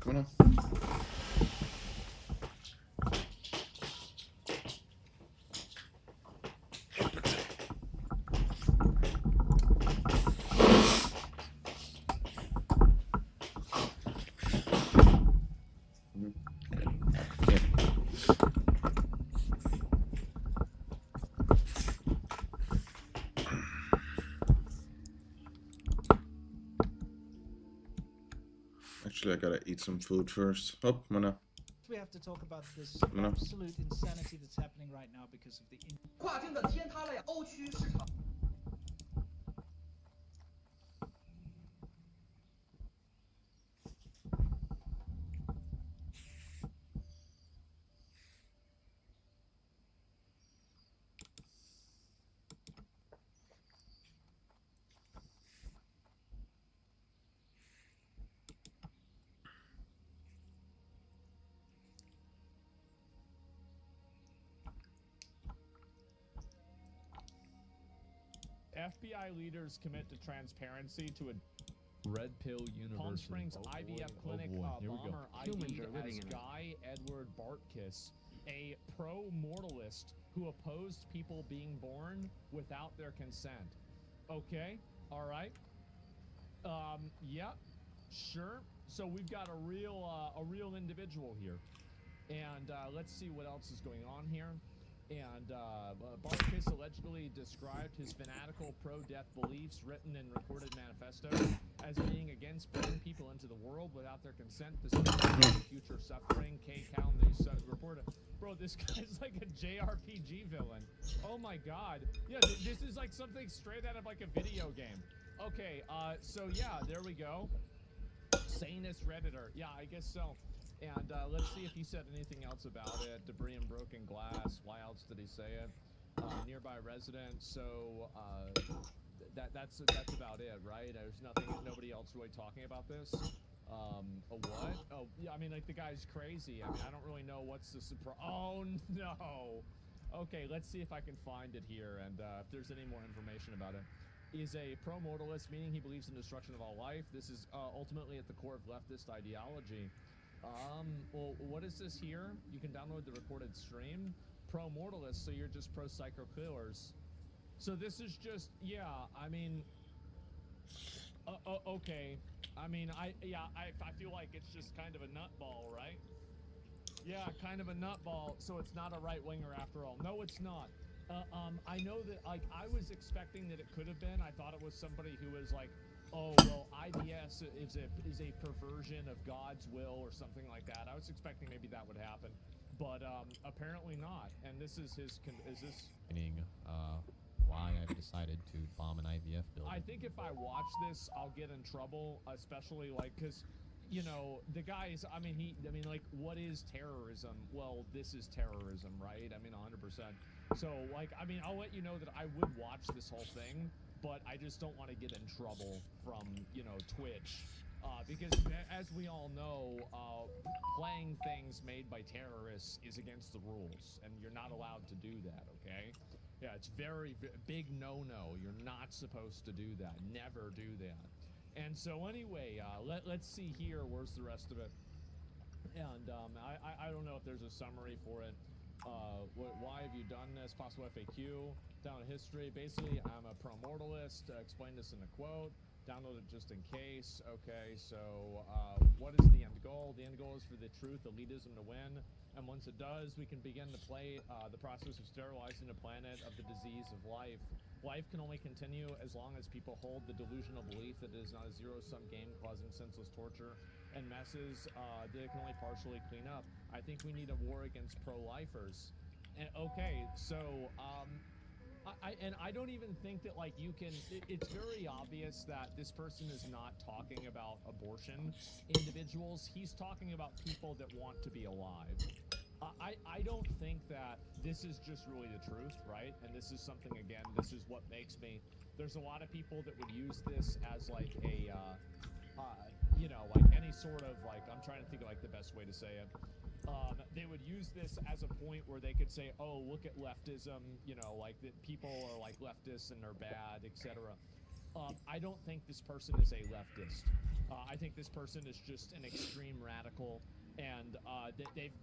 Come on. Actually, I gotta eat some food first. Oh, mana. We have to talk about this absolute insanity that's happening right now because of the 跨境的天塌了呀，欧区市场。FBI leaders commit to transparency to a Red Pill University. Palm Springs IVF clinic bomber ID'd as in Guy Edward Bartkiss, a pro-mortalist who opposed people being born without their consent. Okay, all right. Yeah, sure. So we've got a real individual here, and let's see what else is going on here. And Bartkiss allegedly described his fanatical pro-death beliefs written in recorded manifestos as being against bringing people into the world without their consent, despite future suffering. K. Calum, they reported. Bro, this guy's like a JRPG villain. Oh my god. Yeah, this is like something straight out of like a video game. Okay, so yeah, there we go. Sanest Redditor. Yeah, I guess so. And let's see if he said anything else about it. Debris and broken glass. Why else did he say it? Nearby resident. So that's about it, right? There's nobody else really talking about this. A what? Oh, yeah. I mean, like the guy's crazy. I mean, I don't really know what's the surprise. Oh no. Okay, let's see if I can find it here and if there's any more information about it. Is a pro-mortalist, meaning he believes in destruction of all life. This is ultimately at the core of leftist ideology. Well, what is this here? You can download the recorded stream. Pro-mortalist, so you're just pro-psycho killers. So this is just, yeah, I mean, okay. I mean, I feel like it's just kind of a nutball, right? Yeah, kind of a nutball, so it's not a right-winger after all. No, it's not. I know that, like, I was expecting that it could have been. I thought it was somebody who was like, oh, well, IBS is a perversion of God's will or something like that. I was expecting maybe that would happen, but apparently not. And this is his, why I've decided to bomb an IVF building. I think if I watch this, I'll get in trouble, especially like, because, you know, the guys, I mean, like, what is terrorism? Well, this is terrorism, right? I mean, 100%. So, like, I mean, I'll let you know that I would watch this whole thing, but I just don't want to get in trouble from, you know, Twitch. Because as we all know, playing things made by terrorists is against the rules, and you're not allowed to do that, okay? Yeah, it's very big no-no. You're not supposed to do that. Never do that. And so anyway, let's see here. Where's the rest of it? And I don't know if there's a summary for it. Why have you done this? Possible FAQ. Down history. Basically, I'm a pro-mortalist. Explain this in a quote. Download it just in case. Okay, so what is the end goal? The end goal is for the truth, elitism to win. And once it does, we can begin to play the process of sterilizing the planet of the disease of life. Life can only continue as long as people hold the delusional belief that it is not a zero-sum game causing senseless torture and messes that it can only partially clean up. I think we need a war against pro-lifers. And okay, so I don't even think that, like, you can, it's very obvious that this person is not talking about abortion individuals. He's talking about people that want to be alive. I don't think that this is just really the truth, right? And this is something, again, this is what makes me, there's a lot of people that would use this as like a, you know, like any sort of, like, I'm trying to think of like the best way to say it. They would use this as a point where they could say, oh, look at leftism, you know, like that people are like leftists and they're bad, etc. I don't think this person is a leftist. I think this person is just an extreme radical, and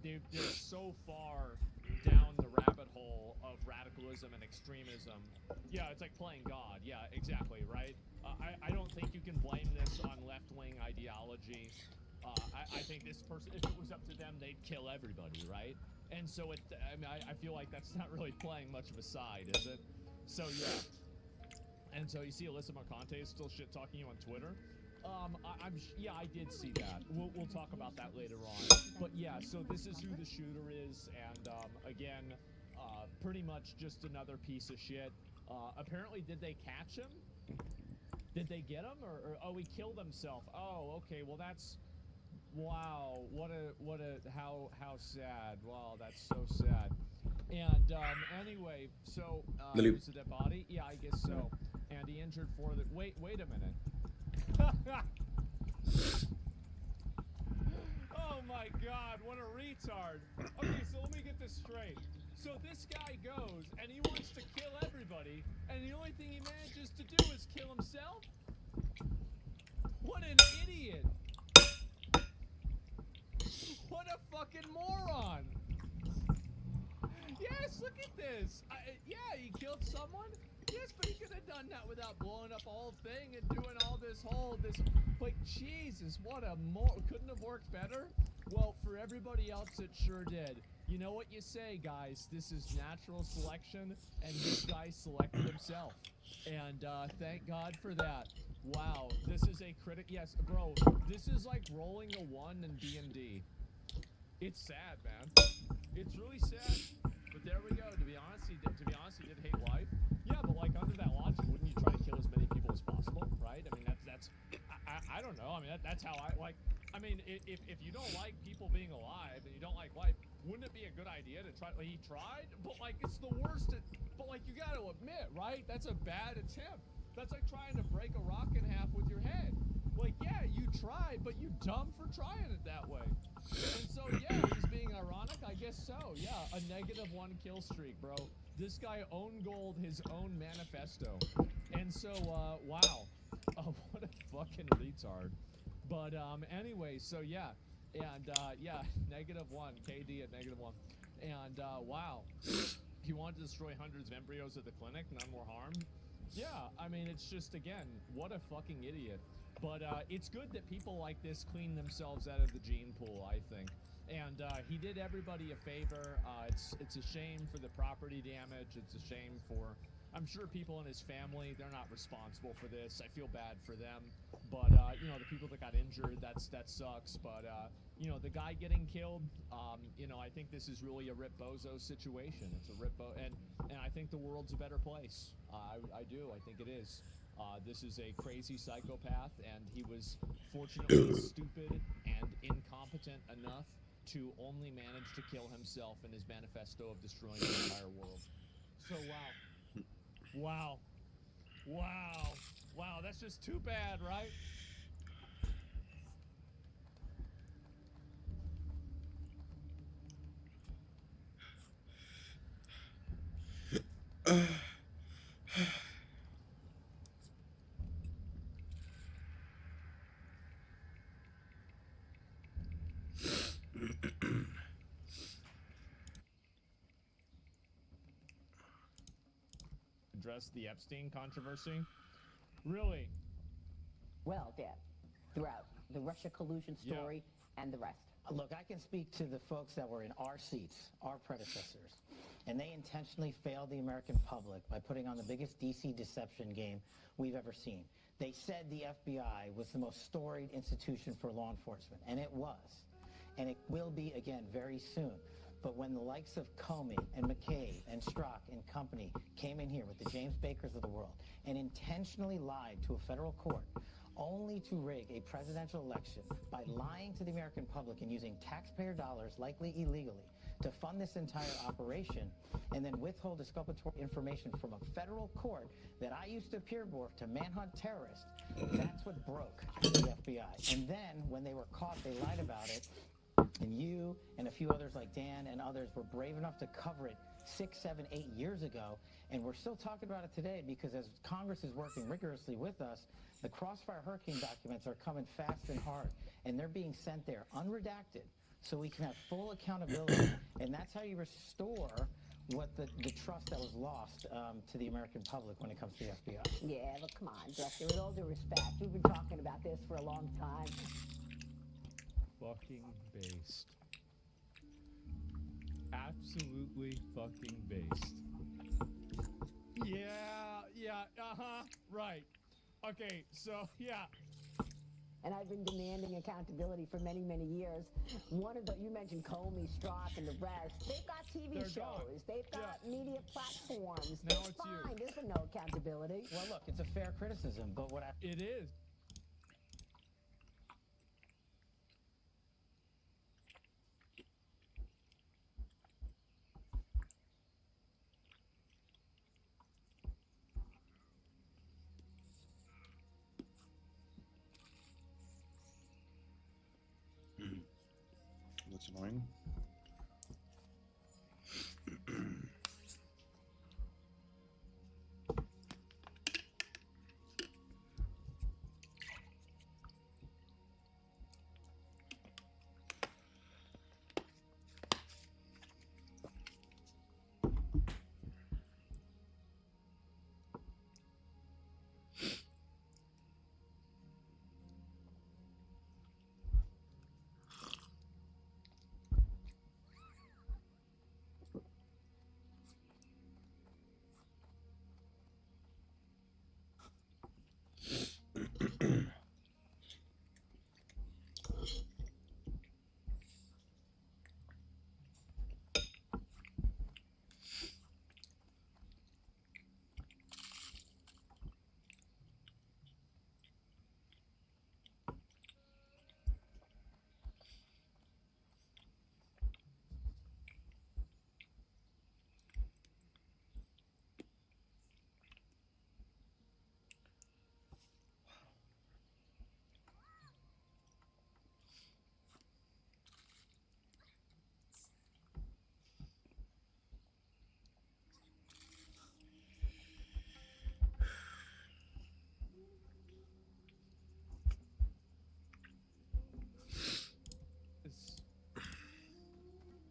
they're so far down the rabbit hole of radicalism and extremism. Yeah, it's like playing God. Yeah, exactly, right? I don't think you can blame this on left-wing ideology. I think this person, if it was up to them, they'd kill everybody, right? And so I mean, I feel like that's not really playing much of a side, is it? So yeah. And so you see Alyssa Mercante is still shit talking you on Twitter. Yeah, I did see that. We'll talk about that later on. But yeah, so this is who the shooter is, and again, pretty much just another piece of shit. Apparently, did they catch him? Did they get him, or oh, he killed himself? Oh, okay. Well, that's wow. What a how sad. Wow, that's so sad. And anyway, so is it a dead body? Yeah, I guess so. And he injured for the. Wait a minute. Oh my God, what a retard. Okay, so let me get this straight. So this guy goes and he wants to kill everybody, and the only thing he manages to do is kill himself? What an idiot. What a fucking moron. Yes, look at this. Yeah, he killed someone. Yes, but he could have done that without blowing up the whole thing and doing all this like, Jesus, what a couldn't have worked better? Well, for everybody else, it sure did. You know what you say, guys. This is natural selection, and this guy selected himself. And thank God for that. Wow, this is a yes, bro, this is like rolling a 1 in D&D. It's sad, man. It's really sad. But there we go. To be honest, he did hate life. Yeah, but like under that logic, wouldn't you try to kill as many people as possible, right? I mean, I don't know. I mean, that's how I like. I mean, if you don't like people being alive and you don't like life, wouldn't it be a good idea to try? Like, he tried, but like it's the worst. But like you got to admit, right? That's a bad attempt. That's like trying to break a rock in half with your head. Like, yeah, you tried, but you dumb for trying it that way. And so, yeah, he's being ironic, I guess so. Yeah, a -1 kill streak, bro. This guy own gold his own manifesto. And so, wow. What a fucking retard. But, anyway, so yeah. And, yeah, -1, KD at -1. And, wow. He wanted to destroy hundreds of embryos at the clinic, none were harmed. Yeah, I mean, it's just, again, what a fucking idiot. But it's good that people like this clean themselves out of the gene pool, I think. And he did everybody a favor. It's a shame for the property damage. It's a shame for, I'm sure, people in his family. They're not responsible for this. I feel bad for them. But, you know, the people that got injured, that sucks. But, you know, the guy getting killed, you know, I think this is really a Rip Bozo situation. It's a Rip and I think the world's a better place. I do. I think it is. This is a crazy psychopath, and he was fortunately stupid and incompetent enough to only manage to kill himself in his manifesto of destroying the entire world. So, wow. Wow, that's just too bad, right? Address the Epstein controversy? Really? Well, Dan, throughout the Russia collusion story and the rest. Look, I can speak to the folks that were in our seats, our predecessors, and they intentionally failed the American public by putting on the biggest DC deception game we've ever seen. They said the FBI was the most storied institution for law enforcement, and it was. And it will be again very soon. But when the likes of Comey and McCabe and Strzok and company came in here with the James Bakers of the world and intentionally lied to a federal court only to rig a presidential election by lying to the American public and using taxpayer dollars, likely illegally, to fund this entire operation and then withhold exculpatory information from a federal court that I used to appear before to manhunt terrorists, that's what broke the FBI. And then when they were caught, they lied about it. And you and a few others like Dan and others were brave enough to cover it 6, 7, 8 years ago, and we're still talking about it today because as Congress is working rigorously with us, the Crossfire Hurricane documents are coming fast and hard, and they're being sent there unredacted so we can have full accountability, and that's how you restore what the trust that was lost to the American public when it comes to the FBI. Yeah, but come on, Dexter, with all due respect, we've been talking about this for a long time. Fucking based. Absolutely fucking based. Yeah, right. Okay, so, yeah. And I've been demanding accountability for many, many years. One of the, you mentioned Comey, Strzok, and the rest. They've got TV They're shows. gone. They've got media platforms. Now It's it's fine. you. There's been no accountability. Well, look, it's a fair criticism, but what I... It is. That's annoying.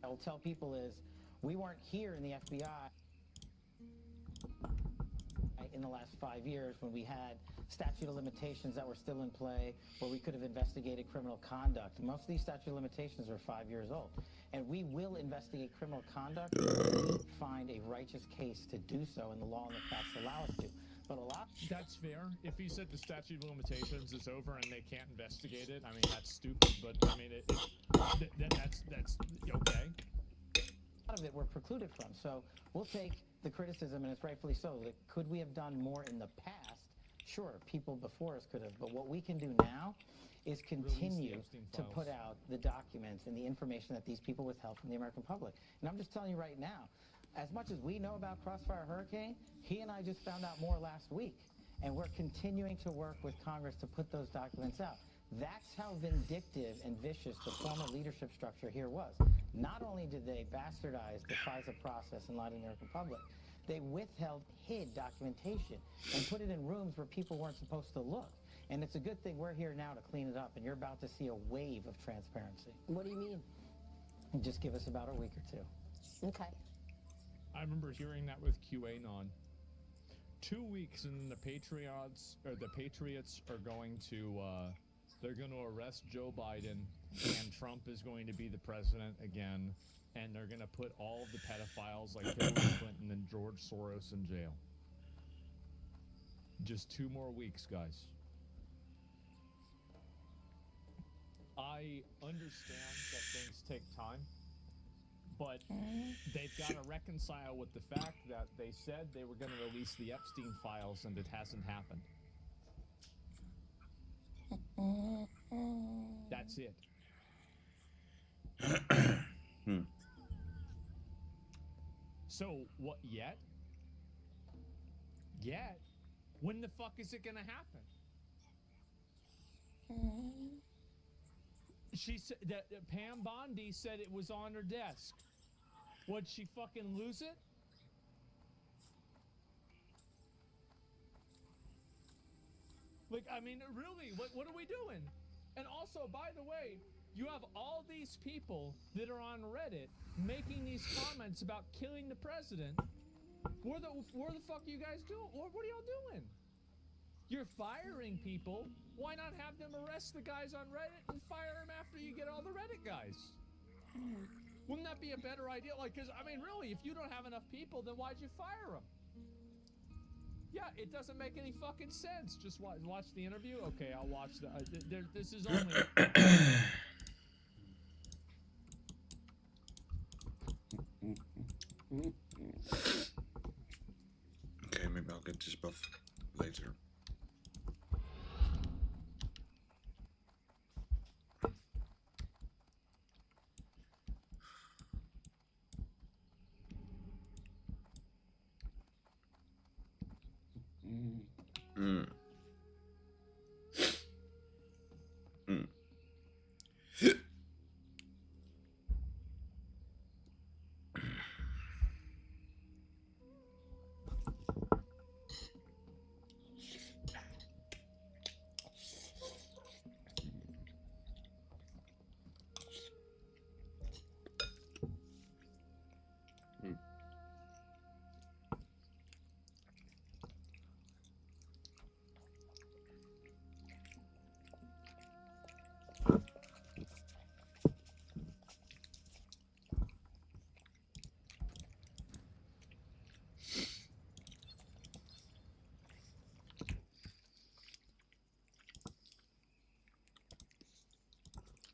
I'll tell people is we weren't here in the FBI in the last 5 years when we had statute of limitations that were still in play, where we could have investigated criminal conduct. Most of these statute of limitations are 5 years old. And we will investigate criminal conduct if we find a righteous case to do so, and the law and the facts allow us to. But a lot... That's fair. If he said the statute of limitations is over and they can't investigate it, I mean, that's stupid, but I mean, that's okay. A lot of it we're precluded from. So we'll take the criticism, and it's rightfully so. That could we have done more in the past? Sure, people before us could have. But what we can do now is continue to put out the documents and the information that these people withheld from the American public. And I'm just telling you right now, as much as we know about Crossfire Hurricane, he and I just found out more last week. And we're continuing to work with Congress to put those documents out. That's how vindictive and vicious the former leadership structure here was. Not only did they bastardize the FISA process and lie to the American public, they hid documentation and put it in rooms where people weren't supposed to look. And it's a good thing we're here now to clean it up, and you're about to see a wave of transparency. What do you mean? Just give us about a week or two. Okay. I remember hearing that with QAnon. 2 weeks and the Patriots are going to they're going to arrest Joe Biden, and Trump is going to be the president again, and they're going to put all of the pedophiles like Hillary Clinton and George Soros in jail. Just 2 more weeks, guys. I understand that things take time, but they've got to reconcile with the fact that they said they were going to release the Epstein files, and it hasn't happened. That's it. So, what, yet? Yet? When the fuck is it gonna happen? She said that Pam Bondi said it was on her desk. Would she fucking lose it? Like, I mean, really, what are we doing? And also, by the way, you have all these people that are on Reddit making these comments about killing the president. Where the fuck are you guys doing? What are y'all doing? You're firing people. Why not have them arrest the guys on Reddit and fire them after you get all the Reddit guys? Wouldn't that be a better idea? Like, because, I mean, really, if you don't have enough people, then why'd you fire them? Yeah, it doesn't make any fucking sense. Just watch the interview? Okay, I'll watch the... this is only... Okay, maybe I'll get this buff later.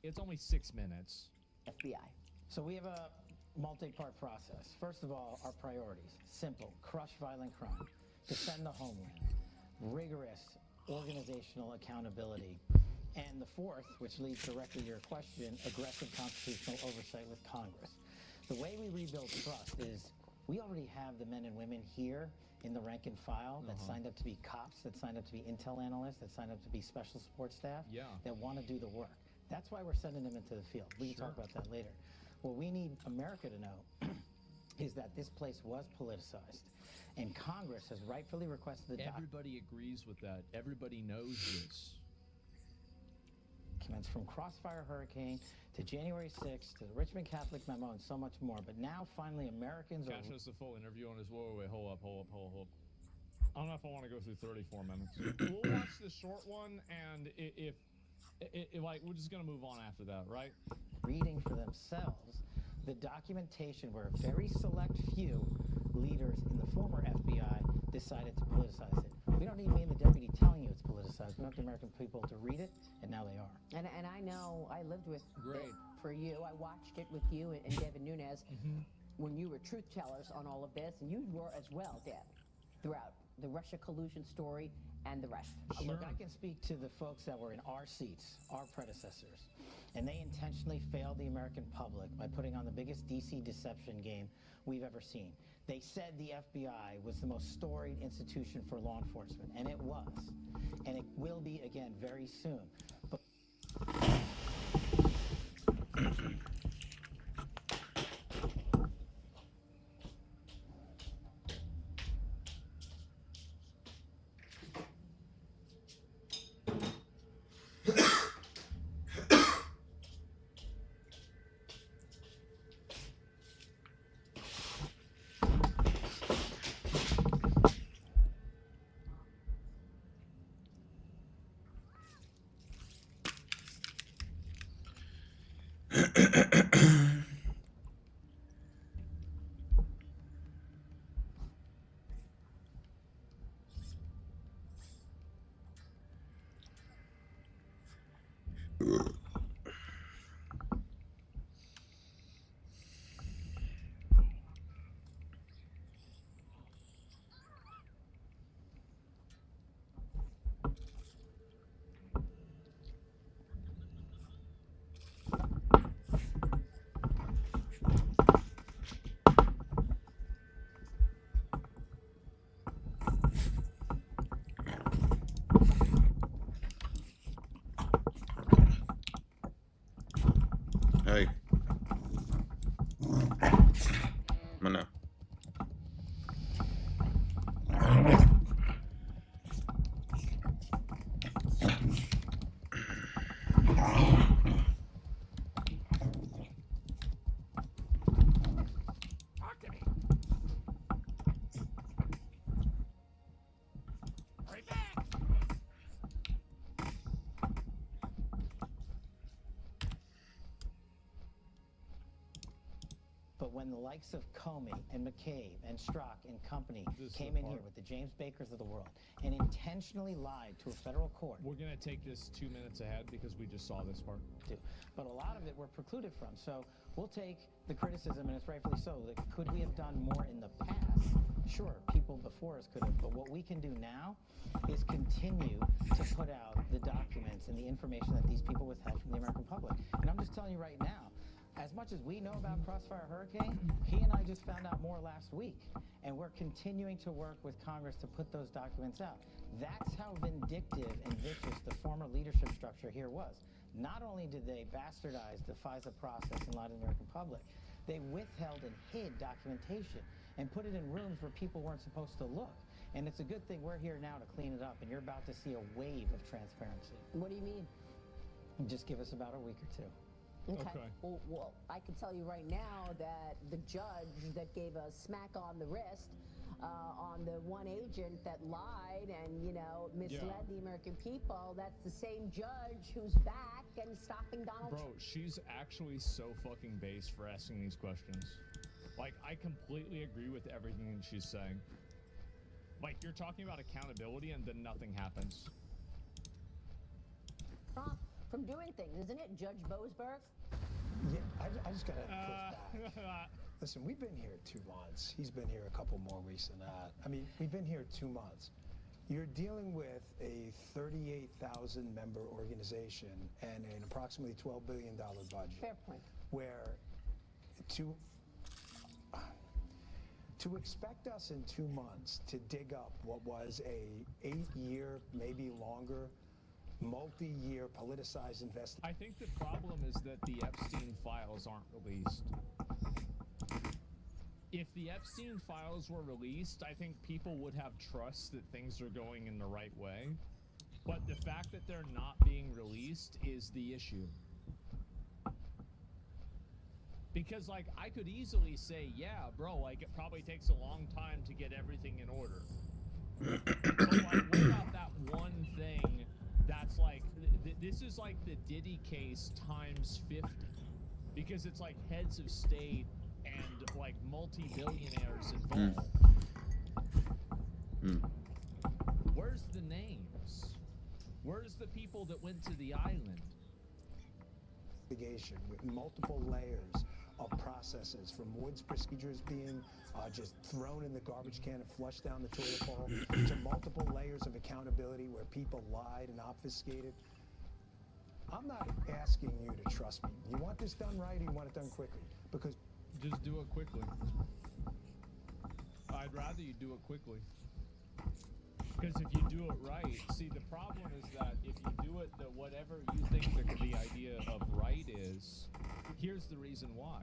It's only 6 minutes. FBI. So we have a multi-part process. First of all, our priorities. Simple. Crush violent crime. Defend the homeland. Rigorous organizational accountability. And the fourth, which leads directly to your question, aggressive constitutional oversight with Congress. The way we rebuild trust is we already have the men and women here in the rank and file that signed up to be cops, that signed up to be intel analysts, that signed up to be special support staff, that want to do the work. That's why we're sending them into the field. We can talk about that later. What we need America to know is that this place was politicized. And Congress has rightfully requested the Everybody agrees with that. Everybody knows this. documents from Crossfire Hurricane to January 6th to the Richmond Catholic Memo and so much more. But now finally Americans Cash are... us the full interview on his... Wait, hold up. I don't know if I want to go through 34 minutes. We'll watch the short one, and if like, we're just going to move on after that, right? reading for themselves the documentation where a very select few leaders in the former FBI decided to politicize it. We don't need me and the deputy telling you it's politicized. We want the American people to read it, and now they are. And I know, I lived with Great. it for you. I watched it with you and Devin Nunes when you were truth tellers on all of this, and you were as well, Dev, throughout the Russia collusion story and the rest. Sure. Look, I can speak to the folks that were in our seats, our predecessors, and they intentionally failed the American public by putting on the biggest DC deception game we've ever seen. They said the FBI was the most storied institution for law enforcement, and it was. And it will be again very soon. But when the likes of Comey and McCabe and Strzok and company came in here with the James Bakers of the world and intentionally lied to a federal court. We're going to take this 2 minutes ahead because we just saw this part. But a lot of it we're precluded from. So we'll take the criticism, and it's rightfully so. That could we have done more in the past? Sure, people before us could have. But what we can do now is continue to put out the documents and the information that these people withheld from the American public. And I'm just telling you right now, as much as we know about Crossfire Hurricane, he and I just found out more last week. And we're continuing to work with Congress to put those documents out. That's how vindictive and vicious the former leadership structure here was. Not only did they bastardize the FISA process and lie to the American public, they withheld and hid documentation and put it in rooms where people weren't supposed to look. And it's a good thing we're here now to clean it up, and you're about to see a wave of transparency. What do you mean? Just give us about a week or two. Okay. Well, I can tell you right now that the judge that gave a smack on the wrist on the one agent that lied and, you know, misled the American people, that's the same judge who's back and stopping Donald Trump. Bro, she's actually so fucking base for asking these questions. Like, I completely agree with everything she's saying. Like, you're talking about accountability and then nothing happens. Trump from doing things, isn't it, Judge Boasberg? Yeah, I just gotta push back. Listen, we've been here 2 months. He's been here a couple more weeks than that. I mean, we've been here 2 months. You're dealing with a 38,000 member organization and an approximately $12 billion budget. Fair point. Where to expect us in 2 months to dig up what was a 8-year, maybe longer, multi-year politicized investigation. I think the problem is that the Epstein files aren't released. If the Epstein files were released, I think people would have trust that things are going in the right way. But the fact that they're not being released is the issue. Because, like, I could easily say, yeah, bro, like, it probably takes a long time to get everything in order. But, like, what about that one thing that's, like, this is, like, the Diddy case times 50. Because it's, like, heads of state and, like, multi-billionaires involved. Where's the names? Where's the people that went to the island? With multiple layers of processes, from Woods procedures being just thrown in the garbage can and flushed down the toilet bowl, to multiple layers of accountability where people lied and obfuscated. I'm not asking you to trust me. You want this done right, or you want it done quickly? Because just do it quickly. I'd rather you do it quickly. Because if you do it right, see, the problem is that if you do it the whatever you think the idea of right is, here's the reason why.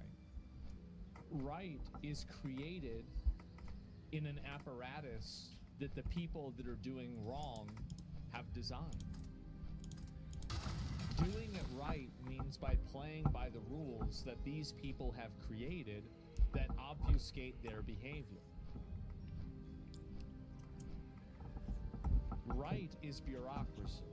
Right is created in an apparatus that the people that are doing wrong have designed. Doing it right means by playing by the rules that these people have created that obfuscate their behavior. Right is bureaucracy.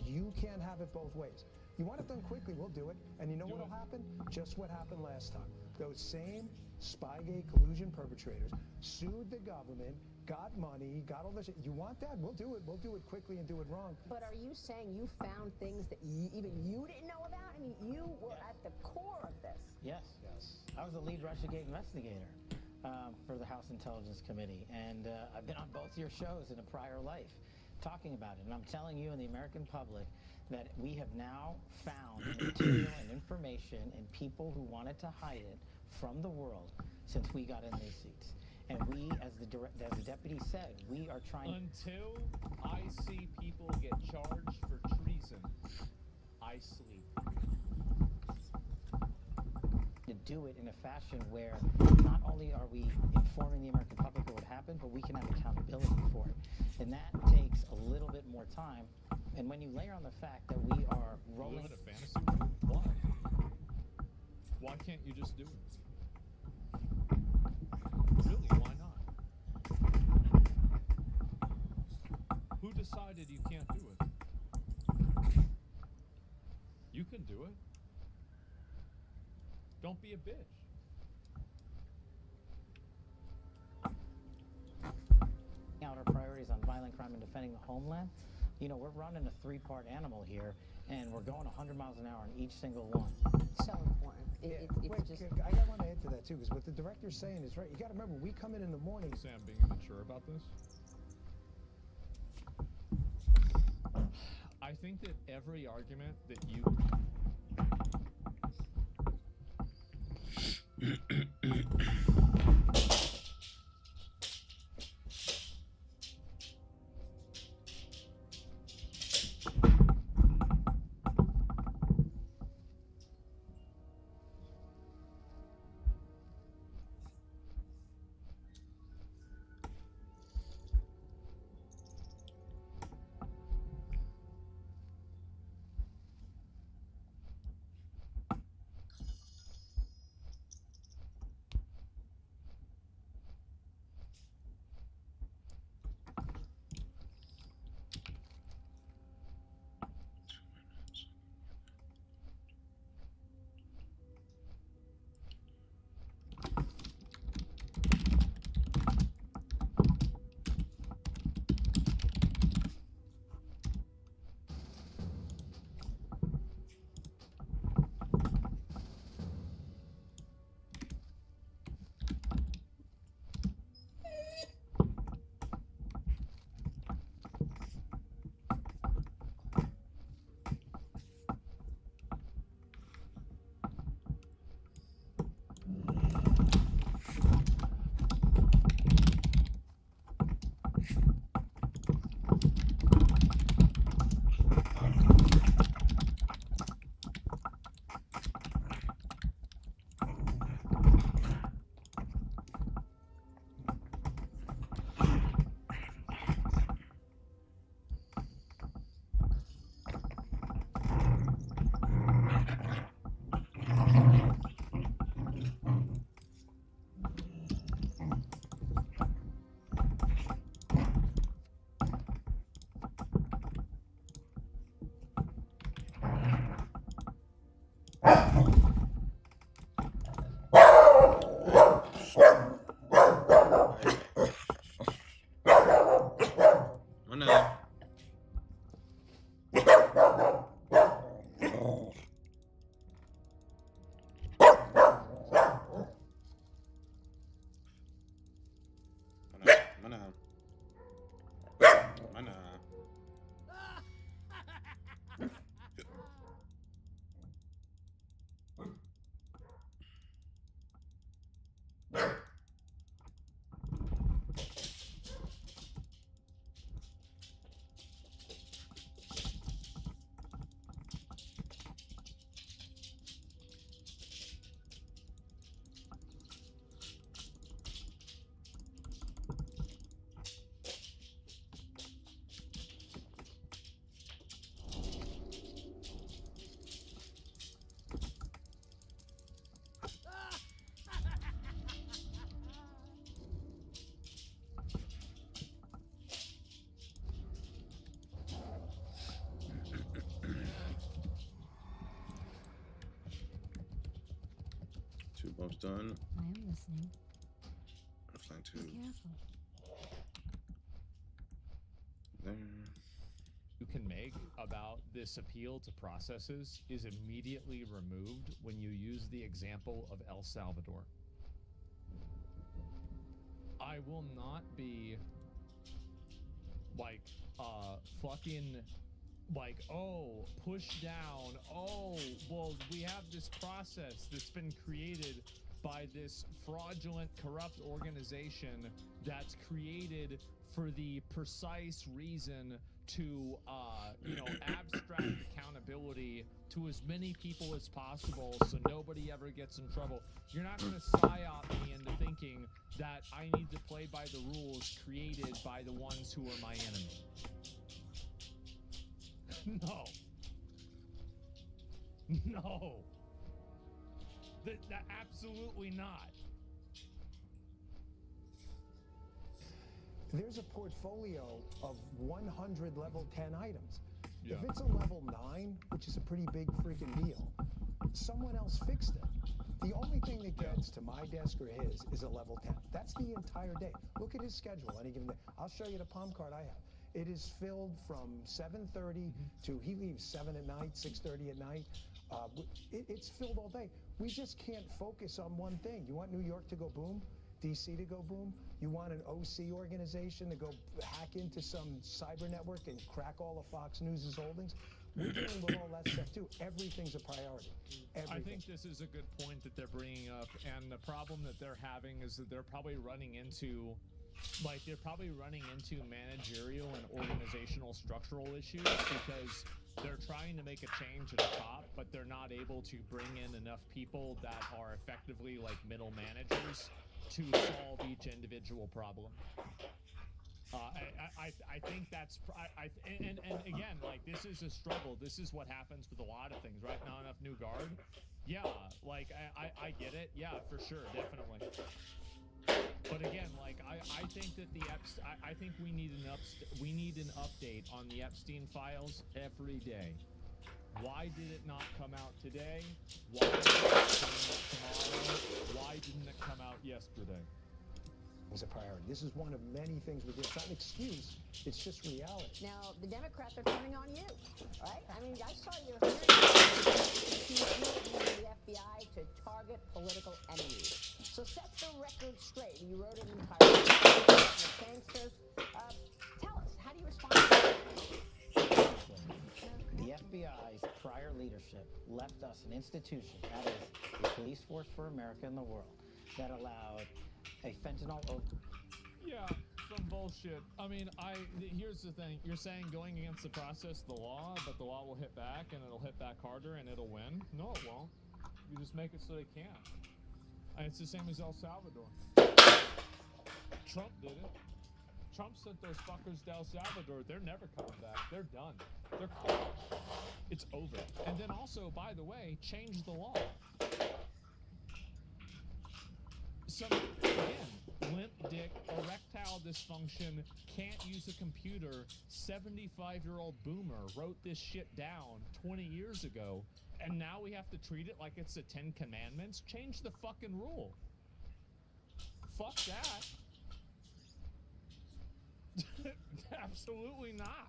You can't have it both ways. You want it done quickly, we'll do it. And you know what'll happen? Just what happened last time. Those same Spygate collusion perpetrators sued the government, got money, got all this. You want that? We'll do it. We'll do it quickly and do it wrong. But are you saying you found things that even you didn't know about? I mean, you were at the core of this. Yes. I was the lead Russiagate investigator for the House Intelligence Committee, and I've been on both your shows in a prior life talking about it. And I'm telling you and the American public that we have now found material and information and people who wanted to hide it from the world since we got in these seats. And we, as the deputy said, we are trying... Until I see people get charged for treason, I sleep. To do it in a fashion where not only are we informing the American public of what happened, but we can have accountability for it. And that takes a little bit more time. And when you layer on the fact that we are rolling... You live in a fantasy world? Why? Why can't you just do it? Really, why not? Who decided you can't do it? You can do it. Don't be a bitch. Out our priorities on violent crime and defending the homeland. You know, we're running a 3-part animal here, and we're going 100 miles an hour on each single one. So important. It's Wait, just. I want to add to that too, because what the director's saying is right. You got to remember, we come in the morning. Sam being immature about this. I think that every argument that you Mana. Mana. Mana. Two both done. I am listening. Flank Be two. careful. There. you can make about this appeal to processes is immediately removed when you use the example of El Salvador. I will not be like fucking like, oh, push down, oh, well, we have this process that's been created by this fraudulent, corrupt organization that's created for the precise reason to, abstract accountability to as many people as possible so nobody ever gets in trouble. You're not going to psyop me into thinking that I need to play by the rules created by the ones who are my enemy. No. No. That absolutely not. There's a portfolio of 100 level 10 items. Yeah. If it's a level 9, which is a pretty big freaking deal, someone else fixed it. The only thing that gets to my desk or his is a level 10. That's the entire day. Look at his schedule any given day. I'll show you the palm card I have. It is filled from 7:30 to he leaves 7 at night, 6:30 at night. It's filled all day. We just can't focus on one thing. You want New York to go boom? DC to go boom? You want an OC organization to go hack into some cyber network and crack all of Fox News' holdings? We're dealing with all that stuff too. Everything's a priority. Everything. I think this is a good point that they're bringing up, and the problem that they're having is that they're probably running into managerial and organizational structural issues because they're trying to make a change at the top, but they're not able to bring in enough people that are effectively like middle managers to solve each individual problem. I think that's and again, like, this is a struggle. This is what happens with a lot of things, right? Not enough new guard. Yeah, like I get it. Yeah, for sure, definitely. But again, like I think that I think we need an update on the Epstein files every day. Why did it not come out today? Why didn't it come out tomorrow? Why didn't it come out yesterday? Is a priority. This is one of many things we do. It's not an excuse. It's just reality. Now, the Democrats are turning on you, right? I mean, I saw your hearing the FBI to target political enemies. So set the record straight. You wrote an entire gangsters. Tell us, how do you respond to that? The FBI's prior leadership left us an institution, that is the police force for America and the world, that allowed a fentanyl Yeah, some bullshit. I mean, here's the thing. You're saying going against the process, the law, but the law will hit back, and it'll hit back harder, and it'll win? No, it won't. You just make it so they can't. And it's the same as El Salvador. Trump did it. Trump sent those fuckers to El Salvador. They're never coming back. They're done. They're caught. It's over. And then also, by the way, change the law. Again, limp dick, erectile dysfunction, can't use a computer, 75-year-old boomer wrote this shit down 20 years ago, and now we have to treat it like it's the 10 Commandments? Change the fucking rule. Fuck that. Absolutely not.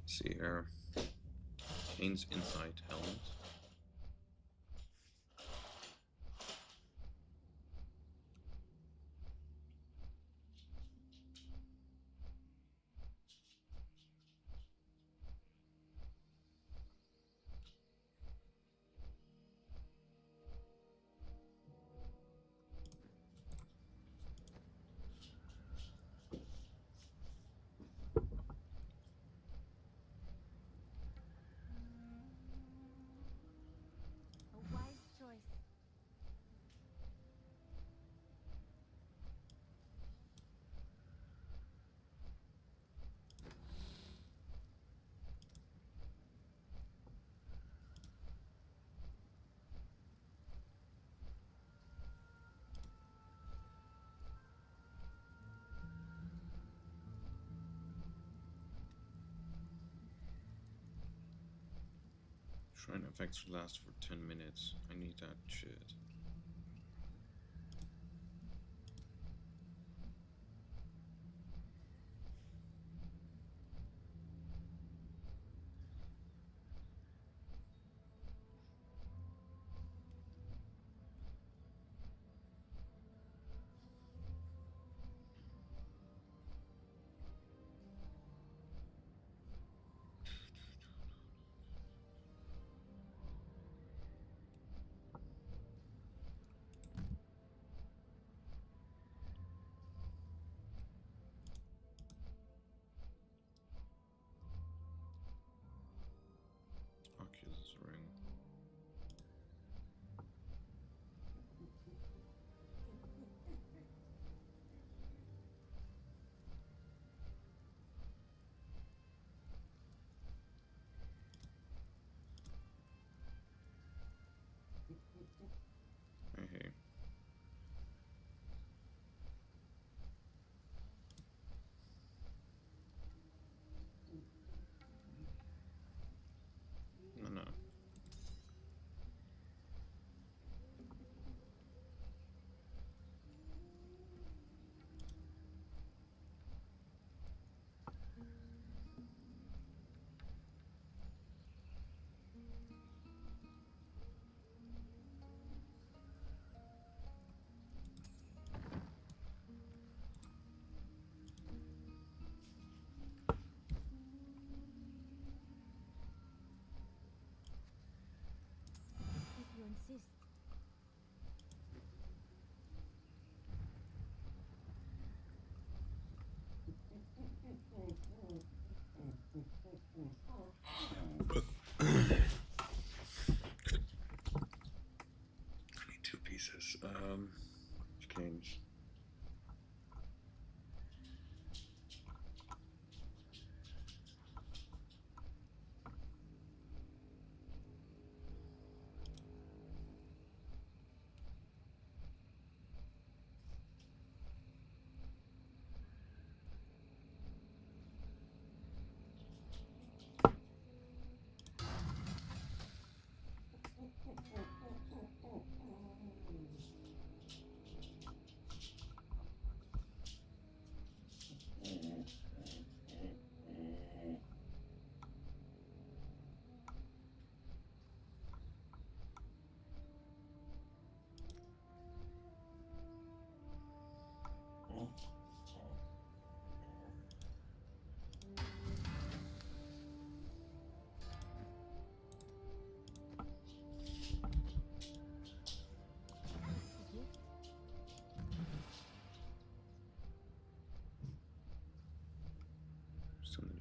See here. Kane's inside helmet. A wise choice. Shrine effects last for 10 minutes. I need that shit.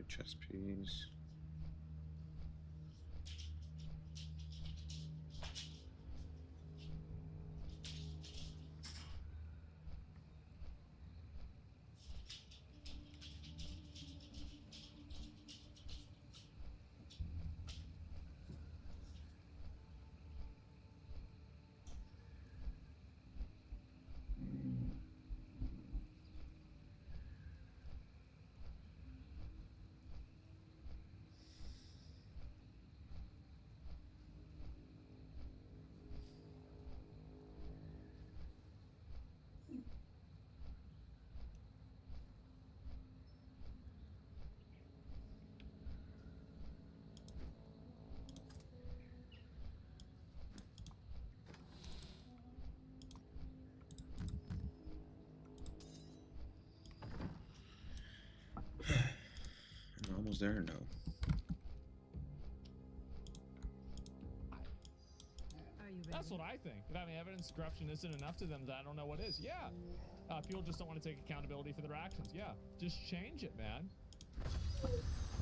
chess piece. Almost there, no. That's what I think. I mean, evidence corruption isn't enough to them. I don't know what is. Yeah. People just don't want to take accountability for their actions. Yeah. Just change it, man.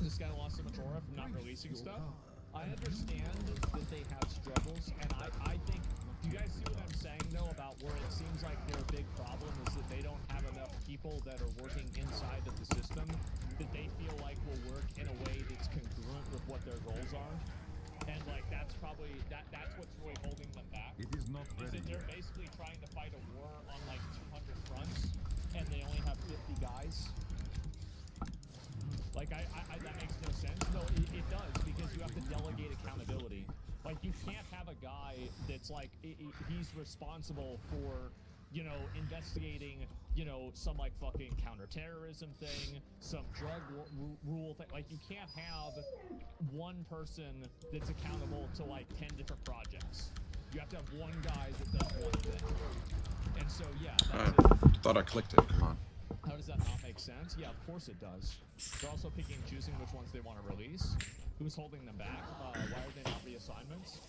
This guy lost so much aura from not releasing stuff. I understand that they have struggles, and I think, do you guys see what I'm saying, though, about where it seems like their big problem is that they don't have enough people that are working inside of the system that they feel like will work in a way that's congruent with what their goals are. And like that's probably that's what's really holding them back. It is not ready. Is that they're basically trying to fight a war on like 200 fronts, and they only have 50 guys. Like that makes no sense. No, it does, because you have to delegate accountability. Like you can't have a guy that's like he's responsible for, you know, investigating, you know, some like fucking counterterrorism thing, some drug rule thing. Like you can't have one person that's accountable to like 10 different projects. You have to have one guy that does one thing. And so yeah, that's it. Thought I clicked it. Come on. How does that not make sense? Yeah, of course it does. They're also picking and choosing which ones they want to release. Who's holding them back? Why are they not reassignments?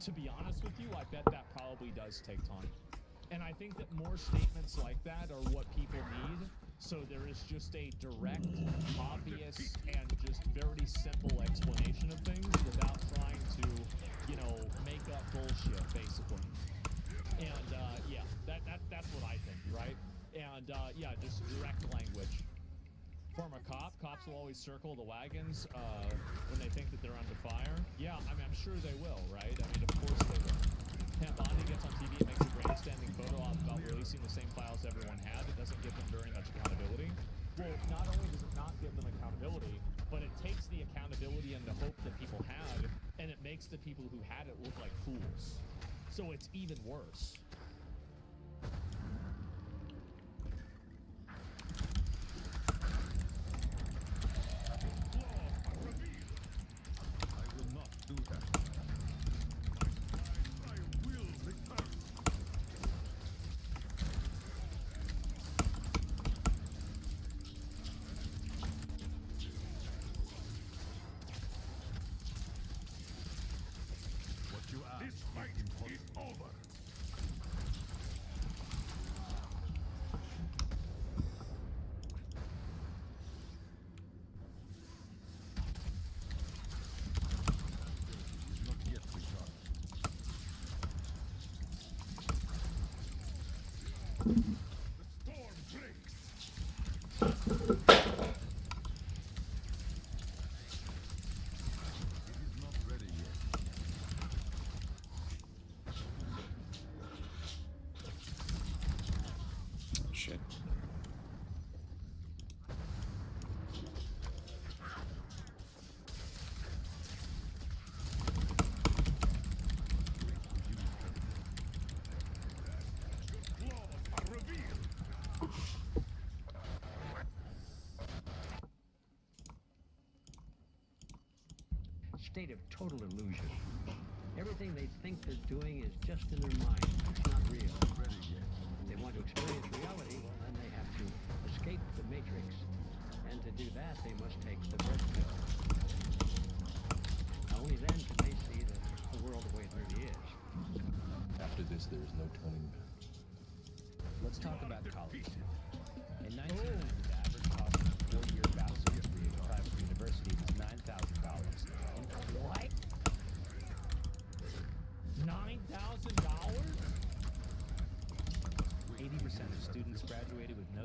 To be honest with you, I bet that probably does take time. And I think that more statements like that are what people need. So there is just a direct, obvious, and just very simple explanation of things without trying to, you know, make up bullshit, basically. And yeah, that's what I think, right? And yeah, just direct language. Former cops will always circle the wagons when they think that they're under fire. Yeah, I mean, I'm sure they will, right? I mean, of course they will. Pam Bondi gets on TV and makes a grandstanding photo about releasing the same files everyone had. It doesn't give them very much accountability. Well, not only does it not give them accountability, but it takes the accountability and the hope that people had, and it makes the people who had it look like fools. So it's even worse. Shit. State of total illusion. Everything they think they're doing is just in their mind. It's not real. If they want to experience reality, well, then they have to escape the matrix. And to do that, they must take the red pill. Now, only then can they see the world the way it really is. After this, there is no turning back. Let's talk about college. In 1990, the average cost of a 4-year bachelor's degree at a private university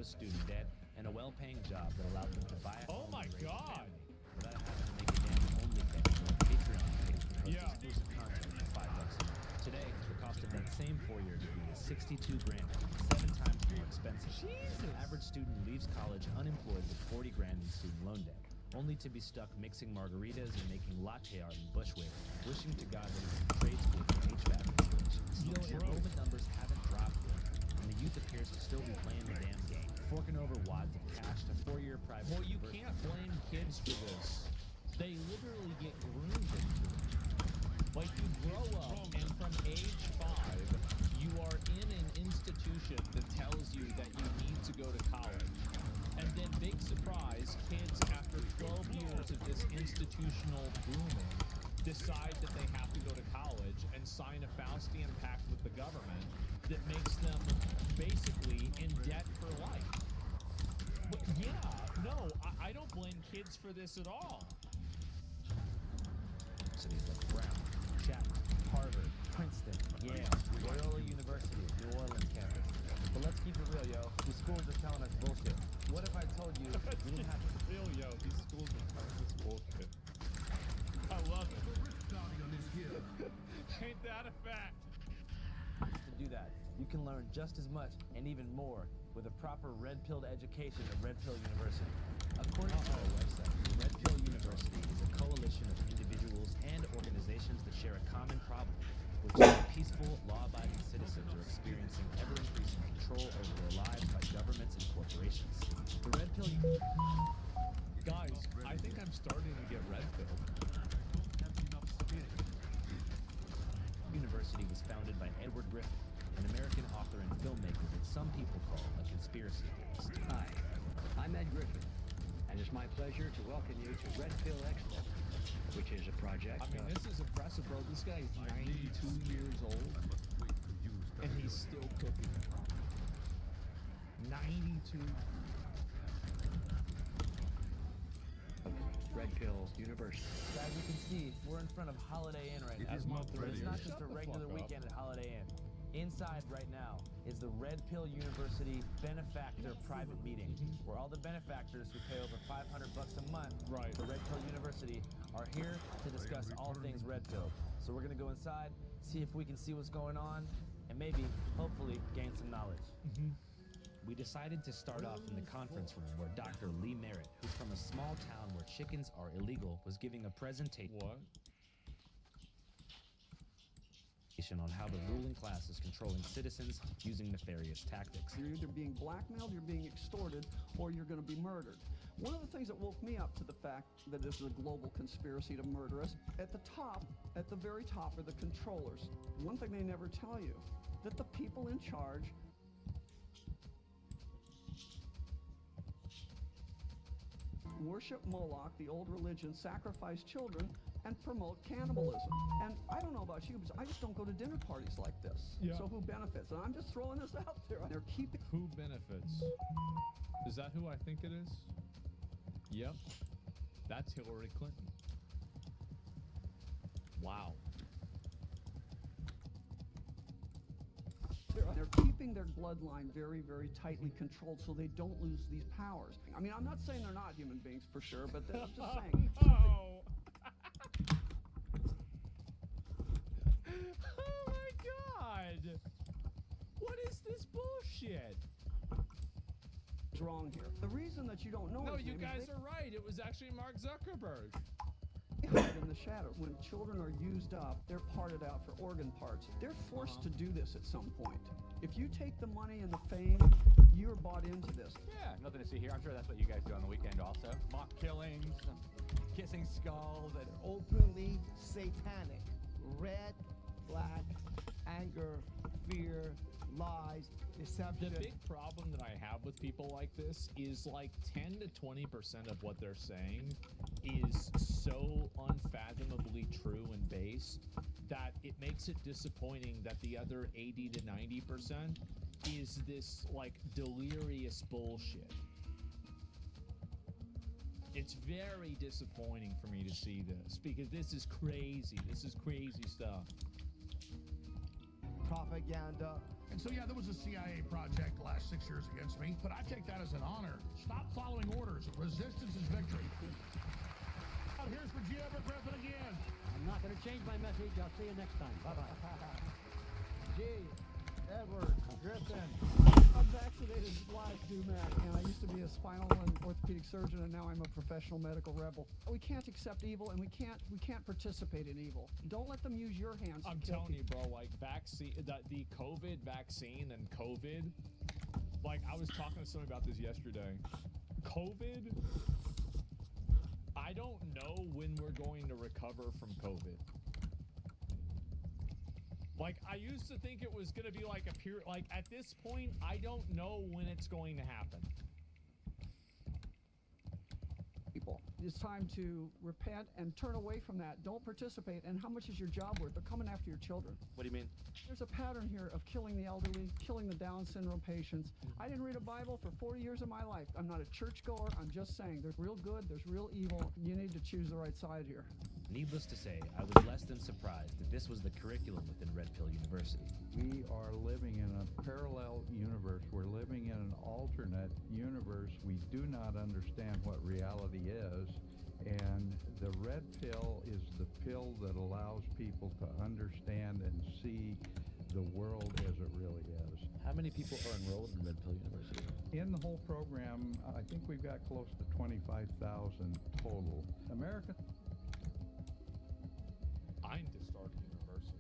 no student debt, and a well-paying job that allowed them to buy a home and raise a family without having to make a damn OnlyFans or a Patreon page to post exclusive content for $5 a month. Today, the cost of that same four-year degree is $62 grand, 7 times more expensive. The average student leaves college unemployed with $40 grand in student loan debt, only to be stuck mixing margaritas and making latte art in Bushwick, wishing to God that it's a trade school for HVAC installations. Still, enrollment numbers haven't dropped yet, and the youth appears to still be playing the damn game, forking over wads of cash to four-year private Well, you universities. can't blame kids for this. They literally get groomed into it. Like, you grow up, and from age 5, you are in an institution that tells you that you need to go to college. And then, big surprise, kids, after 12 years of this institutional grooming, decide that they have to go to college and sign a Faustian pact with the government that makes them basically in debt for life. But yeah, no, I don't blame kids for this at all. Cities like Brown, Chapman, Harvard, Princeton, Yale, Loyola University, New Orleans campus. But let's keep it real, yo. These schools are telling us bullshit. What if I told you we didn't have to... Real, yo, these schools are telling us bullshit. I love it. Ain't that a fact? To do that, you can learn just as much and even more with a proper red-pilled education at Red Pill University. According to our website, Red Pill University is a coalition of individuals and organizations that share a common problem, which is that peaceful, law-abiding citizens are experiencing ever-increasing control over their lives by governments and corporations. The Red Pill... Guys, I think I'm starting to get red-pilled. University was founded by Edward Griffin, an American author and filmmaker that some people call a conspiracy theorist. Hi, I'm Ed Griffin, and it's my pleasure to welcome you to Red Pill Expo, which is a project. I mean, this is impressive, bro. This guy is 92 years old, and he's still cooking. 92. Red Pill University. As you can see, we're in front of Holiday Inn right now. But it's not just a regular weekend at Holiday Inn. Inside right now is the Red Pill University Benefactor Private Meeting, where all the benefactors who pay over $500 a month for Red Pill University are here to discuss all things Red Pill. So we're gonna go inside, see if we can see what's going on, and maybe, hopefully, gain some knowledge. We decided to start off in the conference room where Dr. Lee Merritt, who's from a small town where chickens are illegal, was giving a presentation on how the ruling class is controlling citizens using nefarious tactics. You're either being blackmailed, you're being extorted, or you're going to be murdered. One of the things that woke me up to the fact that this is a global conspiracy to murder us, at the top, at the very top, are the controllers. One thing they never tell you, that the people in charge worship Moloch, the old religion, sacrifice children, and promote cannibalism. And I don't know about you, but I just don't go to dinner parties like this. Yeah. So who benefits? And I'm just throwing this out there. They're keeping... Who benefits? Is that who I think it is? Yep. That's Hillary Clinton. Wow. They're keeping their bloodline very, very tightly controlled so they don't lose these powers. I mean, I'm not saying they're not human beings for sure, but I'm just saying. Oh. Oh my God! What is this bullshit? What's wrong here? The reason that you don't know. No, his you name guys is are right. It was actually Mark Zuckerberg. They hide in the shadows. When children are used up, they're parted out for organ parts. They're forced to do this at some point. If you take the money and the fame, you're bought into this. Yeah, nothing to see here. I'm sure that's what you guys do on the weekend also. Mock killings, kissing skulls, and openly satanic. Red, black, anger, fear, lies, deception. The big problem that I have with people like this is like 10 to 20% of what they're saying is so unfathomably true and based that it makes it disappointing that the other 80 to 90% is this like delirious bullshit. It's very disappointing for me to see this because this is crazy. This is crazy stuff. Propaganda, And so, yeah, there was a CIA project the last 6 years against me, but I take that as an honor. Stop following orders. Resistance is victory. Here's for G. Edward Griffin again. I'm not going to change my message. I'll see you next time. Bye-bye. G. Edward Griffin. I'm vaccinated live, Matt, and I used to be a spinal and orthopedic surgeon, and now I'm a professional medical rebel. We can't accept evil, and we can't participate in evil. Don't let them use your hands. I'm telling you, bro, like vaccine, the COVID vaccine and COVID, like I was talking to somebody about this yesterday. COVID, I don't know when we're going to recover from COVID. Like, I used to think it was going to be like a period, like at this point, I don't know when it's going to happen. People, it's time to repent and turn away from that. Don't participate. And how much is your job worth? They're coming after your children. What do you mean? There's a pattern here of killing the elderly, killing the Down syndrome patients. I didn't read a Bible for 40 years of my life. I'm not a churchgoer. I'm just saying there's real good, there's real evil. You need to choose the right side here. Needless to say, I was less than surprised that this was the curriculum within Red Pill University. We are living in a parallel universe. We're living in an alternate universe. We do not understand what reality is. And the red pill is the pill that allows people to understand and see the world as it really is. How many people are enrolled in Red Pill University? In the whole program, I think we've got close to 25,000 total. America. I need to start a university.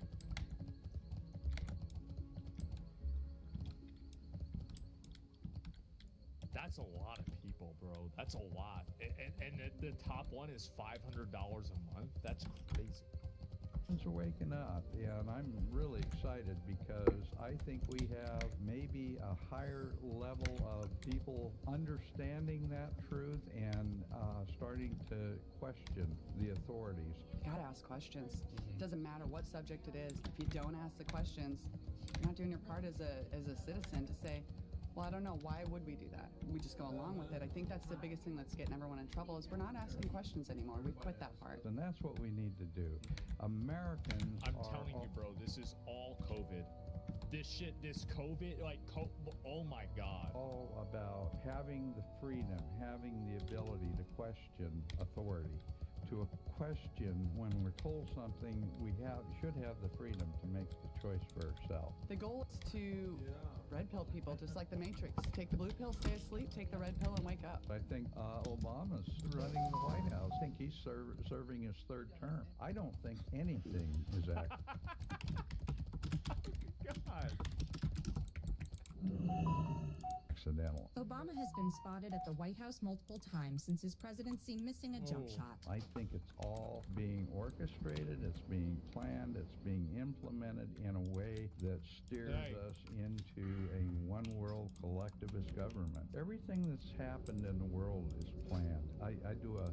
That's a lot of people, bro. That's a lot. And the top one is $500 a month. That's crazy. Are waking up, and I'm really excited because I think we have maybe a higher level of people understanding that truth and starting to question the authorities. You gotta ask questions. It doesn't matter what subject it is. If you don't ask the questions, you're not doing your part as a citizen to say, well, I don't know, why would we do that? We just go along with it. I think that's the biggest thing that's getting everyone in trouble is we're not asking questions anymore. We've quit that part. And that's what we need to do. Americans I'm telling you, bro, this is all COVID. This shit, this COVID, like, oh my God. All about having the freedom, having the ability to question authority. To question when we're told something, we should have the freedom to make the choice for ourselves. The goal is to red pill people, just like the Matrix. Take the blue pill, stay asleep, take the red pill, and wake up. I think Obama's running the White House. I think he's serving his third term. I don't think anything is God. accidental. Obama has been spotted at the White House multiple times since his presidency, missing a jump shot. I think it's all being orchestrated, it's being planned, it's being implemented in a way that steers us into a one-world collectivist government. Everything that's happened in the world is planned. I do a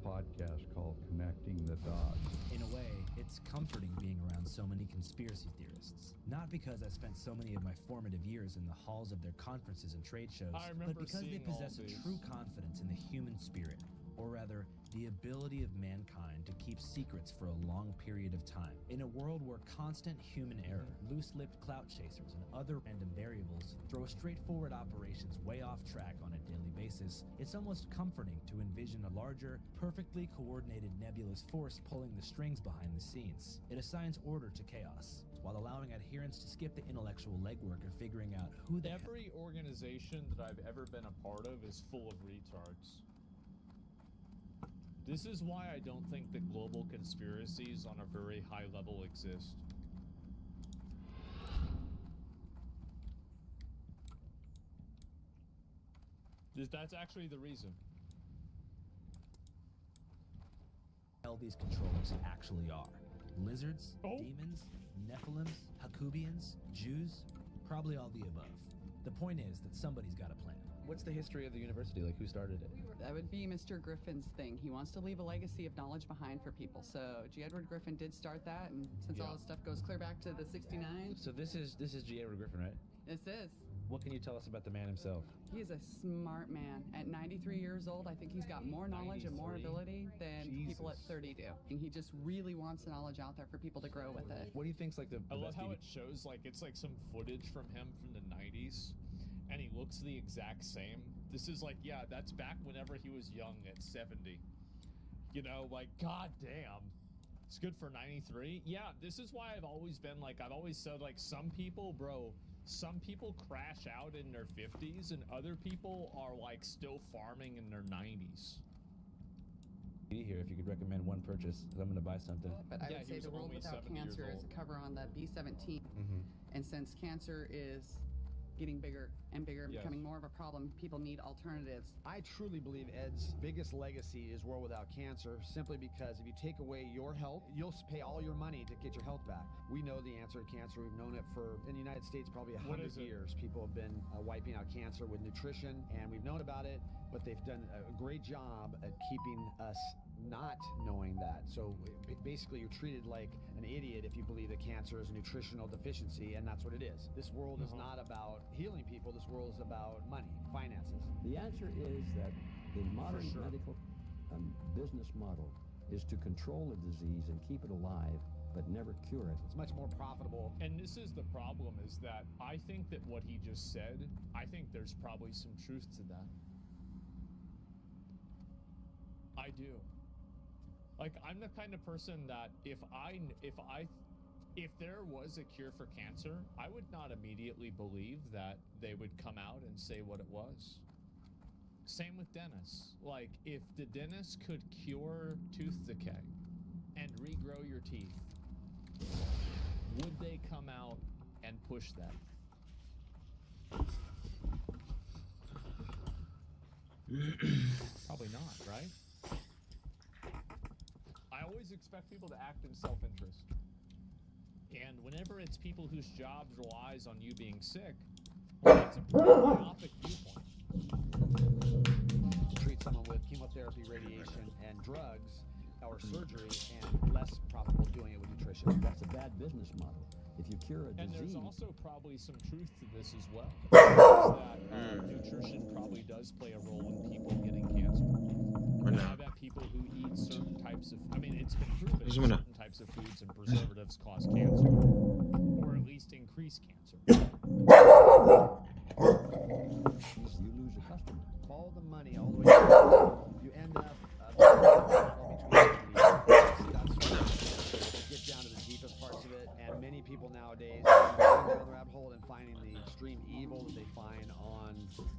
podcast called Connecting the Dots. In a way, it's comforting being around so many conspiracy theorists. Not because I spent so many of my formative years in the halls of their conferences and trade shows, but because they possess a true confidence in the human spirit, or rather, the ability of mankind to keep secrets for a long period of time. In a world where constant human error, loose-lipped clout chasers, and other random variables throw straightforward operations way off track on a daily basis, it's almost comforting to envision a larger, perfectly coordinated nebulous force pulling the strings behind the scenes. It assigns order to chaos, while allowing adherents to skip the intellectual legwork of figuring out who the Every organization that I've ever been a part of is full of retards. This is why I don't think that global conspiracies on a very high level exist. That's actually the reason. hell these controllers actually are. Lizards, demons, Nephilims, Hakubians, Jews, probably all the above. The point is that somebody's got a plan. What's the history of the university? Like, who started it? That would be Mr. Griffin's thing. He wants to leave a legacy of knowledge behind for people. So G. Edward Griffin did start that, and since all this stuff goes clear back to the 69. So this is G. Edward Griffin, right? This is. What can you tell us about the man himself? He is a smart man. At 93 years old, I think he's got more knowledge and more 93? ability than people at Jesus. 30 do. And he just really wants the knowledge out there for people to grow with it. What do you think's like the I love best how TV it shows, like, it's like some footage from him from the 90s, and he looks the exact same. This is like, yeah, that's back whenever he was young at 70. You know, like, goddamn. It's good for 93. Yeah, this is why I've always been like, I've always said, like, some people, bro, some people crash out in their 50s, and other people are, like, still farming in their 90s. here if you could recommend one purchase, because I'm going to buy something. But I would say The World Without Cancer is a cover on the B-17. And since cancer is getting bigger and bigger and becoming more of a problem, people need alternatives. I truly believe Ed's biggest legacy is World Without Cancer, simply because if you take away your health, you'll pay all your money to get your health back. We know the answer to cancer. We've known it for, in the United States, probably 100 years. People have been wiping out cancer with nutrition, and we've known about it, but they've done a great job at keeping us not knowing that. So basically you're treated like an idiot if you believe that cancer is a nutritional deficiency, and that's what it is. This world is not about healing people. This world is about money, finances. The answer is that the modern medical business model is to control a disease and keep it alive, but never cure it. It's much more profitable. And this is the problem, is that I think that what he just said, I think there's probably some truth to that. I do. Like, I'm the kind of person that if there was a cure for cancer, I would not immediately believe that they would come out and say what it was. Same with dentists. Like, if the dentist could cure tooth decay and regrow your teeth, would they come out and push that? Probably not, right? I always expect people to act in self-interest. And whenever it's people whose jobs relies on you being sick, it's a pretty myopic viewpoint. Treat someone with chemotherapy, radiation, and drugs, or surgery, and less profitable doing it with nutrition. That's a bad business model. If you cure a And disease... there's also probably some truth to this as well. Is that nutrition probably does play a role in people getting cancer. And I bet people who eat certain types of... I mean, it's been proven certain types of foods and preservatives cause cancer. Or at least increase cancer. You lose a customer. Follow the money all the way down. You end up get down to the deepest parts of it, and many people nowadays are going down the rabbit hole and finding the extreme evil that they find on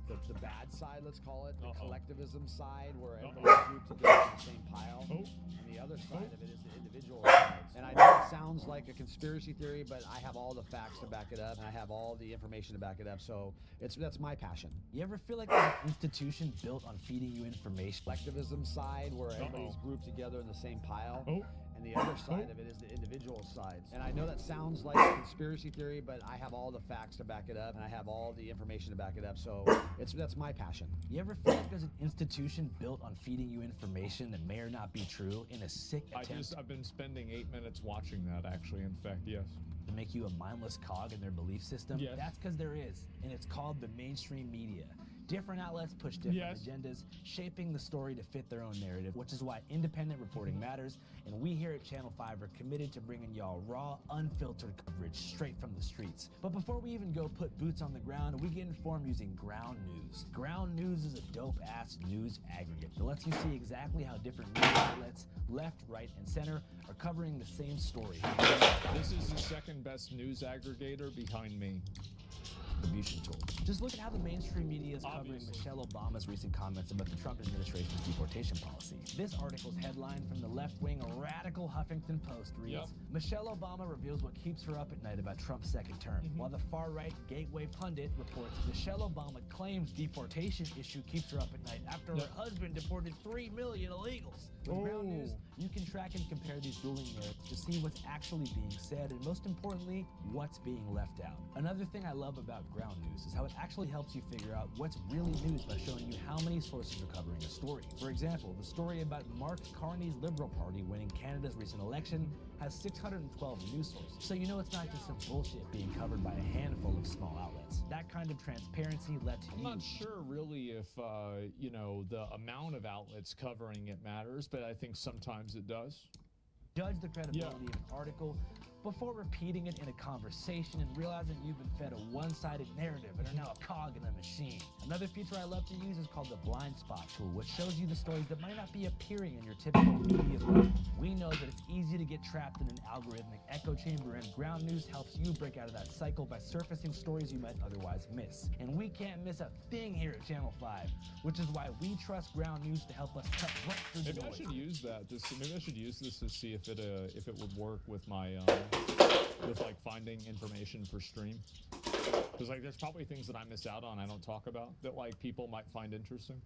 the bad side, let's call it, the collectivism side, where everybody's grouped together in the same pile, and the other side of it is the individual sides. And I know it sounds like a conspiracy theory, but I have all the facts to back it up, and I have all the information to back it up, so that's my passion. You ever feel like there's an institution built on feeding you information? Collectivism side, where everybody's grouped together in the same pile, and the other side of it is the individual sides. And I know that sounds like a conspiracy theory, but I have all the facts to back it up, and I have all the information to back it up, so that's my passion. You ever feel like there's an institution built on feeding you information that may or not be true in a sick attempt I've been spending 8 minutes watching that, actually, in fact, yes. to make you a mindless cog in their belief system? Yes. That's because there is, and it's called the mainstream media. Different outlets push different agendas, shaping the story to fit their own narrative, which is why independent reporting matters, and we here at Channel 5 are committed to bringing y'all raw, unfiltered coverage straight from the streets. But before we even go put boots on the ground, we get informed using Ground News. Ground News is a dope-ass news aggregate that lets you see exactly how different news outlets, left, right, and center, are covering the same story. This is the second best news aggregator behind me. Distribution tool. Just look at how the mainstream media is covering Michelle Obama's recent comments about the Trump administration's deportation policy. This article's headline from the left-wing radical Huffington Post reads, Michelle Obama reveals what keeps her up at night about Trump's second term, while the far-right Gateway Pundit reports Michelle Obama claims deportation issue keeps her up at night after her husband deported 3 million illegals. With Ground News, you can track and compare these dueling narratives to see what's actually being said, and most importantly, what's being left out. Another thing I love about ground news is how it actually helps you figure out what's really news by showing you how many sources are covering a story. For example, the story about Mark Carney's Liberal Party winning Canada's recent election has 612 news sources. So you know it's not just some bullshit being covered by a handful of small outlets. That kind of transparency lets I'm you... not sure really if, you know, the amount of outlets covering it matters, but I think sometimes it does. Judge the credibility of an article before repeating it in a conversation and realizing you've been fed a one-sided narrative and are now a cog in the machine. Another feature I love to use is called the blind spot tool, which shows you the stories that might not be appearing in your typical media bubble. We know that it's easy to get trapped in an algorithmic echo chamber, and ground news helps you break out of that cycle by surfacing stories you might otherwise miss. And we can't miss a thing here at Channel 5, which is why we trust ground news to help us cut right through the Maybe I noise. should use that. Maybe I should use this to see if it would work with my with like finding information for stream. Because like there's probably things that I miss out on I don't talk about that like people might find interesting.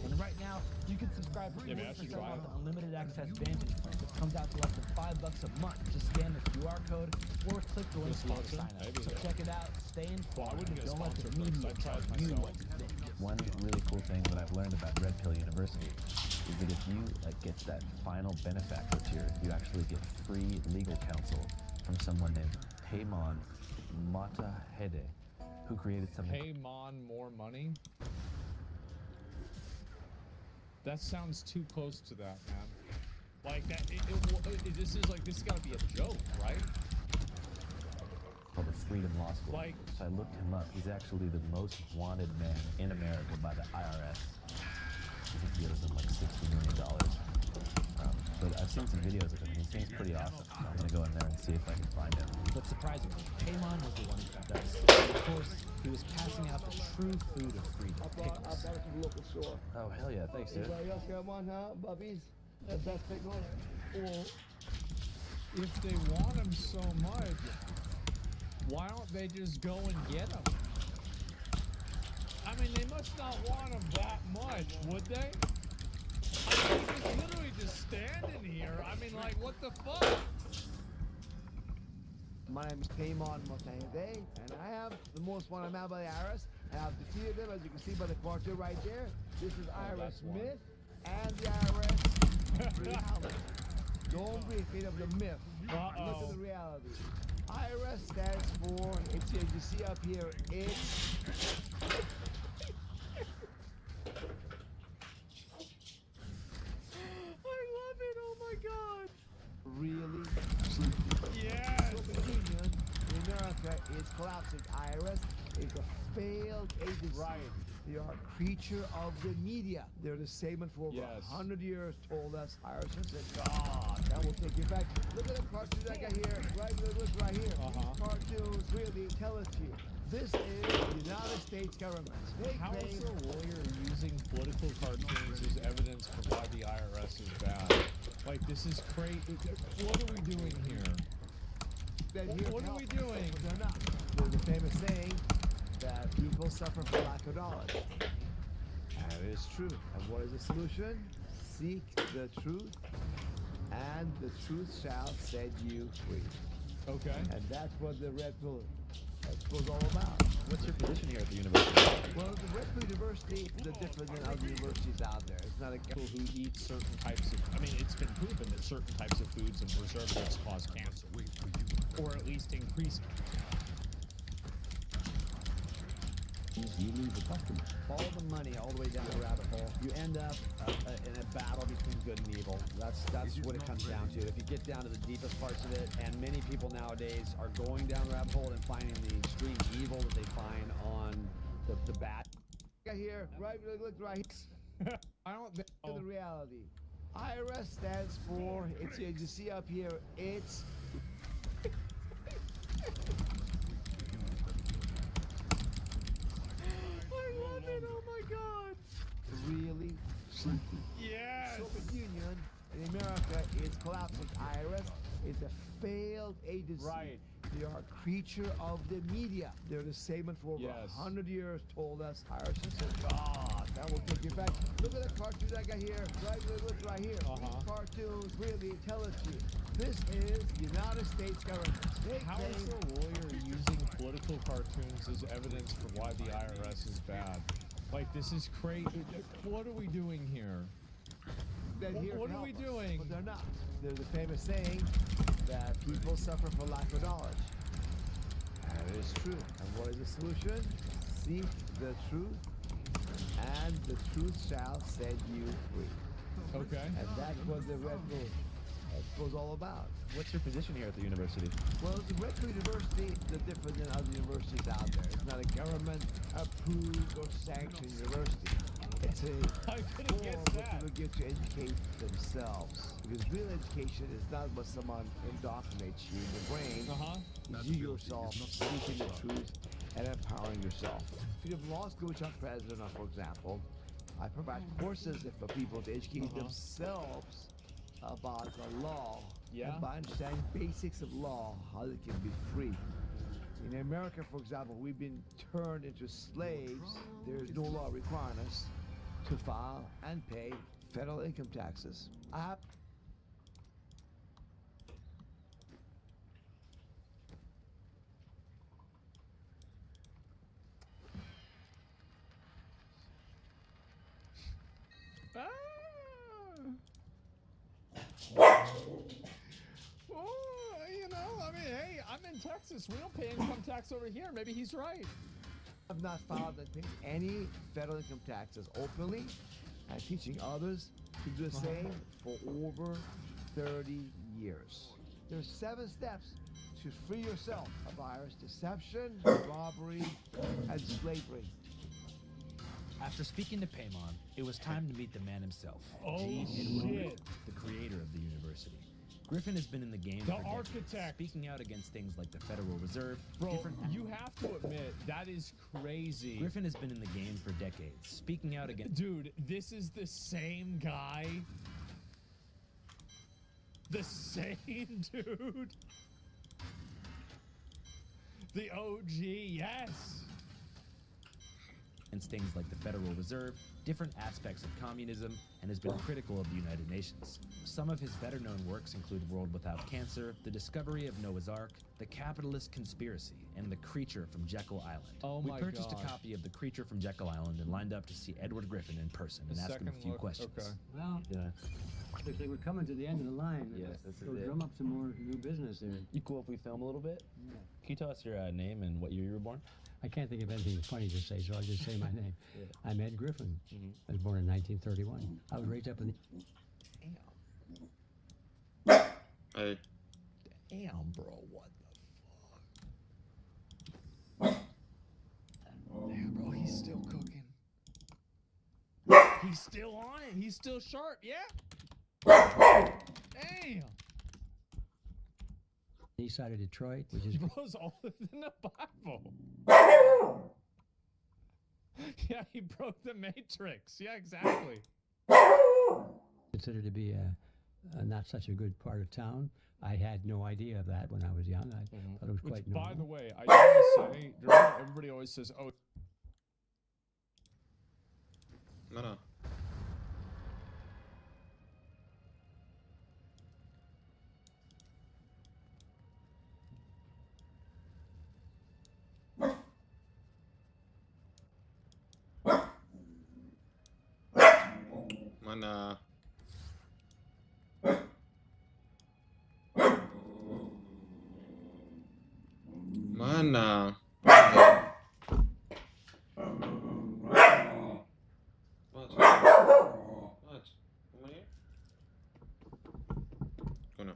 And right now, you can subscribe for 40% off the unlimited access Vantage plan, which comes out to less than $5 a month. Just scan the QR code or click the link below to sign up. So check it out, stay informed, and don't let the media tell you what to think. One really cool thing that I've learned about Red Pill University is that if you get that final benefactor tier, you actually get free legal counsel from someone named Paymon Matahede, who created something. Paymon more money? That sounds too close to that, man. Like that. This has got to be a joke, right? Called the Freedom Law School. Like, so I looked him up. He's actually the most wanted man in America by the IRS. I think he owes them like $60 million. But I've seen some videos of him, and he seems pretty awesome. So I'm gonna go in there and see if I can find him. But surprisingly, Paymon was the one who found us. Of course, he was passing out the true food of freedom. I brought it from the local store. Oh, hell yeah. Thanks, dude. Anybody else got one, huh? Bubbies? The best pickle? Well, if they want them so much, why don't they just go and get them? I mean, they must not want them that much, would they? I mean, he's literally just standing here. I mean, like, what the fuck? My name is Paymon Matahede, and I have the most wanted man by the IRS. And I've defeated them, as you can see by the cartoon right there. This is IRS myth and the IRS reality. Don't be afraid of the myth. Look at the reality. IRS stands for, it's here, you see up here, it's... I love it, oh my god. Really? Yes. Soviet Union in America is collapsing. IRS is a failed agency. Right. They are a creature of the media. They're the same for over 100 years told us. IRS said, God, that will take you back. Look at the cartoon I got here. Look right here. These cartoons really tell it to you. This is the United States government. How is a lawyer using political cartoons as evidence for why the IRS is bad? Like, this is crazy. What are we doing here? What are we doing? They're not. There's a famous saying that people suffer for lack of knowledge. That is true. And what is the solution? Seek the truth, and the truth shall set you free. Okay. And that's what the Red Pill is all about. What's your position here at the university? Well, the Red Pill University is different than other universities out there. It's not a People who eat certain types of, I mean, it's been proven that certain types of foods and preservatives cause cancer. Or at least increase. You lose the customer. Follow the money all the way down the rabbit hole. You end up in a battle between good and evil. That's what it comes down to. If you get down to the deepest parts of it, and many people nowadays are going down the rabbit hole and finding the extreme evil that they find on the bad. Here, right, look right here. I don't think the reality. IRS stands for, it's here, you see up here, it's... I love it, oh my god. Really? Yes. Soviet Union in America is collapsing. IRS is a failed agency. Right. They are a creature of the media. They're the same for over 100 years told us. IRS said, God, that will take you back. Look at the cartoon I got here. Look right here. These cartoons really tell it to you. This is the United States government. How is a lawyer using political cartoons as evidence for why the IRS is bad? Like, this is crazy. What are we doing here? What are we doing? But they're not. There's a famous saying that people suffer for lack of knowledge. That is true. And what is the solution? Seek the truth, and the truth shall set you free. Okay. And that's what the Red Bull was all about. What's your position here at the university? Well, the Red Bull University is different than other universities out there. It's not a government-approved or sanctioned university. It's a forum where people get to educate themselves. Because real education is not what someone indoctrinates you in the brain. It's you yourself seeking the truth and empowering yourself. Freedom Law School, which I'm president of, for example, I provide courses for people to educate themselves about the law. And by understanding basics of law, how they can be free. In America, for example, we've been turned into slaves. There is no law requiring us to file and pay federal income taxes. You know, I mean, hey, I'm in Texas. We don't pay income tax over here. Maybe he's right. I've not filed and paid any federal income taxes openly, and teaching others to do the same for over 30 years. There's 7 steps to free yourself of virus deception, robbery, and slavery. After speaking to Paymon, it was time to meet the man himself, Oh, Gene shit. Edward, the creator of the university. Griffin has been in the game The for decades, architect. speaking out against things like the Federal Reserve. Bro, you have to admit, that is crazy. Griffin has been in the game for decades, speaking out against... Dude, this is the same guy. The same dude. The OG, yes. against things like the Federal Reserve, different aspects of communism, and has been critical of the United Nations. Some of his better-known works include World Without Cancer, The Discovery of Noah's Ark, The Capitalist Conspiracy, and The Creature from Jekyll Island. Oh we my purchased God. a copy of The Creature from Jekyll Island and lined up to see Edward Griffin in person and ask him a few questions. Well, looks like we're coming to the end of the line. Yes, this is So it. drum up some more new business here. You cool if we film a little bit? Yeah. Can you tell us your name and what year you were born? I can't think of anything funny to say, so I'll just say my name. Yeah. I'm Ed Griffin. I was born in 1931. I was raised up in the... Hey. Damn, bro, what the fuck? Damn, bro, he's still cooking. He's still on it. He's still sharp. Yeah. Damn. east side of Detroit, which is... Bro's older than the Bible. Yeah, he broke the Matrix. Yeah, exactly. considered to be a not such a good part of town. I had no idea of that when I was young. I thought it was quite normal. By the way, I want to say, everybody always says, oh. No. Mana. Mana. What? What? Come here. Go now.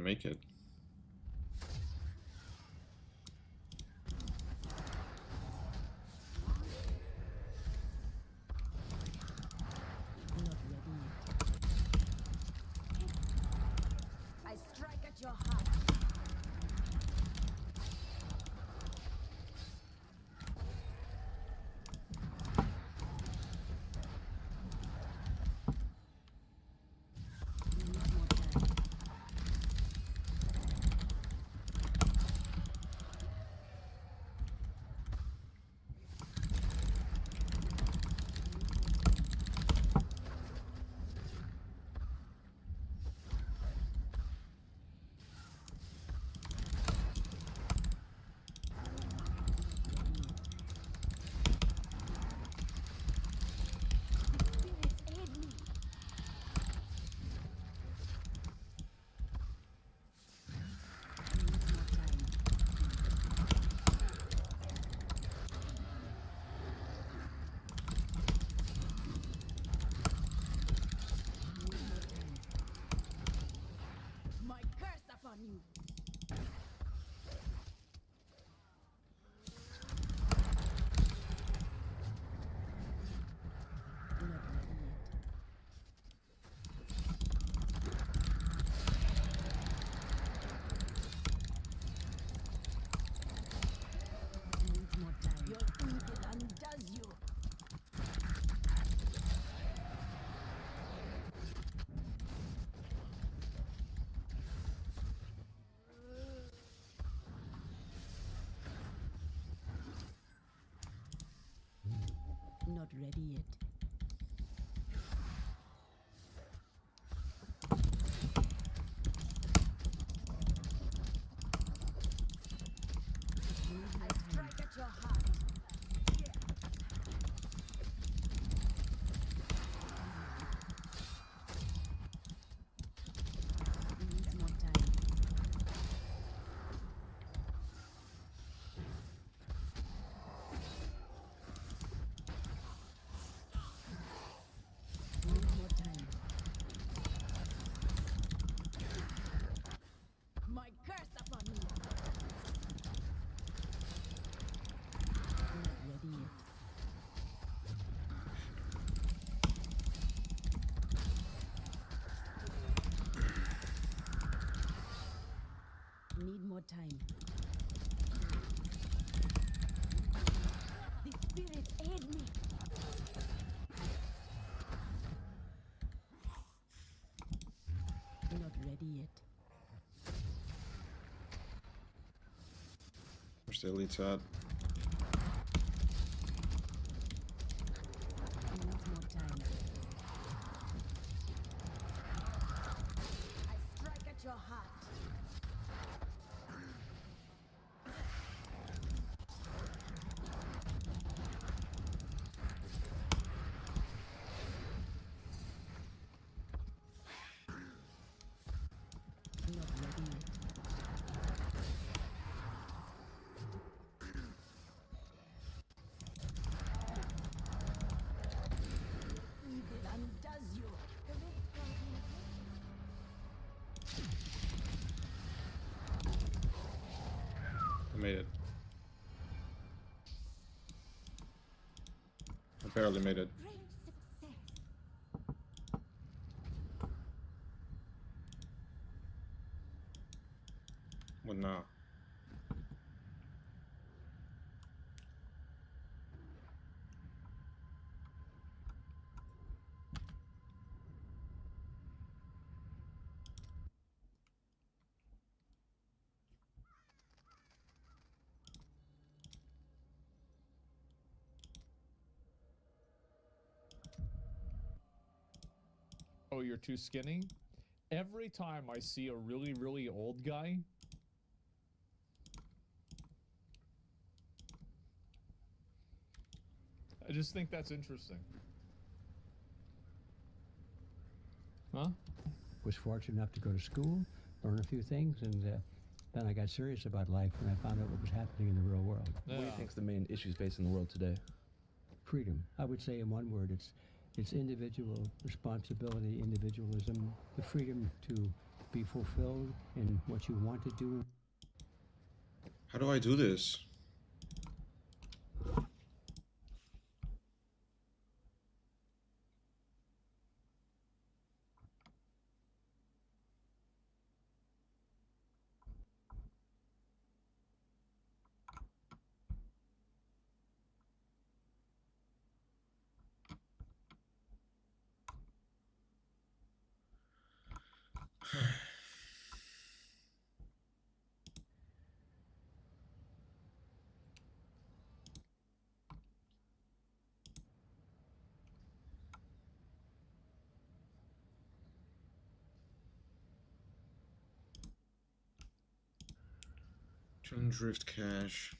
make it. I strike at your heart. My curse upon you. Your evil undoes you. Not ready yet. I strike at your heart. Needs more time. Needs more time. My curse upon you. Not ready yet. Need more time. The spirits aid me. Not ready yet. Where's the elites at? Needs more time. I strike at your heart. Not ready yet. Evil undoes you. I made it. I barely made it. Great success. What now? Oh, you're too skinny? Every time I see a really, really old guy, I just think that's interesting. Huh? Was fortunate enough to go to school, learn a few things, and then I got serious about life when I found out what was happening in the real world. What do you think is the main issues facing the world today? Freedom. I would say in one word, it's individual responsibility, individualism, the freedom to be fulfilled in what you want to do. How do I do this? Turn drift cache.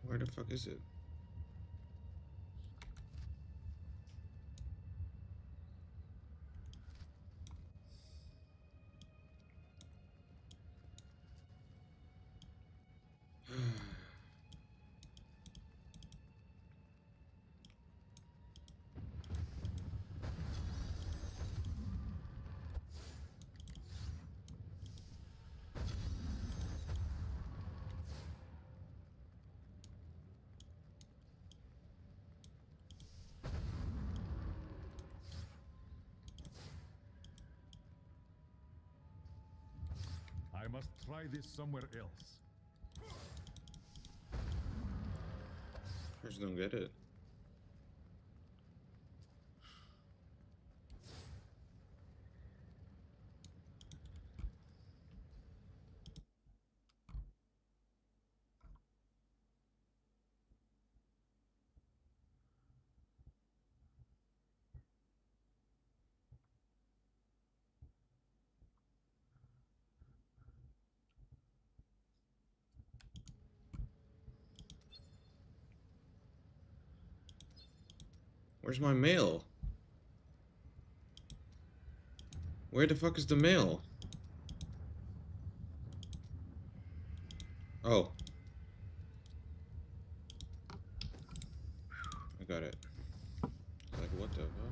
Where the fuck is it? I must try this somewhere else. I just don't get it. Where's my mail? Where the fuck is the mail? Oh. I got it. Like, what the fuck?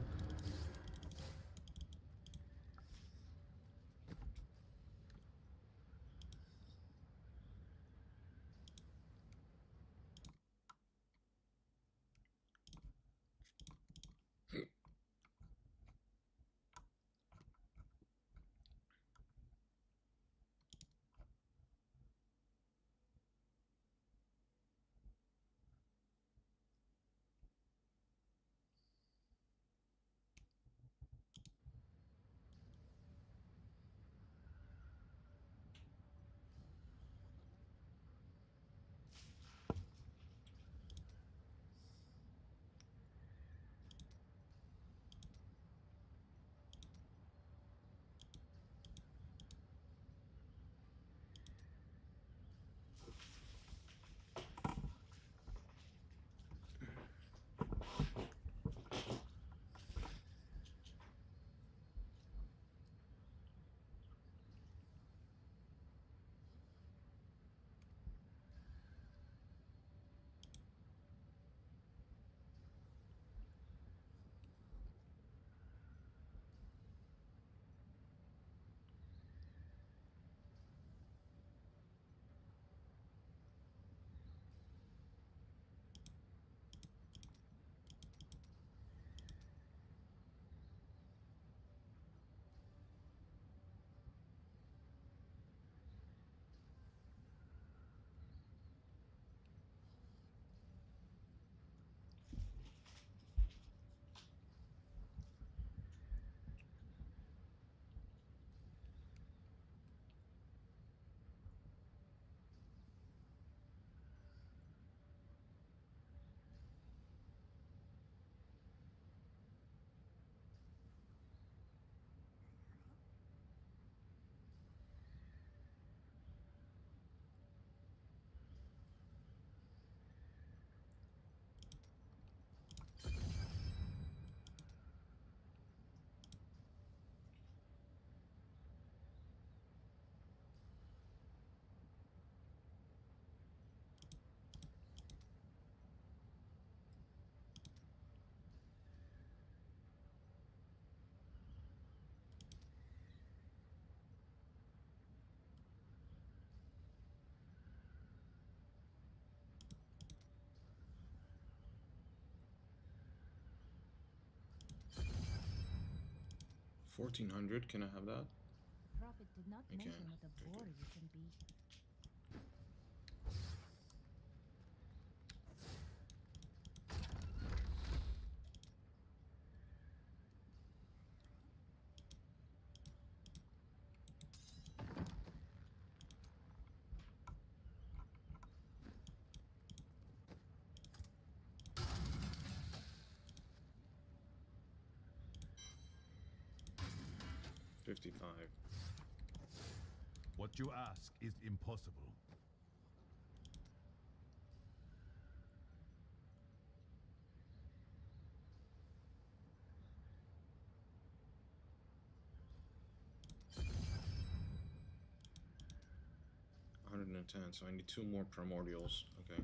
1400. Can I have that? Prophet did not Okay. mention what a bore you can be. $55. What you ask is impossible. $110, so I need 2 more primordials. Okay.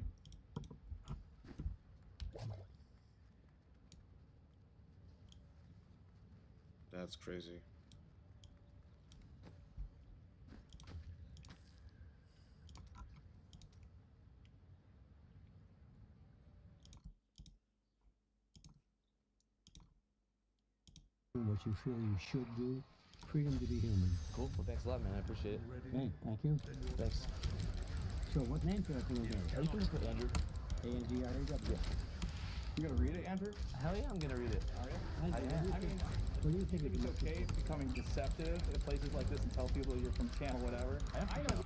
That's crazy. What you feel you should do, freedom to be human. Cool. Well, thanks a lot, man. I appreciate it. Hey, thank you. Thanks. So what name should I put in there? You can just put Andrew. A-N-D-R-A-W. You gonna read it, Andrew? Hell yeah, I'm gonna read it. Are you? I mean, what do you think it's okay becoming deceptive at places like this and tell people you're from channel whatever? I know.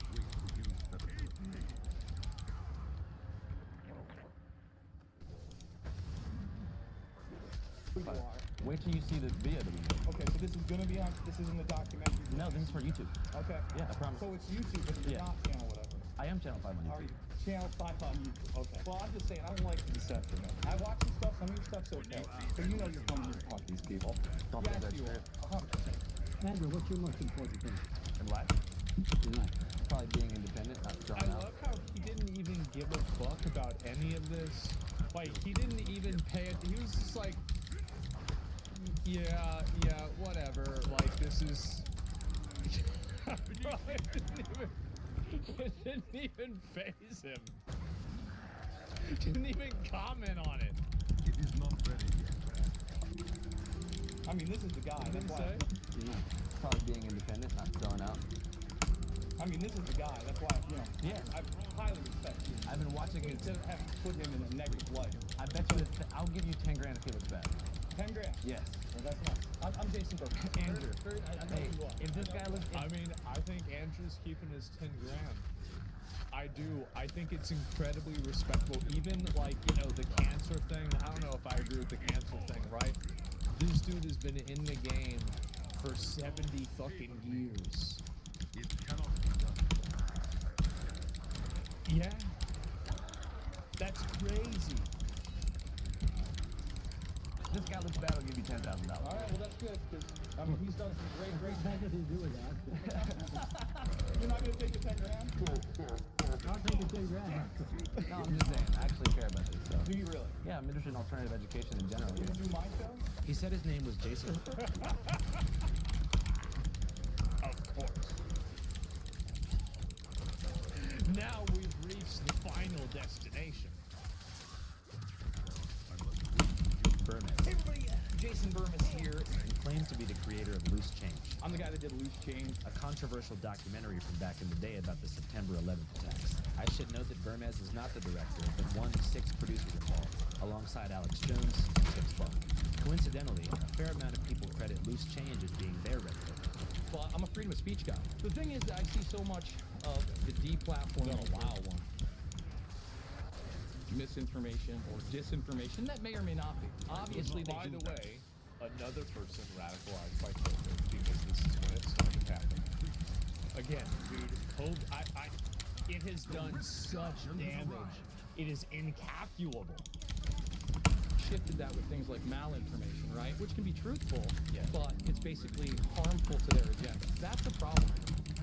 Who you are. Wait till you see the video that we made. Okay, so this is gonna be on. This isn't a documentary. No, this is for YouTube. Okay. Yeah, I promise. So it's YouTube, but you're not channel whatever. I am Channel 5 on YouTube. Are you? Channel 5 on YouTube. Okay. Well, I'm just saying, I don't like the deception. I watch some stuff. Some of your stuff's okay. So you know you're coming here to talk to these people. Don't yes, think that's you true. are. 100%. Andrew, what's your most important thing? In life? In life. Probably being independent, not I throwing out. love how he didn't even give a fuck about any of this. Like, he didn't even pay it. He was just like, yeah, whatever. Like, this is... it didn't even faze him. Didn't even comment on it. It is not ready yet. I mean, this is the guy. That's why. Probably being independent, not throwing out. I mean, this is the guy. That's why, Yeah. I highly respect you. I've been watching it. Instead of having to put him in a negative light. I bet you I'll give you 10 grand if he looks bad. 10 grand? Yes. Well, that's nice. I'm Jason Burke. Andrew. I know who you are. If this guy looks... I mean, I think Andrew's keeping his 10 grand. I do. I think it's incredibly respectable. Even, like, the cancer thing. I don't know if I agree with the cancer thing, right? This dude has been in the game for 70 fucking years. It cannot be done. Yeah. That's crazy. If this guy looks bad, I'll give you $10,000. All right, well, that's good, because, he's done some great What's that got to do with that? You're not going to take the 10 grand? I'll take the 10 grand. No, I'm just saying. I actually care about this stuff. Do you really? Yeah, I'm interested in alternative education in general. You do my show? He said his name was Jason. Of course. Now we've reached the final destination. Burmis. Hey, everybody, Jason Burmis here. He claims to be the creator of Loose Change. I'm the guy that did Loose Change. A controversial documentary from back in the day about the September 11th attacks. I should note that Burmez is not the director, but one of 6 producers involved, alongside Alex Jones and Chip Splunk. Coincidentally, a fair amount of people credit Loose Change as being their red pill. Well, I'm a freedom of speech guy. The thing is that I see so much of the deplatforming of wild one. Misinformation or disinformation that may or may not be. Obviously, By the way, another person radicalized by COVID, because this is when it started happening. Again, dude, COVID, it has done such damage. It is incalculable. Shifted that with things like malinformation, right? Which can be truthful, but it's basically harmful to their agenda. That's the problem.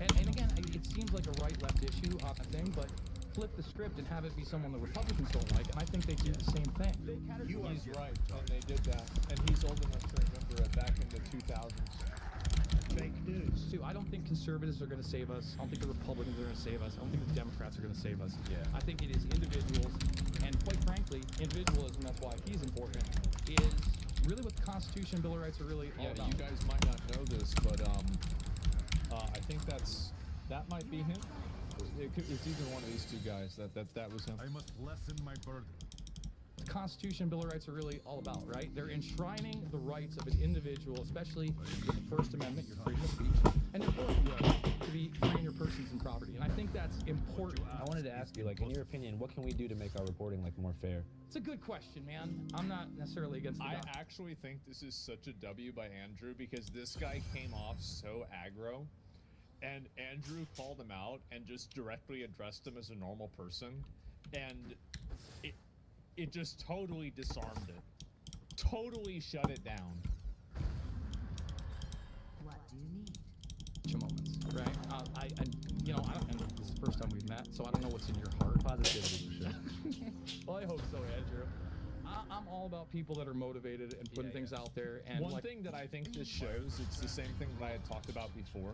And again, it seems like a right-left issue thing, but flip the script and have it be someone the Republicans don't like, and I think they do the same thing. He's right, and they did that. And he's old enough to remember it back in the 2000s. Fake news. Too. I don't think conservatives are going to save us. I don't think the Republicans are going to save us. I don't think the Democrats are going to save us. Yeah. I think it is individuals, and quite frankly, individualism, that's why he's important, is really what the Constitution, Bill of Rights are really all about. You guys might not know this, but I think that might be him. It's either one of these two guys. That was him. I must lessen my burden. The Constitution, Bill of Rights are really all about, right? They're enshrining the rights of an individual, especially with the First Amendment, your freedom of speech, and your fourth will to be free in your persons and property. And I think that's important. I wanted to ask you, like, in your opinion, what can we do to make our reporting like more fair? It's a good question, man. I'm not necessarily against the I doc. actually think this is such a W by Andrew because this guy came off so aggro, and Andrew called him out and just directly addressed him as a normal person, and it just totally disarmed it. Totally shut it down. What do you need? Moments, right? I don't. And this is the first time we've met, so I don't know what's in your heart. Positivity, for sure. Well, I hope so, Andrew. I'm all about people that are motivated and putting things out there. And One thing that I think this shows, it's the same thing that I had talked about before.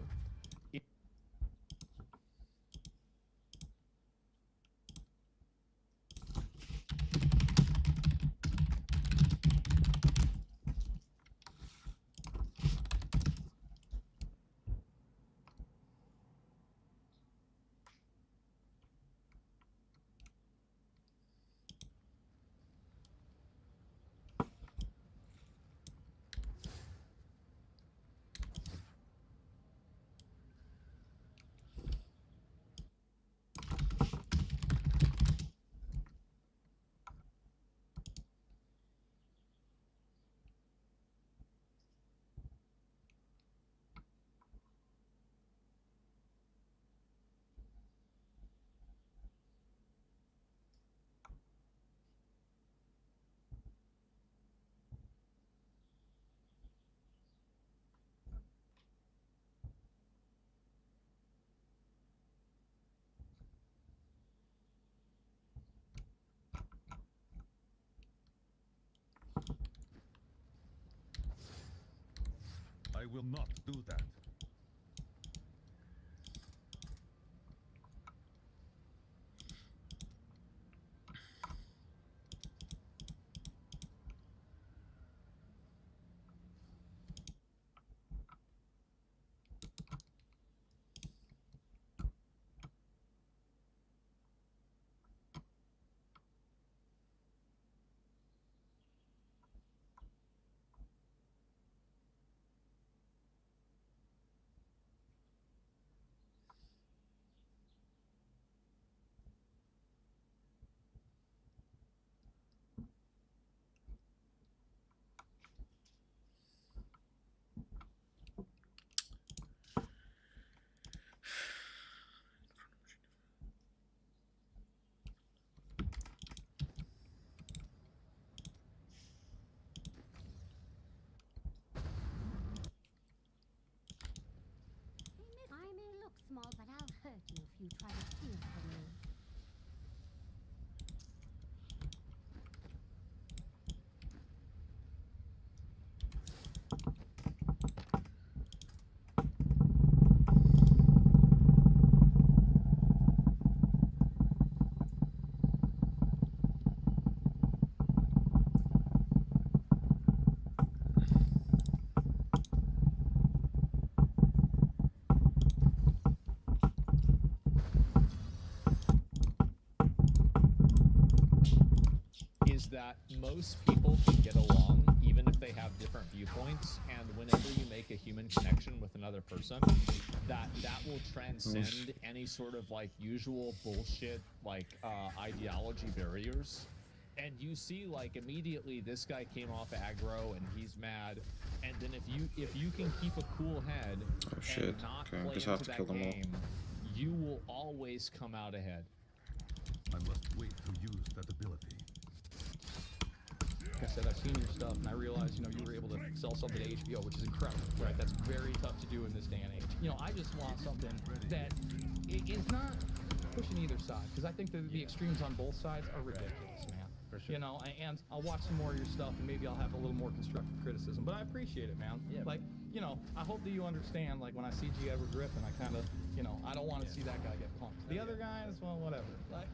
I will not do that. I may look small, but I'll hurt you if you try to steal from me. Is that most people can get along even if they have different viewpoints, and whenever you make a human connection with another person, that will transcend any sort of like usual bullshit like ideology barriers. And you see, like, immediately this guy came off aggro and he's mad, and then if you can keep a cool head and not play into that game, you will always come out ahead. I must wait to use that ability. Like I said, I've seen your stuff, and I realize, you were able to sell something to HBO, which is incredible, right? That's very tough to do in this day and age. I just want something that is not pushing either side, because I think the extremes on both sides are ridiculous, man. For sure. And I'll watch some more of your stuff, and maybe I'll have a little more constructive criticism, but I appreciate it, man. Yeah. Like, I hope that you understand, like, when I see G. Edward Griffin, I kind of, I don't want to see that guy get punked. The other guys, well, whatever. Like,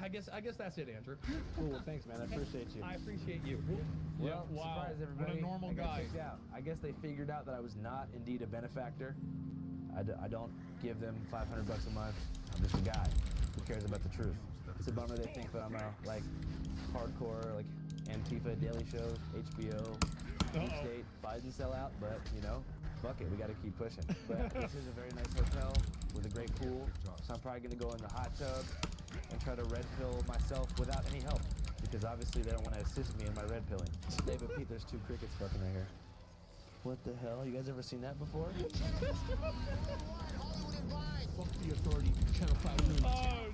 I guess that's it, Andrew. Cool, thanks, man. I appreciate you. I appreciate you. Well, wow. surprise everybody. What a normal I got guy. kicked out. I guess they figured out that I was not indeed a benefactor. I don't give them $500 a month. I'm just a guy who cares about the truth. It's a bummer they think that I'm like hardcore, like Antifa daily shows, HBO, Deep State, Biden sellout, but you know, fuck it, we gotta keep pushing. But this is a very nice hotel with a great pool, so I'm probably gonna go in the hot tub and try to red pill myself without any help, because obviously they don't want to assist me in my red pilling. David Pete, there's two crickets fucking right here. What the hell? You guys ever seen that before? Fuck the authority, Channel 5 News. Oh,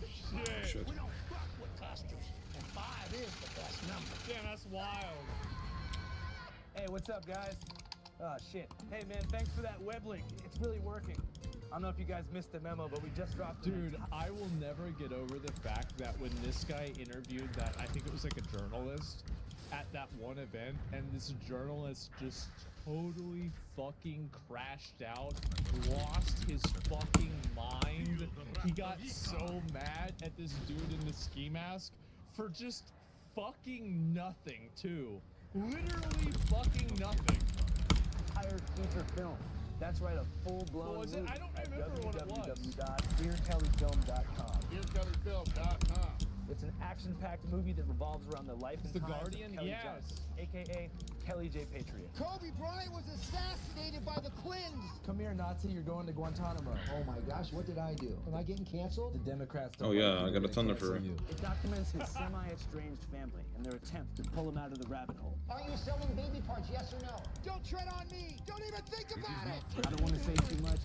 shit. We don't fuck with testers, and 5 is the best number. Damn, that's wild. Hey, what's up, guys? Oh, shit. Hey, man, thanks for that web link. It's really working. I don't know if you guys missed the memo, but we just dropped it. Dude, I will never get over the fact that when this guy interviewed that, I think it was like a journalist at that one event, and this journalist just totally fucking crashed out, lost his fucking mind. He got so mad at this dude in the ski mask for just fucking nothing, too. Literally fucking nothing. Entire feature film. That's right, a full-blown What was it? movie I don't at remember what it was. www.dearkellyfilm.com. DearKellyFilm.com. It's an action-packed movie that revolves around the life and The times Guardian? of Kelly Yes. Johnson, a.k.a. Kelly J. Patriot. Kobe Bryant was assassinated by the Clintons. Come here, Nazi, you're going to Guantanamo. Oh my gosh, what did I do? Am I getting canceled? The Democrats Oh yeah, I got a thunder for you. It documents his semi-estranged family and their attempt to pull him out of the rabbit hole. Are you selling baby parts, yes or no? Don't tread on me! Don't even think about it! I don't want to say too much.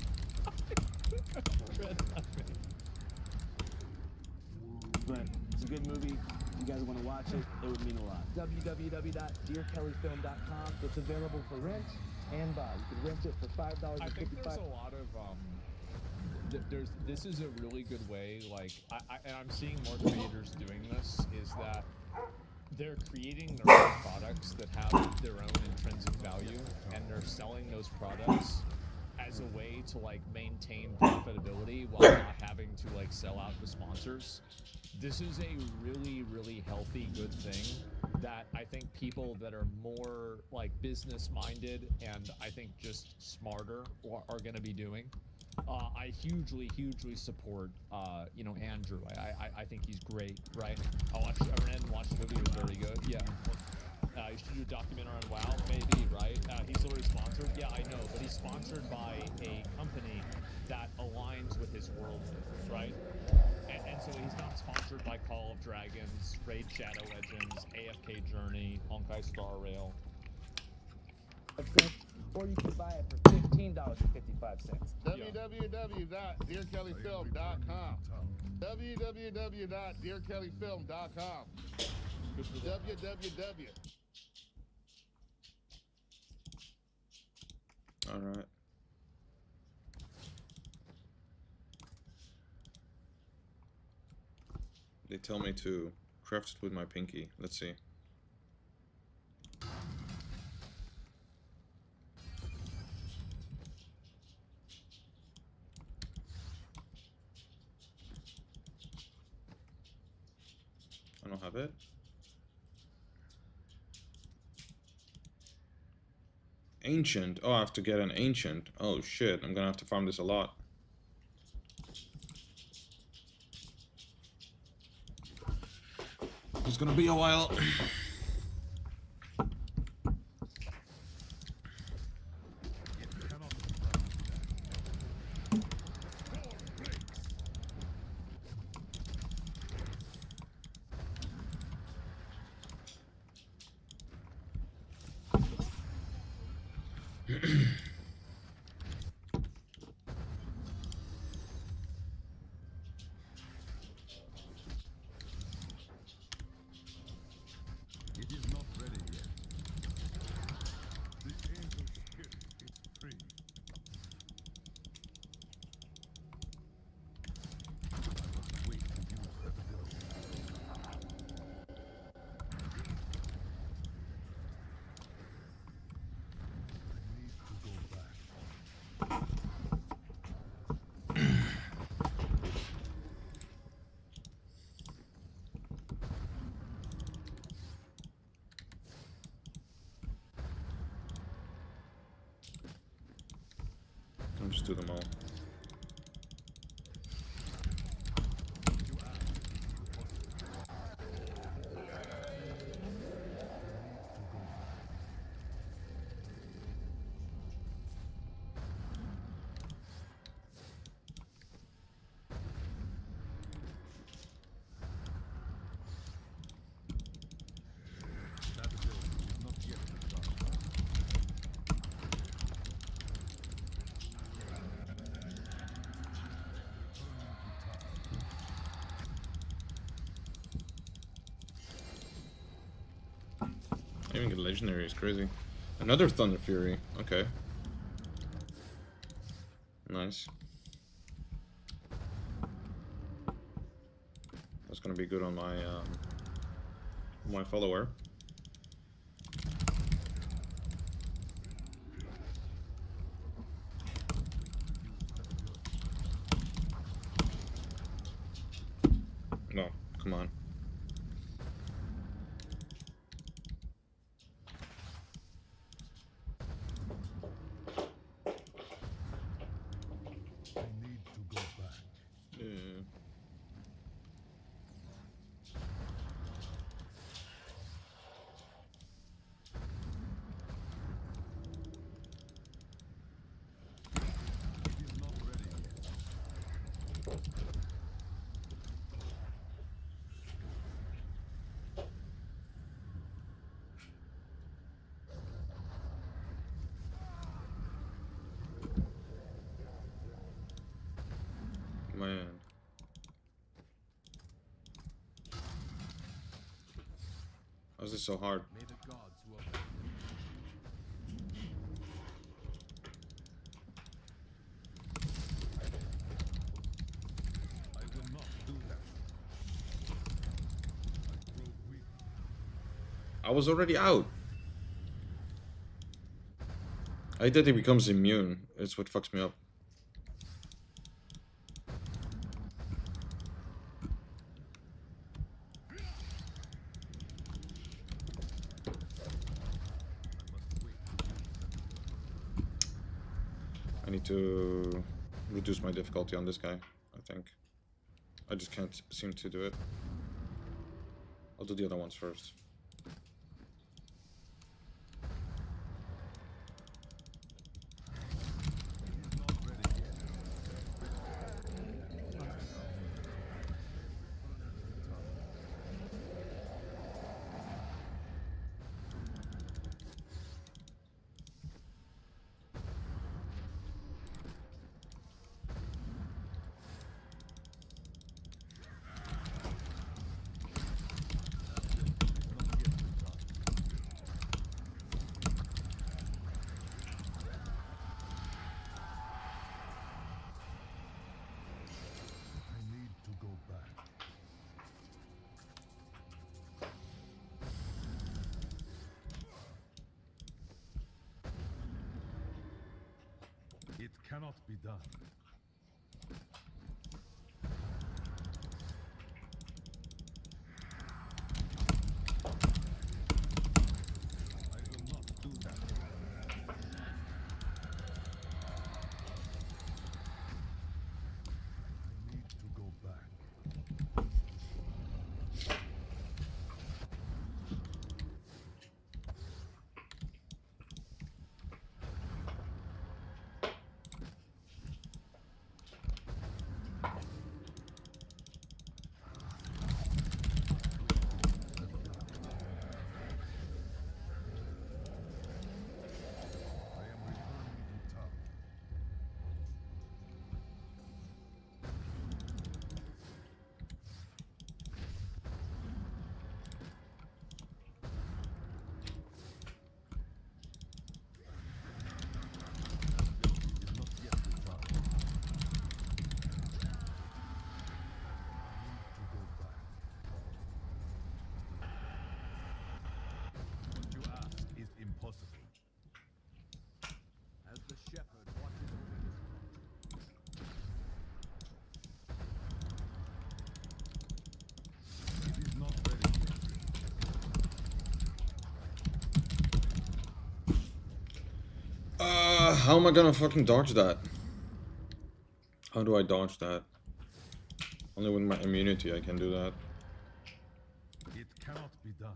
But it's a good movie. If you guys want to watch it, it would mean a lot. www.dearkellyfilm.com. It's available for rent and buy. You can rent it for $5.55. I think there's a lot of this is a really good way, like and I'm seeing more creators doing this, is that they're creating their own products that have their own intrinsic value, and they're selling those products as a way to like maintain profitability while not having to like sell out to sponsors. This is a really, really healthy, good thing that I think people that are more like business minded and I think just smarter are going to be doing. I hugely support, you know, Andrew. I think he's great, right? I ran and watched the movie. It was very good. Yeah. You should do a documentary on WoW, maybe, right? He's already sponsored. Yeah, I know, but he's sponsored by a company that aligns with his worldview, right? And so he's not sponsored by Call of Dragons, Raid Shadow Legends, AFK Journey, Honkai Star Rail. Or you can buy it for $15.55. www.dearkellyfilm.com. www.dearkellyfilm.com. www. All right. They tell me to craft it with my pinky. Let's see. I don't have it. Ancient. Oh, I have to get an ancient. Oh shit, I'm gonna have to farm this a lot. It's gonna be a while. Just do them all. Even get legendary is crazy. Another Thunder Fury. Okay. Nice. That's gonna be good on my follower. No, come on. Man. How is this so hard? May the gods who are I will not do that. I grow weak. I was already out. I think he becomes immune. It's what fucks me up. I need to reduce my difficulty on this guy, I think. I just can't seem to do it. I'll do the other ones first. It cannot be done. I will not do that. I need to go back. How am I gonna fucking dodge that? How do I dodge that? Only with my immunity I can do that. It cannot be done.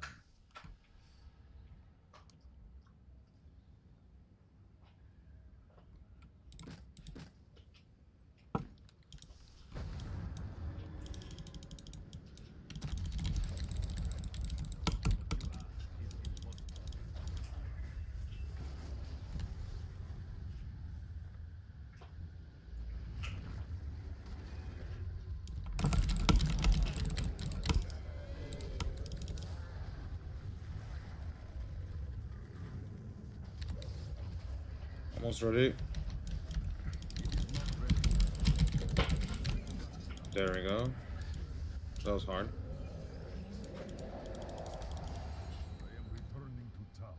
Almost ready. There we go. That was hard. I am returning to town.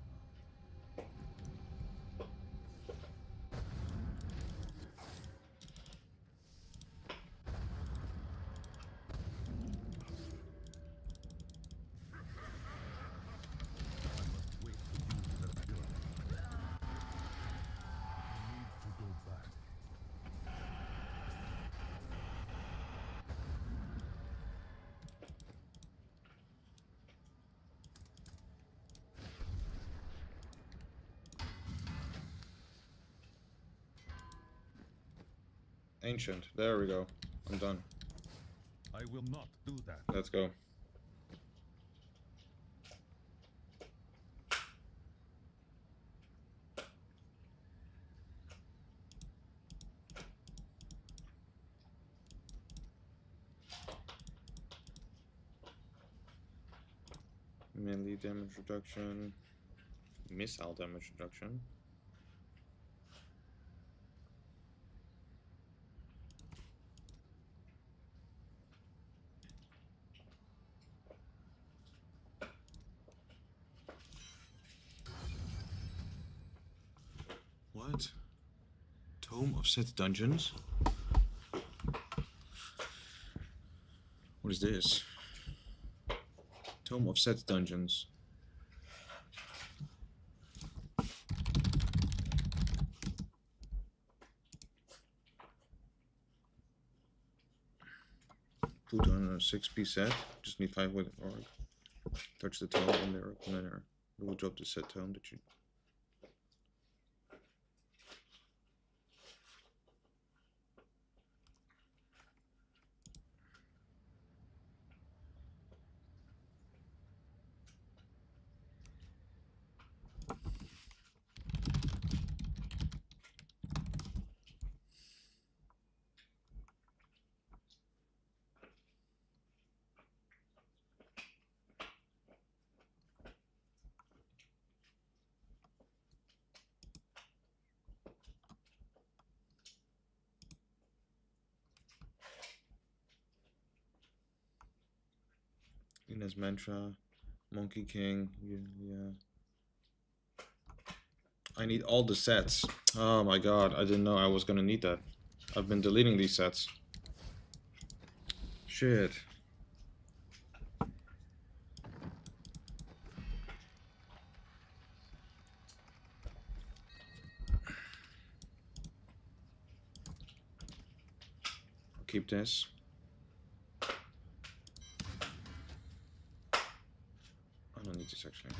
Ancient. There we go. I'm done. I will not do that. Let's go. Melee damage reduction. Missile damage reduction. What? Tome of Set Dungeons? What is this? Tome of Set Dungeons. Put on a 6-piece set. Just need 5 with org. Touch the tome in there. It will drop the set tome that you. Ina's Mantra, Monkey King, yeah. I need all the sets. Oh my god, I didn't know I was gonna need that. I've been deleting these sets. Shit. I'll keep this. I don't need this actually.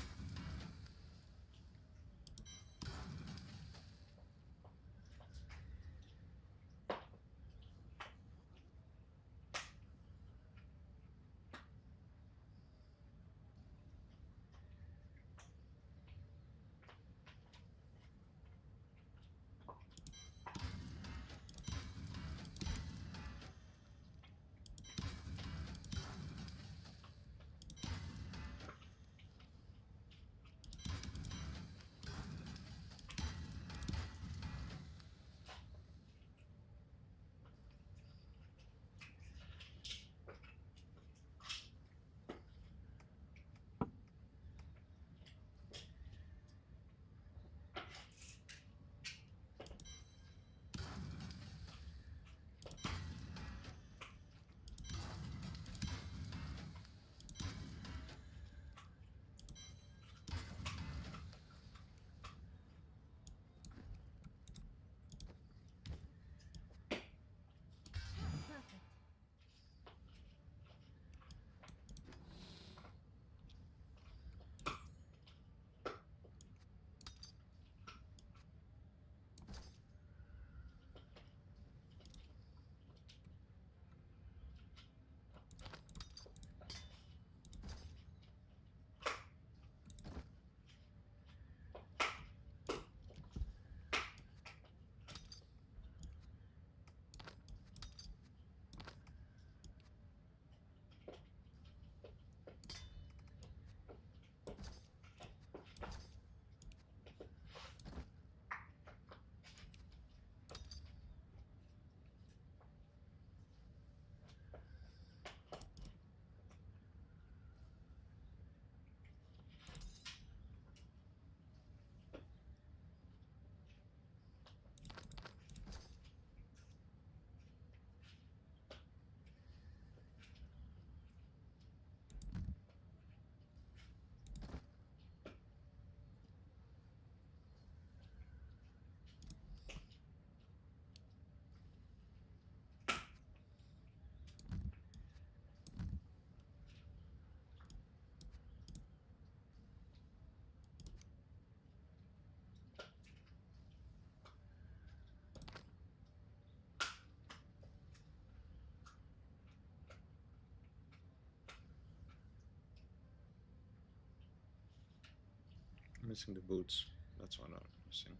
Missing the boots. That's what I'm missing.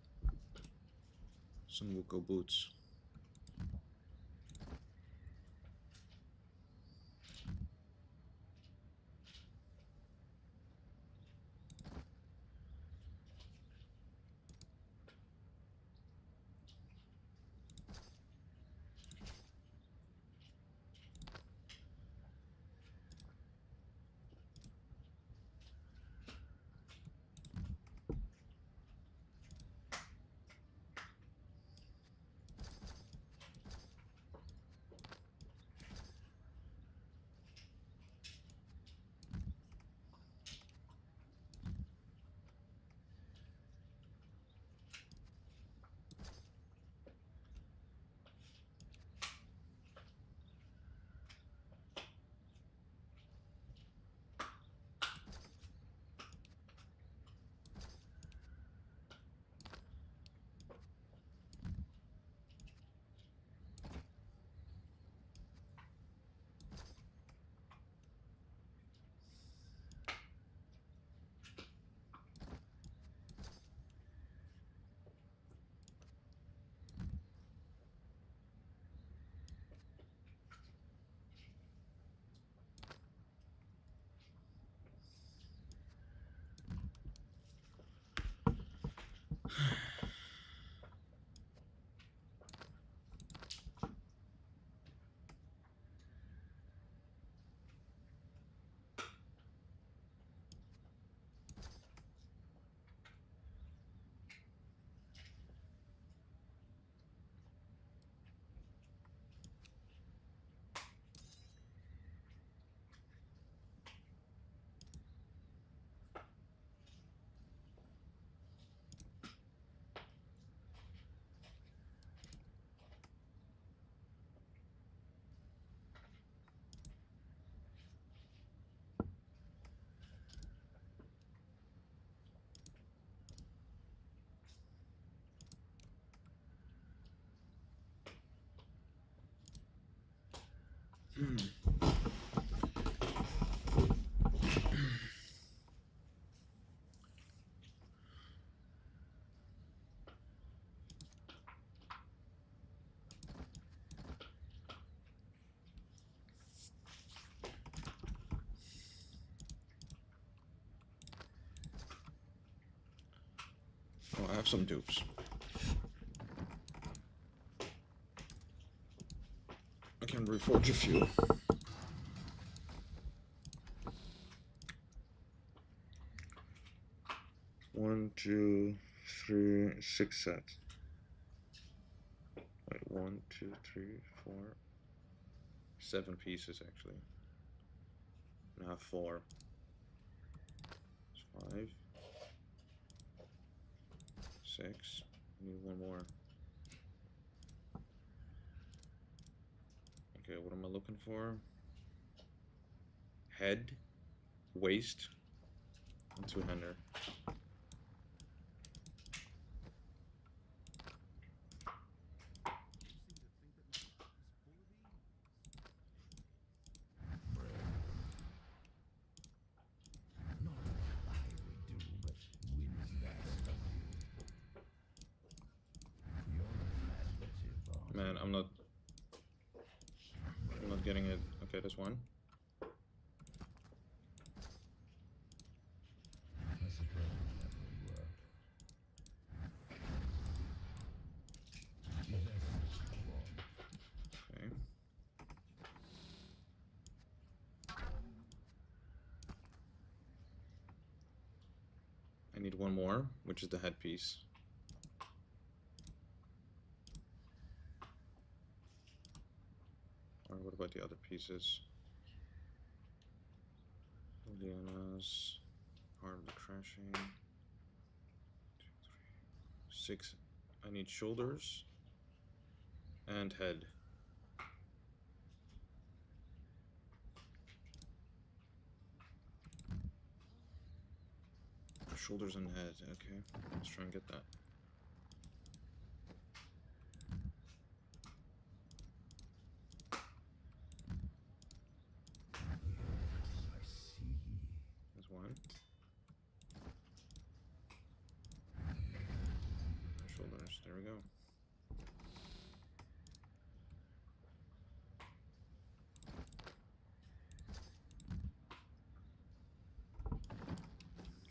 Some Wuko boots. Oh, I have some dupes. I can reforge a few. One, two, three, 6 sets. Wait, 1, 2, 3, 4, 7 pieces actually. And I have 4. It's 5, 6. I need one more. Okay, what am I looking for? Head, waist, and 2-hander. Man, I'm not getting it. Okay, there's one. Okay. I need one more, which is the headpiece. Or what about the other pieces? Liana's part of the crashing. 2, 3, 6. I need shoulders and head. Shoulders and head. Okay, let's try and get that. There's one. damage. There we go.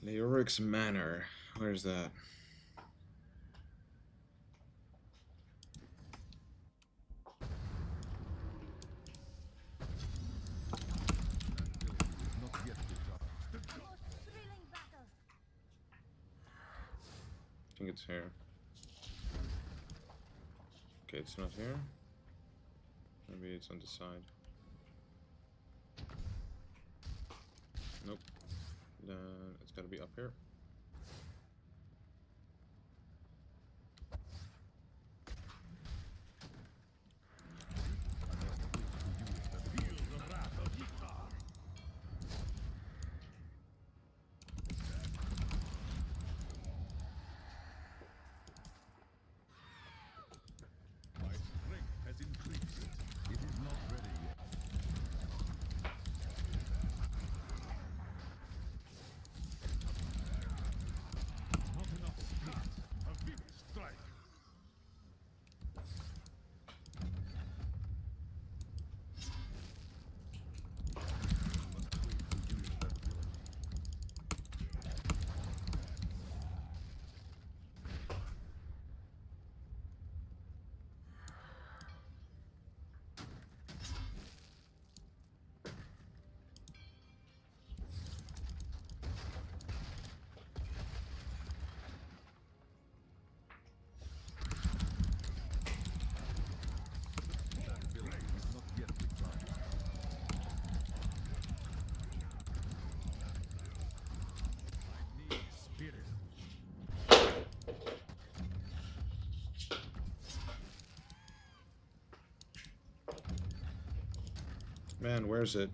Leoric's Manor. Where's that? I think it's here. Okay, it's not here. Maybe it's on the side. Nope. Then it's gotta be up here. Man, where's it?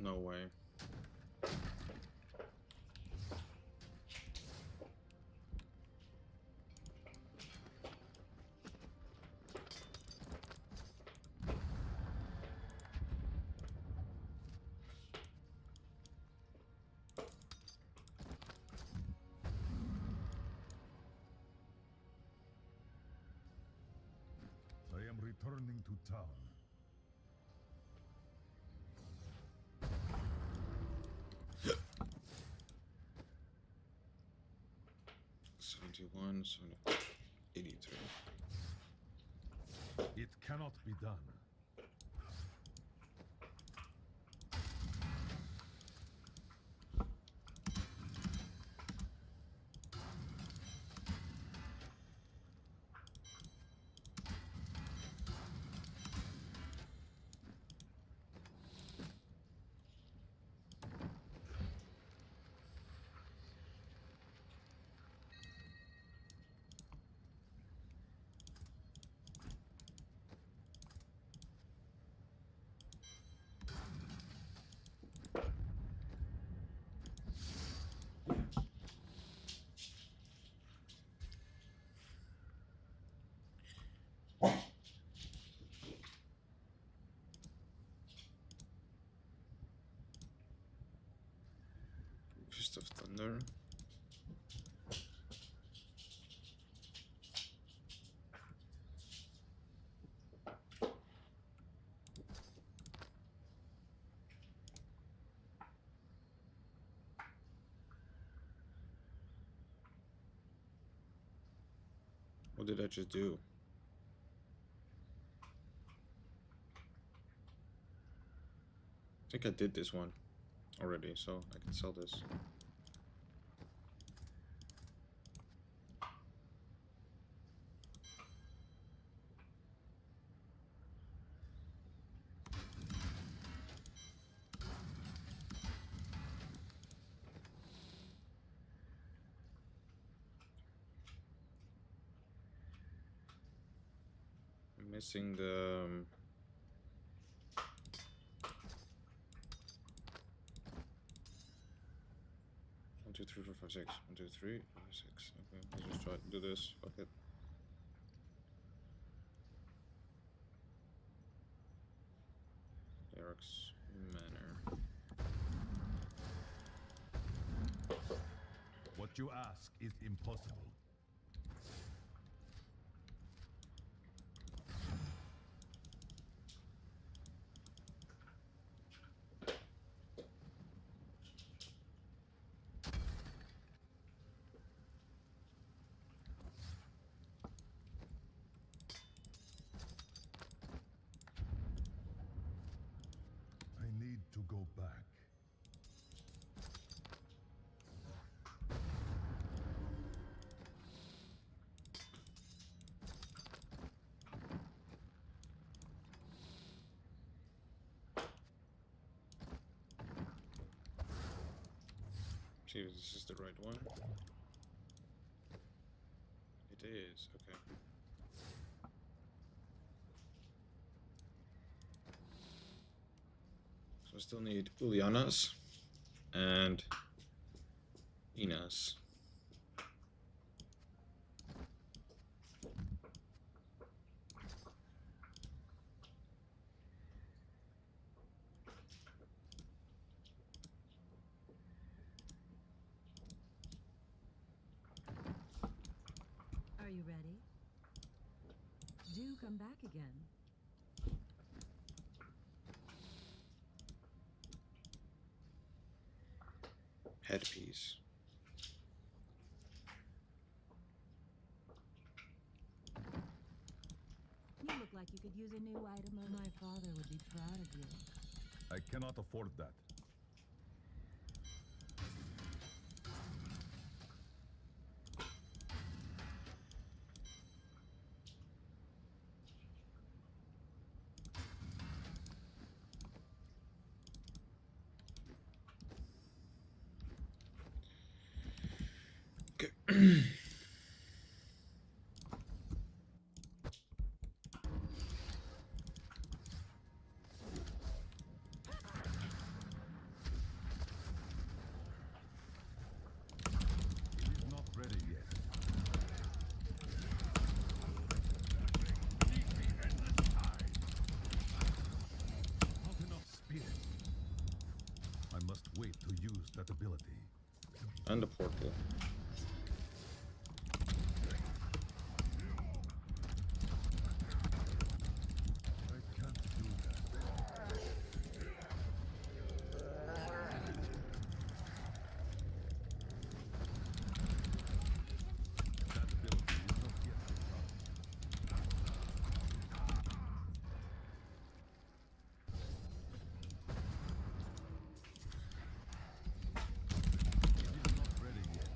No way. I am returning to town. '71, 83. It cannot be done. there. What did I just do? I think I did this one already, so I can sell this. I'm missing the 1, 2, 3, 4, 5, 6. 1, 2, 3, 5, 6. Okay, let's just try to do this. Fuck it. Eric's Manor. What you ask is impossible. I need to go back. See if this is the right one. It is, okay. So I still need Ulianas and Inas. Are you ready? Do come back again. Headpiece. You look like you could use a new item. My father would be proud of you. I cannot afford that. That ability. And the portal. I can't do that. That ability is not yet ready yet.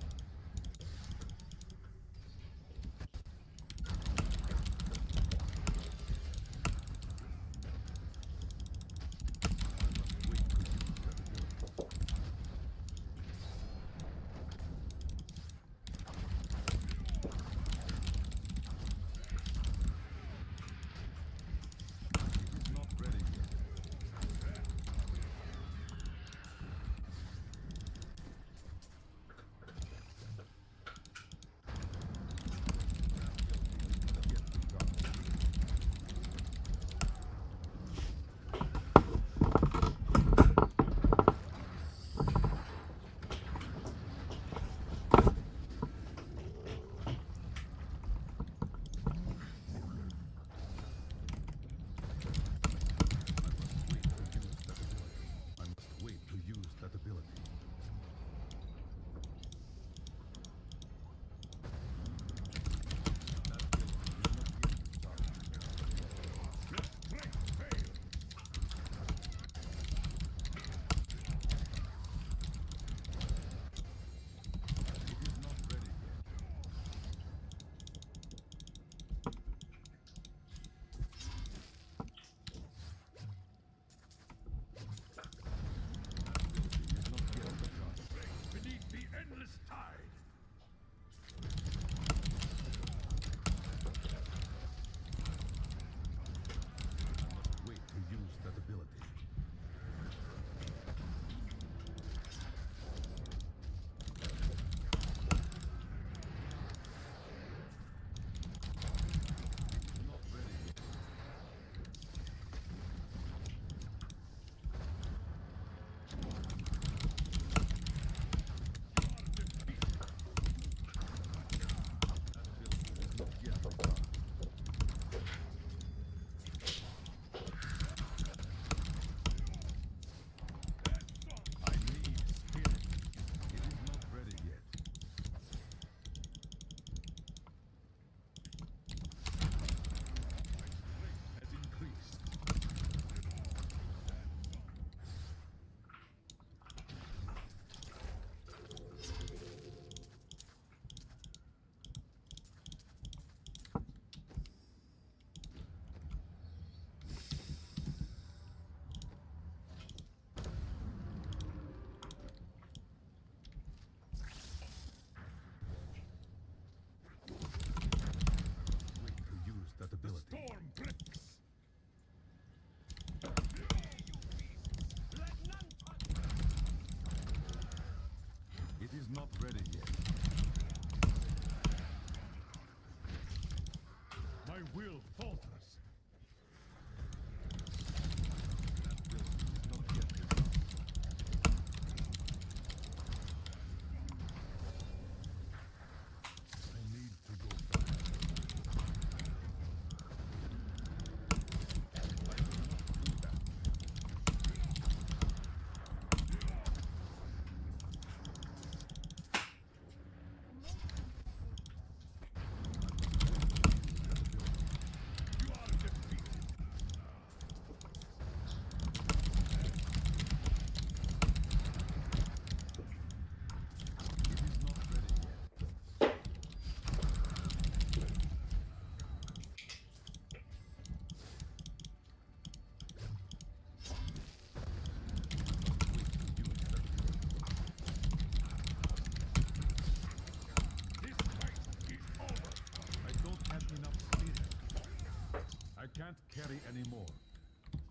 can't carry anymore.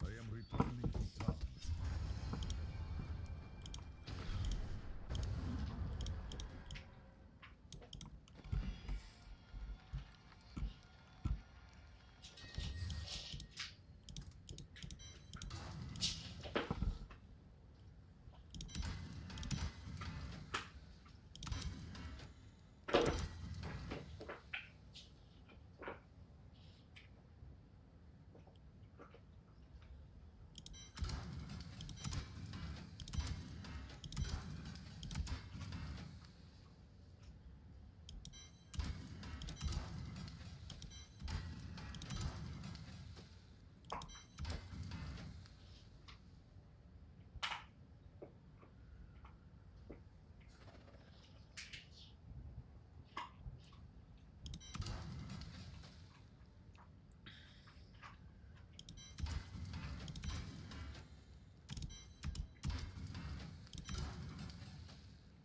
I am returning to town.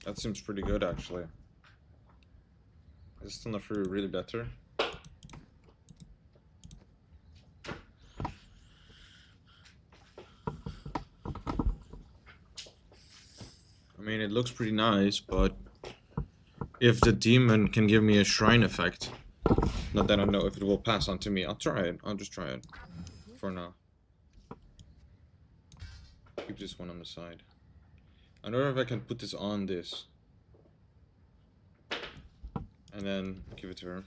That seems pretty good, actually. Is still not really better? I mean, it looks pretty nice, but if the demon can give me a shrine effect, not that I know if it will pass on to me, I'll try it. I'll just try it for now. Keep this one on the side. I don't know if I can put this on this. And then give it to her.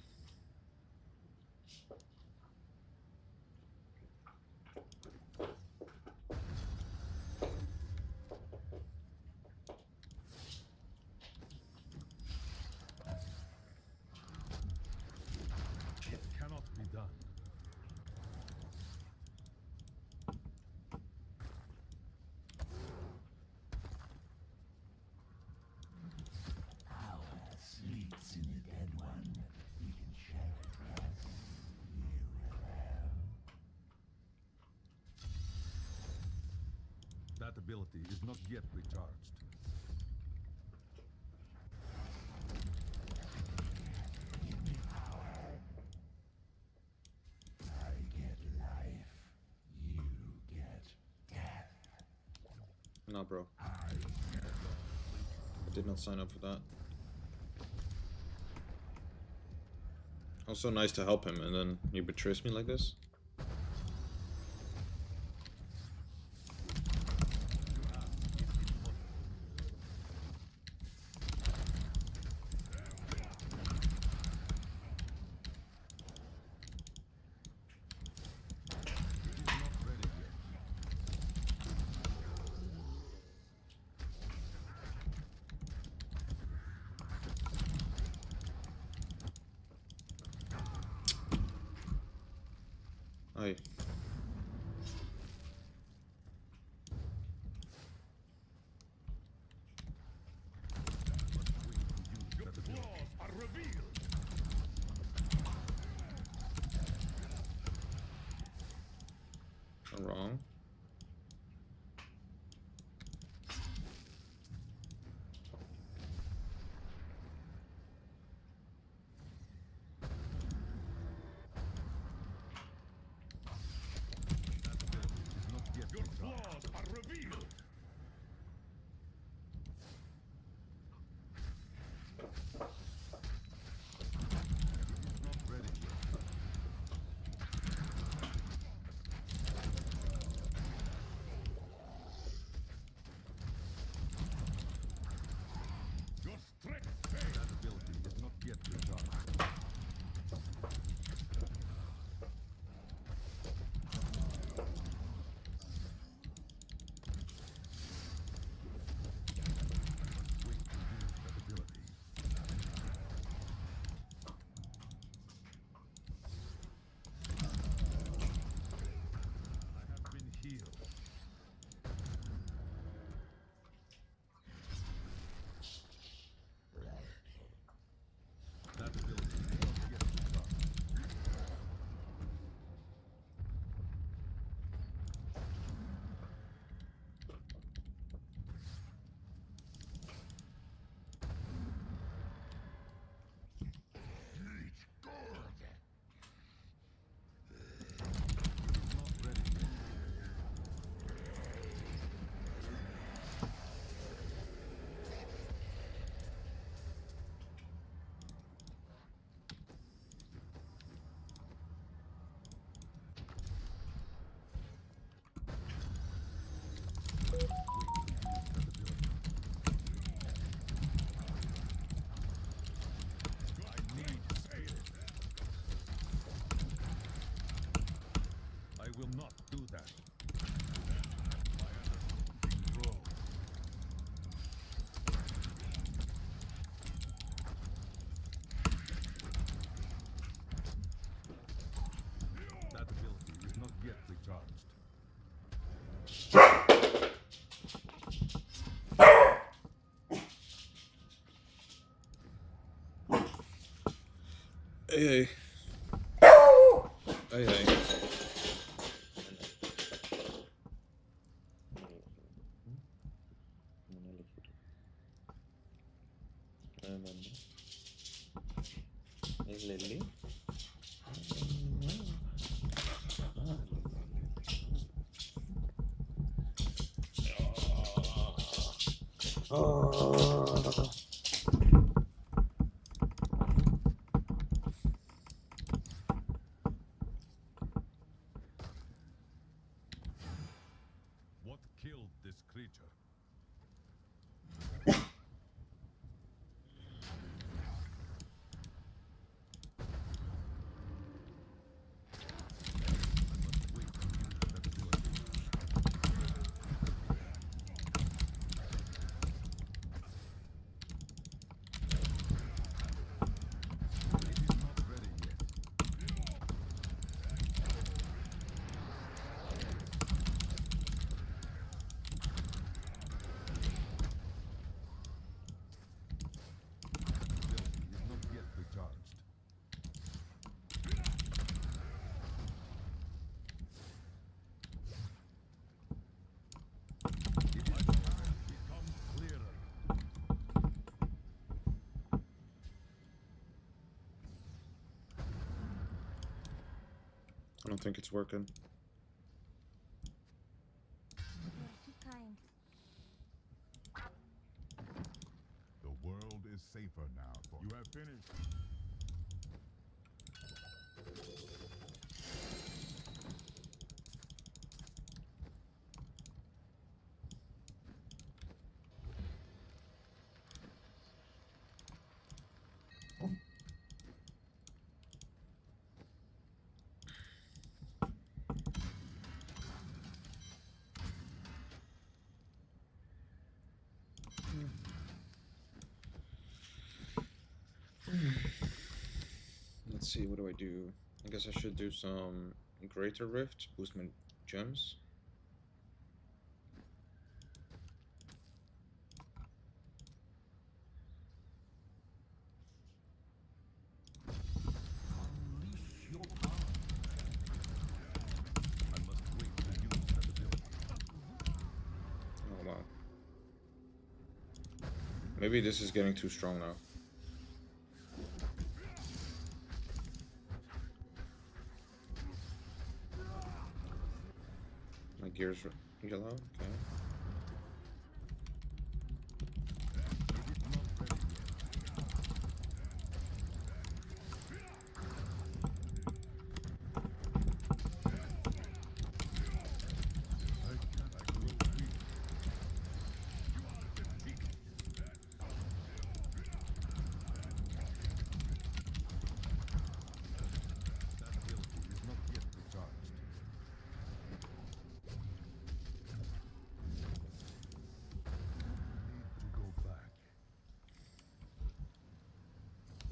It cannot be done. Power sleeps in the dead one. We can share it, yes. You will. That ability is not yet recharged. Give me power. I get life. You get death. Nah, bro. I did not sign up for that. Also nice to help him, and then he betrays me like this. Aye. Your flaws are revealed. I'm wrong. Your flaws are revealed. Not ready yet. Your strength fails. That ability is not yet recharged. Wait to use that ability. Hey, hey. Hey, hey. Hey, Lily. What killed this creature? I don't think it's working. You're too kind. The world is safer now. You have finished. Let's see, what do I do? I guess I should do some Greater Rift, boost my gems. Oh wow. Maybe this is getting too strong now. My gears are yellow, okay.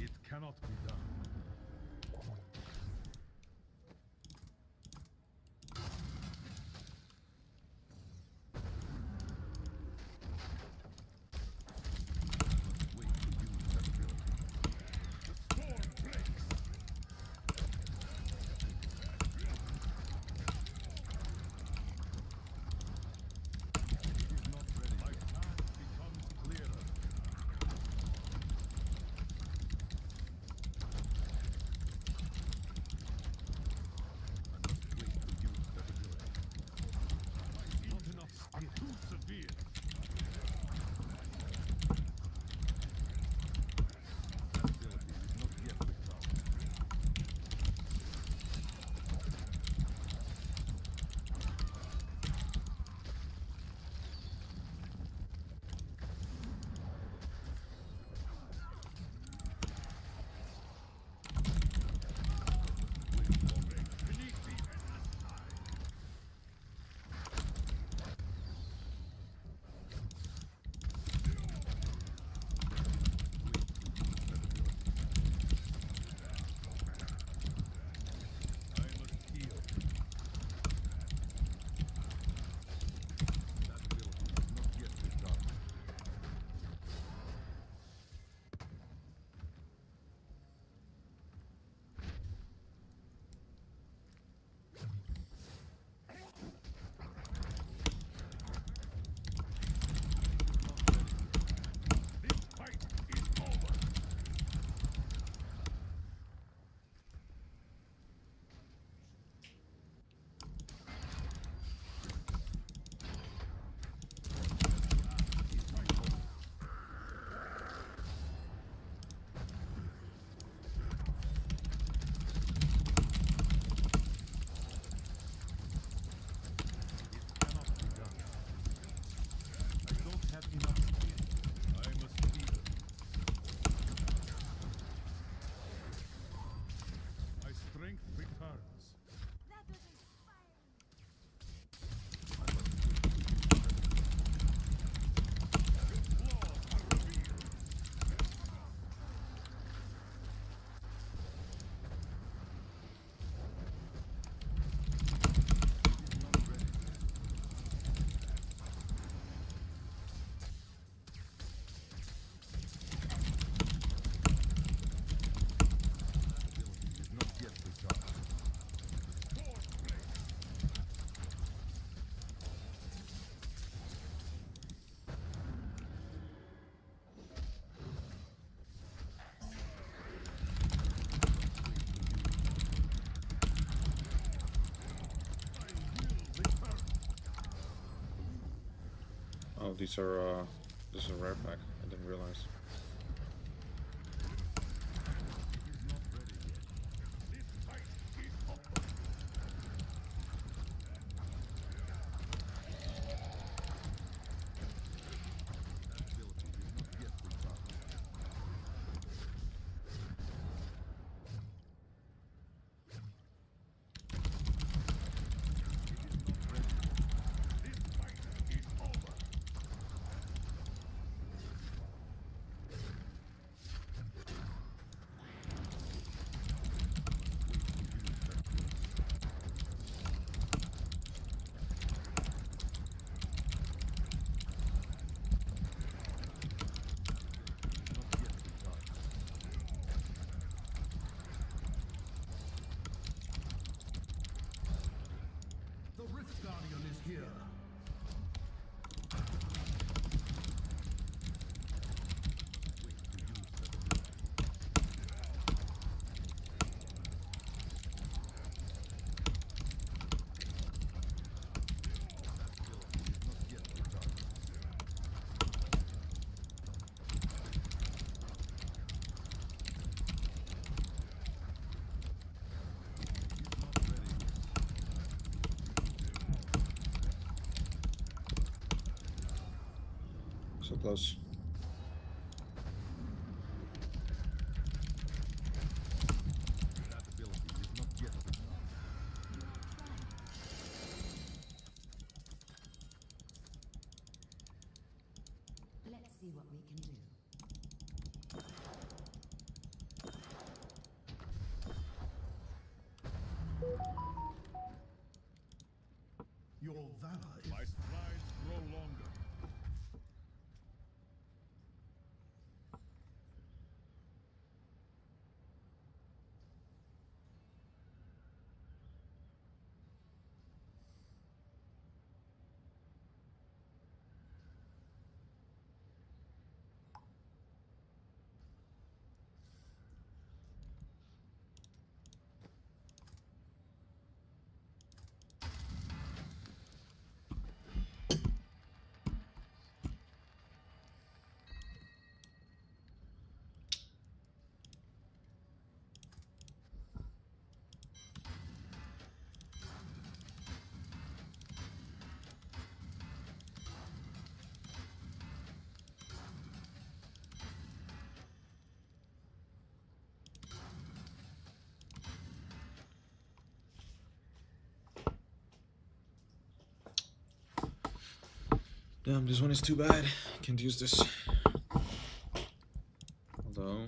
It cannot be done. Oh, these are, this is a rare pack. I didn't realize. The Rift Guardian is here. So close. Let's see what we can do. Your valor is... My strides grow longer. Damn, this one is too bad. Can't use this. Although...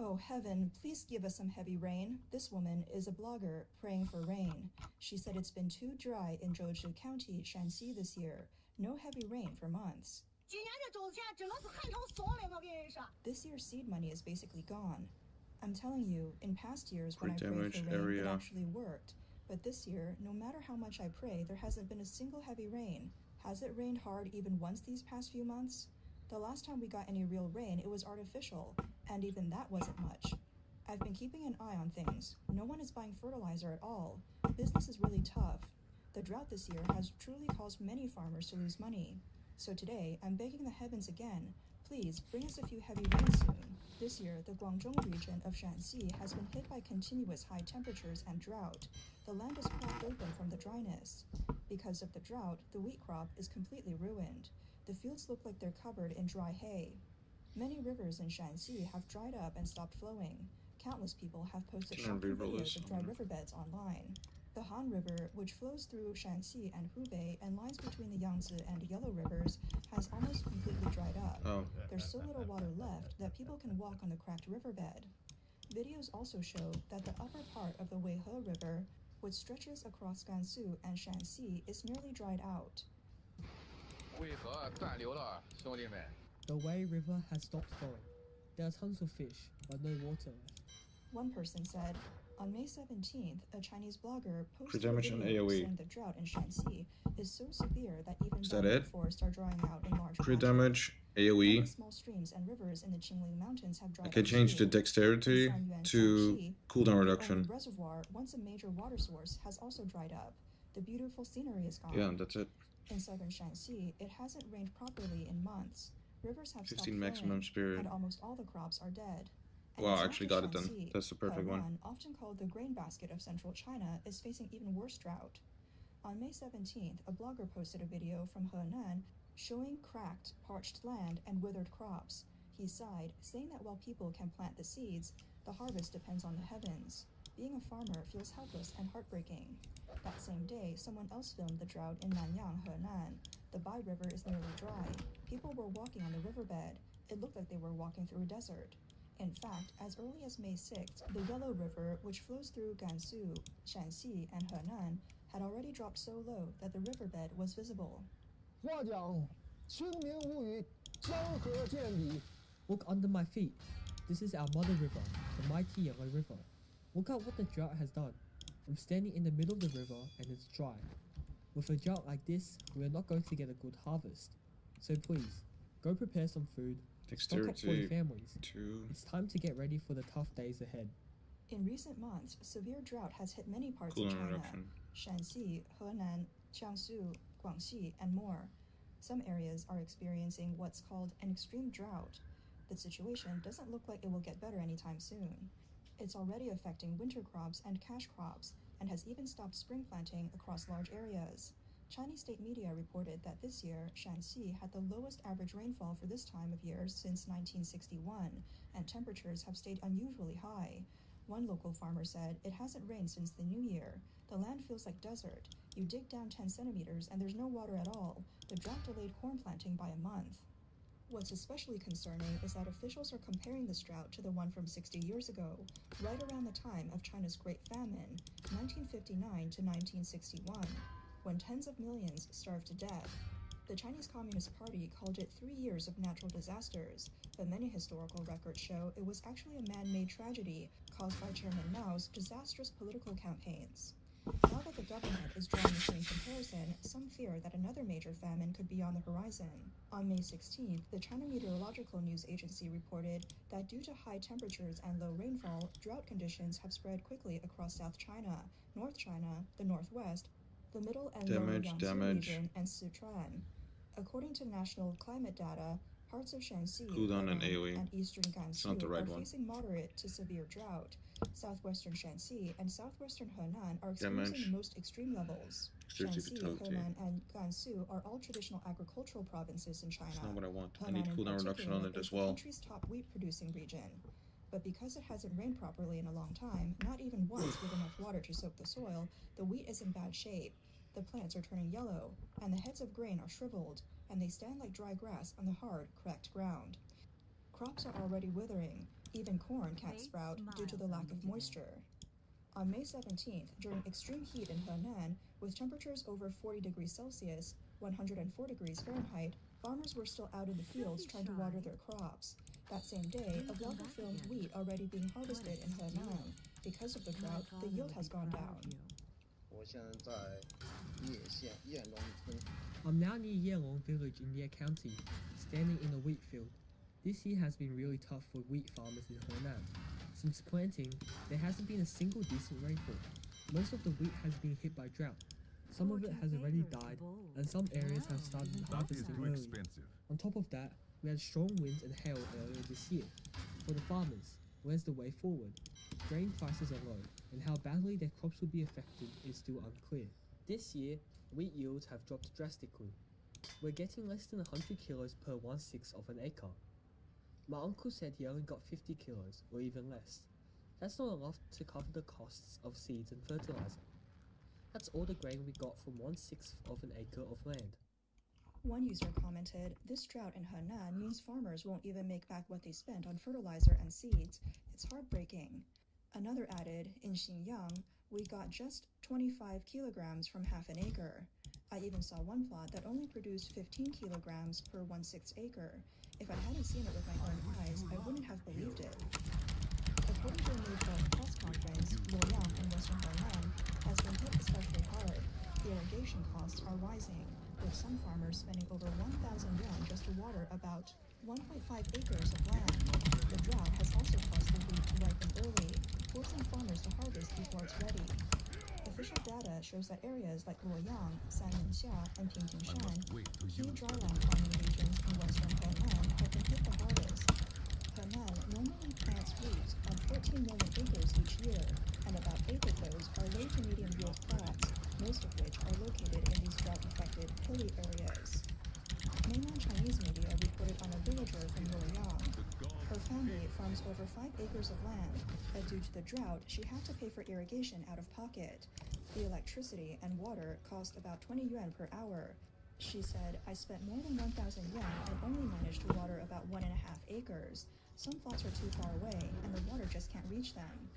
Oh heaven, please give us some heavy rain. This woman is a blogger praying for rain. She said it's been too dry in Zhou County, Shanxi this year. No heavy rain for months. This year's seed money is basically gone. I'm telling you, in past years when I prayed for rain, it actually worked. But this year, no matter how much I pray, there hasn't been a single heavy rain. Has it rained hard even once these past few months? The last time we got any real rain, it was artificial, and even that wasn't much. I've been keeping an eye on things. No one is buying fertilizer at all. Business is really tough. The drought this year has truly caused many farmers to lose money. So today, I'm begging the heavens again, please bring us a few heavy rain soon. This year, the Guangzhou region of Shanxi has been hit by continuous high temperatures and drought. The land is cracked open from the dryness. Because of the drought, the wheat crop is completely ruined. The fields look like they're covered in dry hay. Many rivers in Shanxi have dried up and stopped flowing. Countless people have posted Can I shocking reroll videos this? of dry riverbeds online. The Han River, which flows through Shanxi and Hubei and lies between the Yangtze and Yellow Rivers, has almost completely dried up. Oh. There's so little water left that people can walk on the cracked riverbed. Videos also show that the upper part of the Weihe River, which stretches across Gansu and Shanxi, is nearly dried out. The Wei River has stopped flowing. There are tons of fish, but no water left. One person said, on May 17th, a Chinese blogger posted Crit damage a and video AoE. saying the drought in Shanxi is so severe that even Is that bamboo it? forests are drying out in large Crit patches. damage, Many AoE. small streams and rivers in the Qingling Mountains have dried I can up change the too. dexterity In Sanyuan, to Shanxi, cooldown the reduction. only reservoir, once a major water source, has also dried up. The beautiful scenery is gone. Yeah, that's it. In southern Shanxi, it hasn't rained properly in months. Rivers have stopped 15 maximum flowing, spirit. and almost all the crops are dead. And Wow, it's I not actually just got it then. Shanxi. That's the perfect one. Henan, often called the grain basket of central China, is facing even worse drought. On May 17th, a blogger posted a video from Henan showing cracked, parched land and withered crops. He sighed, saying that while people can plant the seeds, the harvest depends on the heavens. Being a farmer feels helpless and heartbreaking. That same day, someone else filmed the drought in Nanyang, Henan. The Bai River is nearly dry. People were walking on the riverbed. It looked like they were walking through a desert. In fact, as early as May 6th, the Yellow River, which flows through Gansu, Shanxi, and Henan, had already dropped so low that the riverbed was visible. Look under my feet. This is our mother river, the mighty Yellow River. Look at what the drought has done. I'm standing in the middle of the river and it's dry. With a drought like this, we are not going to get a good harvest. So please, go prepare some food, stock up for your families. It's time to get ready for the tough days ahead. In recent months, severe drought has hit many parts Cooldown of China. reduction. Shanxi, Henan, Jiangsu, Guangxi, and more. Some areas are experiencing what's called an extreme drought. The situation doesn't look like it will get better anytime soon. It's already affecting winter crops and cash crops, and has even stopped spring planting across large areas. Chinese state media reported that this year, Shanxi had the lowest average rainfall for this time of year since 1961, and temperatures have stayed unusually high. One local farmer said, "It hasn't rained since the new year. The land feels like desert. You dig down 10 centimeters and there's no water at all. The drought delayed corn planting by a month." What's especially concerning is that officials are comparing this drought to the one from 60 years ago, right around the time of China's Great Famine, 1959 to 1961, when tens of millions starved to death. The Chinese Communist Party called it 3 years of natural disasters, but many historical records show it was actually a man-made tragedy caused by Chairman Mao's disastrous political campaigns. Now that the government is drawing the same comparison, some fear that another major famine could be on the horizon. On May 16th, the China Meteorological News Agency reported that due to high temperatures and low rainfall, drought conditions have spread quickly across South China, North China, the Northwest, the Middle and Lower Yangtze region, and Sichuan. According to national climate data, parts of Shanxi, Cooldown and Henan, AoE. and eastern It's not the Gansu right are one. facing moderate to severe drought. Southwestern Shanxi and southwestern Henan are experiencing Damage. the most extreme levels. Dexterity Shanxi, fatality. Henan, and Gansu are all traditional agricultural provinces in China. That's not what I want. I Henan need in cooldown reduction on particular it is as the well. country's top wheat-producing region. But because it hasn't rained properly in a long time, not even once with enough water to soak the soil, the wheat is in bad shape. The plants are turning yellow, and the heads of grain are shriveled, and they stand like dry grass on the hard, cracked ground. Crops are already withering. Even corn can't sprout due to the lack of moisture. On May 17th, during extreme heat in Henan, with temperatures over 40 degrees Celsius, 104 degrees Fahrenheit, farmers were still out in the fields trying to water their crops. That same day, a blogger filmed wheat already being harvested in Henan. Because of the drought, the yield has gone down. I'm now near Yelong village in Ye County, standing in a wheat field. This year has been really tough for wheat farmers in Henan. Since planting, there hasn't been a single decent rainfall. Most of the wheat has been hit by drought. Some of it has already died, and some areas have started harvesting early. On top of that, we had strong winds and hail earlier this year. For the farmers, where's the way forward? Grain prices are low, and how badly their crops will be affected is still unclear. This year, wheat yields have dropped drastically. We're getting less than 100 kilos per 1/6 of an acre. My uncle said he only got 50 kilos, or even less. That's not enough to cover the costs of seeds and fertilizer. That's all the grain we got from 1/6 of an acre of land. One user commented, "This drought in Henan means farmers won't even make back what they spent on fertilizer and seeds. It's heartbreaking." Another added, "In Xinjiang, we got just 25 kilograms from half an acre. I even saw one plot that only produced 15 kilograms per 1/6 acre. If I hadn't seen it with my own eyes, I wouldn't have believed it." According to a May 12th press conference, Luoyang in western Henan has been hit especially hard. Irrigation costs are rising, with some farmers spending over 1,000 yuan just to water about 1.5 acres of land. The drought has also caused the wheat to ripen early, forcing farmers to harvest before it's ready. Official data shows that areas like Luoyang, Sanmenxia, and Pingtingshan, key dryland farming regions in western Henan, have been hit the hardest. Henan normally plants wheat on 14 million acres each year, and about 8 of those are low to medium yield plots, most of which are located in these drought-affected hilly areas. Mainland Chinese media reported on a villager from Luoyang. Her family farms over 5 acres of land, but due to the drought, she had to pay for irrigation out of pocket. The electricity and water cost about 20 yuan per hour. She said, "I spent more than 1,000 yuan and only managed to water about 1.5 acres. Some plots are too far away, and the water just can't reach them."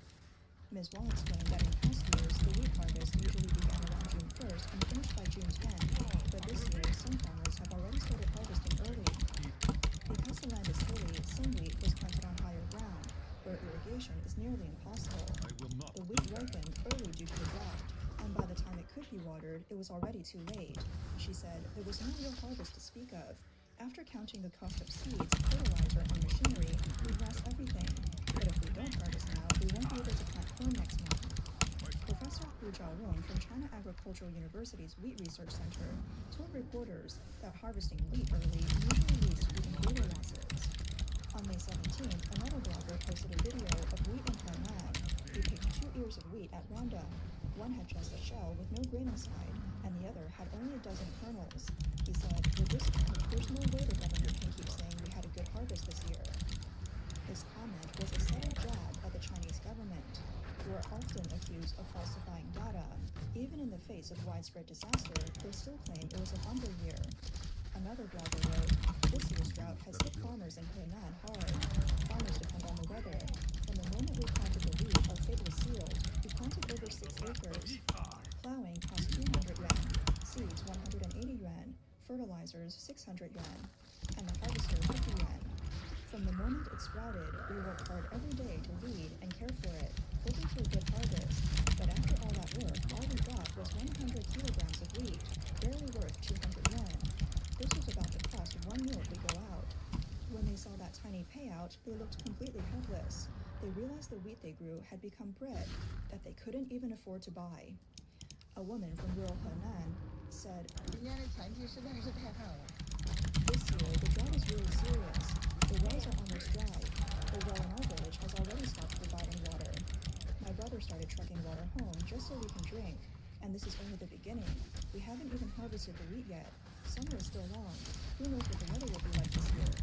Ms. Wong explained that in past years, the wheat harvest usually began around June 1st and finished by June 10th, but this year, some farmers have already started harvesting early. Because the land is hilly, some wheat was planted on higher ground, where irrigation is nearly impossible. The wheat ripened early due to the drought, and by the time it could be watered, it was already too late. She said there was no real harvest to speak of. After counting the cost of seeds, fertilizer, and machinery, we've lost everything. But if we don't harvest now, we won't be able to plant corn next month. Professor Hu Zhaorong from China Agricultural University's Wheat Research Center told reporters that harvesting wheat early usually leads to even greater losses. On May 17th, another blogger posted a video of wheat in Henan. He picked 2 ears of wheat at random. One had just a shell with no grain inside, and the other had only a dozen kernels. He said, "With this crop, there's no way the government can keep saying we had a good harvest this year." His comment was a subtle jab at the Chinese government, who are often accused of falsifying data. Even in the face of widespread disaster, they still claim it was a bumper year. Another blogger wrote, "This year's drought has hit farmers in Henan hard. Farmers depend on the weather. From the moment we planted the wheat, our fate was sealed. We planted over 6 acres. Plowing cost 300 yuan, seeds 180 yuan, fertilizers 600 yuan, and the harvester 50 yuan. From the moment it sprouted, we worked hard every day to weed and care for it, hoping for a good harvest. But after all that work, all we got was 100 kilograms of wheat, barely worth 200 yuan. This was about the cost of 1 meal if we go out." When they saw that tiny payout, they looked completely helpless. They realized the wheat they grew had become bread that they couldn't even afford to buy. A woman from rural Henan said, "This year, the drought is really serious. The wells are almost dry. The well in our village has already stopped providing water. My brother started trucking water home just so we can drink, and this is only the beginning. We haven't even harvested the wheat yet. Summer is still long. Who knows what the weather will be like this year?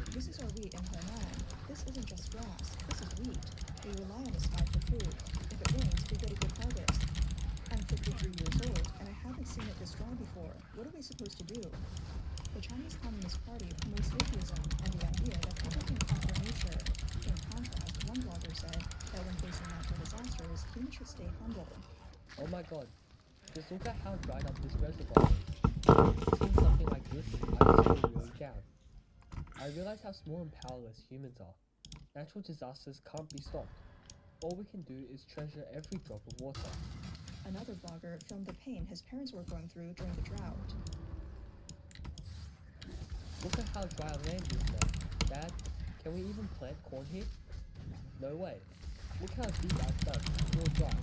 This is our wheat in Henan. This isn't just grass. This is wheat. We rely on the sky for food. If it rains, we get a good harvest. I'm 53 years old, and I haven't seen it this dry before. What are we supposed to do?" The Chinese Communist Party promotes atheism and the idea that people can conquer nature. In contrast, one blogger said that when facing natural disasters, humans should stay humble. Oh my god, just look at how dried up this reservoir is. Seeing something like this, I just feel really down. I realize how small and powerless humans are. Natural disasters can't be stopped. All we can do is treasure every drop of water. Another blogger filmed the pain his parents were going through during the drought. Look at how dry our land is now. Dad, can we even plant corn here? No way. Look how deep our dug, still dry.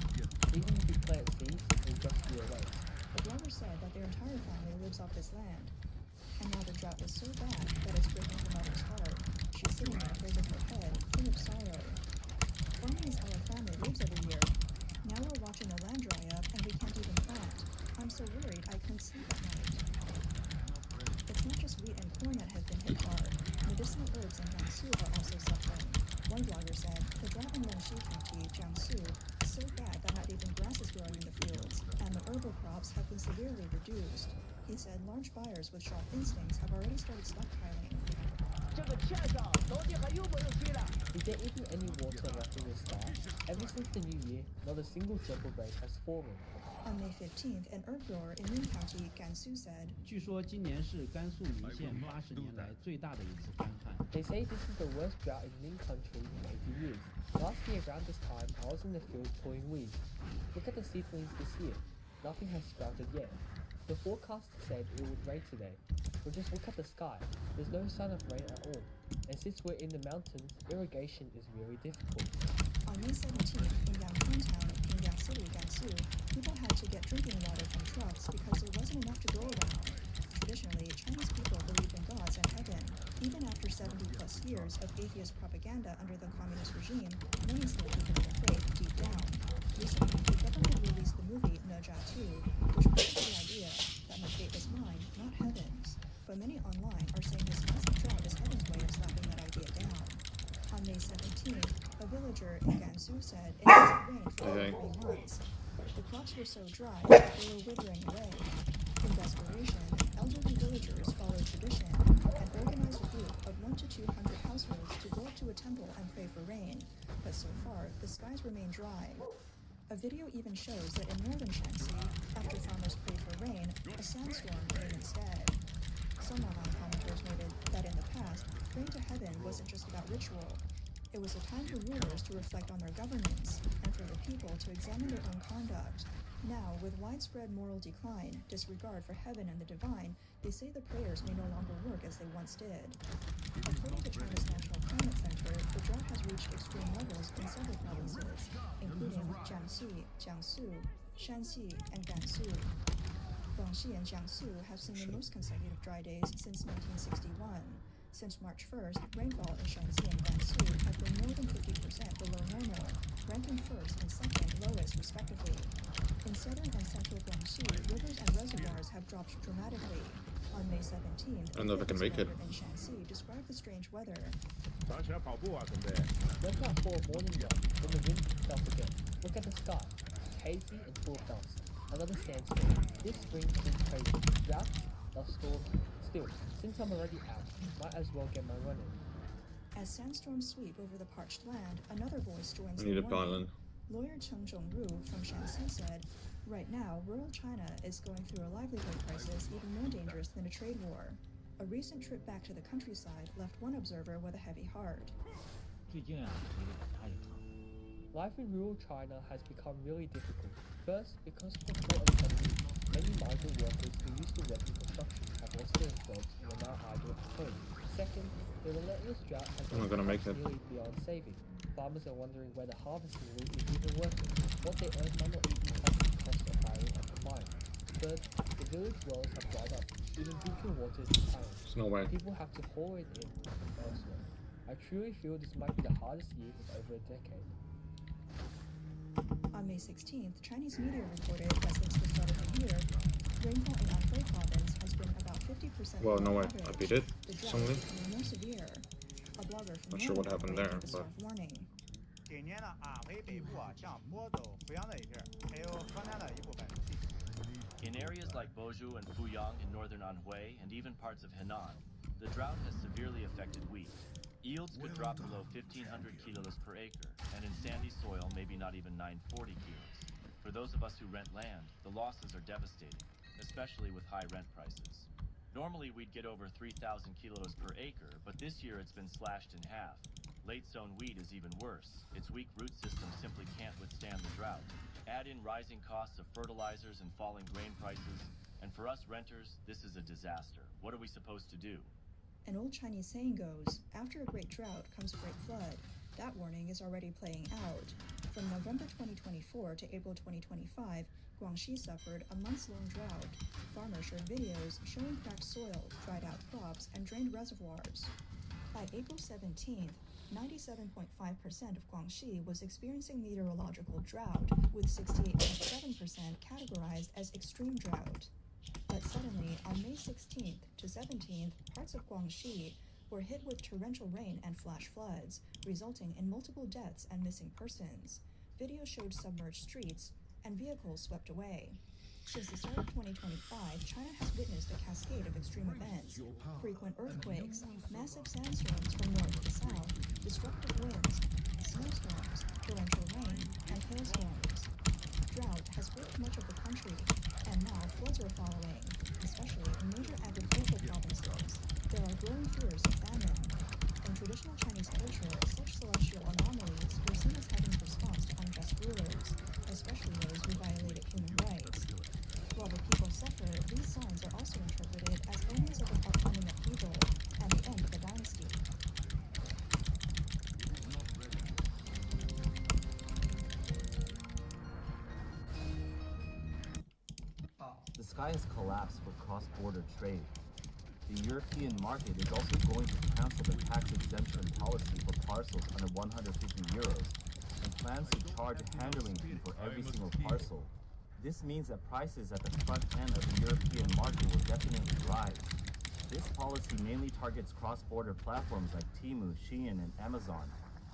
Even if we plant seeds, it will just be a waste. The blogger said that their entire family lives off this land, and now the drought is so bad that it's breaking her mother's heart. She's sitting there holding her head, full of sorrow. "Farming is how our family lives every year. Now we're watching the land dry up and we can't even plant. I'm so worried I couldn't sleep at night." It's not just wheat and corn that have been hit hard. Medicinal herbs in Jiangsu are also suffering. One blogger said, the drought in Longxi County, Jiangsu, is so bad that not even grass is growing in the fields, and the herbal crops have been severely reduced. He said large buyers with sharp instincts have already started stockpiling. Is there even any water left in the sky? Ever since the new year, not a single drop of rain has fallen. On May 15th, an herb grower in Yun County, Gansu said, 据说今年是甘肃岷县80年来最大的一次干旱。 They say this is the worst drought in Ning country in 80 years. Last year around this time, I was in the field pulling weeds. Look at the seedlings this year. Nothing has sprouted yet. The forecast said it would rain today. But just look at the sky. There's no sign of rain at all. And since we're in the mountains, irrigation is really difficult. On May 17th, in Yangchun Town, in Yangsu, Gansu, people had to get drinking water from trucks because there wasn't enough to go around. Traditionally, Chinese people believed in gods and heaven. Even after 70-plus years of atheist propaganda under the communist regime, many still believe in the faith deep down. Recently, the government released the movie Ne Zha 2, which pushes the idea that my fate is mine, not heaven's. But many online are saying this massive drought is heaven's way of slapping that idea down. On May 17th, a villager in Gansu said it hasn't rained for over 3 months. The crops were so dry that they were withering away. In desperation, elderly villagers followed tradition and organized a group of 100 to 200 households to go up to a temple and pray for rain. But so far, the skies remain dry. A video even shows that in northern Shanxi, after farmers prayed for rain, a sandstorm came instead. Some online commenters noted that in the past, praying to heaven wasn't just about ritual. It was a time for rulers to reflect on their governance and for the people to examine their own conduct. Now, with widespread moral decline, disregard for heaven and the divine, they say the prayers may no longer work as they once did. According to China's National Climate Center, the drought has reached extreme levels in several provinces, including Jiangxi, Jiangsu, Shanxi, and Gansu. Guangxi and Jiangsu have seen the most consecutive dry days since 1961. Since March 1st, rainfall in Shanxi and Gansu have been more than 50% below normal, ranking first and second lowest respectively. In southern and central Guangxi, rivers and reservoirs have dropped dramatically. On May 17th, I don't know if I can make it. in Shanxi described the strange weather. Wake up for a morning run when the wind picks up again. Look at the sky. It's hazy and full of dust. Another sandstorm. This spring seems crazy. Droughts, dust storms. Still, since I'm already out, might as well get my run in. As sandstorms sweep over the parched land, another voice joins I need the a warning. pylon. Lawyer Cheng Zhongru from Shanxi said, right now, rural China is going through a livelihood crisis even more dangerous than a trade war. A recent trip back to the countryside left one observer with a heavy heart. Life in rural China has become really difficult. First, because of the poor economy, many migrant workers who used to work in construction have lost their jobs and are now idle at home. Second, the relentless drought has I'm not gonna make it. nearly beyond saving. Farmers are wondering whether harvesting route is even working. What they earn might not even cover the cost of hiring and combined. Third, the village wells have dried up. Even drinking water is declining. There's no way. People have to haul it in from elsewhere. I truly feel this might be the hardest year in over a decade. On May 16th, Chinese media reported that since the start of the year, rainfall in Anhui province has been about 50% Well, no below way. average. I beat it. The drought Something. is becoming more severe. A blogger from Not sure what Norway happened there, gave the but storm warning. 今年呢，安徽北部啊，像亳州、阜阳这一片，还有河南的一部分地区。 In areas like Bozhou and Fuyang in northern Anhui and even parts of Henan, the drought has severely affected wheat. Yields could drop below 1,500 kilos per acre, and in sandy soil, maybe not even 940 kilos. For those of us who rent land, the losses are devastating, especially with high rent prices. Normally, we'd get over 3,000 kilos per acre, but this year it's been slashed in half. Late-sown wheat is even worse. Its weak root system simply can't withstand the drought. Add in rising costs of fertilizers and falling grain prices, and for us renters, this is a disaster. What are we supposed to do? An old Chinese saying goes, after a great drought comes a great flood. That warning is already playing out. From November 2024 to April 2025, Guangxi suffered a months-long drought. Farmers shared videos showing cracked soil, dried out crops, and drained reservoirs. By April 17th, 97.5% of Guangxi was experiencing meteorological drought, with 68.7% categorized as extreme drought. But suddenly, on May 16th, to 17th, parts of Guangxi were hit with torrential rain and flash floods, resulting in multiple deaths and missing persons. Video showed submerged streets and vehicles swept away. Since the start of 2025, China has witnessed a cascade of extreme events: frequent earthquakes, massive sandstorms from north to south, destructive winds, snowstorms, torrential rain, and hailstorms. Drought has gripped much of the country, and now floods are following, especially in major agricultural provinces. There are growing fears of famine. In traditional Chinese culture, such celestial anomalies were seen as having response to unjust rulers, especially those who violated human rights. While the people suffer, these signs are also interpreted as omens of an upcoming upheaval and the end of a dynasty. The sky has collapsed for cross-border trade. The European market is also going to cancel the tax exemption policy for parcels under 150 euros and plans to charge a handling fee for every single parcel. This means that prices at the front end of the European market will definitely rise. This policy mainly targets cross-border platforms like Temu, Shein, and Amazon,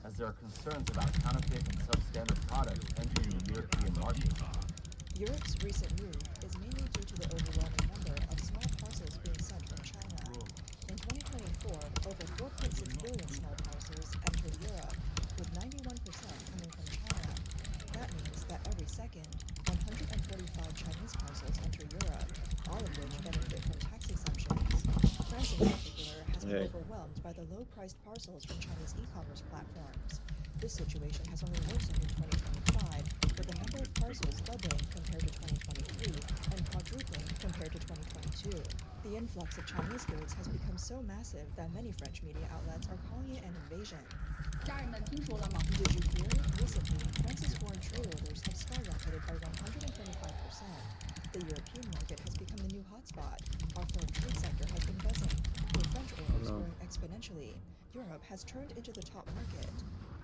as there are concerns about counterfeit and substandard products entering the European market. Europe's recent move is mainly due to the overwhelming number of small parcels being sent from China. In 2024, over 4.6 billion small parcels entered Europe, with 91% coming from China. That means that every second, 145 Chinese parcels enter Europe, all of which benefit from tax exemptions. France in particular has been overwhelmed by the low-priced parcels from Chinese e-commerce platforms. This situation has only worsened in 2025, with the number of parcels doubling compared to 2023 and quadrupling compared to 2022. The influx of Chinese goods has become so massive that many French media outlets are calling it an invasion. Did you hear? Recently, France's foreign trade orders have skyrocketed by 125%. The European market has become the new hotspot. Our foreign trade sector has been buzzing, with French orders growing exponentially. Europe has turned into the top market.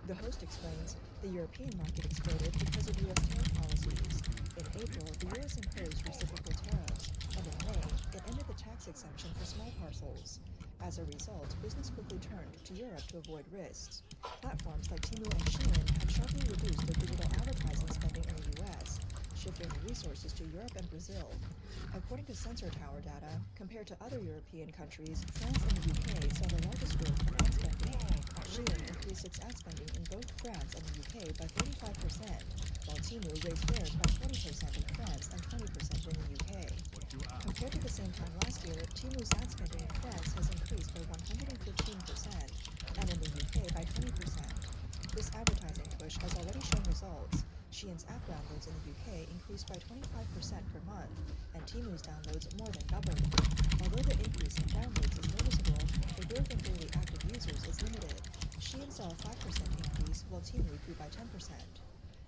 The host explains, the European market exploded because of U.S. tariff policies. In April, the U.S. imposed reciprocal tariffs, and in May, it ended the tax exemption for small parcels. As a result, business quickly turned to Europe to avoid risks. Platforms like Temu and Shein have sharply reduced their digital advertising spending in the U.S., shifting the resources to Europe and Brazil. According to Sensor Tower data, compared to other European countries, France and the UK saw the largest growth in ad spending. Shein increased its ad spending in both France and the UK by 35%, while Temu raised theirs by 20% in France and 20% in the UK. Compared to the same time last year, Temu's ad spending in France has increased by 115%, and in the UK by 20%. This advertising push has already shown results. Shein's app downloads in the UK increased by 25% per month, and Temu's downloads more than doubled. Although the increase in downloads is noticeable, the growth in daily active users is limited. Shein saw a 5% increase, while Temu grew by 10%.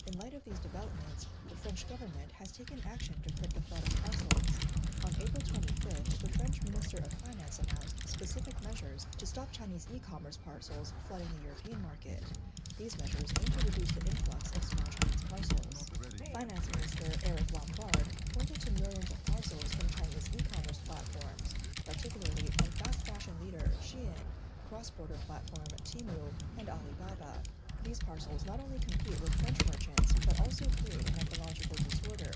In light of these developments, the French government has taken action to curb the flood of parcels. On April 25th, the French Minister of Finance announced specific measures to stop Chinese e-commerce parcels flooding the European market. These measures aim to reduce the influx of small Chinese parcels. Finance Minister Eric Lombard pointed to millions of parcels from Chinese e-commerce platforms, particularly from fast fashion leader Shein, cross-border platform Temu, and Alibaba. These parcels not only compete with French merchants, but also create an ecological disorder,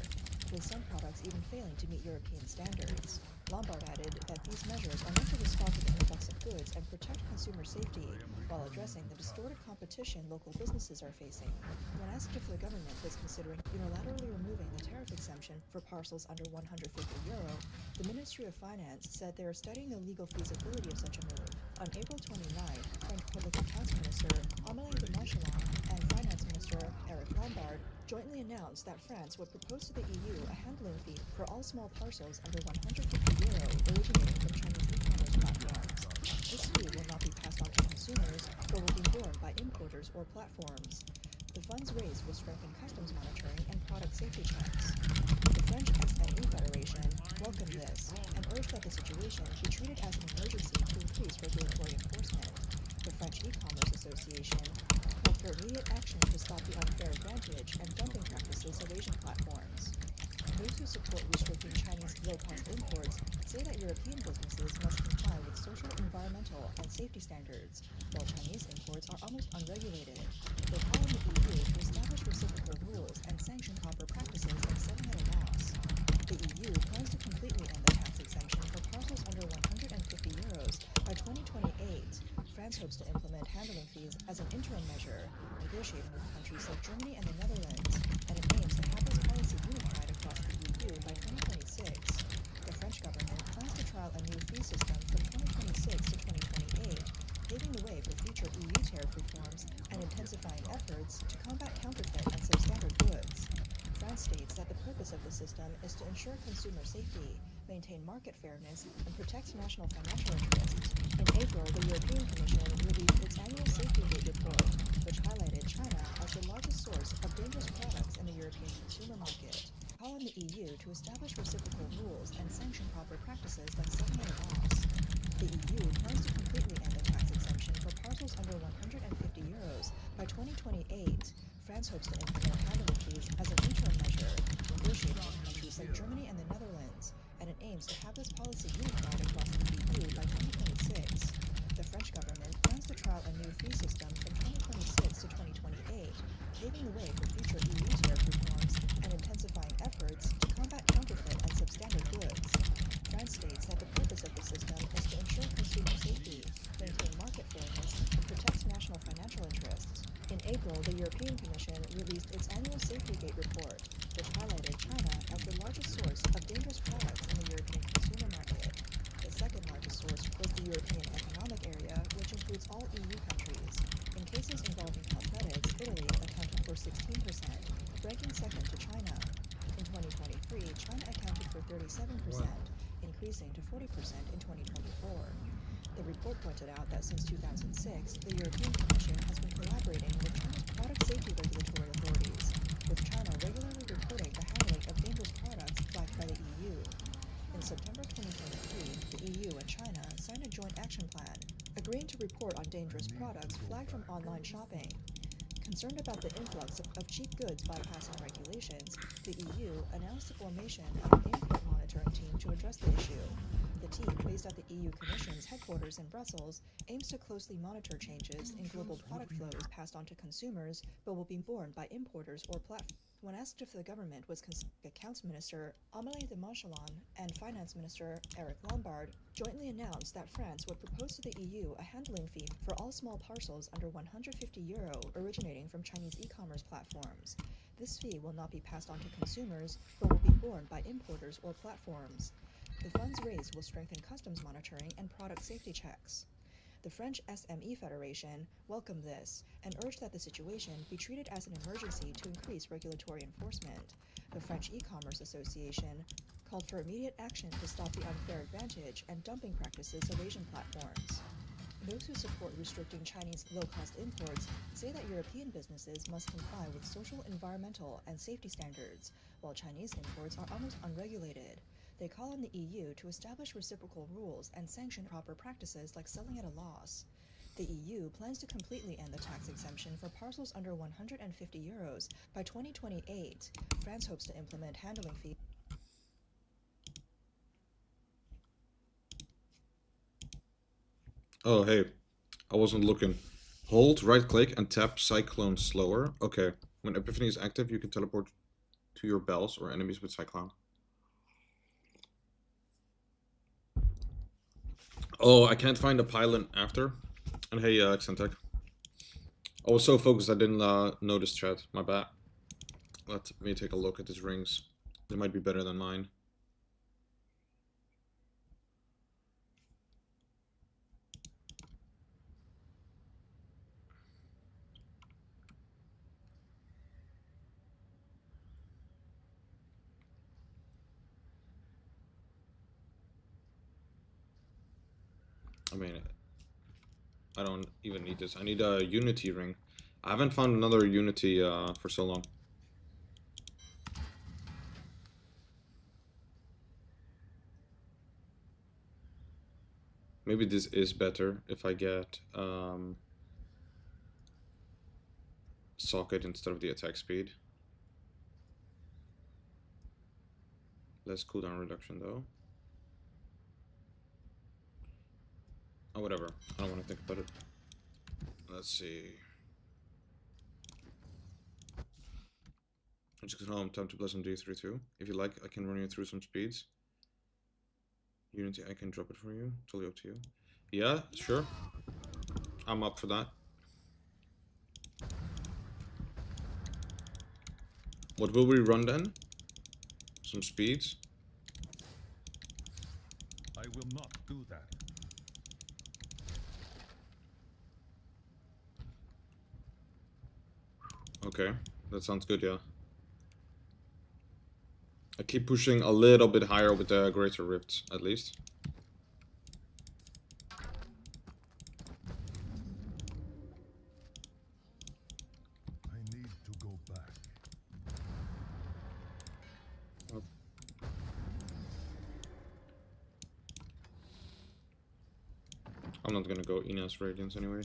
with some products even failing to meet European standards. Lombard added that these measures are meant to respond to the influx of goods and protect consumer safety, while addressing the distorted competition local businesses are facing. When asked if the government is considering unilaterally removing the tariff exemption for parcels under 150 euro, the Ministry of Finance said they are studying the legal feasibility of such a move. On April 29th, French Public Accounts Minister Amélie de Montchalin and Finance Minister Eric Lombard jointly announced that France would propose to the EU a handling fee for all small parcels under 150 euro originating from Chinese e-commerce platforms. This fee will not be passed on to consumers, but will be borne by importers or platforms. The funds raised will strengthen customs monitoring and product safety checks. The French SME Federation welcomed this and urged that the situation be treated as an emergency to increase regulatory enforcement. The French E-Commerce Association called for immediate action to stop the unfair advantage and dumping practices of Asian platforms. Those who support restricting Chinese low-cost imports say say that European businesses must comply with social, environmental, and safety standards, while Chinese imports are almost unregulated. They call on the EU to establish reciprocal rules and sanction copper practices like selling at a loss. The EU plans to completely end the tax exemption for parcels under 150 euros by 2028. France hopes to implement handling fees as an interim measure, negotiating with countries like Germany and the Netherlands, and it aims to have this policy unified across the EU by 2026. The French government plans to trial a new fee system from 2026 to 2028, paving the way for future EU tariff reforms and intensifying efforts to combat counterfeit and substandard goods. France states that the purpose of the system is to ensure consumer safety, maintain market fairness, and protect national financial interests. In April, the European Commission released its annual Safety Gate report, which highlighted China as the largest source of dangerous products in the European consumer market. Call on the EU to establish reciprocal rules and sanction proper practices like selling at a loss. The EU plans to completely end the tax exemption for parcels under 150 euros by 2028. France hopes to implement handling fees as an interim measure, negotiating with countries like Germany and the Netherlands, and it aims to have this policy unified across the EU by 2026. The French government plans to trial a new fee system from 2026 to 2028, paving the way for future EU tariff reforms and intensifying efforts to combat counterfeit and substandard goods. France states that the purpose of the system is to ensure consumer safety, maintain market fairness, and protect national financial interests. In April, the European Commission released its annual Safety Gate report, which highlighted China as the largest source of dangerous products in the European consumer market. The second largest source was the European Economic Area, which includes all EU countries. In cases involving cosmetics, Italy accounted for 16%, ranking second to China. In 2023, China accounted for 37%, increasing to 40% in 2024. The report pointed out that since 2006, the European Commission has been collaborating with China's product safety regulatory authorities, with China regularly reporting the handling of dangerous products flagged by the EU. In September 2023, the EU and China signed a joint action plan, agreeing to report on dangerous products flagged from online shopping. Concerned about the influx of cheap goods bypassing regulations, the EU announced the formation of an import monitoring team to address the issue. The team, based at the EU Commission's headquarters in Brussels, aims to closely monitor changes in global product flows passed on to consumers, but will be borne by importers or platforms. When asked if the government was considering Accounts Minister Amélie de Montchalin and Finance Minister Eric Lombard jointly announced that France would propose to the EU a handling fee for all small parcels under 150 euro originating from Chinese e-commerce platforms. This fee will not be passed on to consumers, but will be borne by importers or platforms. The funds raised will strengthen customs monitoring and product safety checks. The French SME Federation welcomed this and urged that the situation be treated as an emergency to increase regulatory enforcement. The French E-commerce Association called for immediate action to stop the unfair advantage and dumping practices of Asian platforms. Those who support restricting Chinese low-cost imports say that European businesses must comply with social, environmental, and safety standards, while Chinese imports are almost unregulated. They call on the EU to establish reciprocal rules and sanction proper practices like selling at a loss. The EU plans to completely end the tax exemption for parcels under 150 euros by 2028. France hopes to implement handling fees. Oh, hey. I wasn't looking. Hold, right-click, and tap Cyclone Slower. Okay. When Epiphany is active, you can teleport to your bells or enemies with Cyclone. Oh, I can't find a pilot after. And hey, Xentech. I was so focused I didn't notice chat. My bad. Let me take a look at his rings. They might be better than mine. I mean, I don't even need this. I need a Unity ring. I haven't found another Unity for so long. Maybe this is better if I get socket instead of the attack speed. Less cooldown reduction though. Oh, whatever. I don't want to think about it. Let's see. Just get home. Time to play some D3 too. If you like, I can run you through some speeds. Unity, I can drop it for you. Totally up to you. Yeah, sure. I'm up for that. What will we run then? Some speeds? I will not do that. Okay, that sounds good, yeah. I keep pushing a little bit higher with the greater rifts, at least. I need to go back. Oh. I'm not gonna go Inez Radiance anyway.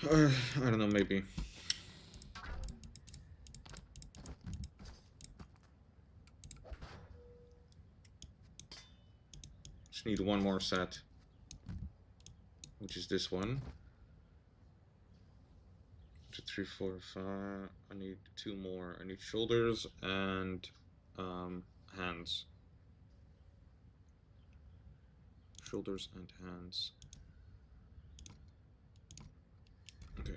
I don't know, maybe. Just need one more set, which is this one. 2, 3, 4, 5. I need 2 more. I need shoulders and hands. Shoulders and hands. Okay.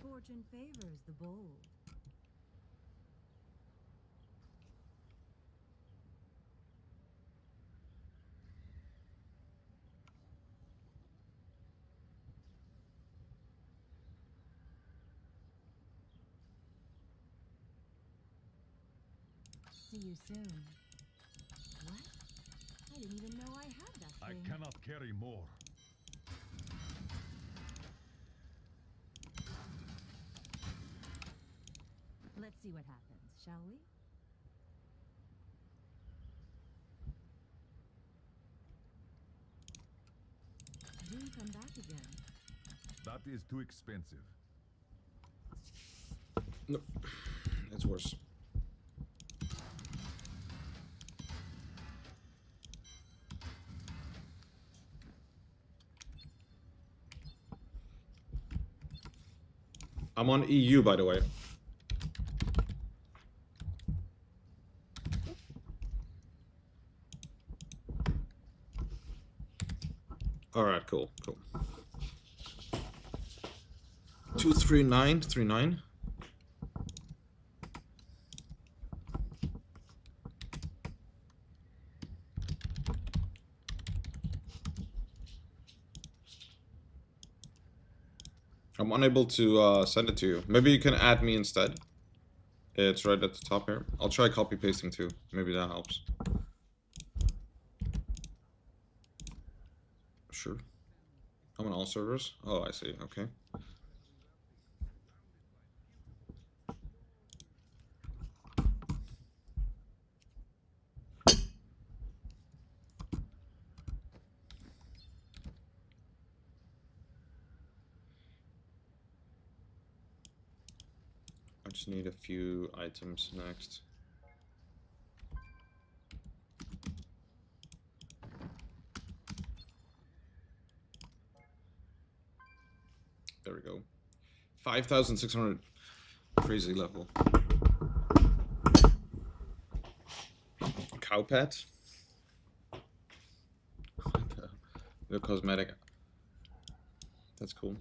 Fortune favors the bold. See you soon. What? I didn't even know I had that I thing. cannot carry more. Let's see what happens, shall we? Do come back again. That is too expensive. No, it's worse. I'm on EU, by the way. Alright, cool, cool. 23939. I'm unable to send it to you. Maybe you can add me instead. It's right at the top here. I'll try copy pasting too. Maybe that helps. Sure. I'm on all servers. Oh, I see. Okay. I just need a few items next. There we go. 5,600. Crazy level. Cow pet. The cosmetic. That's cool.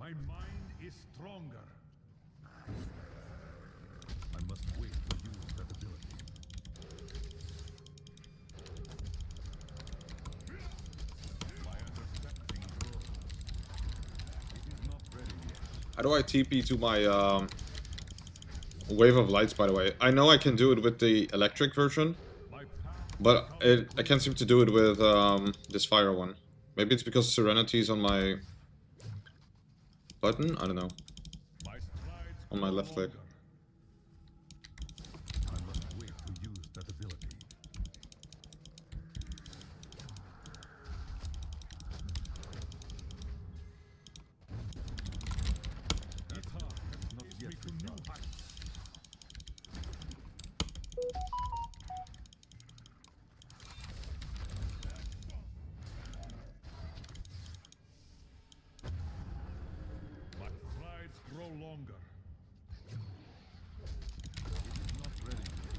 My mind is stronger. I must wait to use that ability. My understanding grows. It is not ready yet. How do I TP to my wave of lights, by the way? I know I can do it with the electric version, but I can't seem to do it with this fire one. Maybe it's because Serenity is on my button? I don't know. On my left click. I must wait to use that ability. That path has not yet begun. My strides grow longer. It is not ready yet.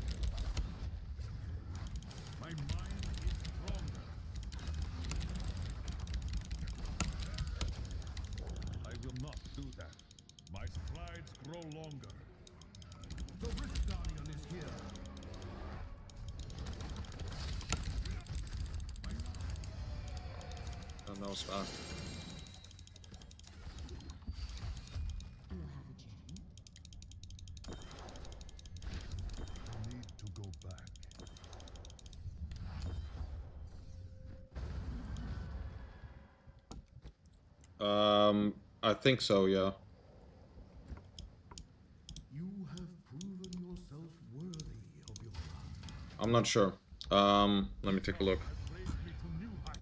My mind is stronger. I will not do that. My strides grow longer. The Rift Guardian is here. Oh, no, it's fine. I need to go back. I think so, yeah. You have proven yourself worthy of your path. I'm not sure. Let me take a look. Raised me to new heights.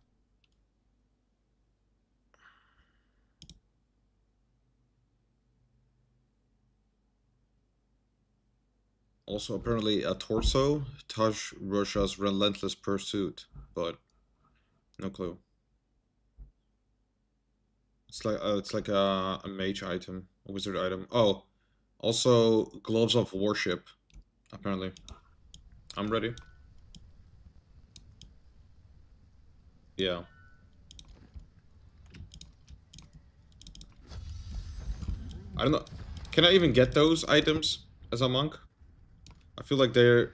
Also, apparently a torso, Taj Russia's relentless pursuit, but no clue. It's like a mage item, a wizard item. Oh, also gloves of worship, apparently. I'm ready. Yeah. I don't know. Can I even get those items as a monk? I feel like they're...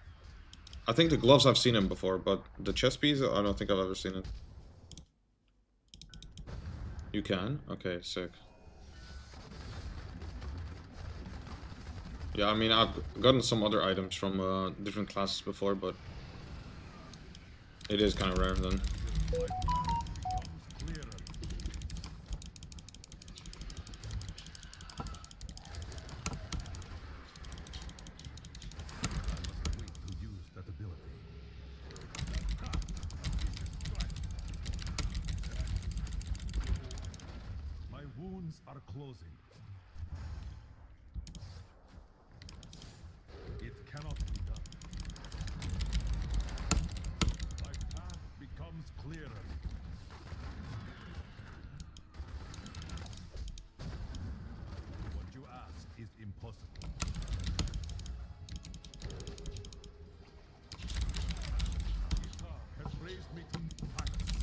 I think the gloves I've seen them before, but the chest piece, I don't think I've ever seen it. You can? Okay, sick. Yeah, I mean, I've gotten some other items from different classes before, but it is kind of rare then. My wounds are closing. It cannot be done. My path becomes clearer. What you ask is impossible. Guitar has raised me to new heights.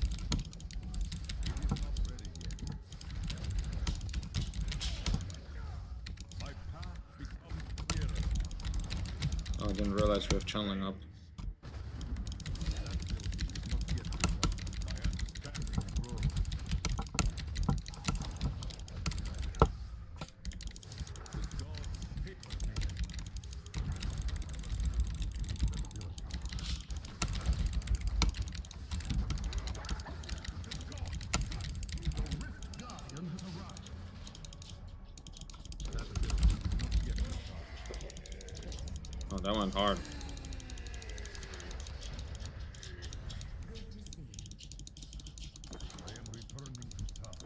It is not ready yet. My path becomes clearer. Oh, I didn't realize we have channeling up. Oh, that went hard. I am returning to Taj.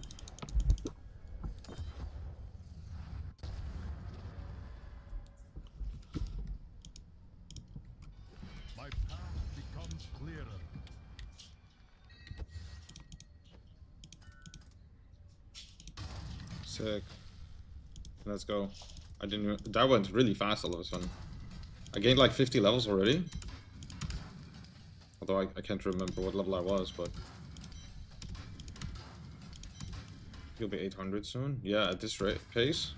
My path becomes clearer. Sick. Let's go. I didn't... That went really fast all of a sudden. I gained like 50 levels already. Although I can't remember what level I was, but... You'll be 800 soon. Yeah, at this rate pace.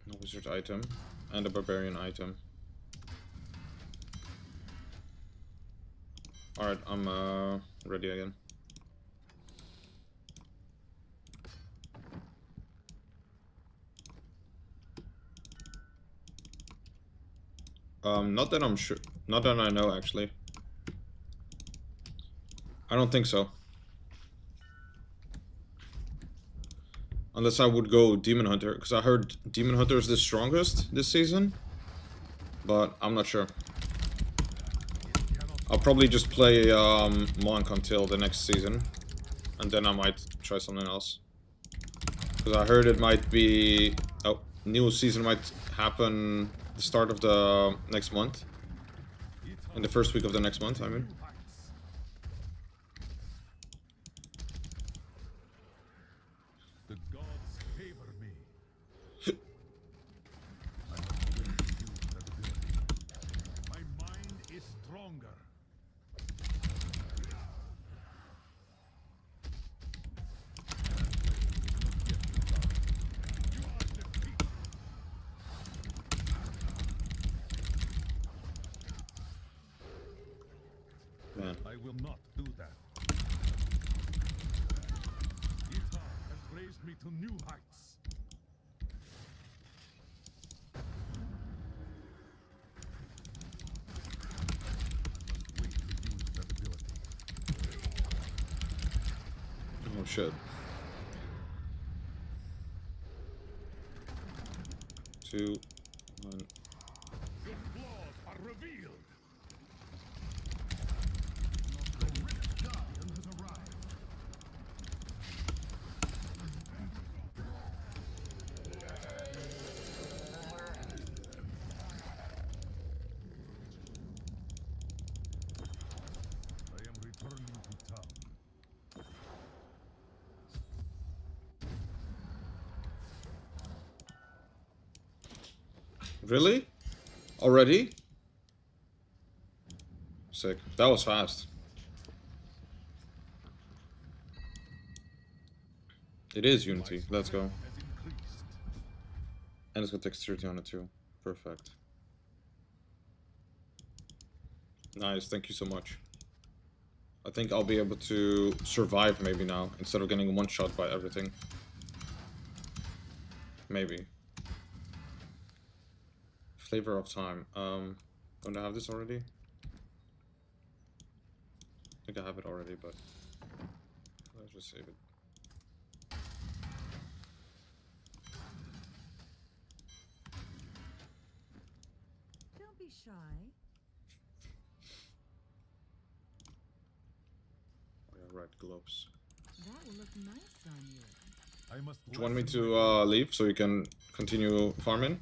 No wizard item and a barbarian item. Alright, I'm ready again. Not that I'm sure. Not that I know, actually. I don't think so. Unless I would go Demon Hunter, because I heard Demon Hunter is the strongest this season. But I'm not sure. I'll probably just play Monk until the next season. And then I might try something else. Because I heard it might be... Oh, new season might happen the start of the next month. In the first week of the next month, I mean. The gods favor me. My mind is stronger. Man. I will not do that. Ita has raised me to new heights. Wait to use that ability. Oh shit. 2, 1. Your flaws are revealed. Really? Already? Sick. That was fast. It is Unity. Let's go. And it's got dexterity on it too. Perfect. Nice. Thank you so much. I think I'll be able to survive maybe now instead of getting one shot by everything. Maybe. Flavor of time. Don't I have this already? I think I have it already, but let's just save it. Don't be shy. Oh, yeah, right, gloves. That will look nice on you. I must. Do you want me to leave so you can continue farming?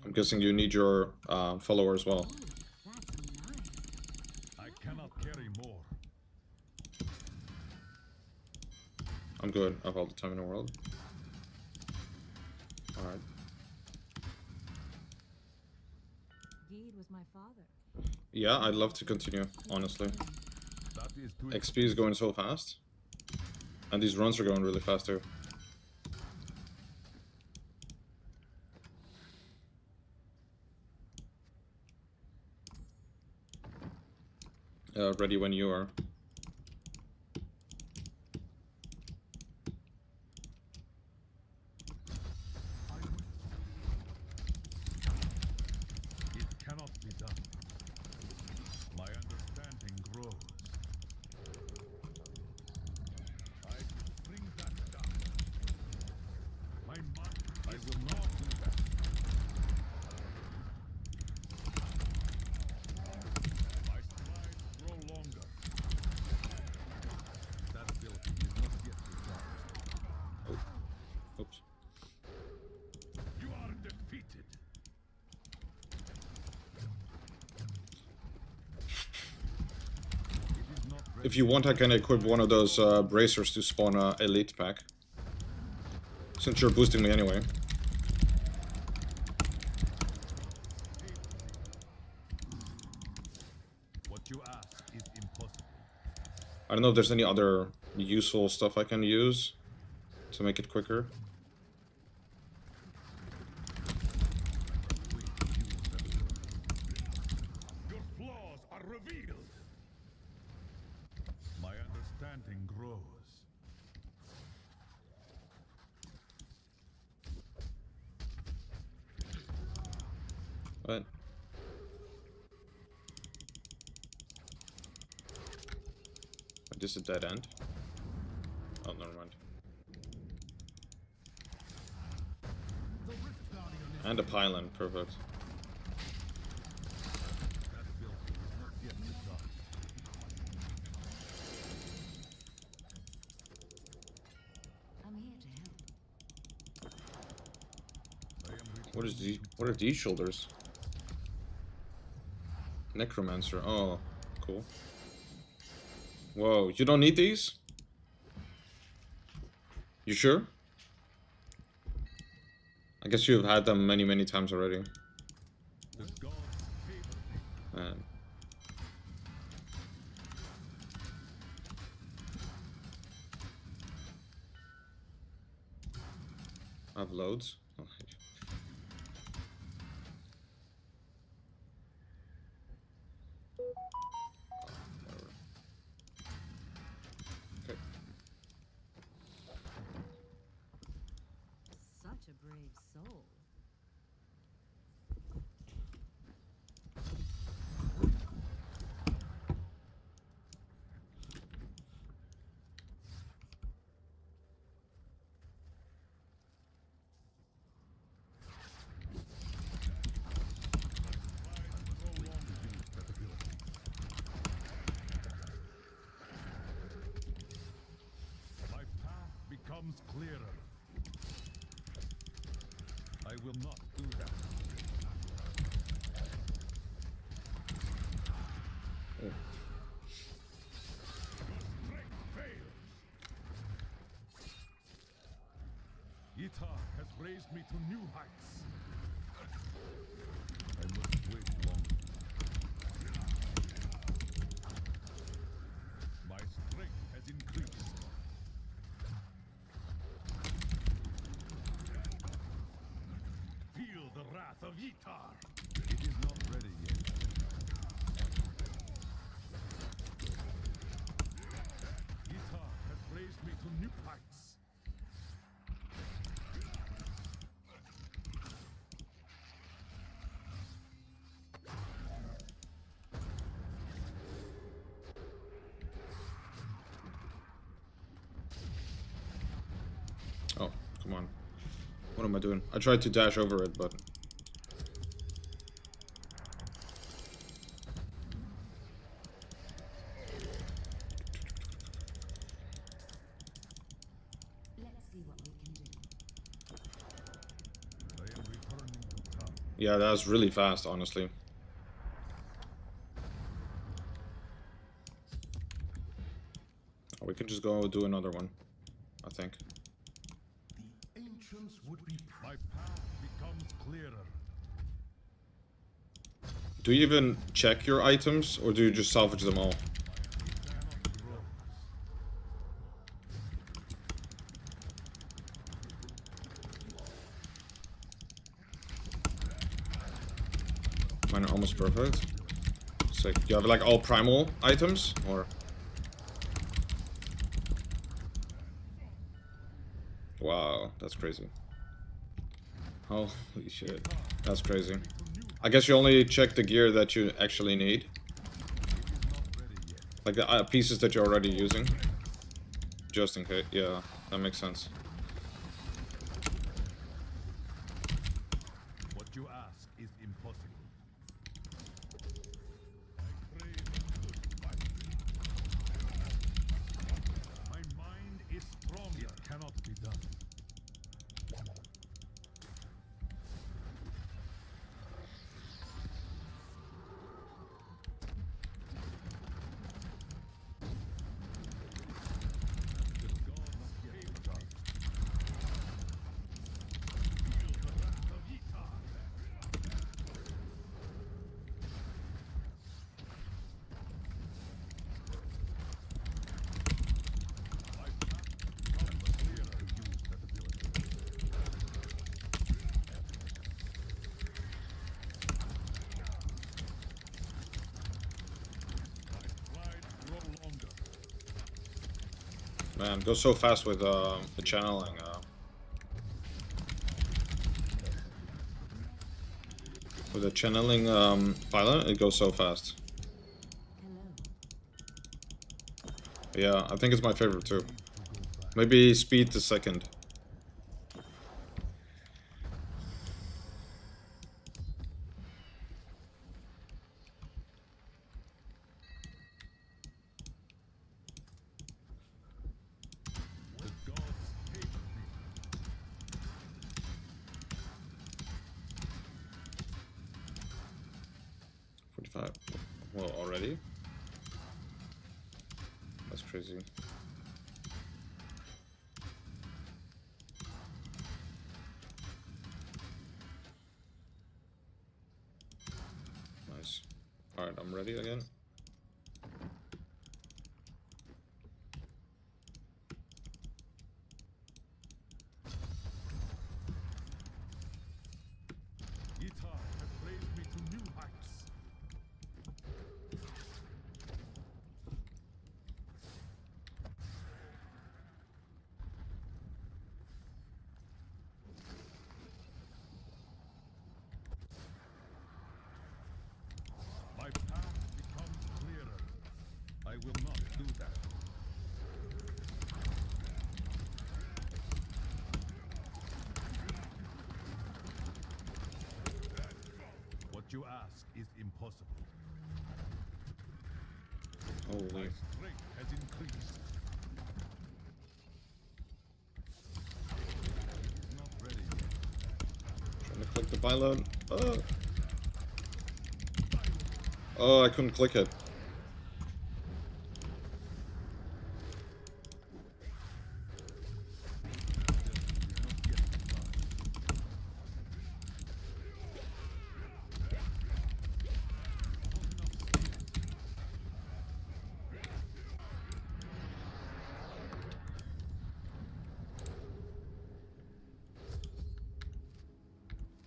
I'm guessing you need your follower as well. I cannot carry more. I'm good. I have all the time in the world. Alright. Geed was my father. Yeah, I'd love to continue, honestly. XP is going so fast. And these runs are going really fast too. Ready when you are. It cannot be done. My understanding grows. I will bring that down. My mind, I will not do that. My strides grow longer. if you want, I can equip one of those bracers to spawn a elite pack. Since you're boosting me anyway. What you ask is impossible. I don't know if there's any other useful stuff I can use to make it quicker. Your flaws are revealed. My understanding grows. What? Is this a dead end? Oh, never mind. And a pylon, perfect. I'm here to help. What are these shoulders? Necromancer. Oh, cool. Whoa, you don't need these? You sure? I guess you've had them many, many times already. Man. I have loads. Oh, Such a brave soul. My path becomes clearer. I will not do that. oh. Itar has raised me to new heights. I must wait longer. My strength has increased. Feel the wrath of Itar. It is not ready yet. Itar has raised me to new heights. Oh, come on. What am I doing? I tried to dash over it, but... Let's see what we can do. I am returning to town. Yeah, that's really fast, honestly. We can just go do another one, I think. The ancients would be my path becomes clearer. Do you even check your items, or do you just salvage them all? Mine are almost perfect. Sick. Do you have like all primal items, or? Wow, that's crazy. Holy shit, that's crazy. I guess you only check the gear that you actually need. Like the pieces that you're already using. Just in case, yeah, that makes sense. What you ask is impossible. My mind is strong. It cannot be done. Man, it goes so fast with the channeling. With the channeling pilot, it goes so fast. Yeah, I think it's my favorite too. Maybe speed the second. The gods hate me. 45. Well, already? That's crazy. Nice. Alright, I'm ready again. Guitar has raised me to new heights. My path becomes clearer. I will not do that. What you ask is impossible. Holy. My strength has increased. It's not ready yet. Trying to click the payload. Oh. Oh, I couldn't click it.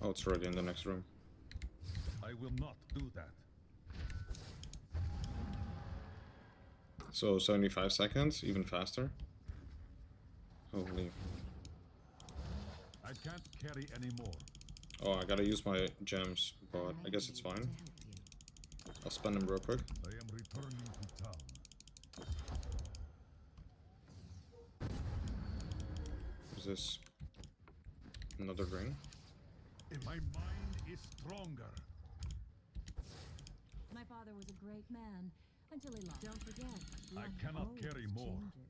Oh, it's already in the next room. I will not do that. So 75 seconds, even faster. Holy. I can't carry anymore. Oh, I gotta use my gems, but I guess it's fine. I'll spend them real quick. I am returning to town. Is this another ring? My mind is stronger. My father was a great man until he lost. Don't forget, I life cannot always carry more. changes.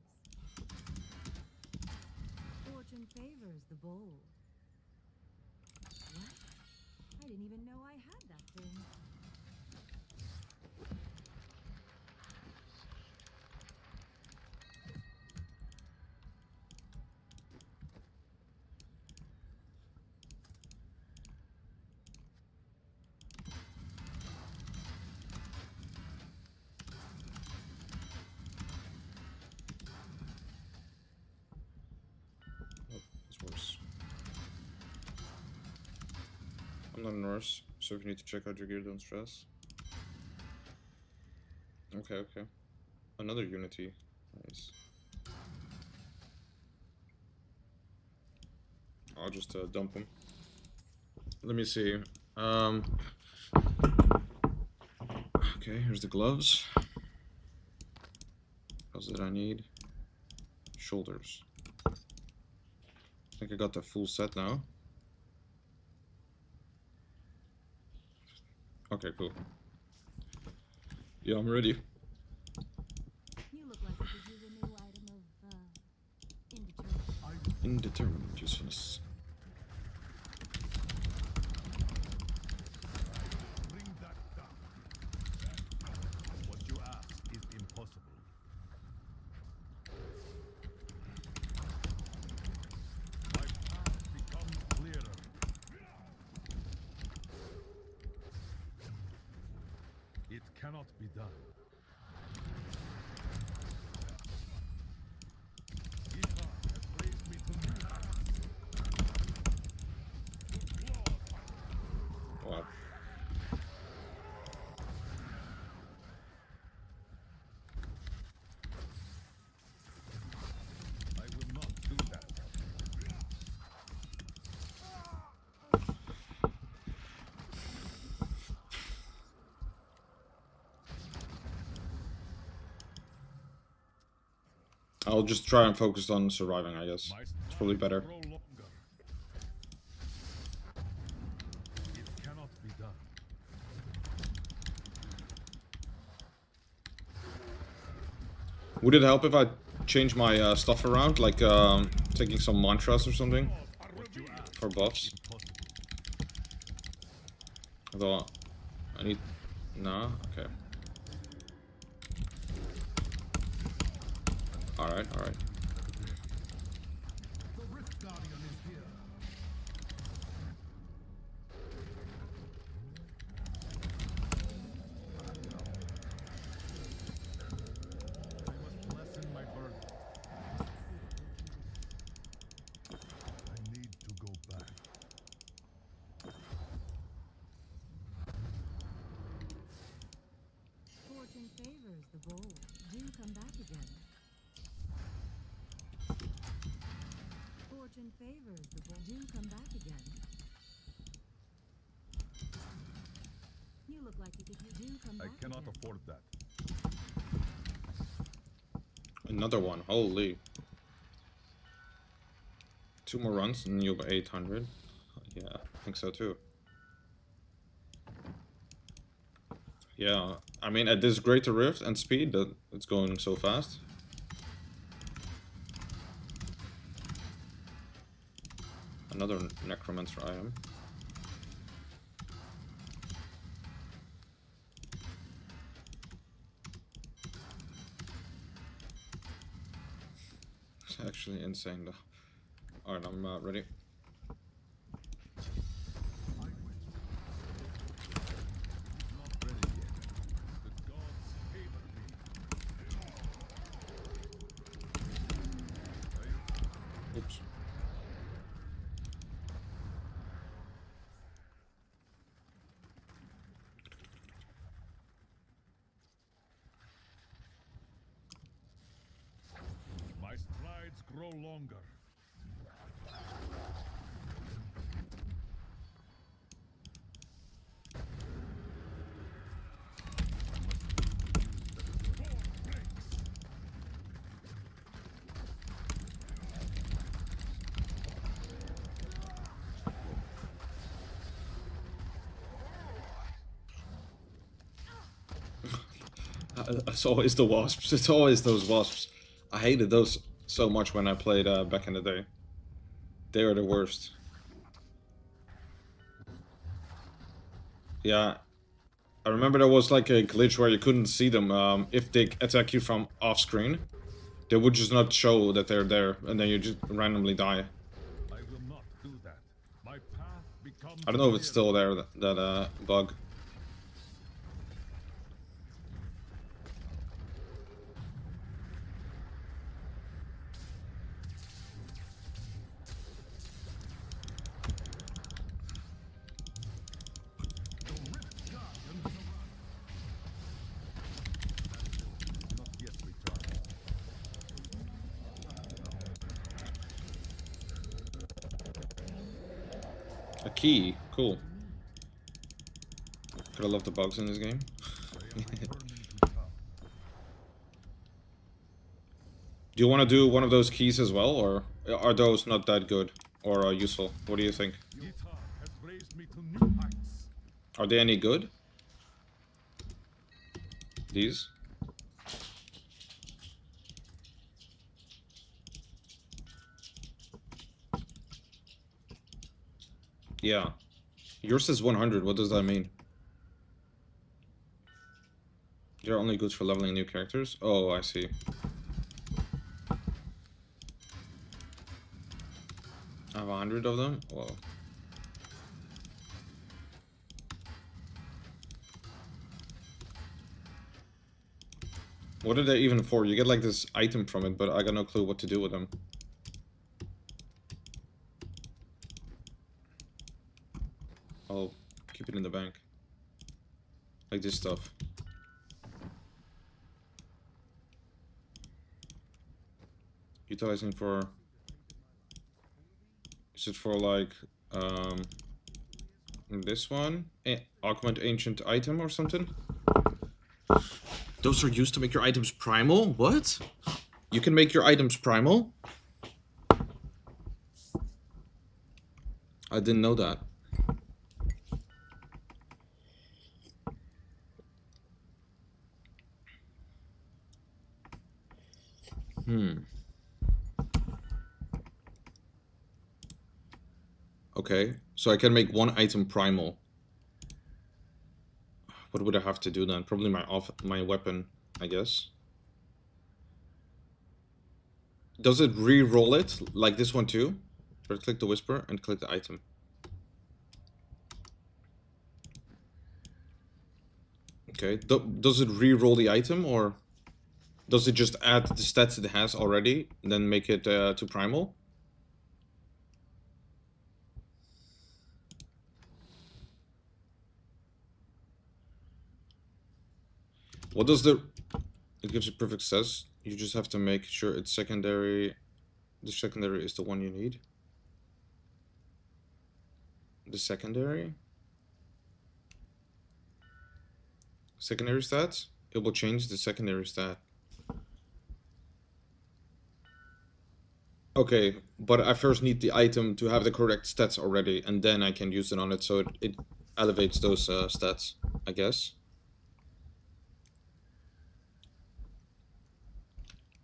Fortune favors the bold. What? I didn't even know I had that thing. It's worse. I'm not a nurse, so if you need to check out your gear, don't stress. Okay, okay. Another Unity. Nice. I'll just dump him. Let me see. Okay, here's the gloves. What else did I need? Shoulders. I think I got the full set now. Okay, cool. Yeah, I'm ready. You look like you could use a new item of, indeterminate. Indeterminate usefulness. Bring that down. What you ask is impossible. My path becomes clearer. It cannot be done. Guitar has raised me to new heights. Wow. I'll just try and focus on surviving, I guess. It's probably better. It cannot be done. Would it help if I change my stuff around, like taking some mantras or something for buffs? Although I need... No? Okay. Alright, alright. Fortune favors the bold. Do come back again. Fortune favors the bold. Do come back again. You look like you could do come back. I cannot again. afford that. Another one, holy. 2 more runs and you'll be 800. Yeah, I think so too. Yeah, I mean at this greater rift and speed that it's going so fast. Another necromancer item. It's actually insane though. Alright, I'm ready. Oops. My strides grow longer. It's always the wasps. It's always those wasps. I hated those so much when I played back in the day. They are the worst. Yeah, I remember there was like a glitch where you couldn't see them. If they attack you from off screen, they would just not show that they're there, and then you just randomly die. I will not do that. My path becomes I don't know if it's still there, that bug. A key, cool. Gotta love the bugs in this game. Do you want to do one of those keys as well, or are those not that good or useful? What do you think? Are they any good? These? Yeah. Yours is 100. What does that mean? They're only good for leveling new characters? Oh, I see. I have 100 of them? Whoa. What are they even for? You get like this item from it, but I got no clue what to do with them. I'll keep it in the bank. Like this stuff. Utilizing for... Is it for like... this one? Augment ancient item or something? Those are used to make your items primal? What? You can make your items primal? I didn't know that. Okay, so I can make one item primal. What would I have to do then? Probably my weapon, I guess. Does it re-roll it like this one too? Right click the whisper and click the item. Okay, does it re-roll the item, or does it just add the stats it has already and then make it to primal? What does the... It gives you perfect stats. You just have to make sure it's secondary. The secondary is the one you need. The secondary? Secondary stats? It will change the secondary stat. Okay, but I first need the item to have the correct stats already, and then I can use it on it, so it elevates those stats, I guess.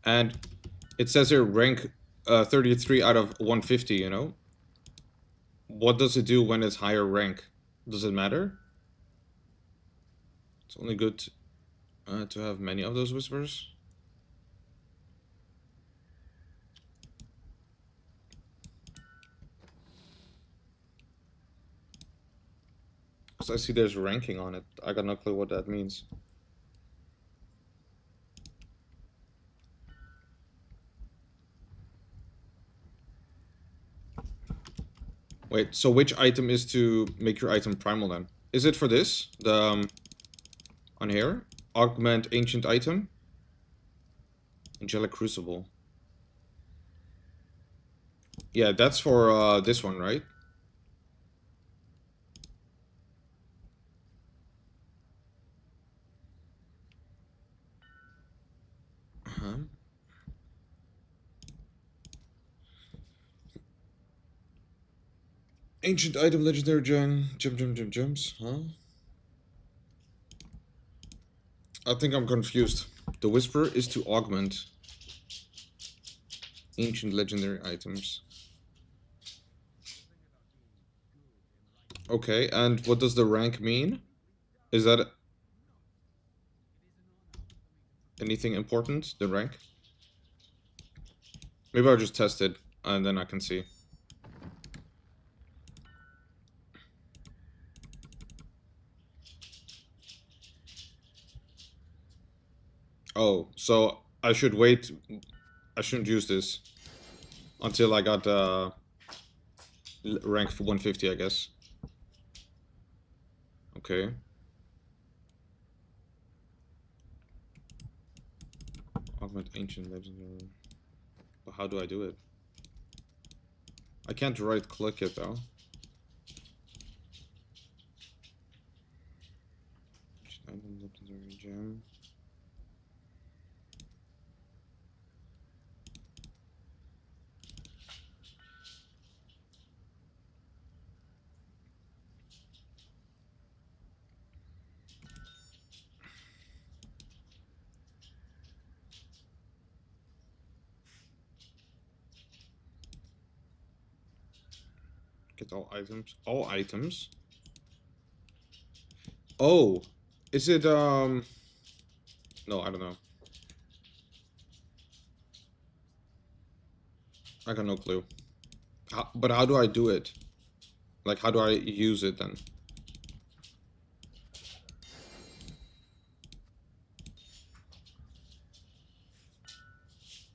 And it says here rank 33 out of 150, you know? What does it do when it's higher rank? Does it matter? It's only good to have many of those whispers. Because I see there's ranking on it. I got no clue what that means. Wait, so which item is to make your item primal then? Is it for this? The on here? Augment ancient item? Angelic Crucible. Yeah, that's for this one, right? Ancient item, legendary gems, huh? I think I'm confused. The Whisper is to augment ancient legendary items. Okay, and what does the rank mean? Is that anything important, the rank? Maybe I'll just test it and then I can see. Oh, so I should wait. I shouldn't use this until I got rank for 150, I guess. Okay. Augment ancient legendary. But how do I do it? I can't right click it though. Item legendary gem. Get all items. All items. Oh, is it no, I don't know. I got no clue. But how do I do it? Like, how do I use it then?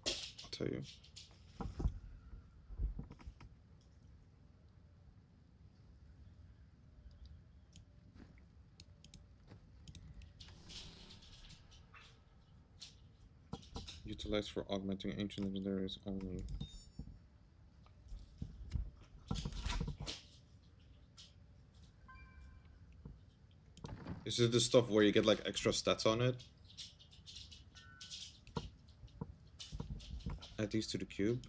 I'll tell you. Utilized for augmenting ancient legendaries only. Is it the stuff where you get like extra stats on it? add these to the cube.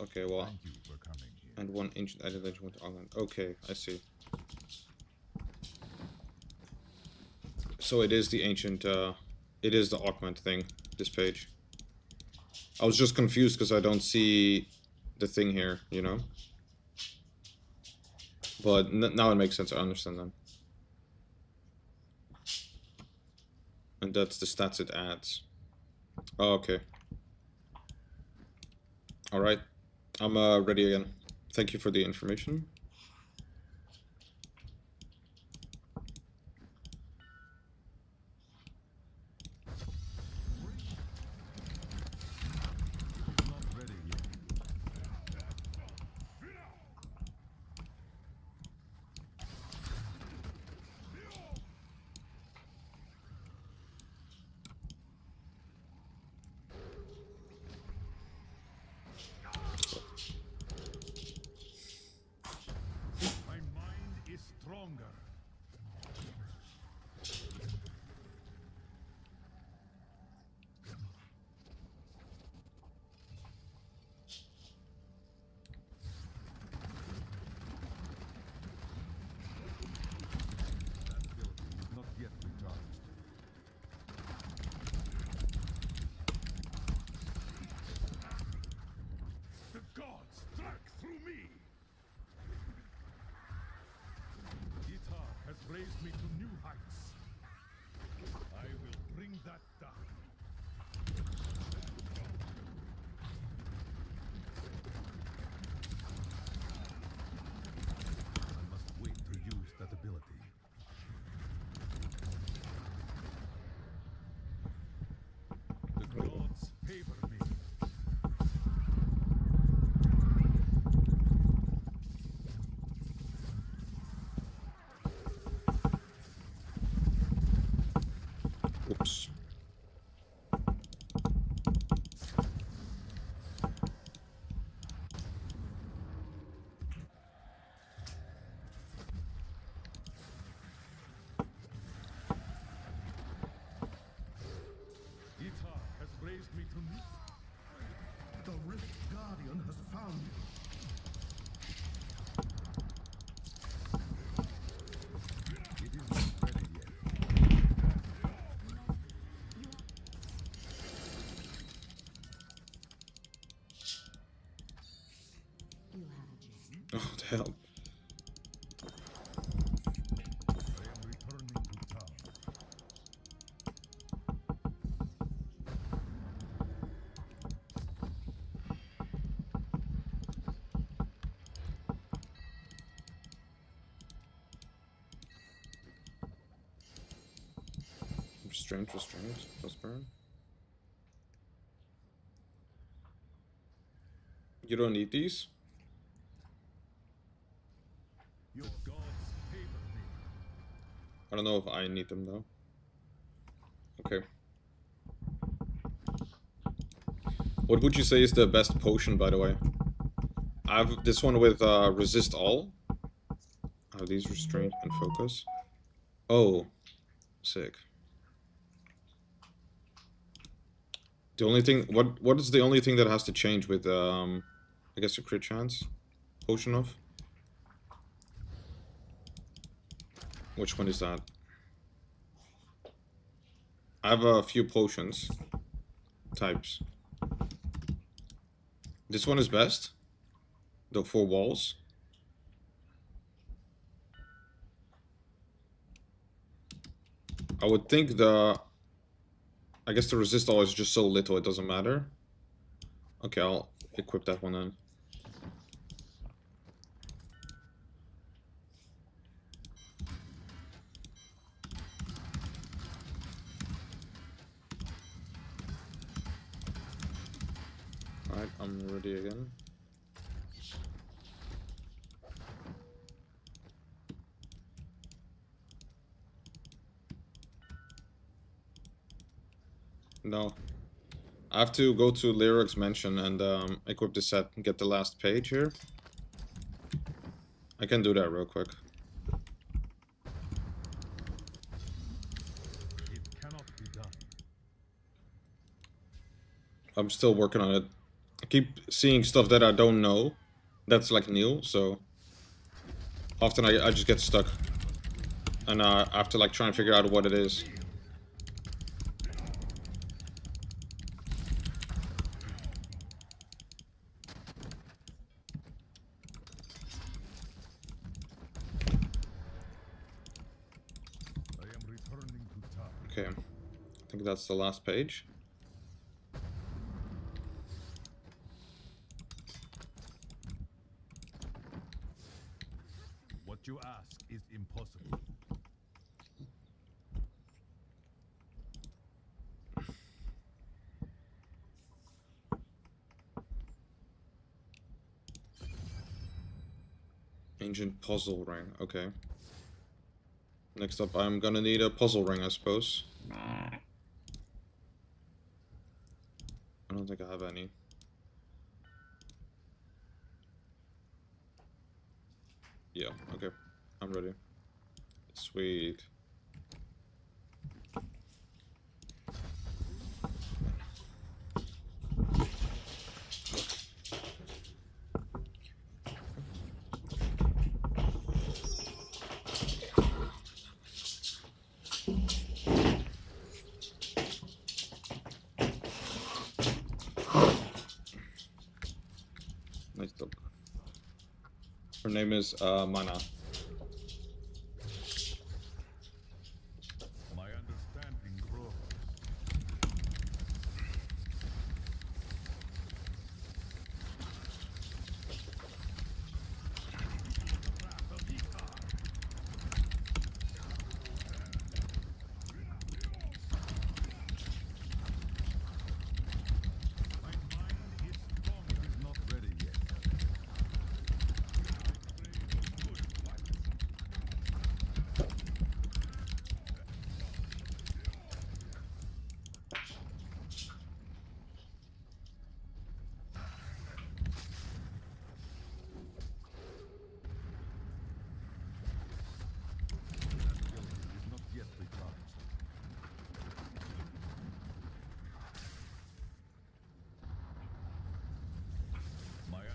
Okay, well. Thank you for coming here. And one ancient item that you want to augment. Okay, I see. So it is the ancient, it is the augment thing, this page. I was just confused because I don't see the thing here, you know? But now it makes sense, I understand then. And that's the stats it adds. Oh, okay. Alright. I'm ready again. Thank you for the information. My mind is stronger. That ability is not yet recharged. The gods struck through me. Guitar has raised me to new heights. I will bring that down. I must wait to use that ability. The gods favor me. Oops. Guitar has raised me to new. The Rift Guardian has found you. It is not ready yet. Oh, the hell. I am returning to town. Restraint, plus burn. You don't need these? Your gods favor me. I don't know if I need them though. Okay. What would you say is the best potion, by the way? I have this one with resist all. I have these restraint and focus. Oh, sick. The only thing, what is the only thing that has to change with I guess the crit chance potion of? Which one is that? I have a few potions types. This one is best. The 4 walls. I would think I guess the resist all is just so little it doesn't matter. Okay, I'll equip that one then. Alright, I'm ready again. No. I have to go to Lyric's Mansion and equip the set and get the last page here. I can do that real quick. It cannot be done. I'm still working on it. I keep seeing stuff that I don't know. That's like new, so often I just get stuck. And I have to like try and figure out what it is. Okay, I think that's the last page. What you ask is impossible. Ancient puzzle ring, okay. Next up, I'm gonna need a puzzle ring, I suppose. I don't think I have any. Yeah, okay. I'm ready. Sweet. Nice dog. Her name is Mana. My understanding grows.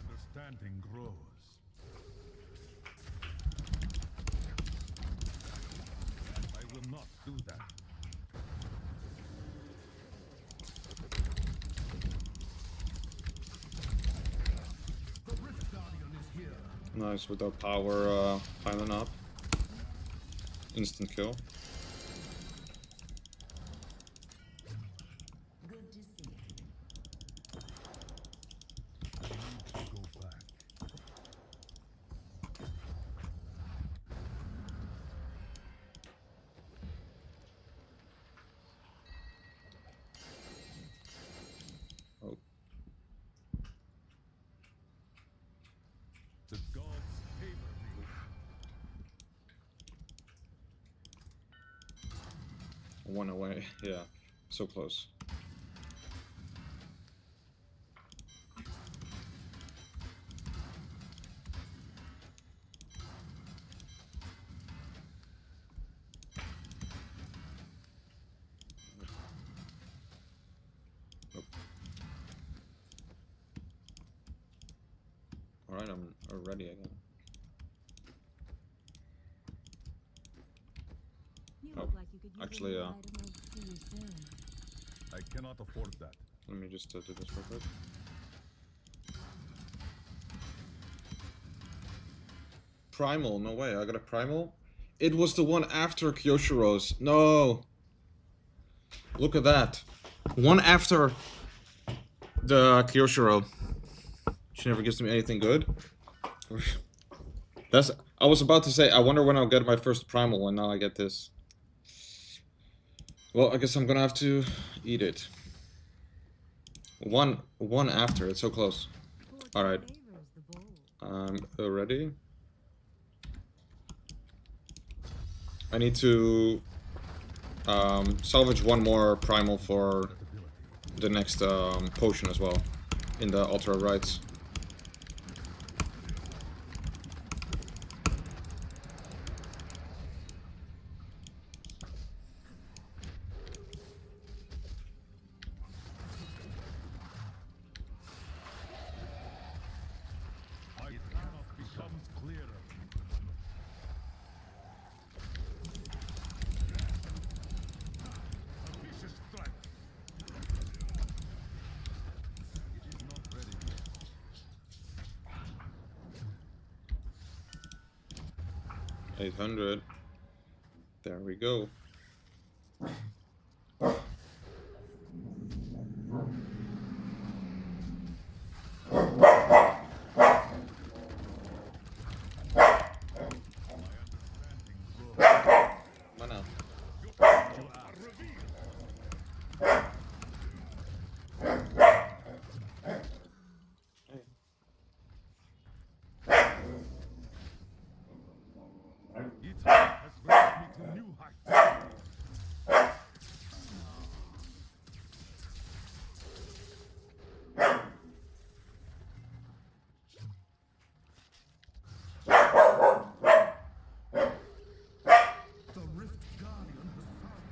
Understanding grows. I will not do that. The Rift Guardian is here. Nice, with our power piling up. Instant kill. Good to see. The gods favor me. One away, yeah. So close. Nope. Alright, I'm ready again. Actually, I cannot afford that. let me just do this real quick. Primal, no way, I got a primal? It was the one after Kyoshiro's. No! Look at that. One after the Kyoshiro. She never gives me anything good. That's. I was about to say, I wonder when I'll get my first primal, and now I get this. Well, I guess I'm gonna have to eat it. One after, it's so close. Alright. I'm ready. I need to salvage one more primal for the next potion as well, in the ultra rights. 800. There we go. Mana. Has raised me to new heights. The Rift Guardian has found.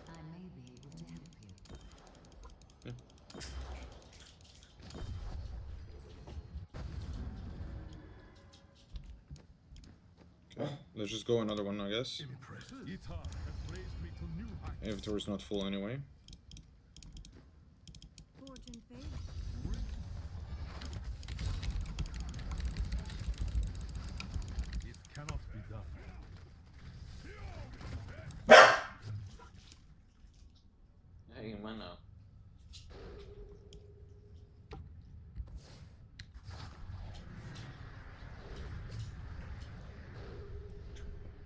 I may be able to help you. Okay, let's just go another one, I guess. Impressive. Guitar has raised me to new heights. Inventory's not full anyway. Fortune favors. It cannot be done. Hey, mana.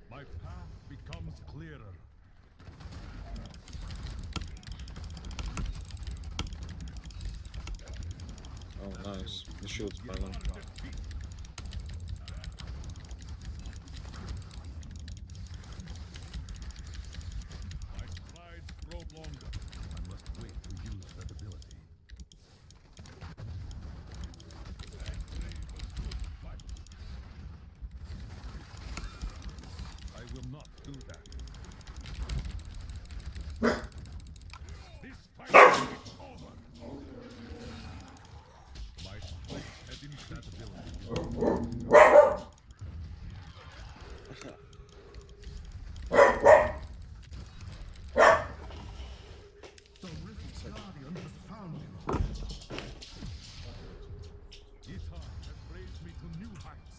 My path becomes clearer. Oh, nice. The shield's piling. My strides grow longer. I must wait to use that ability. I will not do that. This fight is over. My strength has inevitability. The Rift Guardian has found you. Guitar has raised me to new heights.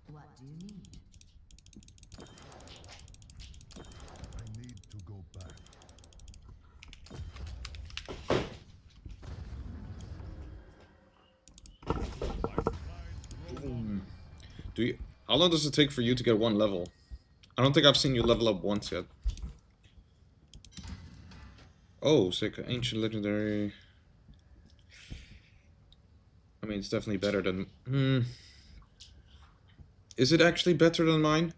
What do you need? I need to go back. Do you? How long does it take for you to get one level? I don't think I've seen you level up once yet. Oh, sick. Ancient legendary. I mean, it's definitely better than... Is it actually better than mine?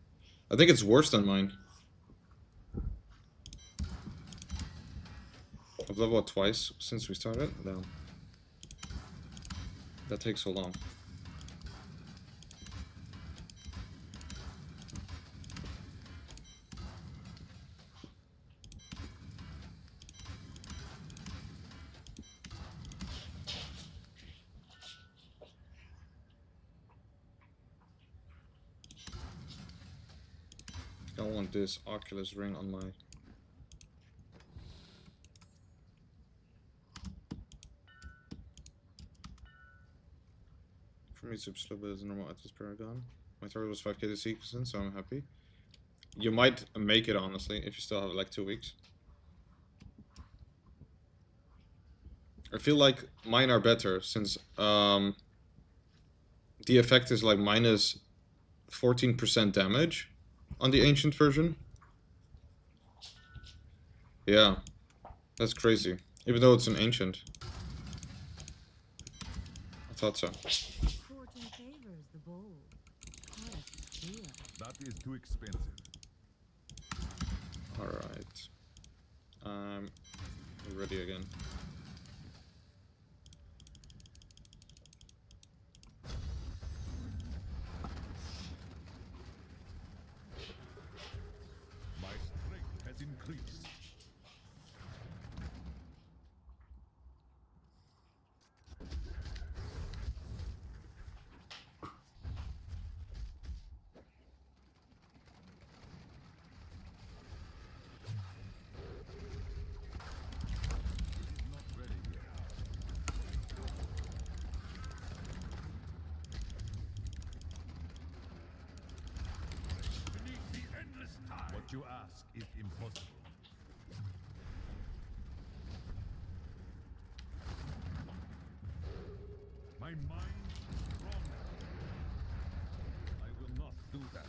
I think it's worse than mine. I've leveled up twice since we started. No. That takes so long. I don't want this Oculus ring on my... For me, super slow, but it's normal at this Paragon. My target was 5k this season, so I'm happy. You might make it, honestly, if you still have like 2 weeks. I feel like mine are better, since the effect is like minus 14% damage on the ancient version. Yeah, that's crazy. Even though it's an ancient. I thought so. Fortune favors the bold. Yes, dear. That is too expensive. Alright. Ready again. mind strong now. I will not do that.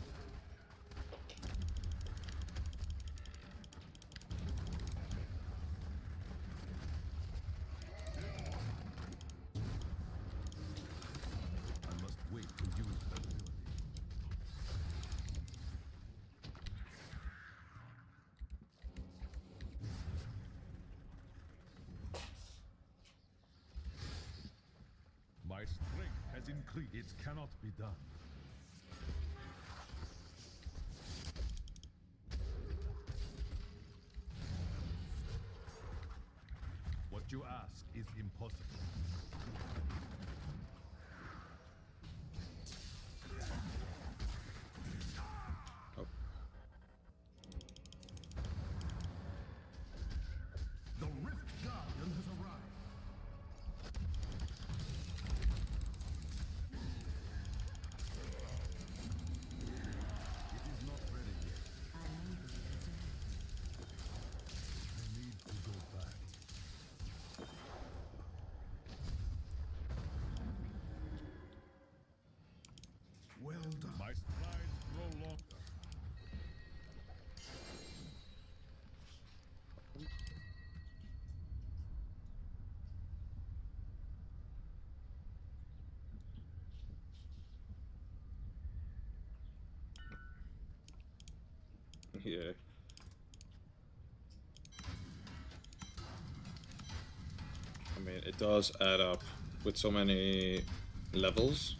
I must wait to use that ability. My strength has increased. It cannot be done. What you ask is impossible. Oh. The Rift Guardian has arrived. It is not ready yet. I need to go back. Well done. My strides grow longer. Yeah. I mean, it does add up with so many levels.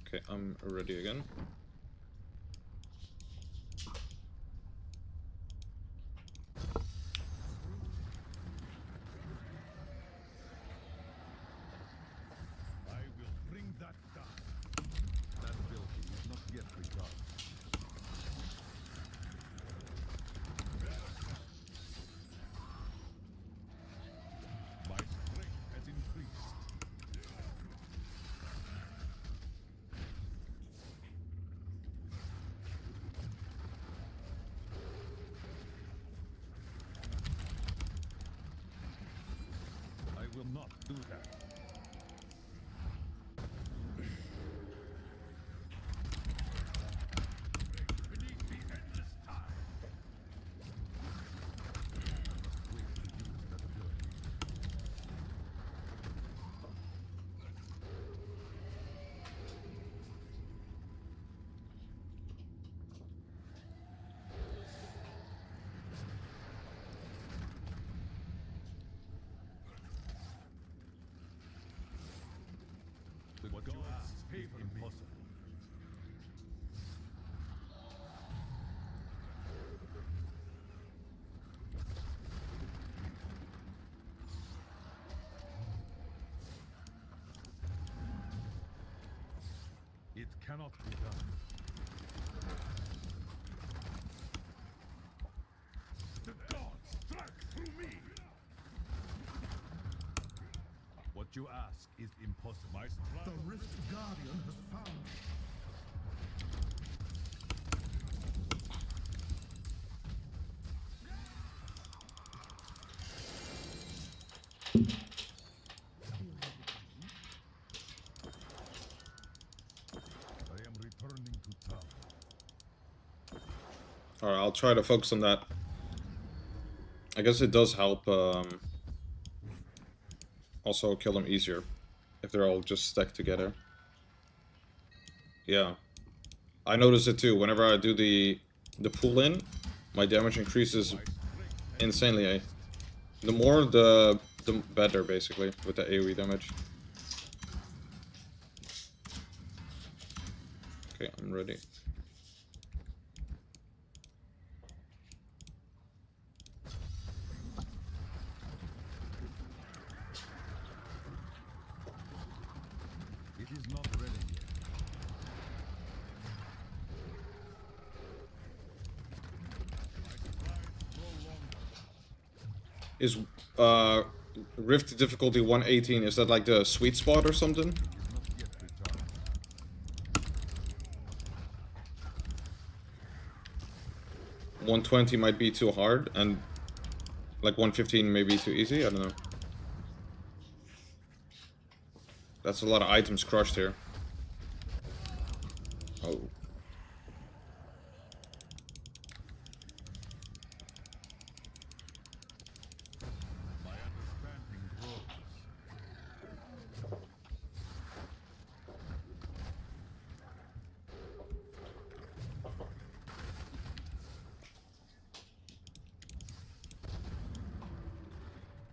Okay, I'm ready again. I will bring that down. That ability is not yet recharged. My strength has increased. I will not do that. Beneath the endless time. Wait to use that ability. What you ask is impossible. It cannot be done. The gods strike through me. What you ask is impossible. My stride. The Rift Guardian has found. I am returning to town. Alright, I'll try to focus on that. I guess it does help also kill them easier if they're all just stacked together. Yeah. I notice it too. Whenever I do the pull in, my damage increases insanely. The more the better, basically, with the AoE damage. Okay, I'm ready. It is not ready yet. Is Rift difficulty 118, is that like the sweet spot or something? 120 might be too hard, and like 115 may be too easy. I don't know. That's a lot of items crushed here. Oh.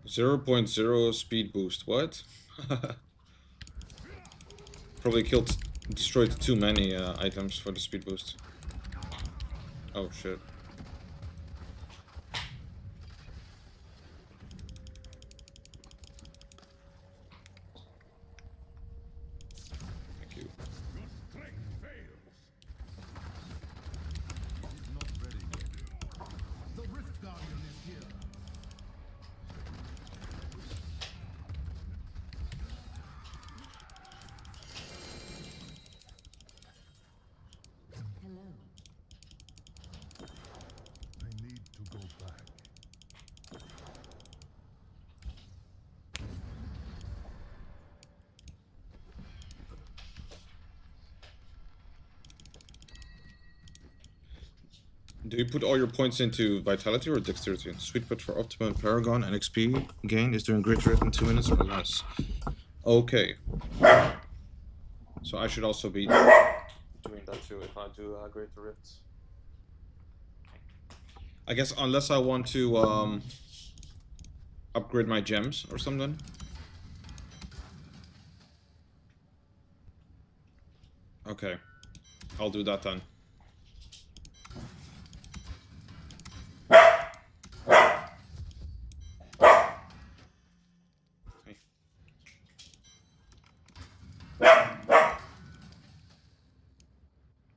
0.0 speed boost. What? Probably destroyed too many items for the speed boost. Oh shit. Thank you. The Rift Guardian is here. Hello. I need to go back. Do you put all your points into Vitality or Dexterity? Sweet Pet for Optimum Paragon and XP gain is doing Great Rift in 2 minutes or less. Okay. So I should also be doing that too if I do Great Rifts. I guess unless I want to upgrade my gems or something. Okay. I'll do that then.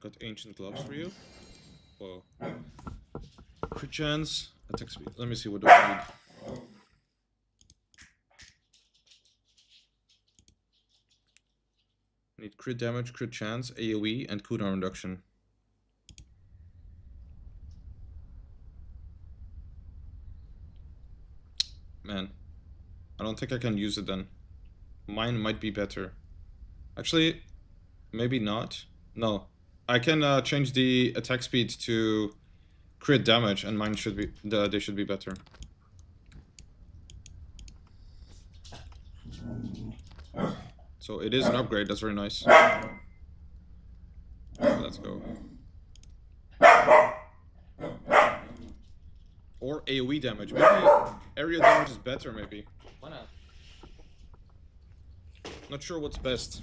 Got ancient gloves for you. Whoa. Crit chance, attack speed. Let me see, what do I need? Need crit damage, crit chance, AoE, and cooldown reduction. Man, I don't think I can use it then. Mine might be better. Actually, maybe not. No. I can change the attack speed to crit damage, and mine should be they should be better. So it is an upgrade. That's very nice. Let's go. Or AoE damage. Maybe area damage is better. Maybe. Why not? Not sure what's best.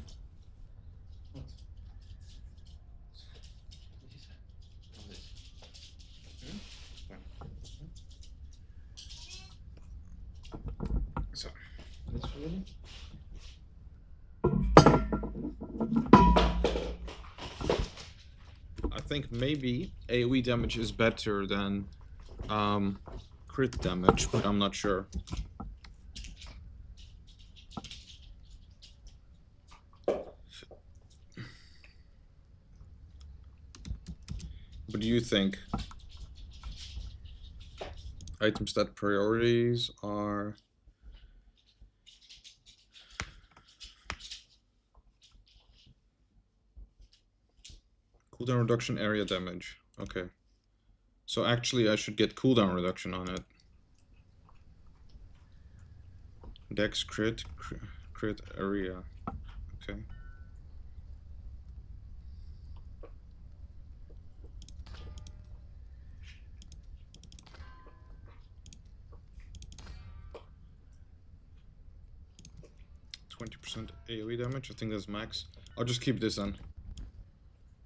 So, that's really. I think maybe AoE damage is better than crit damage, but I'm not sure. What do you think? Item stat priorities are cooldown reduction, area damage. Okay. So actually I should get cooldown reduction on it. Dex crit area. Okay. %, AoE damage. I think that's max. I'll just keep this then.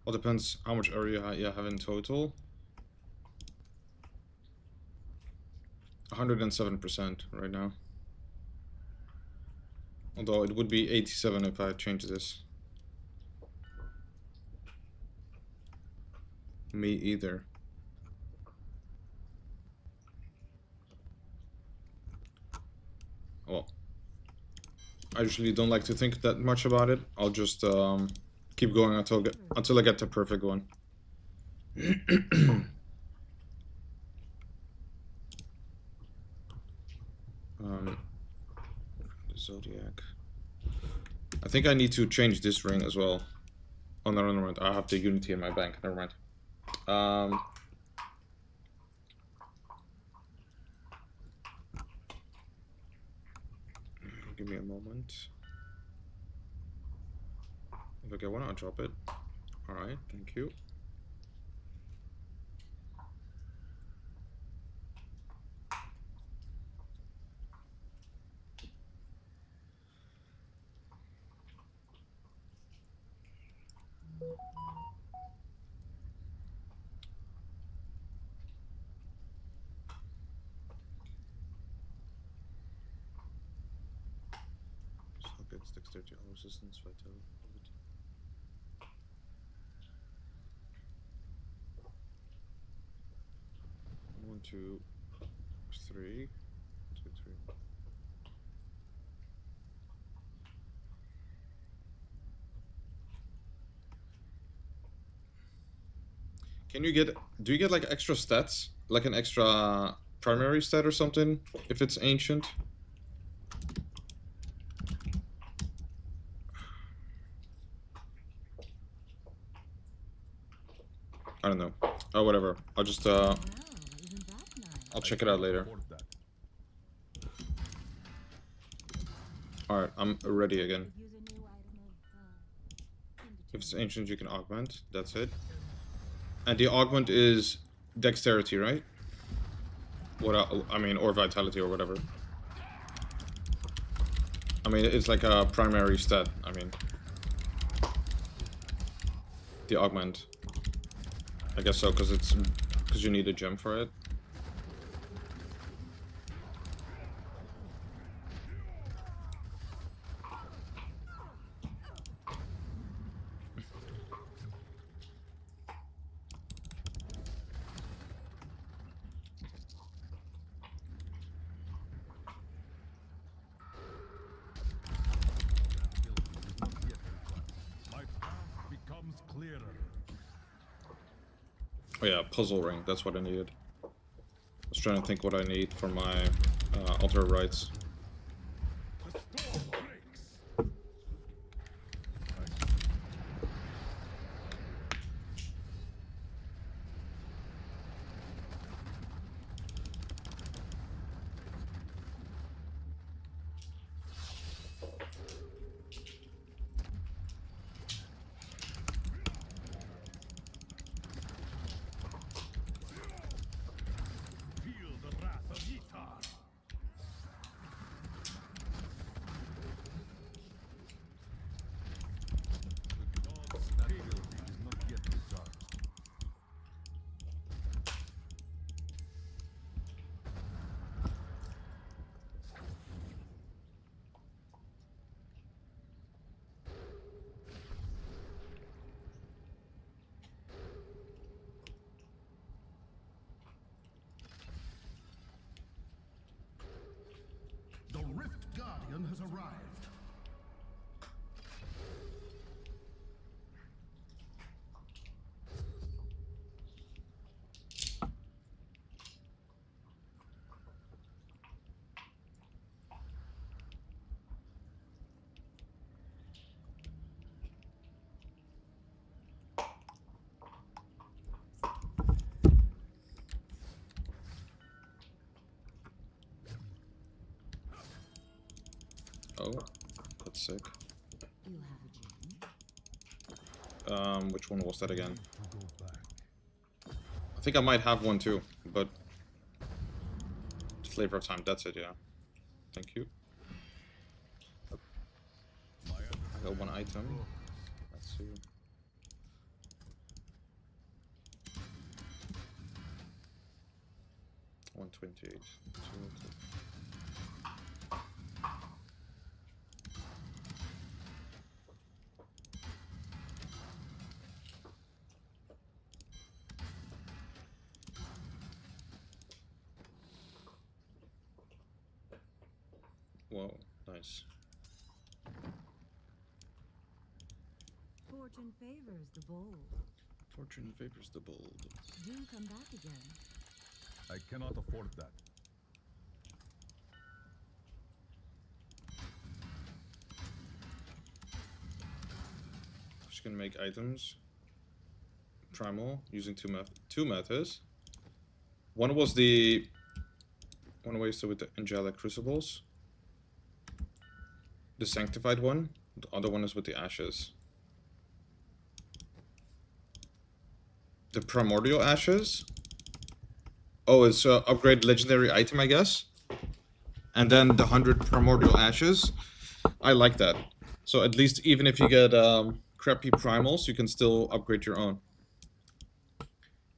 All depends how much area I have in total. 107% right now. Although it would be 87 if I change this. Me either. Well, I usually don't like to think that much about it. I'll just keep going until I get the perfect one. The Zodiac. I think I need to change this ring as well. Oh no, never mind. I have the Unity in my bank. Never mind. Give me a moment. If I get one, I'll drop it. Alright, thank you. Sockets, dexterity, all resistance, vitality. 1, 2, 3. 2, 3. Can you get, do you get like extra stats? Like an extra primary stat or something if it's ancient? I don't know. Oh, whatever. I'll just, I'll check it out later. Alright, I'm ready again. If it's ancient, you can augment. That's it. And the augment is dexterity, right? What I mean, or vitality or whatever. I mean, it's like a primary stat. I mean, the augment. I guess so, because you need a gem for it. Oh yeah, puzzle ring. That's what I needed. I was trying to think what I need for my altar rights. The Rift Guardian has arrived. Oh, that's sick. Which one was that again? I think I might have one too, but flavor of time. That's it, yeah. Thank you. I got one item. Let's see. $128. Whoa, nice. Fortune favors the bold. Fortune favors the bold. Do come back again. I cannot afford that. you can make items primal using two methods. One was the one way so with the angelic crucibles. The sanctified one. The other one is with the ashes. The primordial ashes. Oh, it's upgrade legendary item, I guess. And then the 100 primordial ashes. I like that. So at least even if you get crappy primals, you can still upgrade your own.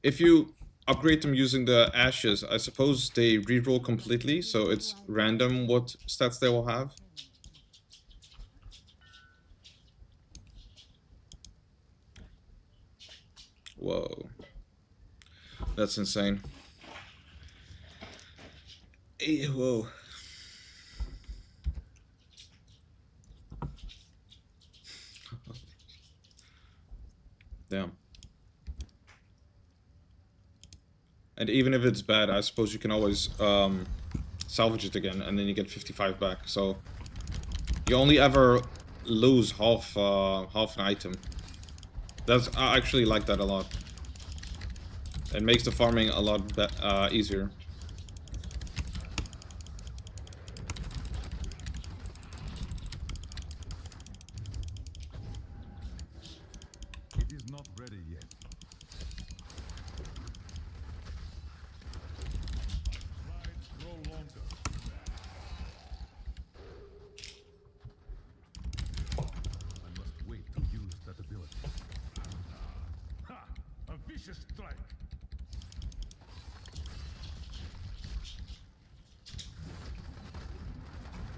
If you upgrade them using the ashes, I suppose they reroll completely, so it's random what stats they will have. Whoa. That's insane. Hey, whoa. Damn. And even if it's bad, I suppose you can always salvage it again, and then you get 55 back. So you only ever lose half an item. I actually like that a lot. It makes the farming a lot easier. It is not ready yet. Slides grow longer. I must wait to use that ability. Ha! A vicious strike.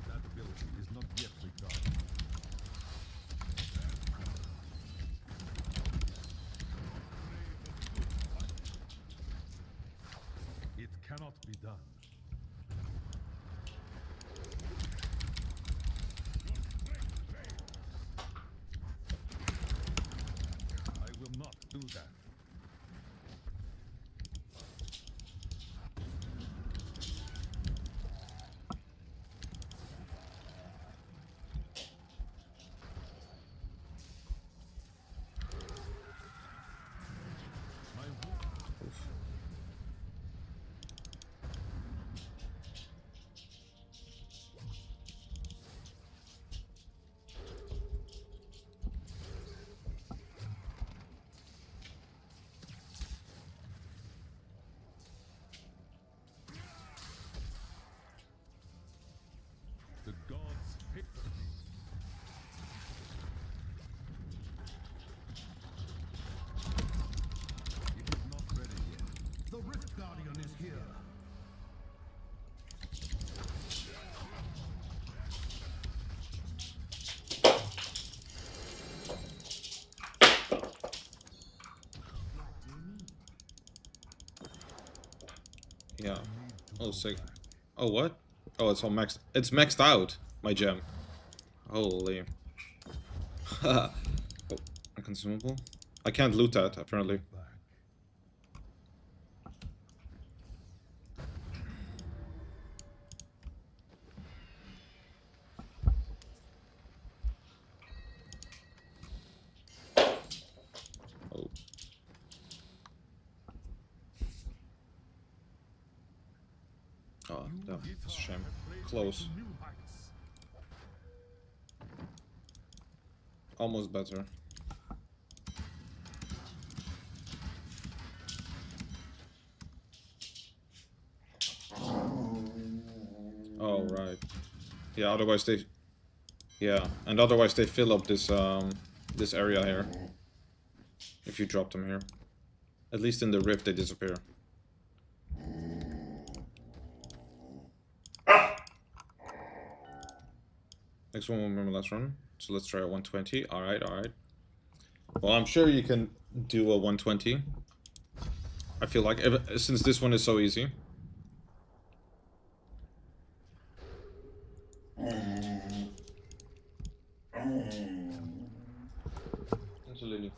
That ability is not yet recharged. It cannot be done. I will not do that. The gods hate me. It is not ready yet. The Rift Guardian is here. Yeah. Oh, sick. Oh, what? Oh, it's all maxed. It's maxed out, my gem. Holy. Oh, a consumable? I can't loot that, apparently. Oh. Oh, damn. It's a shame. Close. Almost better. Oh, right. Yeah, otherwise they... Yeah, and otherwise they fill up this, this area here. If you drop them here. At least in the rift they disappear. Next one will remember last run. So let's try a 120. Alright, alright. Well, I'm sure you can do a 120. I feel like, since this one is so easy. Absolutely.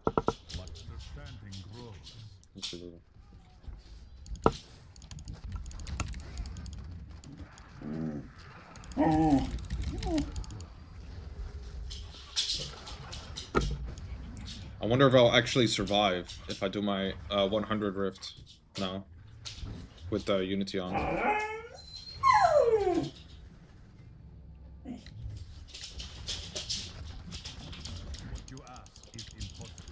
Understanding grows. Absolutely. I wonder if I'll actually survive if I do my 100 rift now with the Unity on. What you ask is impossible.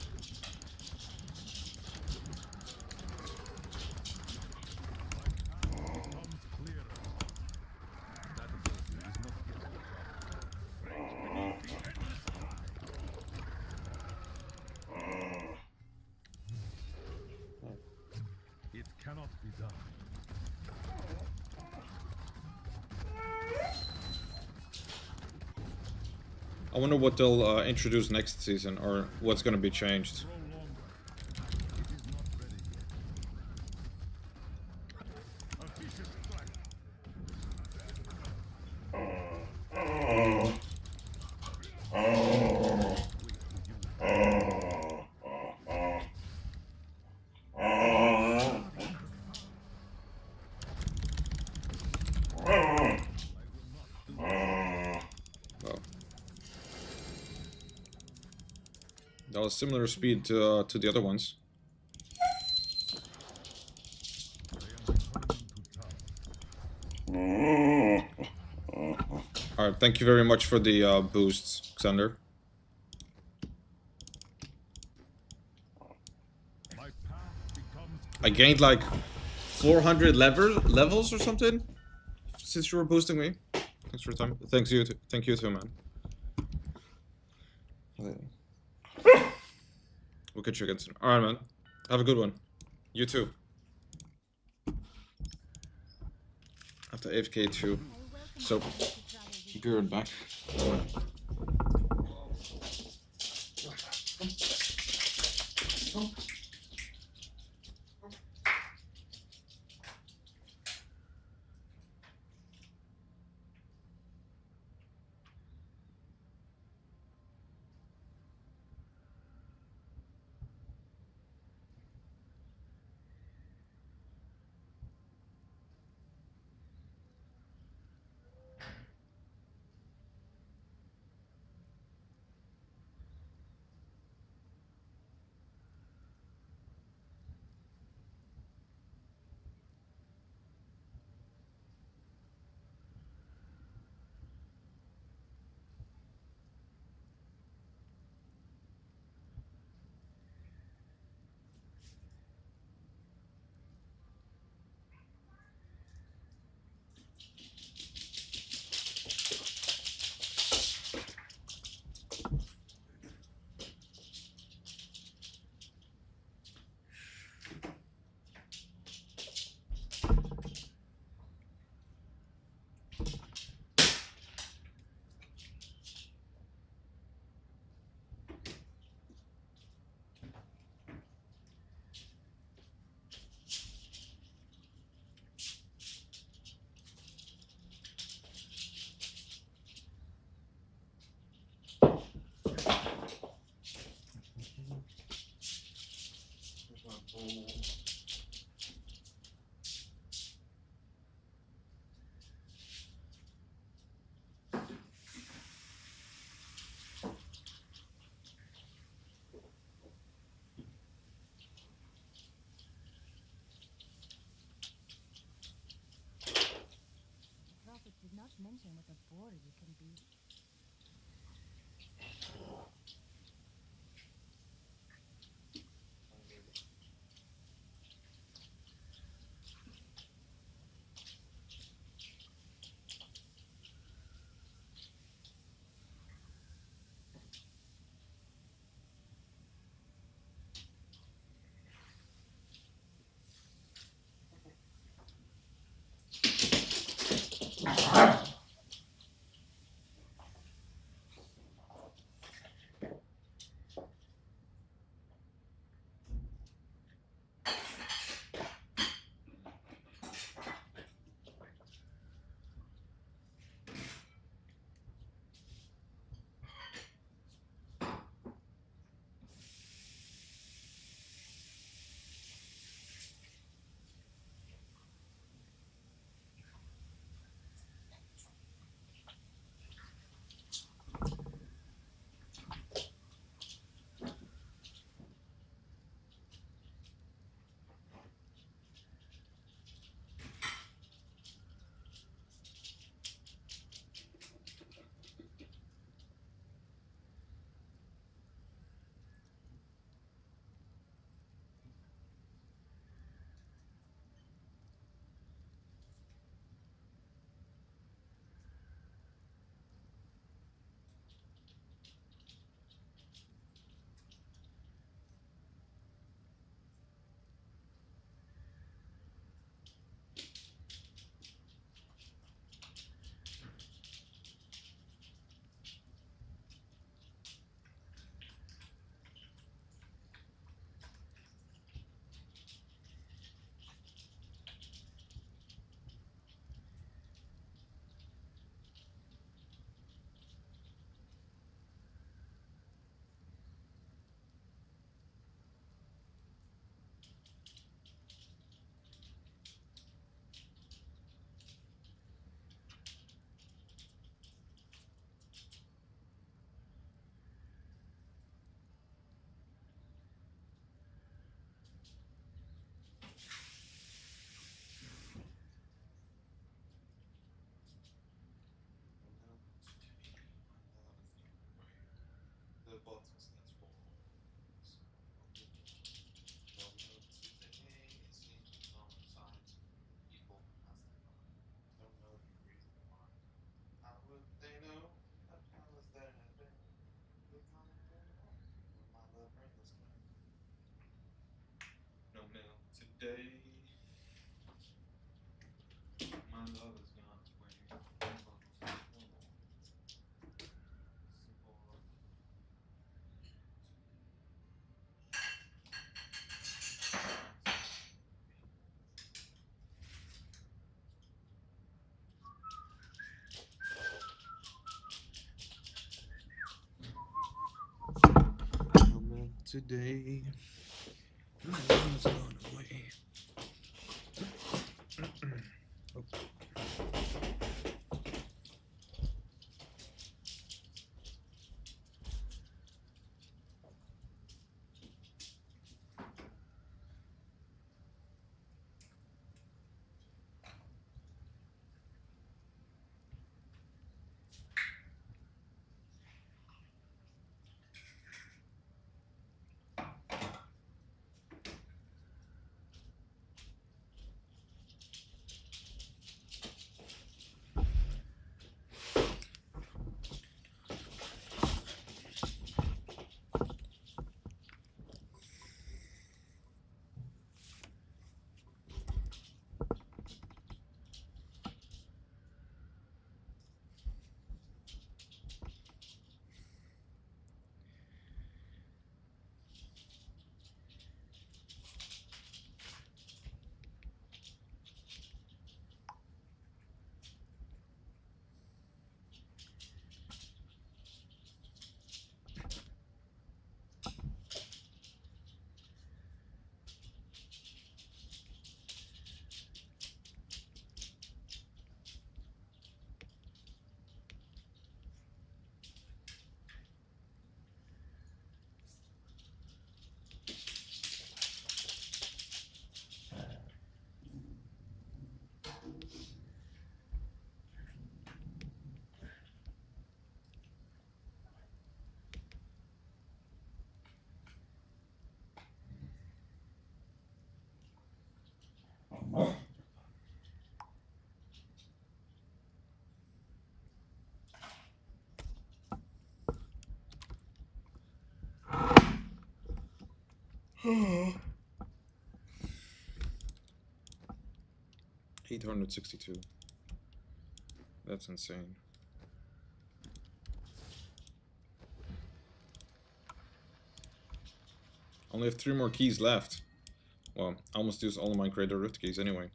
My path becomes clearer. That ability is not yet developed. Break beneath the endless sky. It cannot be done. I wonder what they'll introduce next season, or what's going to be changed. That was similar speed to the other ones. Alright, thank you very much for the boosts, Xander. I gained like 400 levels or something since you were boosting me. Thanks for your time. Thank you too, man. We'll catch you again soon. Alright, man. Have a good one. You too. After AFK too. So, be right back. Prophet did not mention what a bore you can be. No mail today. My love is gone away. No mail today. My love is gone away. Oh. $862. That's insane. Only have 3 more keys left. Well, I almost used all of my Greater Rift keys anyway.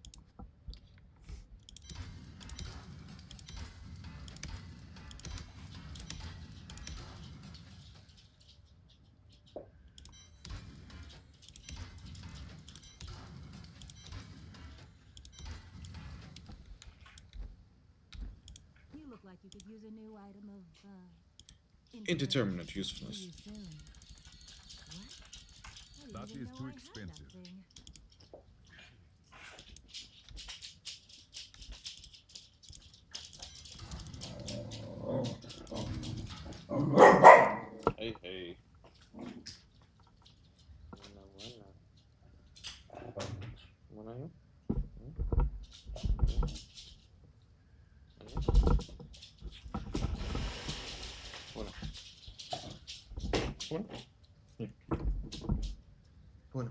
You look like you could use a new item of, Indeterminate usefulness. That is too expensive. Hey, hey. Bueno. Bueno.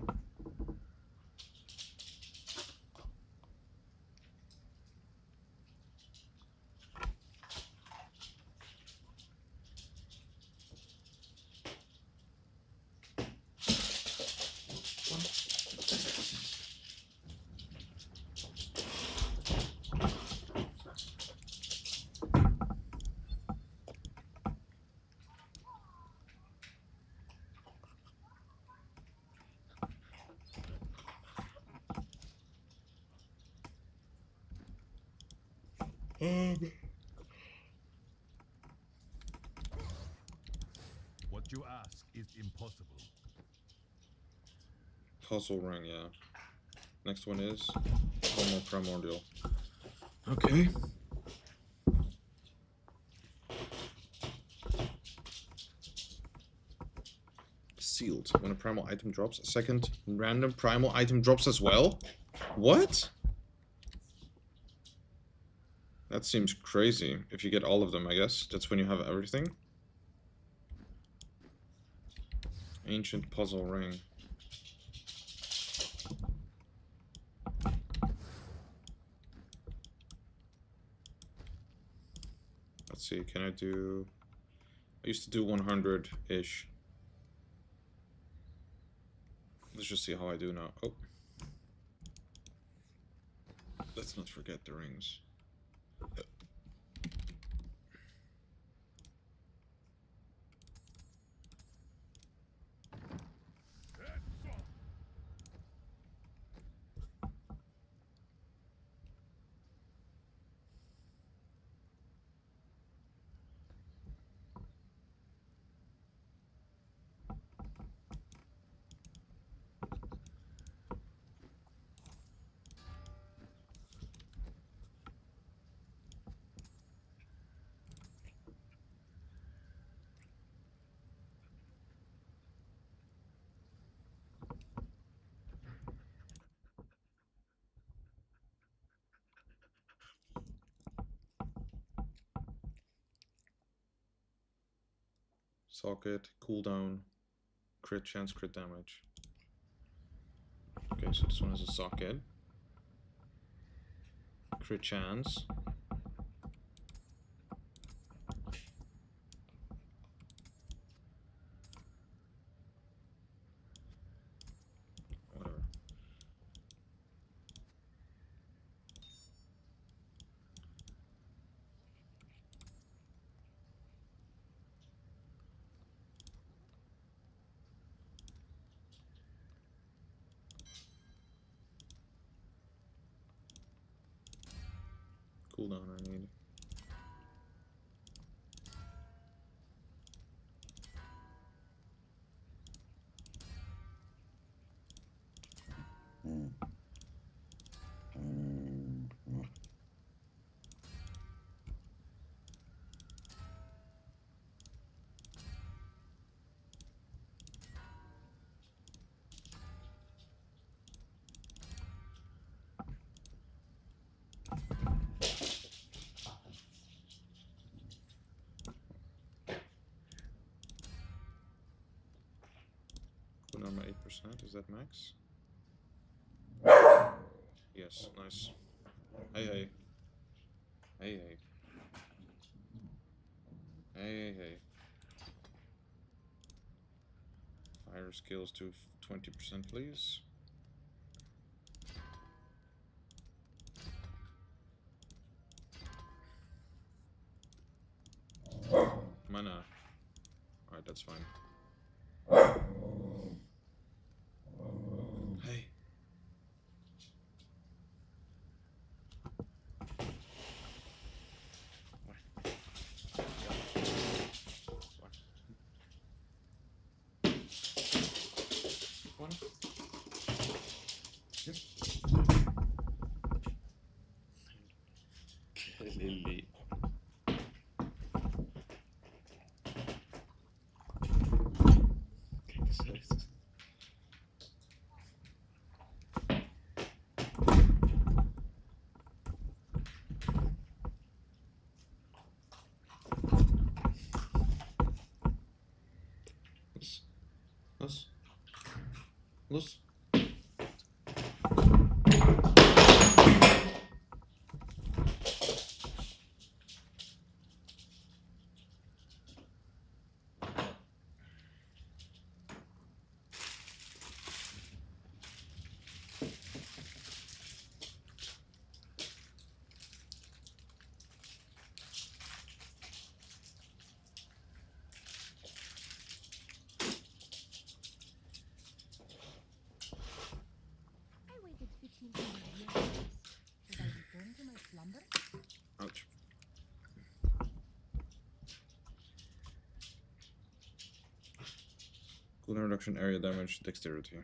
What you ask is impossible. Puzzle ring, yeah. Next one is one more primordial. Okay. Sealed. When a primal item drops, a second random primal item drops as well? What? That seems crazy. If you get all of them, I guess. That's when you have everything. Ancient puzzle ring. Let's see, can I do... I used to do 100-ish. Let's just see how I do now. Oh. Let's not forget the rings. Socket, cooldown, crit chance, crit damage. Okay, so this one has a socket. Crit chance. Whatever. Cooldown I need. Cooldown by 8%, is that max? Yes, nice. Hey, hey. Hey, hey. Hey, hey. Fire skills to 20%, please. Mana. Alright, that's fine. Hey. One. Yep. Lily. Los. I waited 15 years. Should I return to my slumber? Ouch. Cooldown reduction, area damage, dexterity.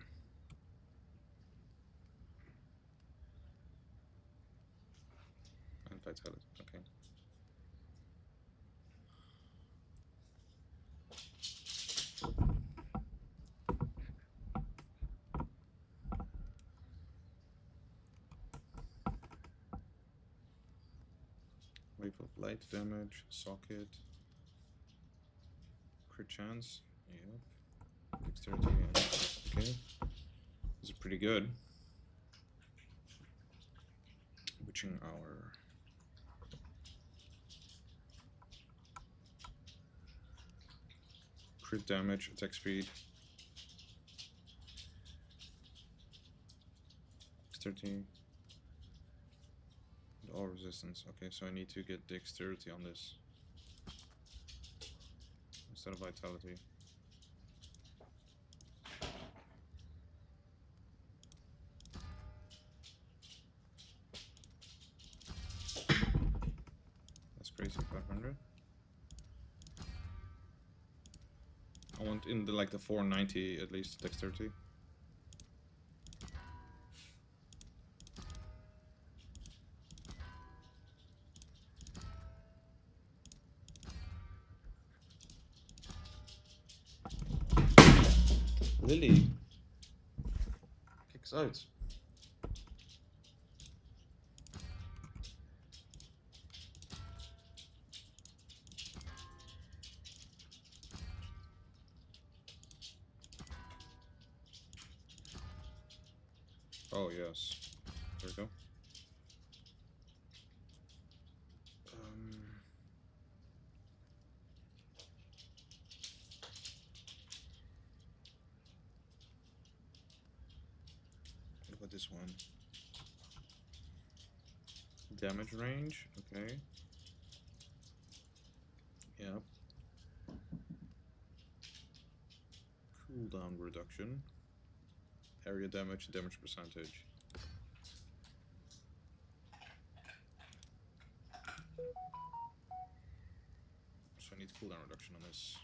And vitality, okay. wave of light damage, socket, crit chance, yep, dexterity, okay, this is pretty good. Witching hour. Crit damage, attack speed. Dexterity. And all resistance. Okay, so I need to get dexterity on this instead of vitality. That's crazy, 500. I want in the like the 490 at least dexterity. Lily kicks out. Oh yes, there we go. What about this one? Damage range, okay. Yep. Cooldown reduction. Area damage, damage percentage. So I need cooldown reduction on this.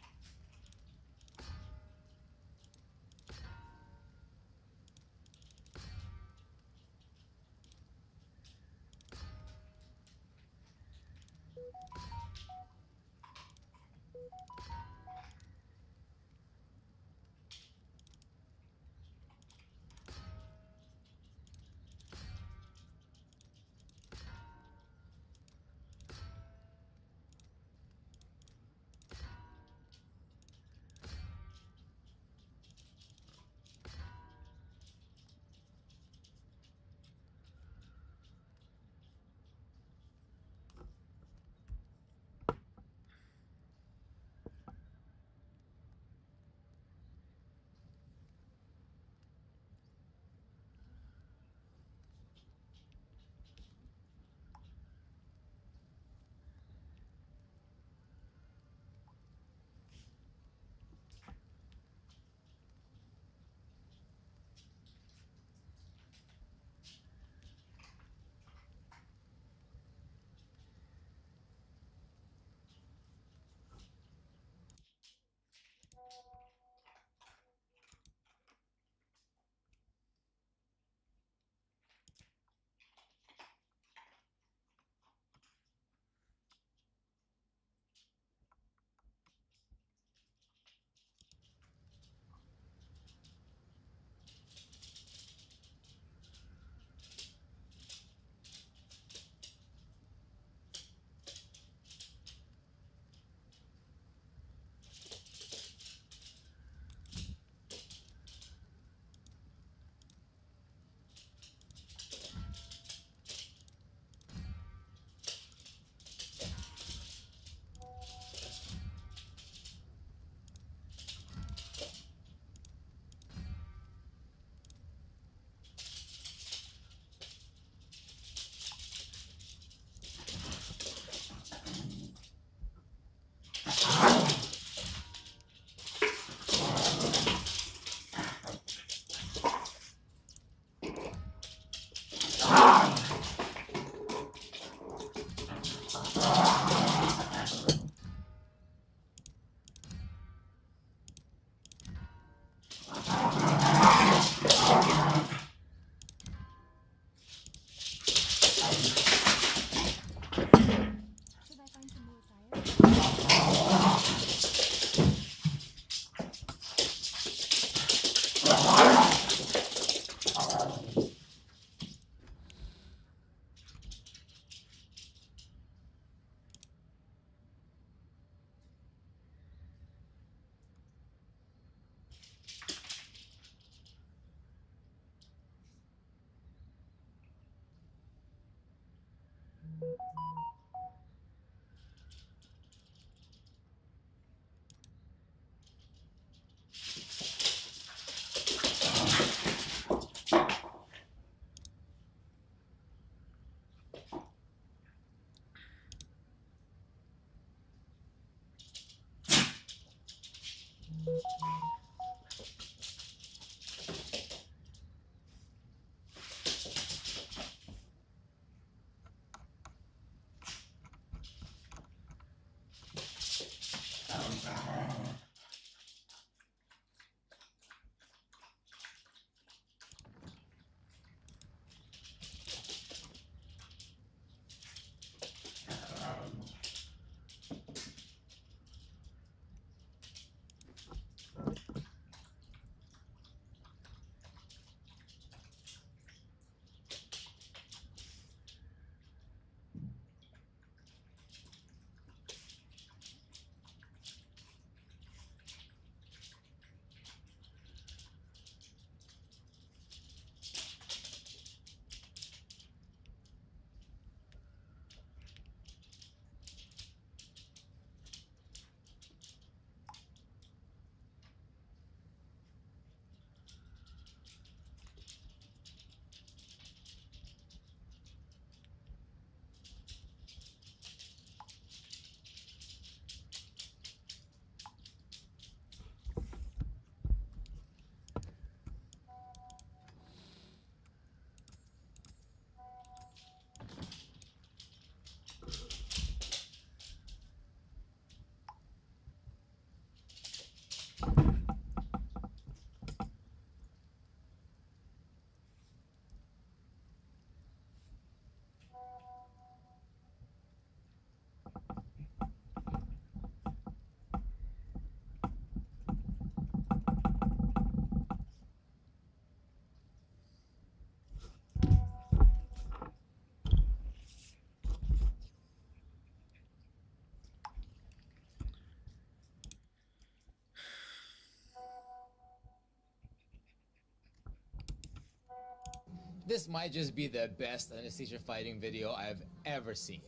This might just be the best anesthesia fighting video I've ever seen.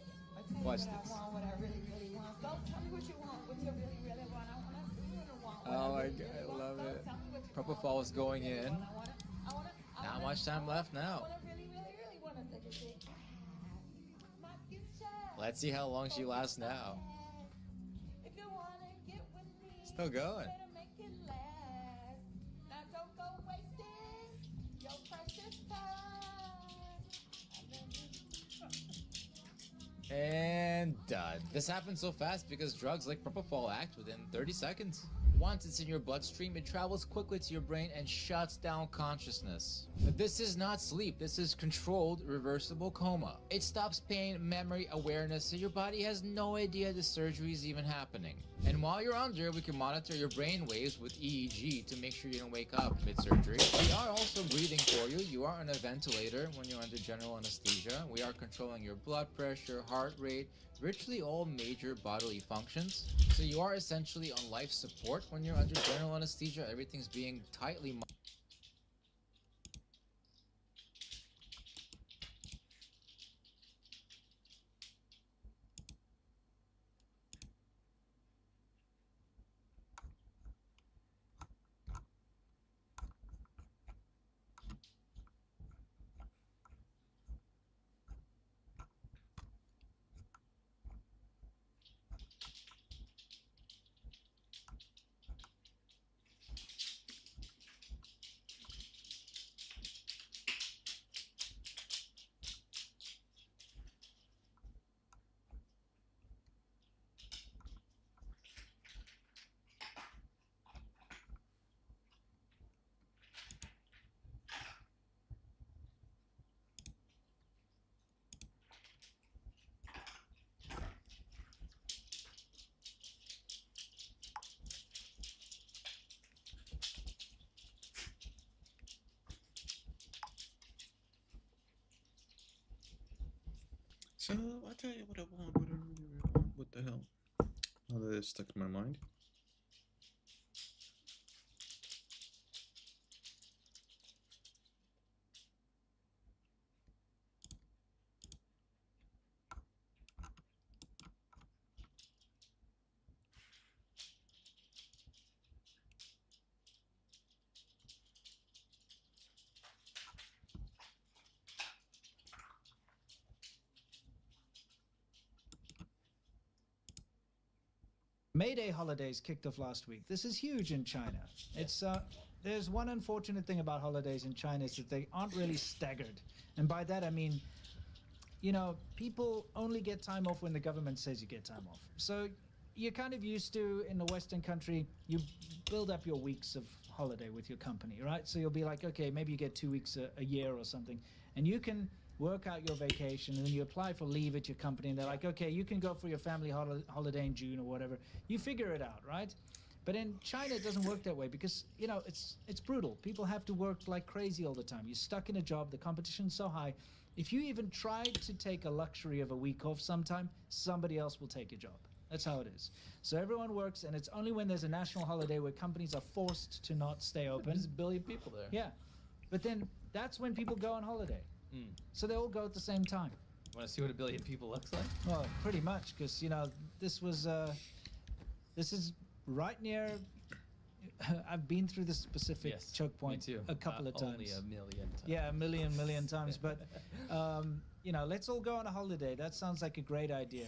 Watch this. Oh my god, I love it. Propofol is going in. Not much time left now. Let's see how long she lasts now. Still going. And done. This happens so fast because drugs like propofol act within 30 seconds. Once it's in your bloodstream, it travels quickly to your brain and shuts down consciousness. This is not sleep, this is controlled, reversible coma. It stops pain, memory, awareness, so your body has no idea the surgery is even happening. And while you're under, we can monitor your brain waves with EEG to make sure you don't wake up mid-surgery. We are also breathing for you. You are on a ventilator when you're under general anesthesia. We are controlling your blood pressure, heart rate, virtually all major bodily functions. So you are essentially on life support when you're under general anesthesia. Everything's being tightly monitored. So, I'll tell you what I want, what I really want. What the hell? Now that it's stuck in my mind. May Day holidays kicked off last week. This is huge in China. It's there's one unfortunate thing about holidays in China is that they aren't really staggered. And by that I mean, you know, people only get time off when the government says you get time off. So you're kind of used to, in the Western country, you build up your weeks of holiday with your company, right? So you'll be like, okay, maybe you get 2 weeks a year or something, and you can work out your vacation, and then you apply for leave at your company, and they're like, okay, you can go for your family holiday in June or whatever. You figure it out, right? But in China, it doesn't work that way because, you know, it's brutal. People have to work like crazy all the time. You're stuck in a job. The competition's so high. If you even try to take a luxury of a week off sometime, somebody else will take your job. That's how it is. So everyone works, and it's only when there's a national holiday where companies are forced to not stay open. There's a billion people there. Yeah. But then that's when people go on holiday. Mm. So they all go at the same time. Want to see what a billion people looks like? Well, pretty much, because, you know, this is right near... I've been through this specific choke point a couple of times. Only a million times. Yeah, a million times. But, you know, let's all go on a holiday. That sounds like a great idea.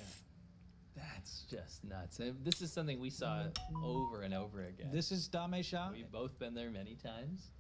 That's just nuts. This is something we saw over and over again. This is Dame Shah. We've both been there many times.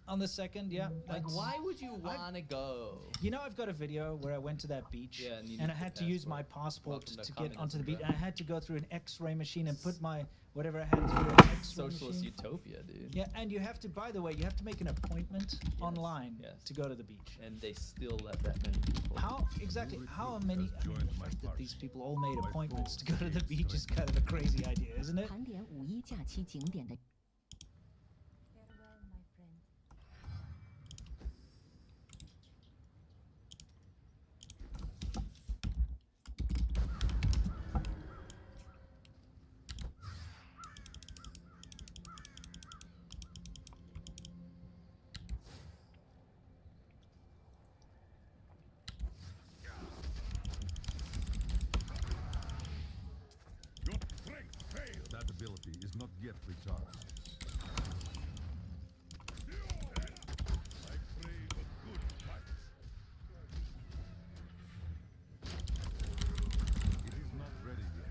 On the second, yeah. Like, why would you want to go? You know, I've got a video where I went to that beach, and I had to use my passport to get onto the beach, and I had to go through an X-ray machine and put my whatever I had through an X-ray Socialist machine. utopia, dude. Yeah, and you have to, by the way, you have to make an appointment online to go to the beach. And they still let that many people. How many? I mean, the fact that these people all made appointments to go to the beach is kind of a crazy idea, isn't it? 盘点五一假期景点的。Your strength failed. That ability is not yet recharged. I crave a good fight. It is not ready yet.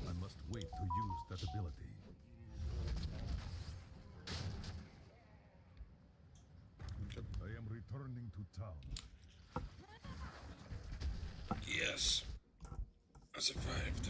I must wait to use that ability. I am returning to town. Yes. I survived.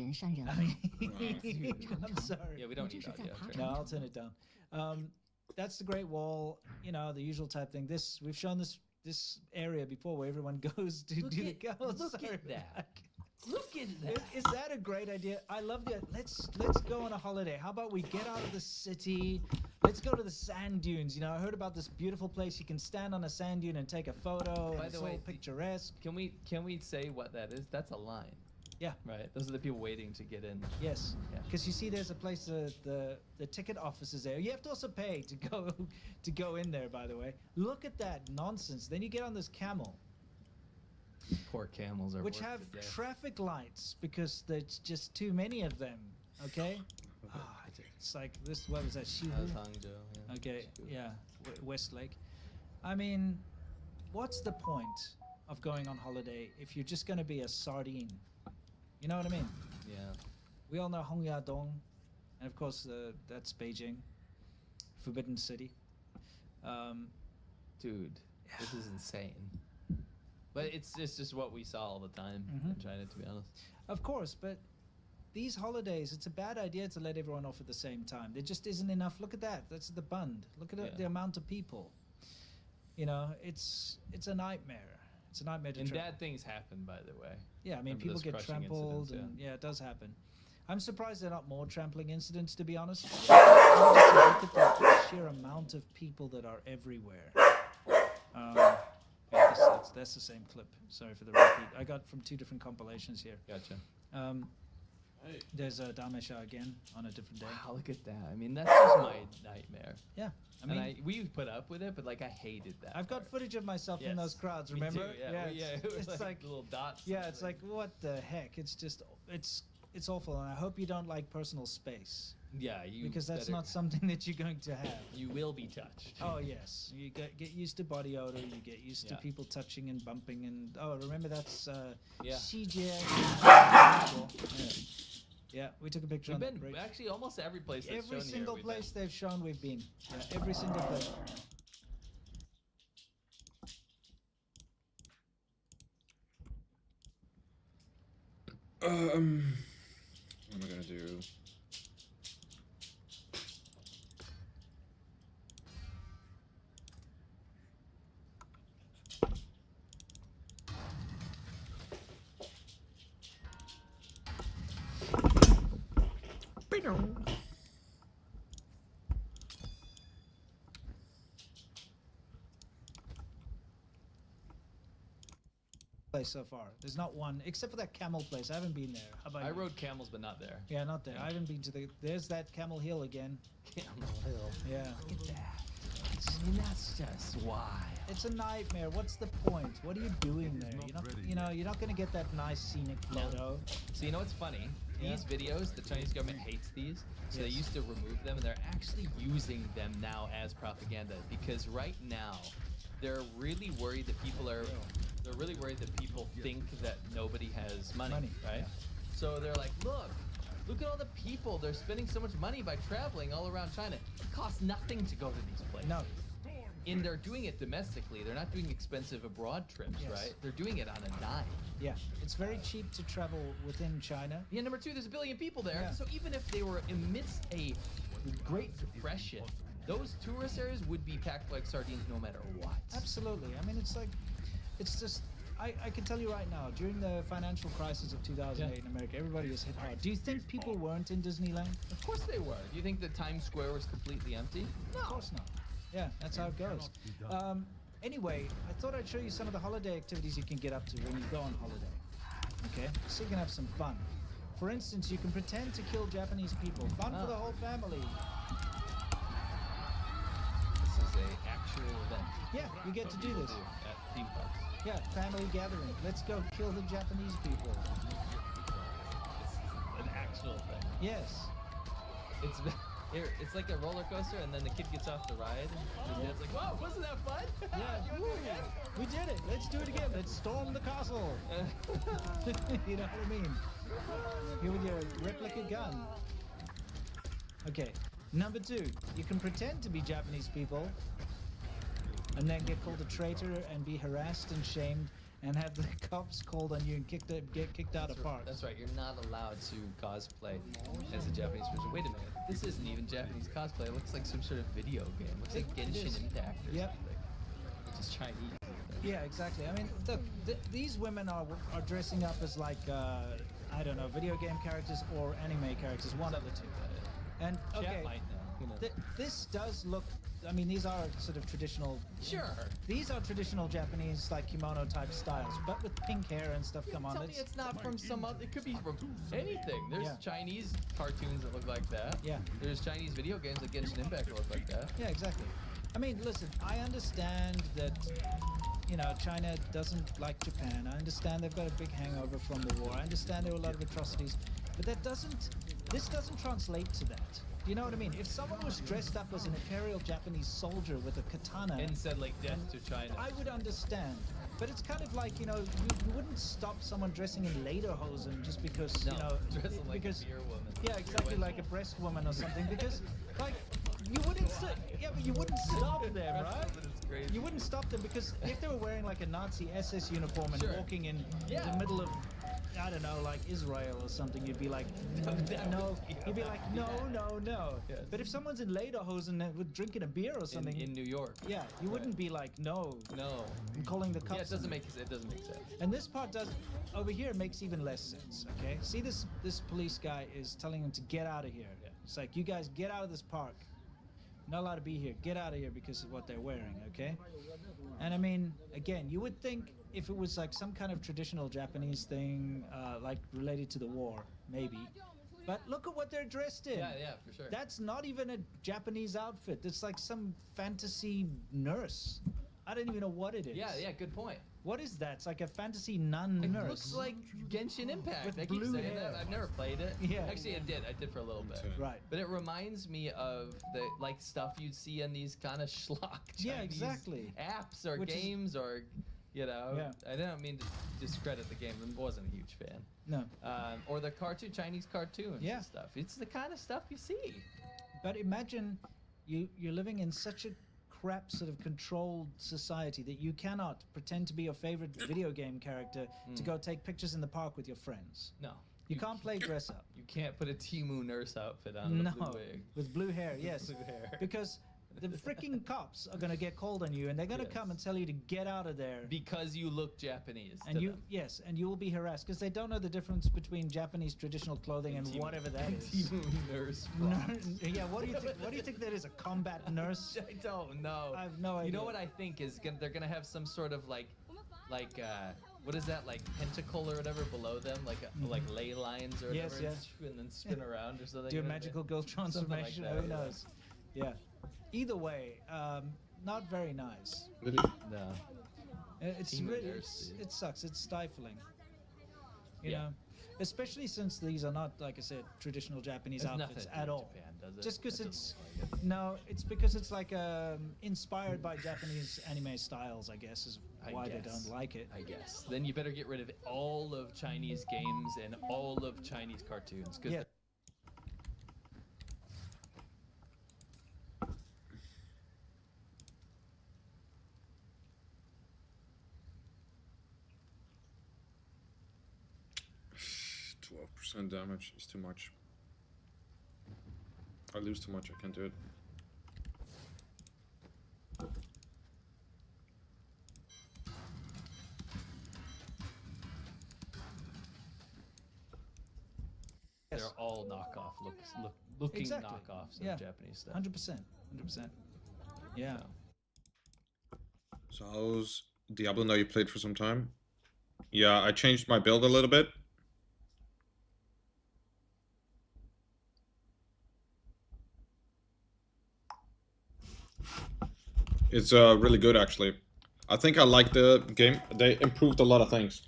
I'm sorry. Yeah, we don't need audio. No, I'll turn it down. That's the Great Wall, you know, the usual type thing. We've shown this area before where everyone goes to do the goals. Look at that. Look at that. Is that a great idea? I love the. Let's go on a holiday. How about we get out of the city? Let's go to the sand dunes. You know, I heard about this beautiful place. You can stand on a sand dune and take a photo. By And the it's way, all picturesque. Can we say what that is? That's a line. Yeah. Right. Those are the people waiting to get in. Yes. Yeah. Because you see, there's a place. The ticket office is there. You have to also pay to go in there. By the way, look at that nonsense. Then you get on this camel. Poor camels are. Which have traffic lights because there's just too many of them. Okay. It's like this. What was that? Shihu? Hangzhou. Yeah. Okay. Yeah. Westlake. I mean, what's the point of going on holiday if you're just going to be a sardine? You know what I mean? Yeah. We all know Hongyadong, and of course that's Beijing, Forbidden City. Dude, this is insane. But it's just what we saw all the time in China, to be honest. Of course, but these holidays, it's a bad idea to let everyone off at the same time. There just isn't enough. Look at that. That's the Bund. Look at the amount of people. You know, it's a nightmare. It's a nightmare to And travel. bad things happen, by the way. Yeah, I mean, Remember people those get crushing trampled, incidents, and yeah, it does happen. I'm surprised there are not more trampling incidents, to be honest. Just look at the sheer amount of people that are everywhere. Yeah, that's the same clip. Sorry for the repeat. I got from 2 different compilations here. Gotcha. There's Damesha again on a different day. Wow, look at that. I mean, that's just my nightmare. Yeah. I mean, we put up with it, but like I hated that. I've got footage of myself in those crowds. Me Remember? too, yeah. It was like little dots. Yeah, it's like what the heck? It's just it's awful, and I hope you don't like personal space. Yeah, because that's better- not something that you're going to have. You will be touched. Oh yes, you get used to body odor. You get used to people touching and bumping, and remember that's CJ. Yeah, we took a picture. We've on the been bridge. actually almost every place. That's Every shown single here, place they've shown, we've been. Yeah, every single place. What am I gonna do? Place so far. There's not one, except for that camel place. I haven't been there. How about I you? rode camels, but not there. Yeah, not there. I haven't been to the. There's that Camel Hill again. Camel Hill. Yeah. Look at that. I mean, that's just wild. It's a nightmare. What's the point? What are you doing there? You're not going to get that nice scenic photo. So you know what's funny? These videos, the Chinese government hates these, so they used to remove them, and they're actually using them now as propaganda because right now they're really worried that people are. They're really worried that people think that nobody has money. Right? So they're like, look at all the people. They're spending so much money by traveling all around China. It costs nothing to go to these places. No. And they're doing it domestically. They're not doing expensive abroad trips, right? They're doing it on a dime. Yeah, it's very cheap to travel within China. Yeah, number 2, there's a billion people there. Yeah. So even if they were amidst a Great Depression, those tourist areas would be packed like sardines no matter what. Absolutely. I mean, it's just, I can tell you right now, during the financial crisis of 2008 in America, everybody was hit hard. Do you think people weren't in Disneyland? Of course they were. Do you think that Times Square was completely empty? No. Of course not. Yeah, that's how it goes. Anyway, I thought I'd show you some of the holiday activities you can get up to when you go on holiday. Okay? So you can have some fun. For instance, you can pretend to kill Japanese people. Fun for the whole family. This is an actual event. Yeah, you get to do this. At theme parks. Yeah, family gathering. Let's go kill the Japanese people. It's an actual thing. Yes. It's like a roller coaster, and then the kid gets off the ride, and his dad's like, "Whoa, wasn't that fun?" Yeah, you want to do it again? We did it. Let's do it again. Let's storm the castle. You know what I mean? Here with your replica gun. Okay, number 2. You can pretend to be Japanese people, and then get called a traitor and be harassed and shamed, and have the cops called on you and get kicked out of parks. That's right. You're not allowed to cosplay as a Japanese person. Wait a minute. This isn't even Japanese cosplay. It looks like some sort of video game. It looks like Genshin Impact or something. Which just Chinese. Yeah, exactly. I mean, look, these women are dressing up as like I don't know, video game characters or anime characters, one of the two. And okay, might know. Who knows? This does look. I mean, these are sort of traditional. Sure. These are traditional Japanese like kimono type styles, but with pink hair and stuff. Come on, Tell me it's not from some other. It could be from anything. There's Yeah. Chinese cartoons that look like that. Yeah. There's Chinese video games like Genshin Impact that look like that. Yeah, exactly. I mean, listen, I understand that, you know, China doesn't like Japan. I understand they've got a big hangover from the war. I understand there were a lot of atrocities, but this doesn't translate to that. Do you know what I mean? If someone was dressed up as an imperial Japanese soldier with a katana And said like death to China. I would understand. But it's kind of like, you know, you wouldn't stop someone dressing in lederhosen just because, No, you know, dressing like because a beer woman. yeah, exactly, like a breast woman or something. Because, like, you wouldn't. Yeah, but you wouldn't stop them, right? Crazy. You wouldn't stop them because if they were wearing like a Nazi SS uniform and Sure. walking in Yeah. the middle of, I don't know, like Israel or something, you'd be like, no. You'd be like, no. Yes. But if someone's in lederhosen with drinking a beer or something, in New York. yeah, you wouldn't be like, no. No. I'm calling the cops. Yeah, it doesn't make sense. And this part does, over here, makes even less sense. Okay, see this police guy is telling him to get out of here. Yeah. It's like, you guys get out of this park. Not allowed to be here. Get out of here because of what they're wearing. Okay. And I mean, again, you would think if it was like some kind of traditional Japanese thing, like related to the war, maybe. But look at what they're dressed in. Yeah, for sure. That's not even a Japanese outfit. It's like some fantasy nurse. I don't even know what it is. Yeah, good point. What is that? It's like a fantasy nun It nurse. looks like Genshin Impact. With I keep blue saying hair. that. I've never played it. Yeah. Actually, I did for a little bit. Right. But it reminds me of the like stuff you'd see in these kind of schlock Yeah, Chinese exactly. apps or Which is- games or, you know. Yeah. I don't mean to discredit the game. I wasn't a huge fan. No. Or the Chinese cartoons Yeah. and stuff. It's the kind of stuff you see. But imagine you're living in such a crap sort of controlled society that you cannot pretend to be your favorite video game character to go take pictures in the park with your friends. No. You can't play dress up. You can't put a Timu nurse outfit on No, with a blue wig. with blue hair, yes. Blue hair. Because the freaking cops are going to get called on you and they're going to Yes. come and tell you to get out of there. Because you look Japanese And to you, them. yes, and you will be harassed because they don't know the difference between Japanese traditional clothing and Timu- whatever that is. Timu nurse Yeah, what do you think? What do you think that is? A combat nurse? I don't know. I have no idea. You know what I think is they're gonna have some sort of like what is that, like pentacle or whatever below them, like like ley lines or Yes, whatever, yeah. and then spin around or something. Do you a know, magical girl something like transformation? that, Who yeah. knows? Yeah. Either way, not very nice. No. It's Timu really, nurse, dude. it sucks. It's stifling. You Yeah. know, especially since these are not, like I said, traditional Japanese Has outfits nothing to do at with all. Japan, does it? Just because It it's doesn't look no, it's because it's like inspired by Japanese anime styles. I guess is I why they guess. don't like it. I guess. Then you better get rid of all of Chinese games and all of Chinese cartoons. Because Yeah. %12 damage is too much. I lose too much, I can't do it. they're all knockoff looking Exactly. knockoffs Yeah. of Japanese stuff. 100%. 100%. Yeah. So how's Diablo now? You played for some time? Yeah, I changed my build a little bit. It's really good actually. I think I like the game. They improved a lot of things.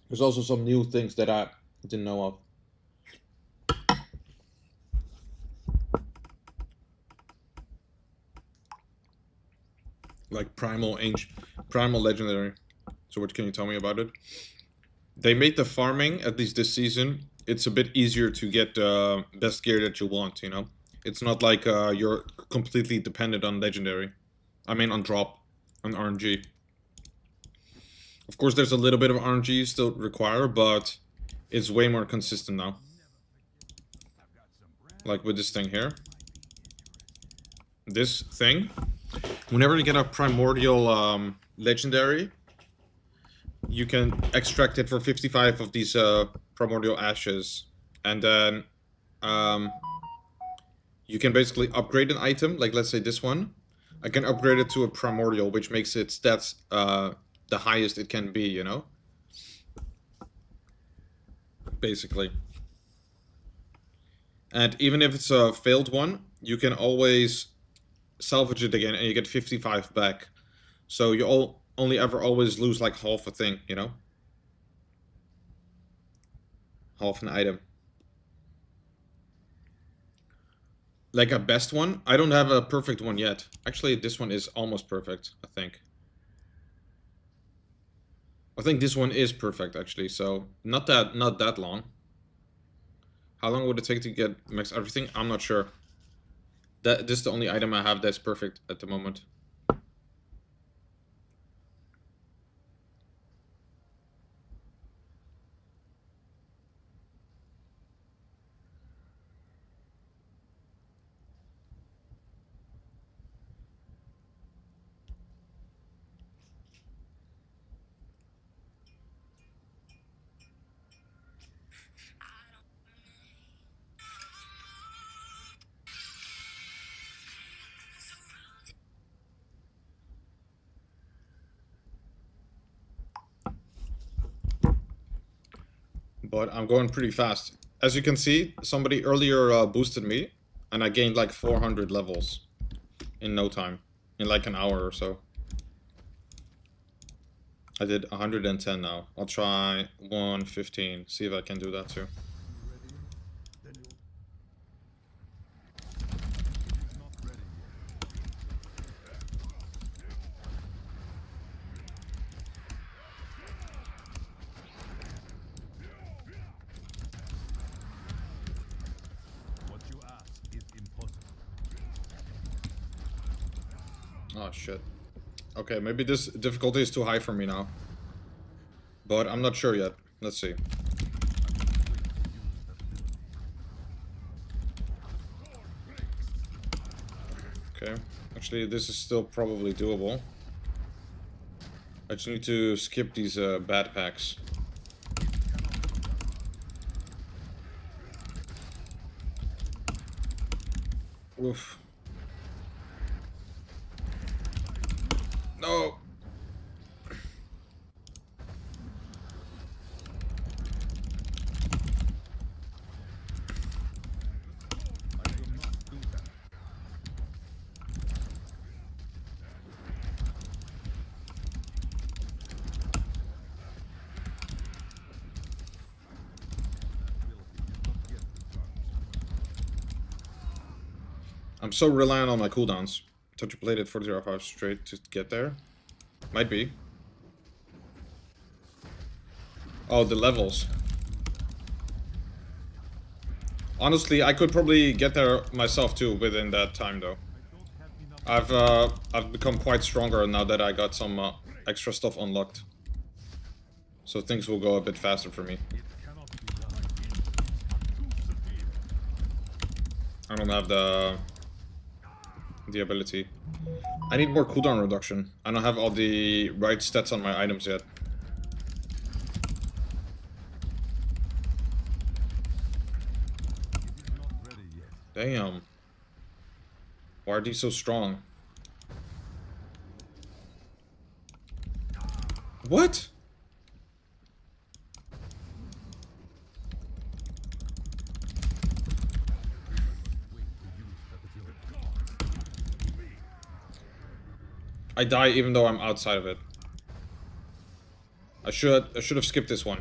There's also some new things that I didn't know of. Like Primal Legendary. So what can you tell me about it? They made the farming, at least this season, it's a bit easier to get the best gear that you want, you know? It's not like you're completely dependent on Legendary. I mean on drop, on RNG. Of course there's a little bit of RNG you still require, but it's way more consistent now. Like with this thing here. this thing, whenever you get a primordial legendary, you can extract it for 55 of these primordial ashes, and then you can basically upgrade an item, like let's say this one. I can upgrade it to a primordial, which makes its stats the highest it can be, you know? Basically. And even if it's a failed one, you can always salvage it again and you get 55 back. So you only ever always lose like half a thing, you know? Half an item. Like a best one? I don't have a perfect one yet. Actually, this one is almost perfect, I think. I think this one is perfect, actually, so not that long. How long would it take to get max everything? I'm not sure. This is the only item I have that's perfect at the moment. But I'm going pretty fast. As you can see, somebody earlier boosted me, and I gained like 400 levels in no time, in like an hour or so. I did 110 now. I'll try 115, see if I can do that too. Oh shit. Okay, maybe this difficulty is too high for me now. But I'm not sure yet. Let's see. Okay. Actually, this is still probably doable. I just need to skip these bad packs. Oof. No! I'm so reliant on my cooldowns. Thought you played it 405 straight to get there? Might be. Oh, the levels. Honestly, I could probably get there myself too within that time though. I've become quite stronger now that I got some extra stuff unlocked. So things will go a bit faster for me. I don't have the ability. I need more cooldown reduction. I don't have all the right stats on my items yet. Damn. Why are these so strong? What? I die even though I'm outside of it. I should have skipped this one.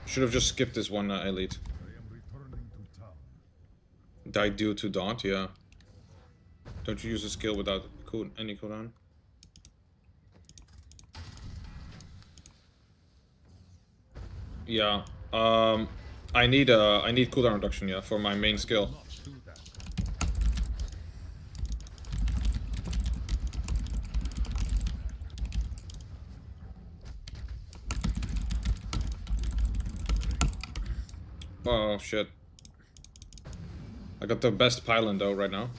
Should have just skipped this one, Elite. Die due to Daunt, yeah. Don't you use a skill without any cooldown? Yeah. I need cooldown reduction, yeah, for my main skill. Oh shit. I got the best pylon though right now.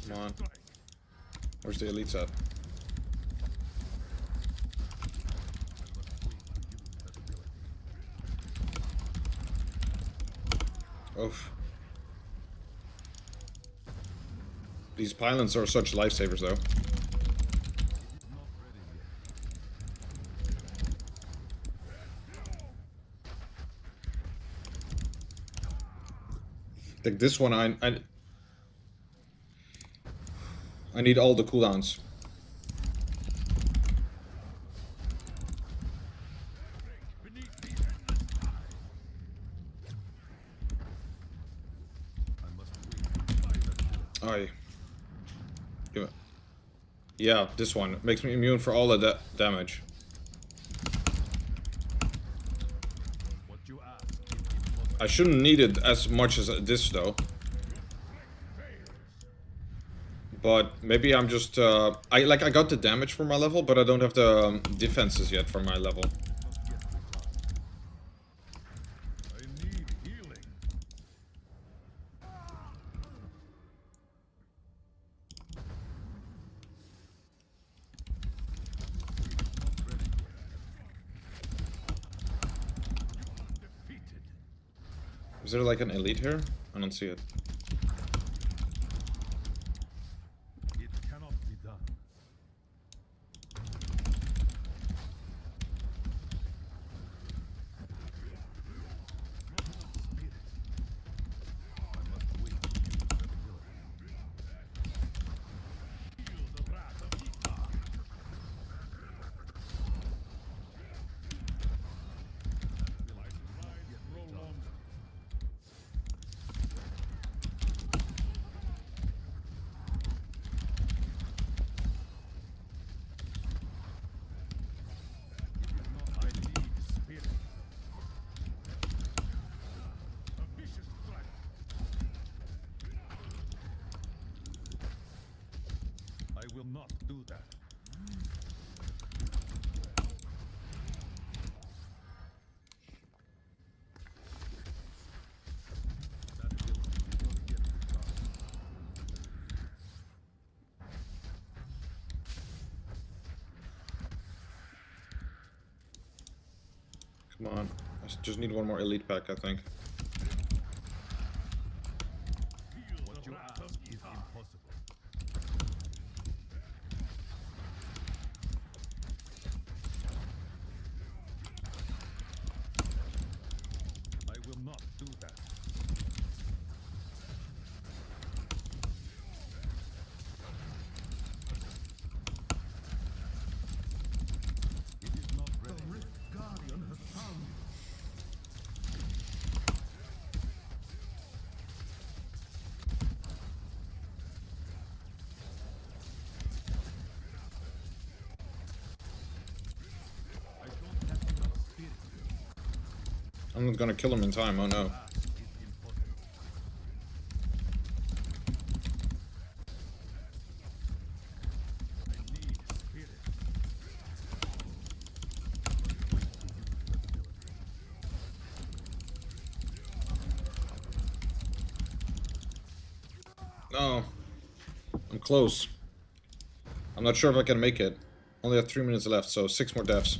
Come on. Where's the elites at? Oof. These pylons are such lifesavers though. Like this one, I need all the cooldowns. Aye. Yeah, this one makes me immune for all of that damage. I shouldn't need it as much as this though. But maybe I'm just I got the damage for my level, but I don't have the defenses yet for my level. Is there like an elite here? I don't see it. It cannot be done. I will not do that. Come on. I just need one more elite pack, I think. What you ask is impossible. I will not do that. It is not ready. The Rift Guardian has found you. I'm not gonna kill him in time, oh no. No. I'm close. I'm not sure if I can make it. Only have 3 minutes left, so 6 more deaths.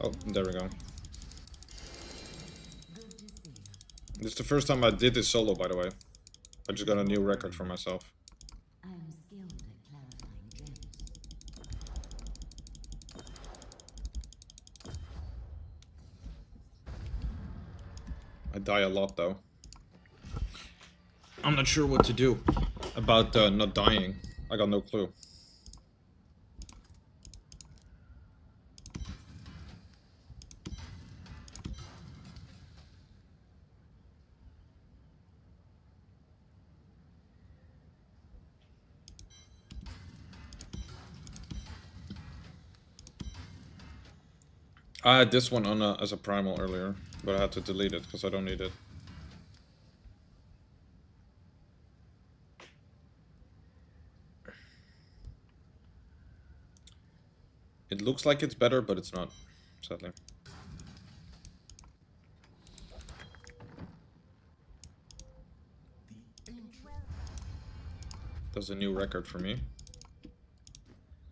Oh, there we go. This is the first time I did this solo, by the way. I just got a new record for myself. I am skilled at clarifying gems. I die a lot, though. I'm not sure what to do about not dying. I got no clue. I had this one on as a primal earlier, but I had to delete it because I don't need it. It looks like it's better, but it's not, sadly. That's a new record for me.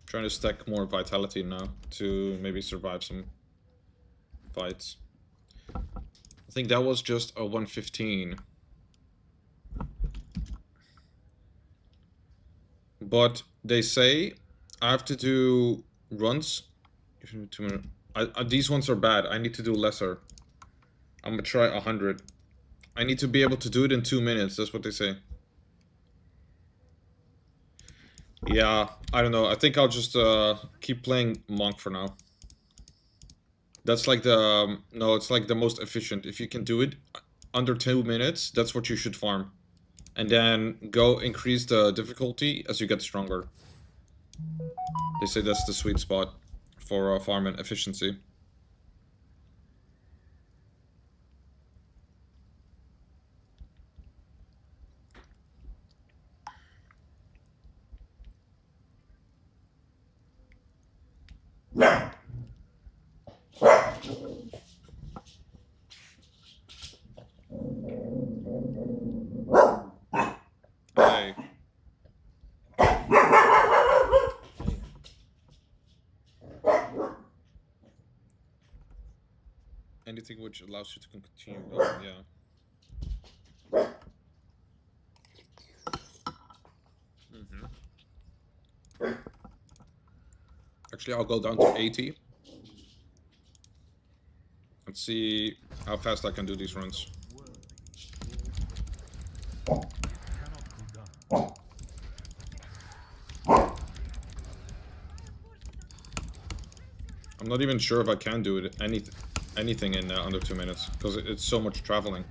Trying to stack more vitality now to maybe survive some fights. I think that was just a 115. But they say I have to do runs. These ones are bad. I need to do lesser. I'm gonna try 100. I need to be able to do it in 2 minutes. That's what they say. Yeah, I don't know. I think I'll just keep playing Monk for now. That's like the... no, it's like the most efficient. If you can do it under 2 minutes, that's what you should farm. And then go increase the difficulty as you get stronger. They say that's the sweet spot for farm and efficiency. Hey. Anything which allows you to continue going, yeah. Actually, I'll go down to 80. Let's see how fast I can do these runs. I'm not even sure if I can do it anything in under 2 minutes, because it's so much traveling.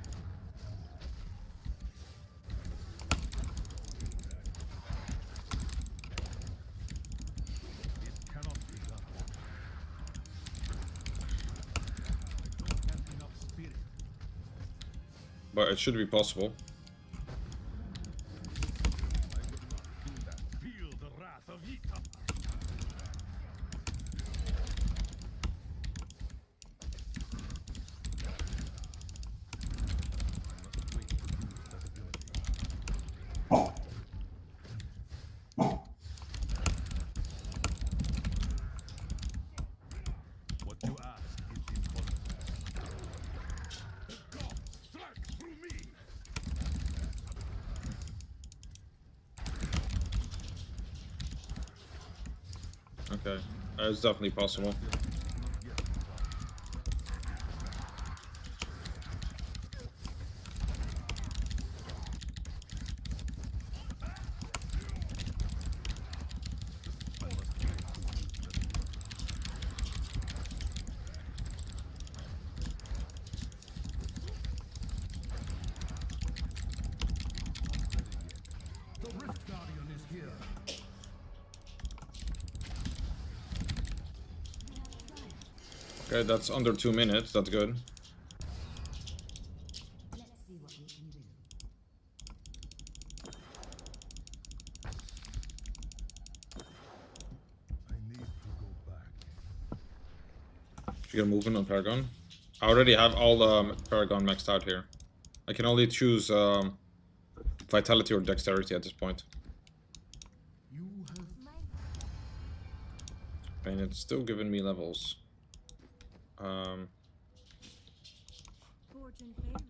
But it should be possible. Feel the wrath of Ika. What you ask is impossible. The gods strike through me. Okay, it's definitely possible. The Rift Guardian is here. Okay, that's under 2 minutes. That's good. Let's see what we can do. I need to go back. Should get moving on Paragon. I already have all Paragon maxed out here. I can only choose Vitality or Dexterity at this point. And it's still giving me levels. Fortune favors.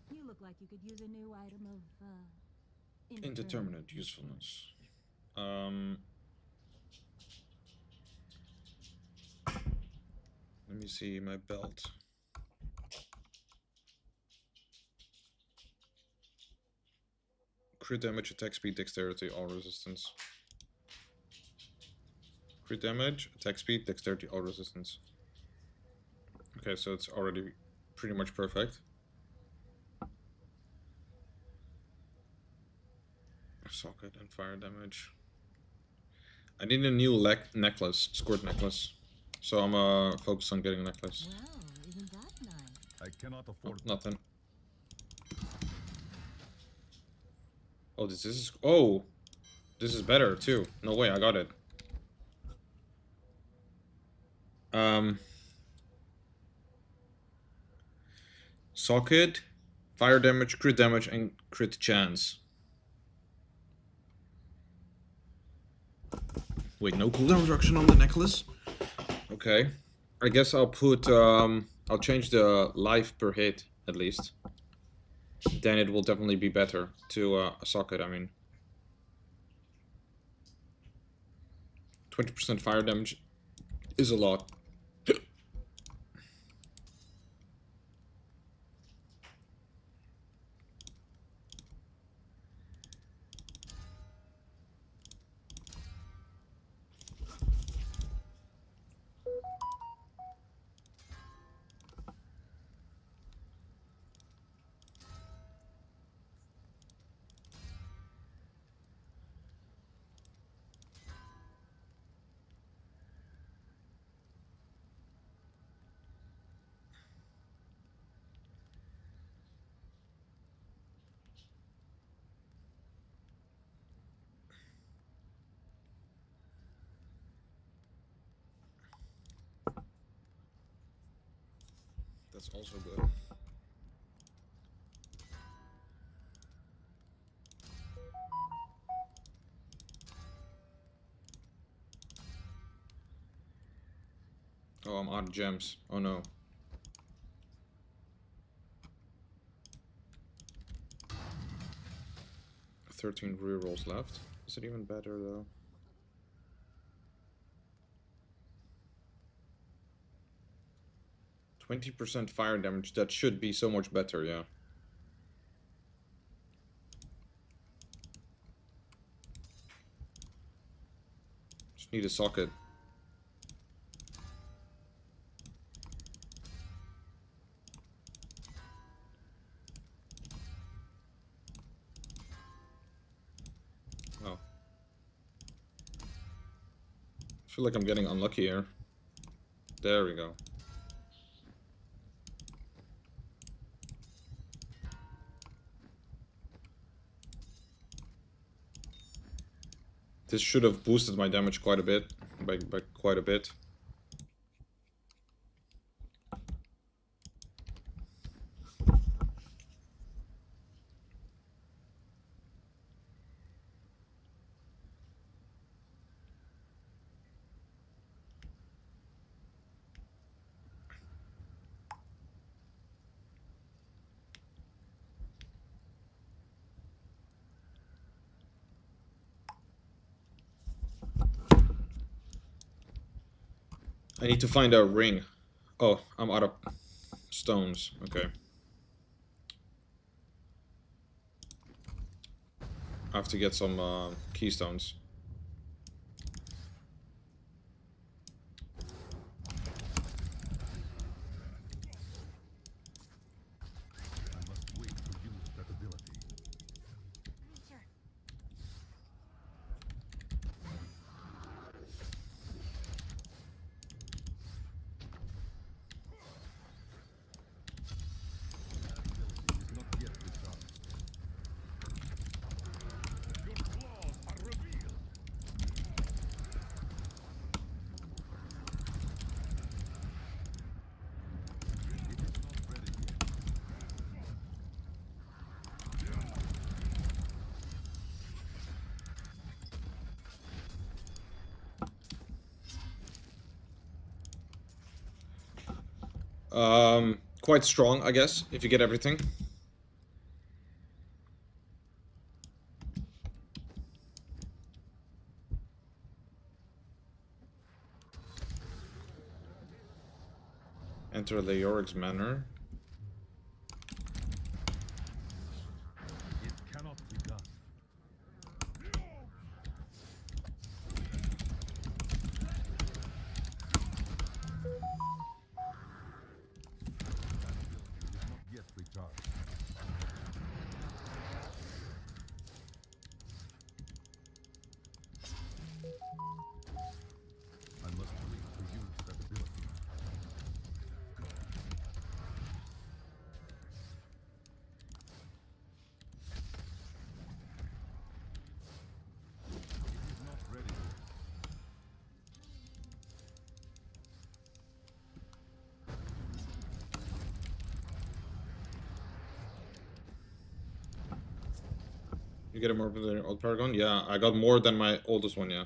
You look like you could use a new item of Indeterminate usefulness. Let me see my belt. Crit damage, attack speed, dexterity, all resistance. Crit damage, attack speed, dexterity, all resistance. Okay, so it's already pretty much perfect. Socket and fire damage. I need a new necklace, squirt necklace. So I'm focused on getting a necklace. Well, isn't that nice? I cannot afford nothing. Oh, this is... Oh! This is better, too. No way, I got it. Socket, fire damage, crit damage, and crit chance. Wait, no cooldown reduction on the necklace? Okay. I guess I'll put, I'll change the life per hit, at least. Then it will definitely be better to a socket, I mean. 20% fire damage is a lot. That's also good. Oh, I'm out of gems. Oh no. 13 rerolls left. Is it even better though? %20 fire damage. That should be so much better, yeah. Just need a socket. Oh. I feel like I'm getting unlucky here. There we go. This should have boosted my damage quite a bit, by quite a bit. I need to find a ring. Oh, I'm out of stones. Okay. I have to get some keystones. I must wait to use that ability. Quite strong, I guess, if you get everything. Enter Leoric's Manor. It cannot be done. You get more than your old Paragon? Yeah, I got more than my oldest one, yeah.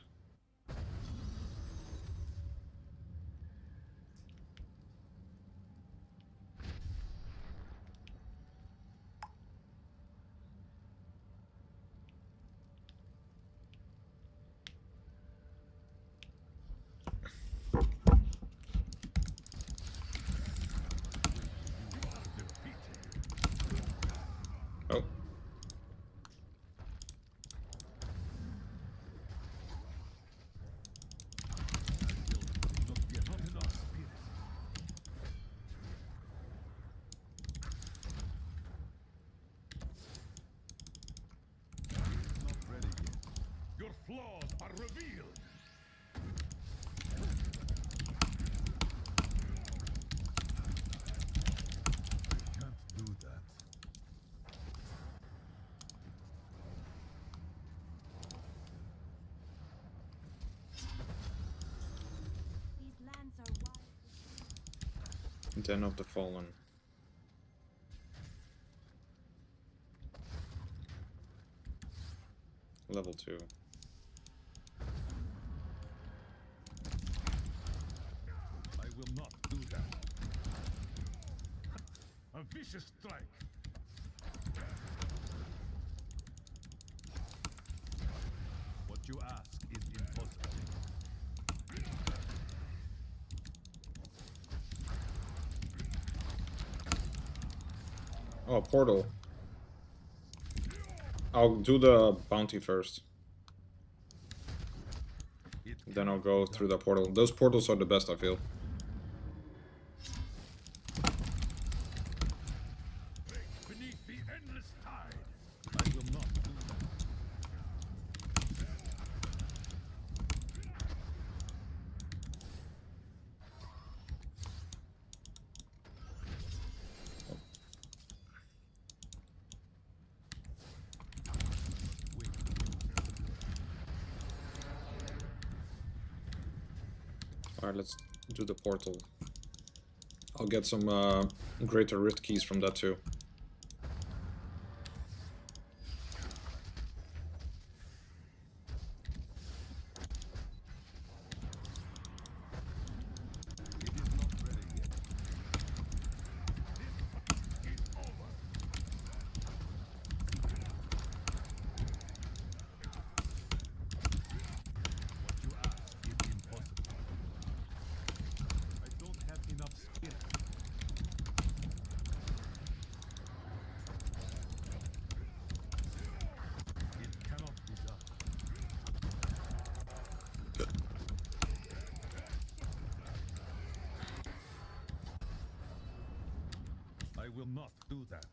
Oh. Your flaws are revealed. I can't do that. These lands are wild. Den of the Fallen. Level 2. I will not do that. A vicious strike. What you ask is impossible. Oh, portal. I'll do the bounty first. Then I'll go through the portal. Those portals are the best, I feel. Beneath the endless tide. I will not do that. Alright, let's do the portal. I'll get some greater rift keys from that too. I will not do that.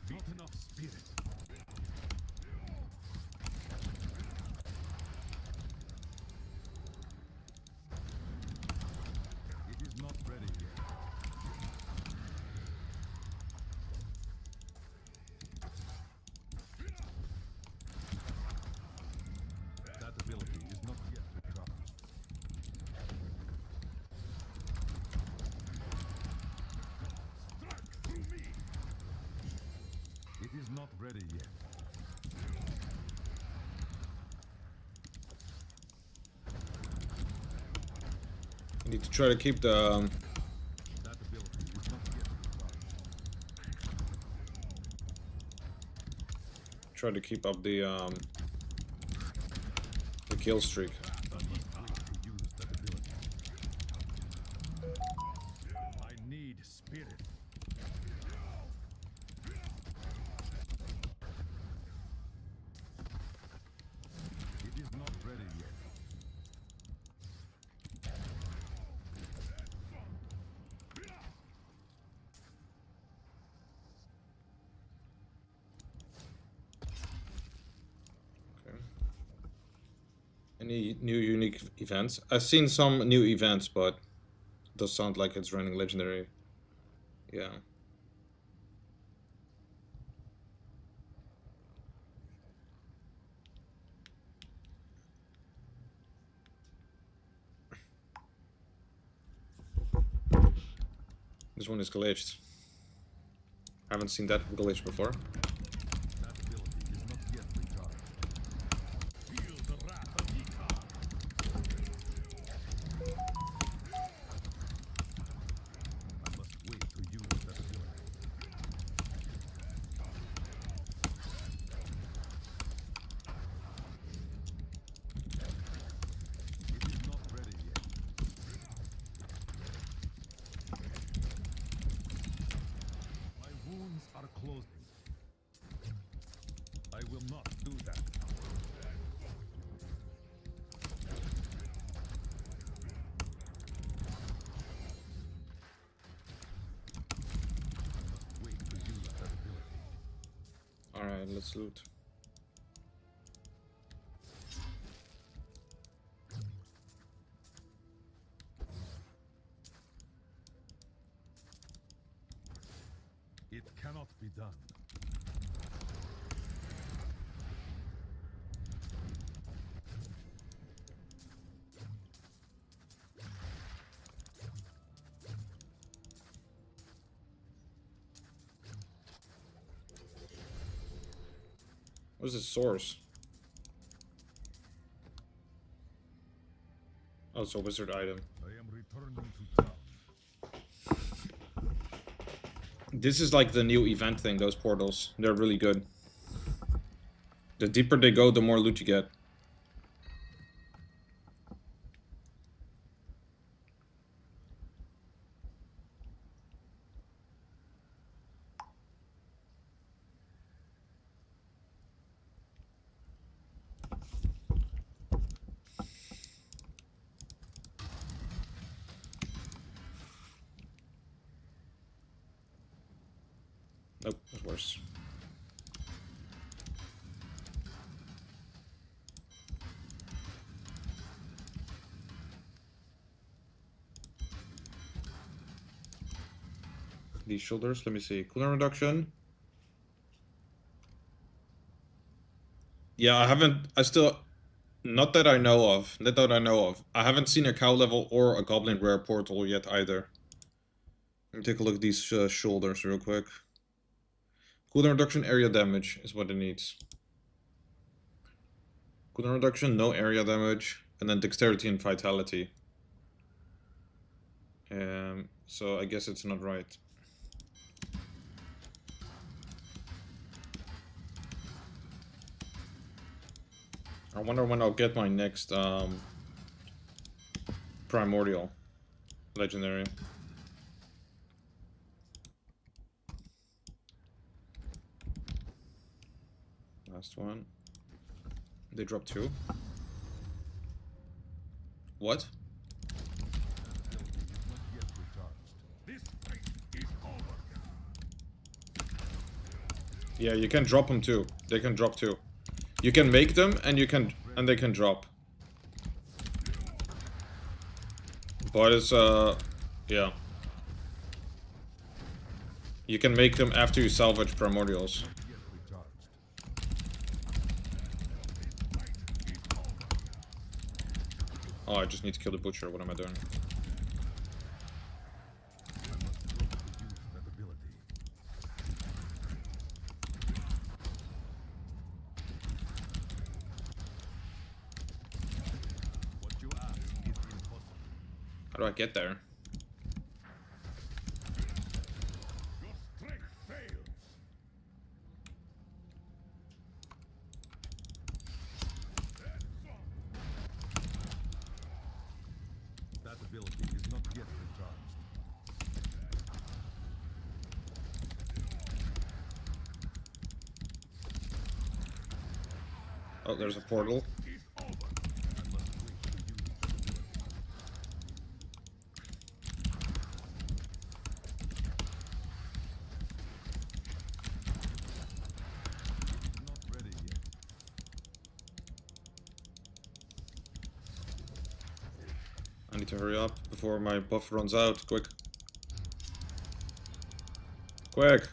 Not enough spirit. It is not ready yet. That ability is not yet recovered. Strike through me! It is not ready yet. I need to try to keep the That ability is not yet recovered. try to keep up the kill streak. I need spirit. It is not ready yet. Any new unique events? I've seen some new events, but it does sound like it's running legendary. Yeah. This one is glitched. I haven't seen that glitch before. That ability is not yet recharged. Feel the wrath of Ika. I must wait to use that ability. It is not ready yet. My wounds are closing. I will not do that. I must wait to use that ability. Alright, let's loot. It cannot be done. What's the source? Oh, it's a wizard item. I am returning to town. This is like the new event thing, those portals. They're really good. The deeper they go, the more loot you get. Nope, that's worse. These shoulders, let me see. Cooldown reduction. Yeah, not that I know of. Not that I know of. I haven't seen a cow level or a goblin rare portal yet either. Let me take a look at these shoulders real quick. Cooldown reduction, area damage is what it needs. Cooldown reduction, no area damage, and then dexterity and vitality. So I guess it's not right. I wonder when I'll get my next primordial legendary. Last one. They dropped 2. What? This fight is over. Yeah, you can drop them too. They can drop too. You can make them and they can drop. But it's yeah. You can make them after you salvage primordials. Oh, I just need to kill the butcher. What am I doing? How do I get there? That ability is not yet recharged. Oh, there's a portal. I need to hurry up before my buff runs out. Quick. Quick!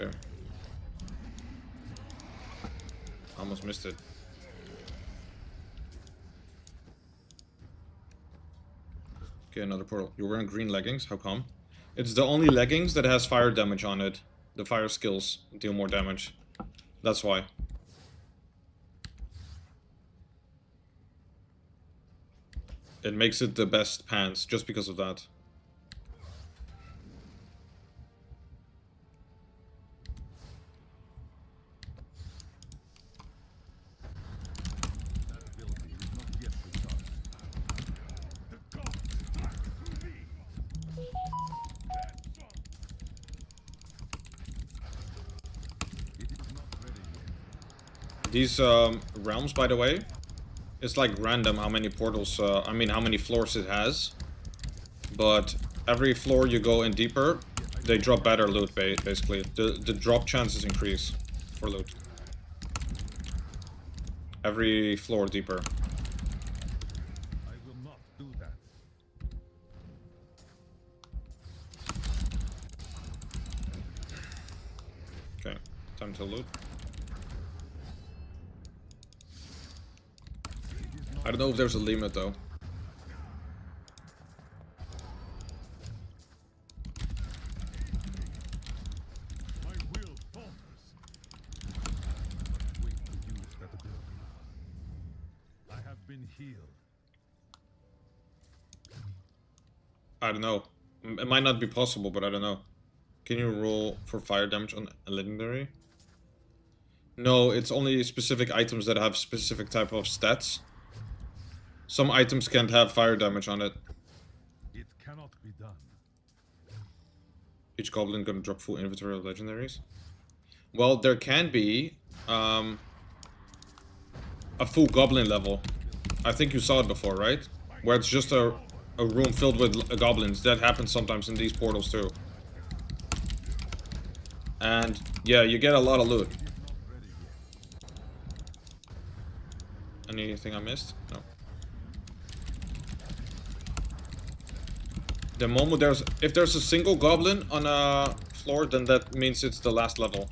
Okay. Almost missed it. Okay, another portal. You're wearing green leggings? How come? It's the only leggings that has fire damage on it. The fire skills deal more damage. That's why. It makes it the best pants, just because of that. These realms, by the way, it's like random how many portals, I mean how many floors it has. But every floor you go in deeper, they drop better loot, basically. The drop chances increase for loot. Every floor deeper. I will not do that. Okay, time to loot. I don't know if there's a limit though. My will falters. Wait to use that ability. I have been healed. I don't know. It might not be possible, but I don't know. Can you roll for fire damage on a legendary? No, it's only specific items that have specific type of stats. Some items can't have fire damage on it. It cannot be done. Each goblin gonna drop full inventory of legendaries? Well, there can be a full goblin level. I think you saw it before, right? Where it's just a room filled with goblins. That happens sometimes in these portals too. And yeah, you get a lot of loot. Anything I missed? No. The moment if there's a single goblin on a floor, then that means it's the last level.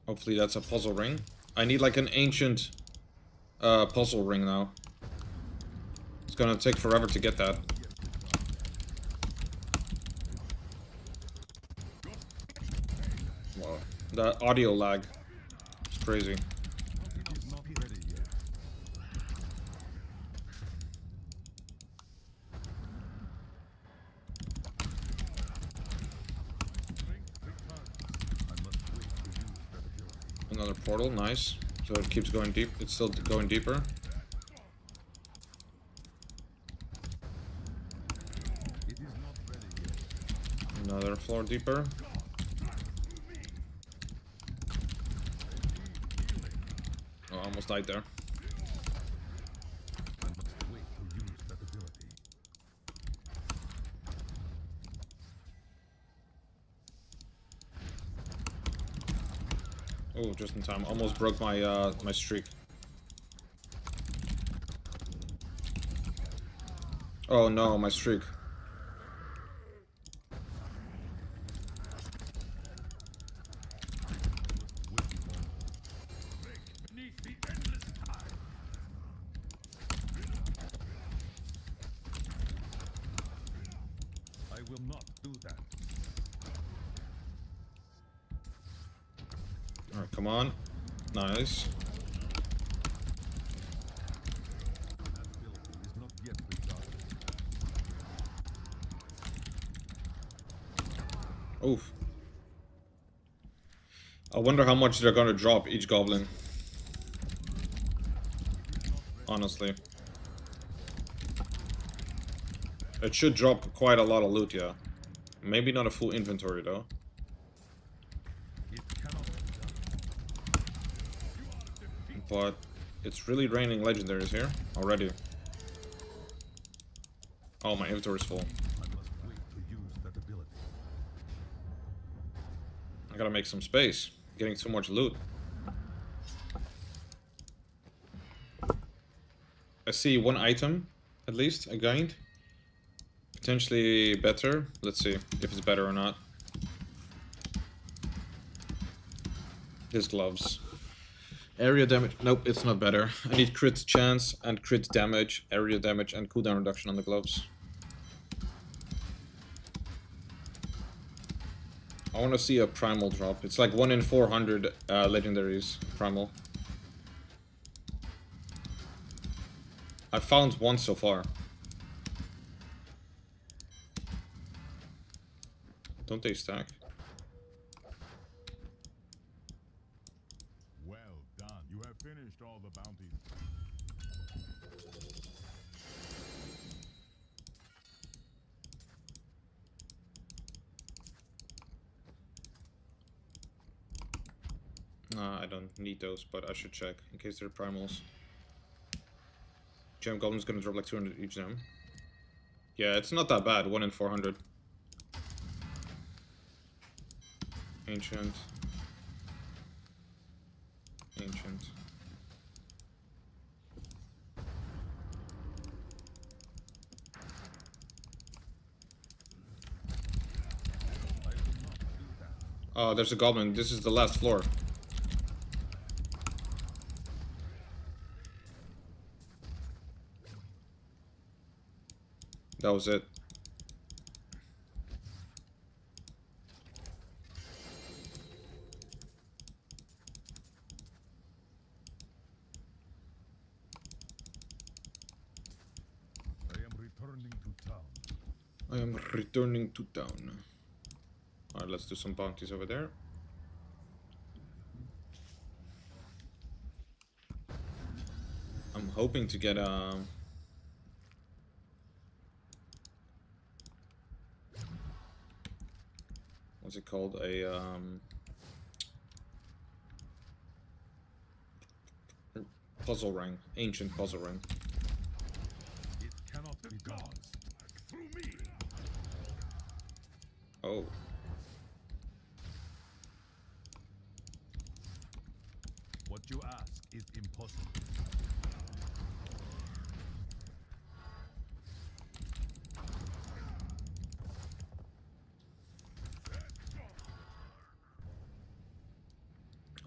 Hopefully that's a puzzle ring. I need like an ancient puzzle ring now. It's gonna take forever to get that. Wow, the audio lag. It's crazy. Another portal, nice. So it keeps going deep. It's still going deeper. Another floor deeper. Oh, I almost died there. Oh, just in time. Almost broke my my streak. Oh no, my streak. I will not do that. Alright, come on. Nice. Oof. I wonder how much they're gonna drop each goblin. Honestly. It should drop quite a lot of loot, yeah. Maybe not a full inventory though. But it's really raining legendaries here already. Oh, my inventory's full. I gotta make some space. Getting too much loot. I see one item, at least, I gained. Potentially better. Let's see if it's better or not. His gloves. Area damage. Nope, it's not better. I need crit chance and crit damage, area damage, and cooldown reduction on the gloves. I want to see a primal drop. It's like 1 in 400 legendaries, primal. I found one so far. Don't they stack? Well done. You have finished all the bounties. I don't need those, but I should check in case they're primals. Gem Goblin's gonna drop like 200 each gem. Yeah, it's not that bad. 1 in 400. Ancient. Ancient. Oh, there's a goblin. This is the last floor. That was it. I am returning to town. Alright, let's do some bounties over there. I'm hoping to get what's it called? A puzzle ring. Ancient puzzle ring. It cannot be done. Through me. Oh. What you ask is impossible.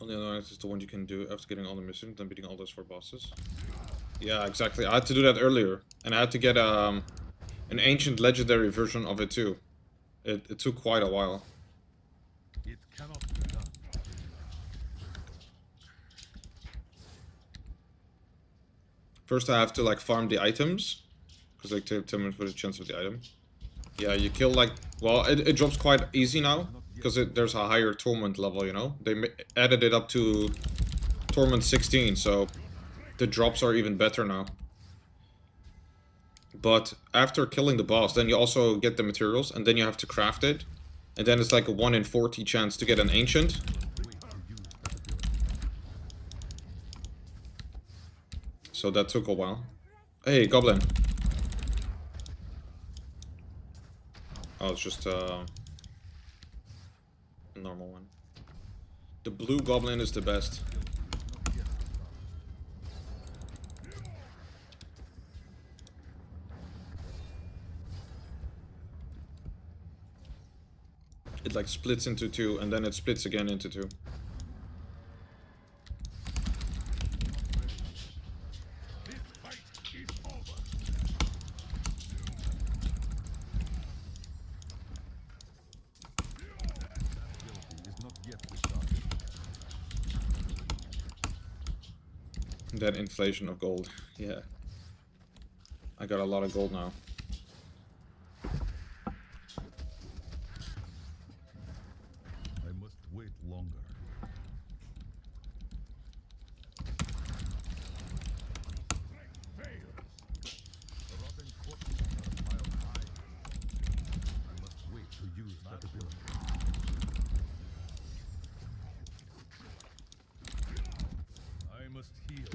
Only other one is the one you can do after getting all the missions, then beating all those 4 bosses. Yeah, exactly. I had to do that earlier, and I had to get an ancient legendary version of it too. It took quite a while. It cannot be done. First I have to like farm the items, because like 10 minutes for the chance of the item. Yeah, you kill like, well, it drops quite easy now, because there's a higher torment level, you know? They added it up to torment 16, so the drops are even better now. But after killing the boss, then you also get the materials, and then you have to craft it. And then it's like a 1 in 40 chance to get an ancient. So that took a while. Hey, goblin. Oh, it's just a normal one. The blue goblin is the best. It like splits into 2, and then it splits again into 2. That inflation of gold, yeah. I got a lot of gold now. I must wait longer. Rotting corpses are piled high. I must wait to use that ability. I must heal.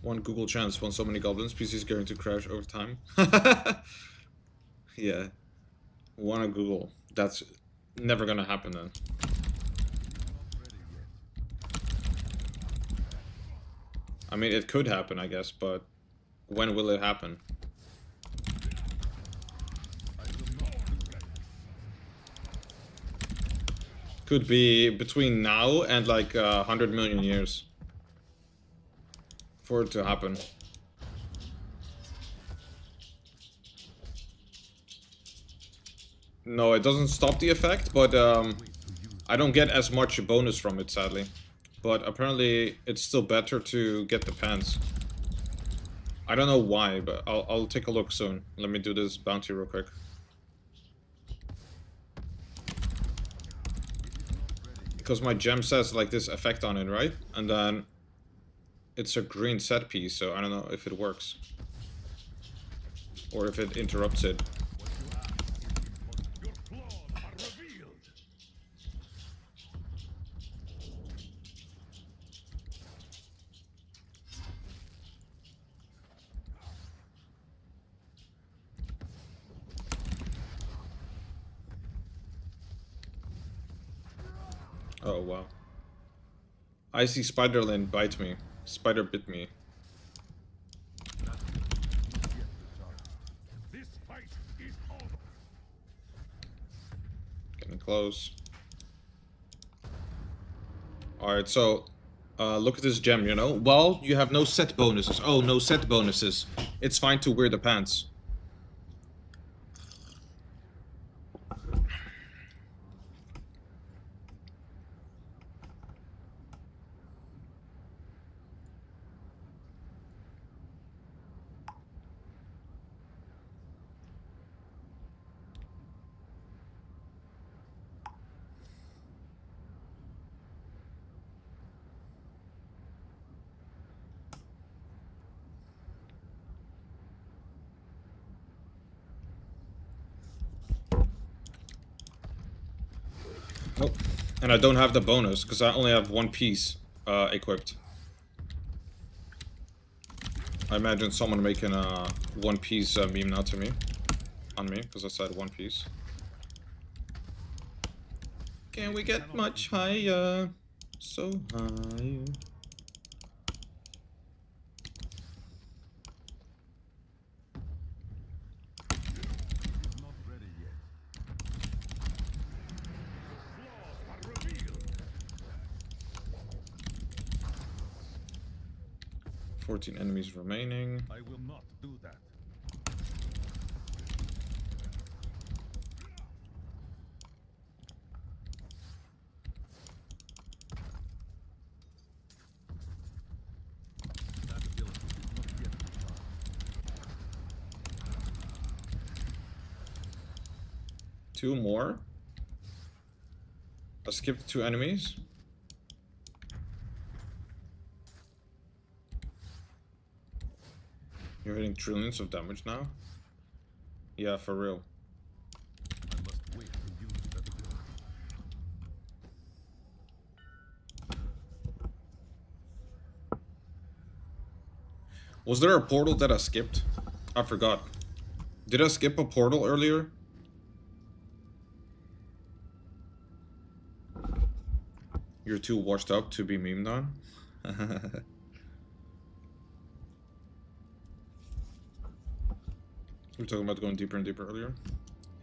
One Google chance, spawn so many goblins, PC is going to crash over time. Yeah. Wanna Google. That's never gonna happen then. I mean, it could happen, I guess, but when will it happen? Could be between now and like 100 million years for it to happen. No, it doesn't stop the effect, but I don't get as much bonus from it, sadly. But apparently, it's still better to get the pants. I don't know why, but I'll take a look soon. Let me do this bounty real quick. Because my gem says like this effect on it, right? And then it's a green set piece, so I don't know if it works. Or if it interrupts it. Oh, wow. I see Spiderland bite me. Spider bit me. This fight is over. Getting close. Alright, so look at this gem, you know? Well, you have no set bonuses. Oh, no set bonuses. It's fine to wear the pants. Oh, and I don't have the bonus, because I only have one piece equipped. I imagine someone making a One Piece meme now to me. On me, because I said One Piece. Can we get much higher? So high. Not ready yet. Flaws are revealed. 14 enemies remaining. I will not do that. That ability is not yet defined. Two more. I skipped 2 enemies. You're hitting trillions of damage now? Yeah, for real. I must wait to use that ability. Was there a portal that I skipped? I forgot. Did I skip a portal earlier? You're too washed up to be memed on? We were talking about going deeper and deeper earlier.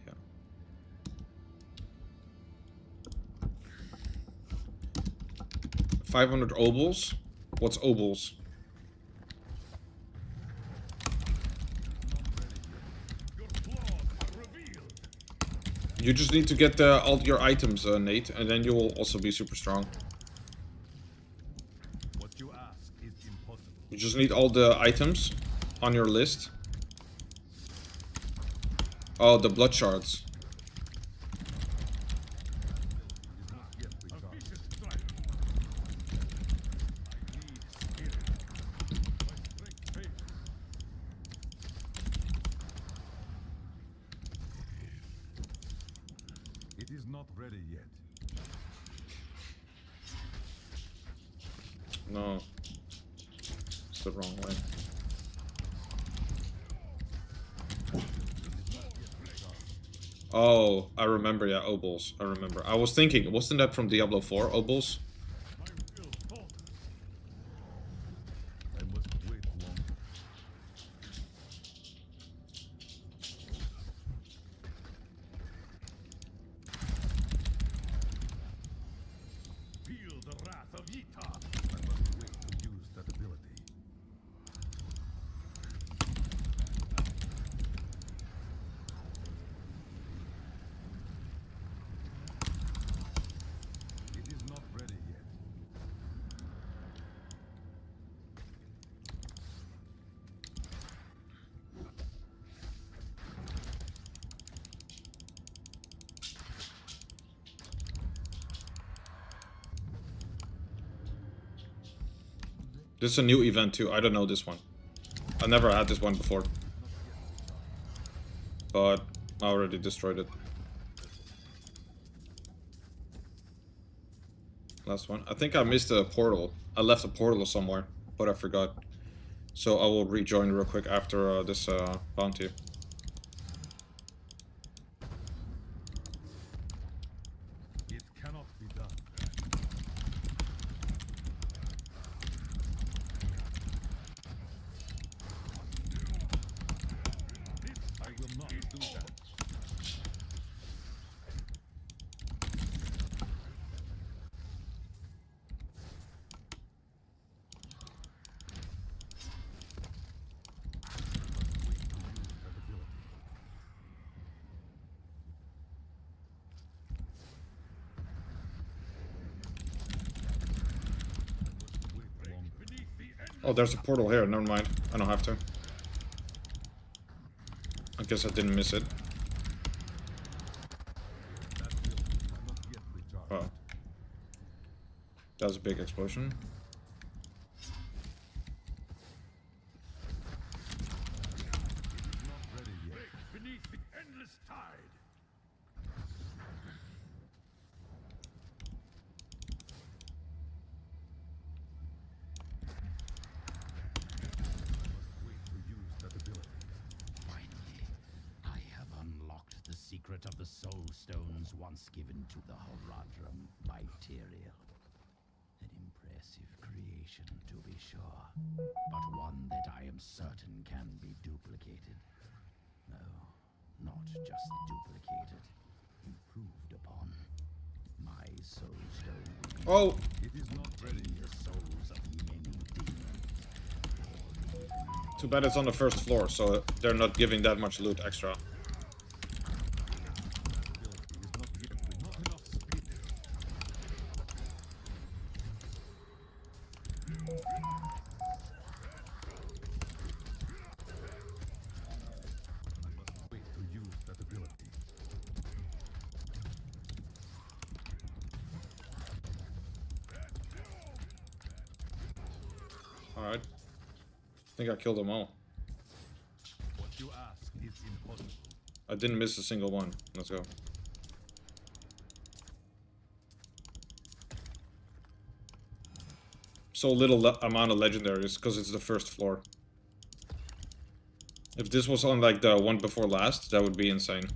Yeah. $500 obols? What's obols? You just need to get all your items, Nate, and then you will also be super strong. What you ask is impossible. You just need all the items on your list. Oh, the blood shards. It is not ready yet. No. It's the wrong way. Oh, I remember, yeah, Obels. I remember. I was thinking, wasn't that from Diablo 4, Obels? I must wait longer. Feel the wrath of Yita. I must wait to use that ability. It is not ready yet. This is a new event too. I don't know this one. I never had this one before. But I already destroyed it. Last one. I think I missed a portal. I left a portal somewhere, but I forgot. So I will rejoin real quick after this bounty. It cannot be done. I will not do that. Oh, there's a portal here. Never mind. I don't have to. I guess I didn't miss it. Oh. That was a big explosion. Beneath the endless tide. Finally, I have unlocked the secret of the soul stones once given to the Horadrim by Tyrael. An impressive creation, to be sure, but one that I am certain can be duplicated. No, not just duplicated, improved upon. My soul stone will Oh! it is not ready. The souls of many demons. Too bad it's on the first floor, so they're not giving that much loot extra. Wait to use that ability. Alright. I think I killed them all. What you ask is impossible. I didn't miss a single one. Let's go. So little amount of legendaries because it's the first floor. If this was on like the one before last, that would be insane.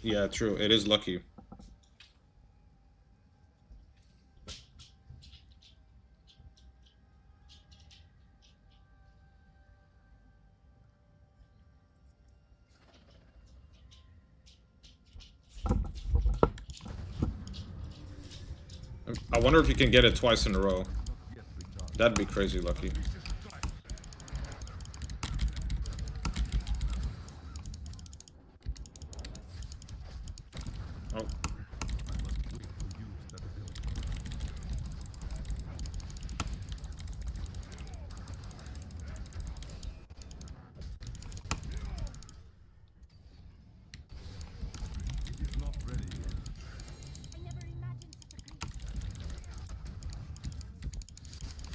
Yeah, true. It is lucky. I wonder if you can get it twice in a row. That'd be crazy lucky. Oh. It is not ready yet. I never imagined such a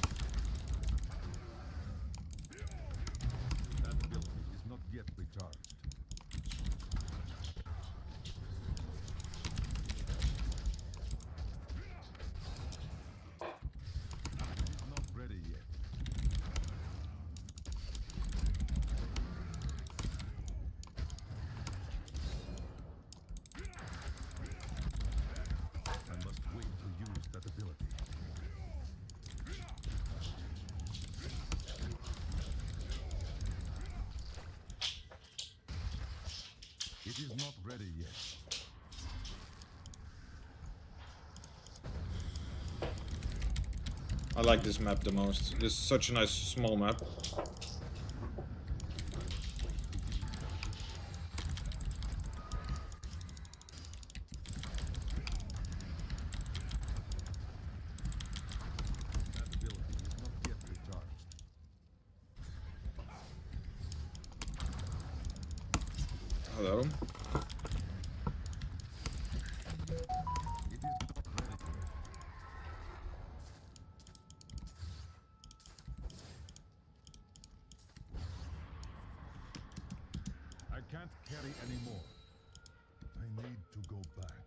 It is not ready yet. I like this map the most. This is such a nice small map. Hello. I can't carry anymore. I need to go back.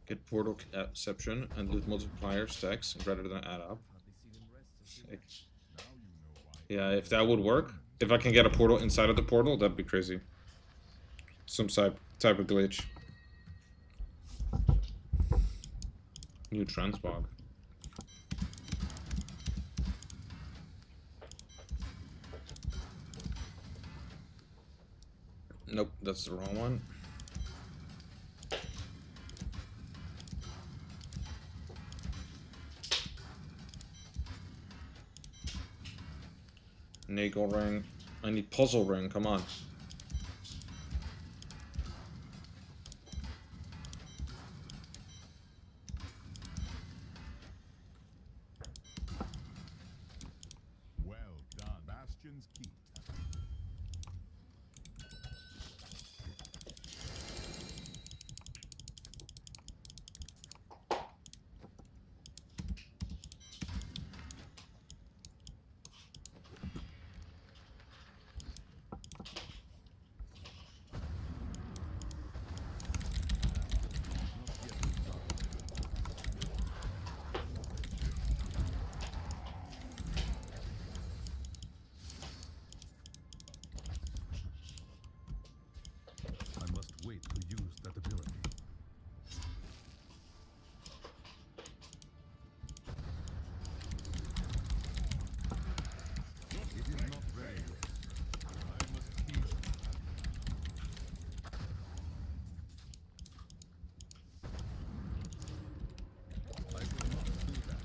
Get portal exception and loot multiplier stacks rather than add up. Sick. Yeah, if that would work, if I can get a portal inside of the portal, that'd be crazy. Some type of glitch. New transmog. Nope, that's the wrong one. Nagel ring. I need puzzle ring, come on. Well done. Bastion's key. I must wait to use that ability. It is not ready yet. I must keep. I will not do that.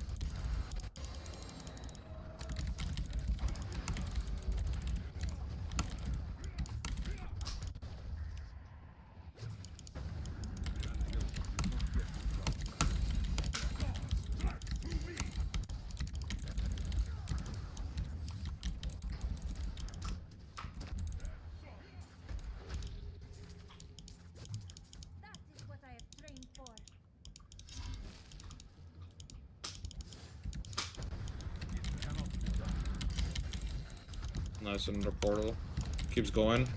That is what I have trained for. Nice, another portal. Keeps going.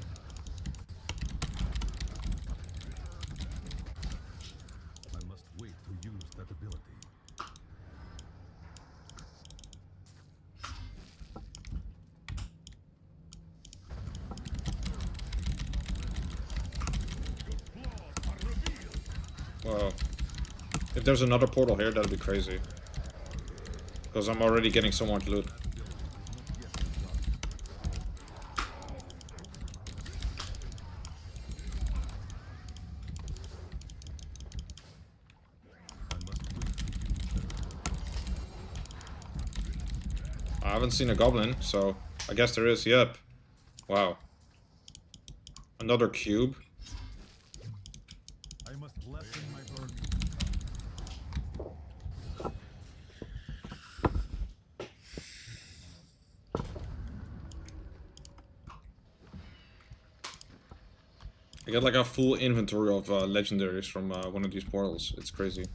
I must wait to use that ability. Wow. If there's another portal here, that'd be crazy. Because I'm already getting so much loot. I haven't seen a goblin, so I guess there is. Yep. Wow. Another cube. I must lessen my burden. I got like a full inventory of legendaries from one of these portals. It's crazy.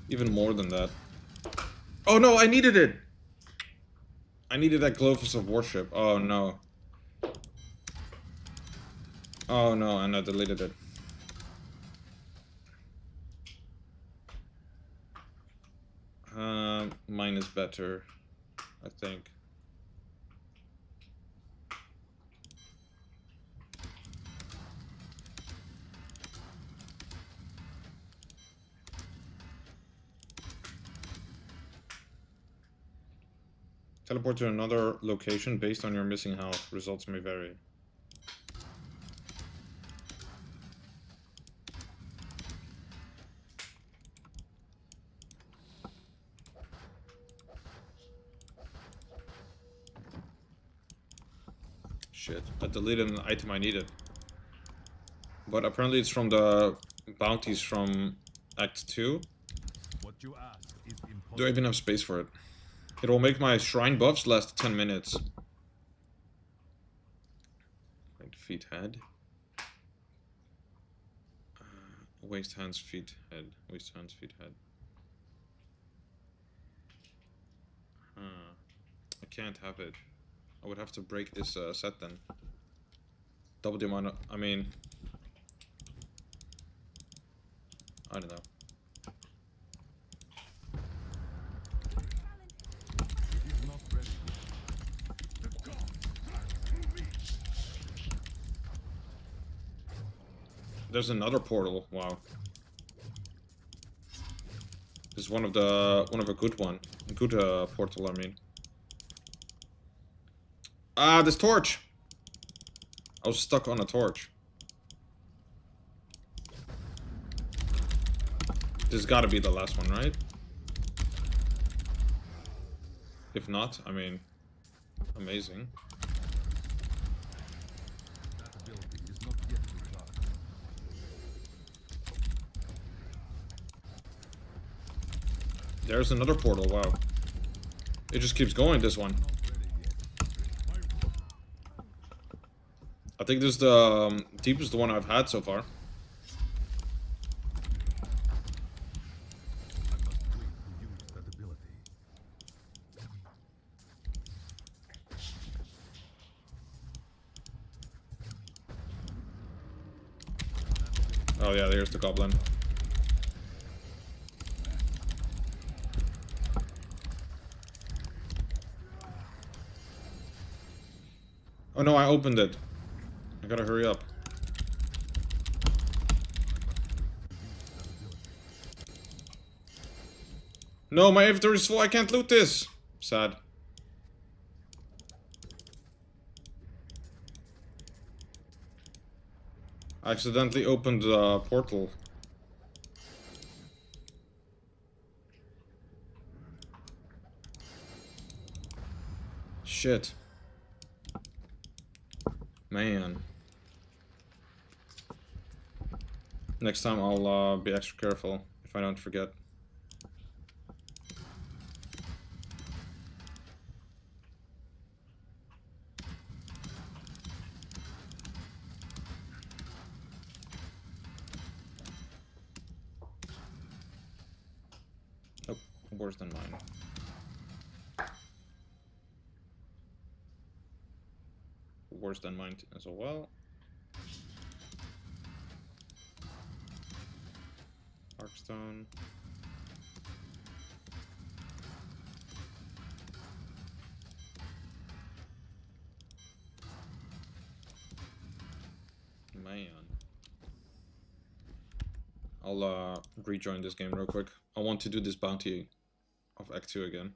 Even more than that. Oh no, I needed it! I needed that Globus of Worship. Oh no. Oh no, and I deleted it. Mine is better, I think. Teleport to another location based on your missing health. Results may vary. Shit, I deleted an item I needed. But apparently it's from the bounties from Act 2. What you ask is impossible. Do I even have space for it? It will make my shrine buffs last 10 minutes. Right, feet, head. Waist, hands, feet, head. Waist, hands, feet, head. I can't have it. I would have to break this set then. Double the amount of, I mean... I don't know. It is not ready. There's another portal. Wow. This is one of a good one. A good portal, I mean. Ah, this torch! I was stuck on a torch. This has got to be the last one, right? If not, I mean, amazing. That ability is not yet recharged. There's another portal, wow. It just keeps going, this one. I think this is the deepest one I've had so far. Oh yeah, there's the goblin. Oh no, I opened it. I gotta hurry up. No, my inventory is full, I can't loot this! Sad. I accidentally opened the portal. Shit. Man. Next time I'll be extra careful if I don't forget. Nope, worse than mine. Worse than mine as well. Arcstone. Man. I'll rejoin this game real quick. I want to do this bounty of Act 2 again.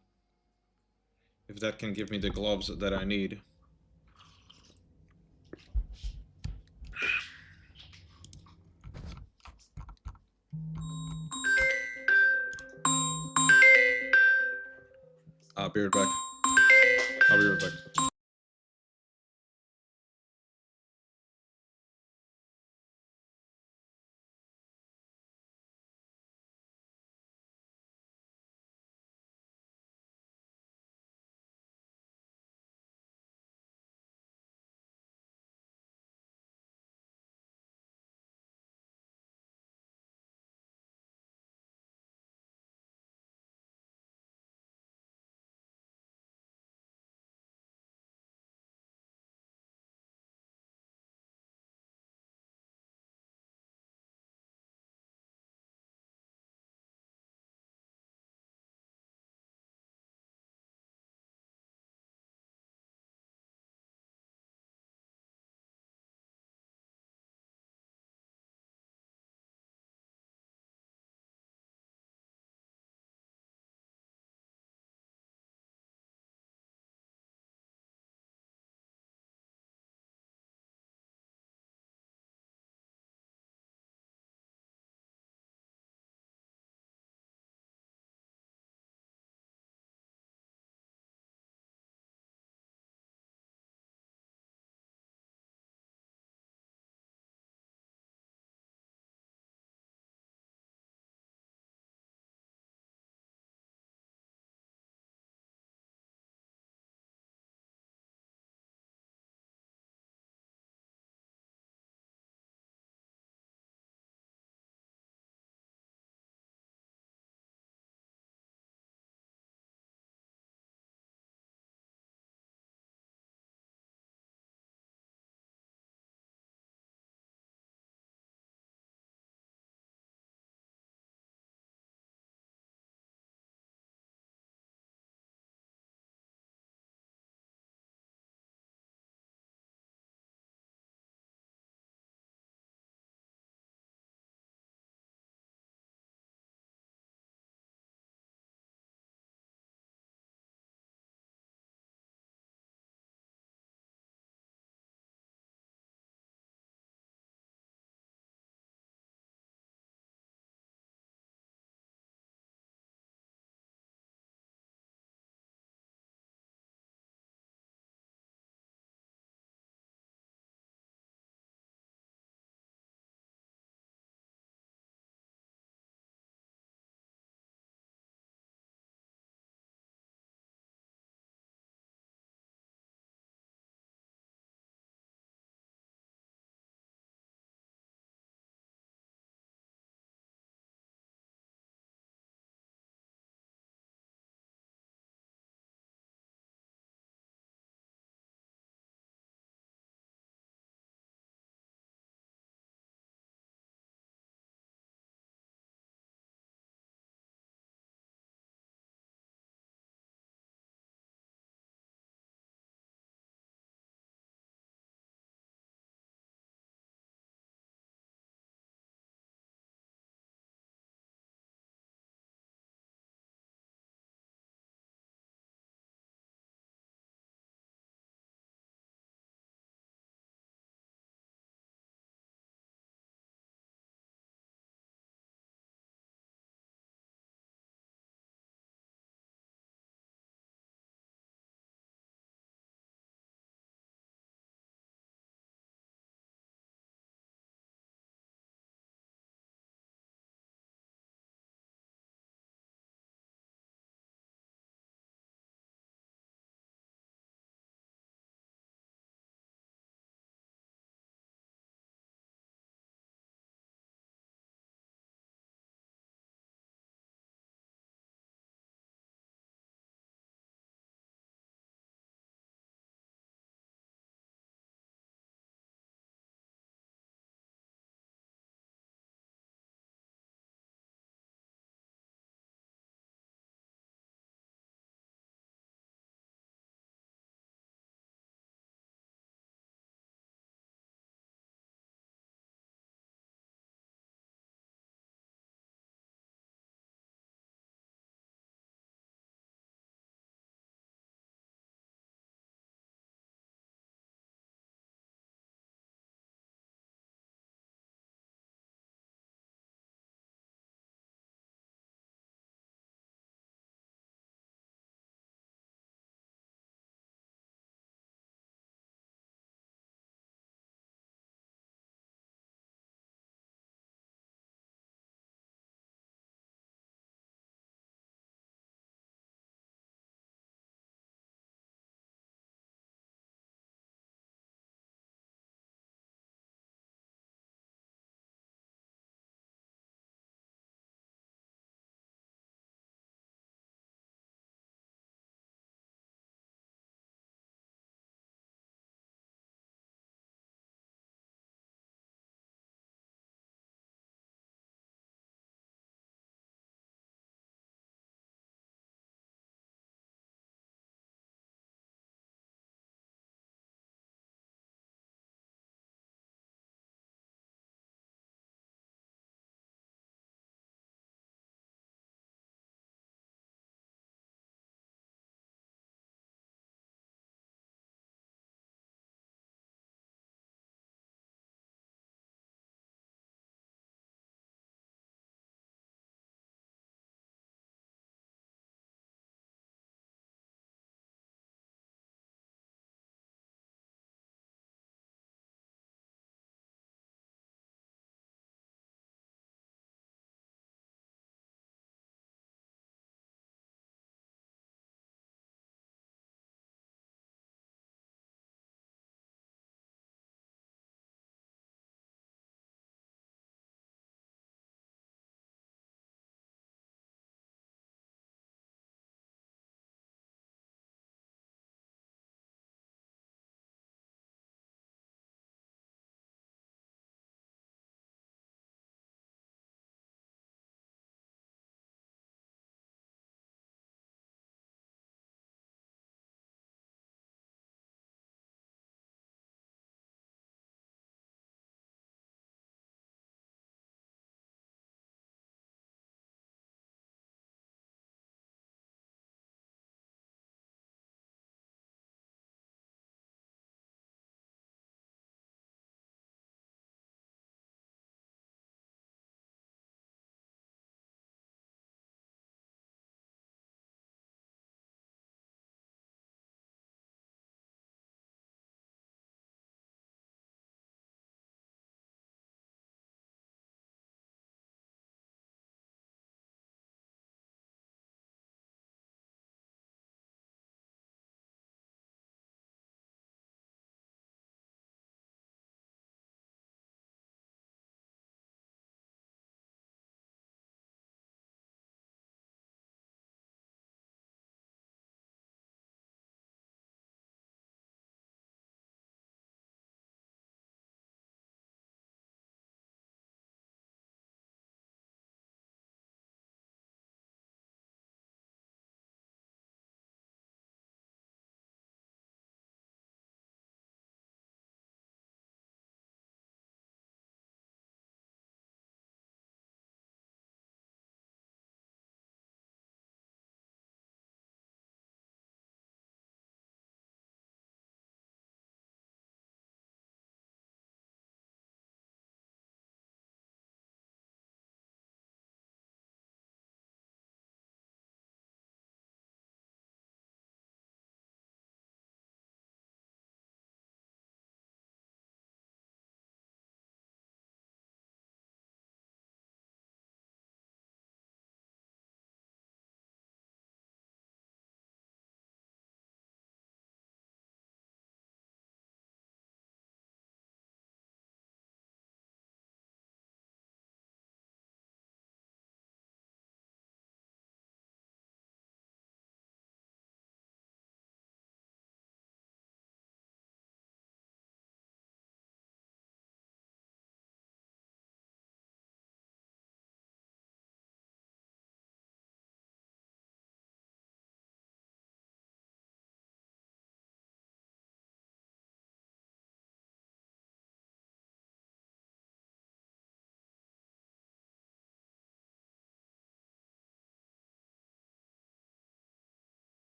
If that can give me the gloves that I need. I'll be right back. I'll be right back.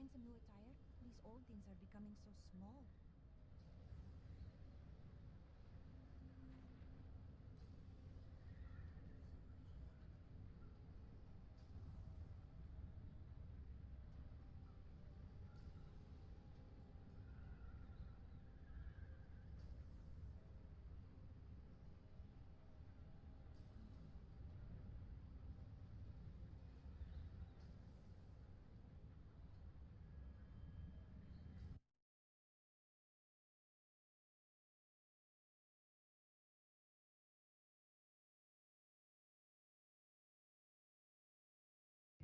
find some new attire? These old things are becoming so small.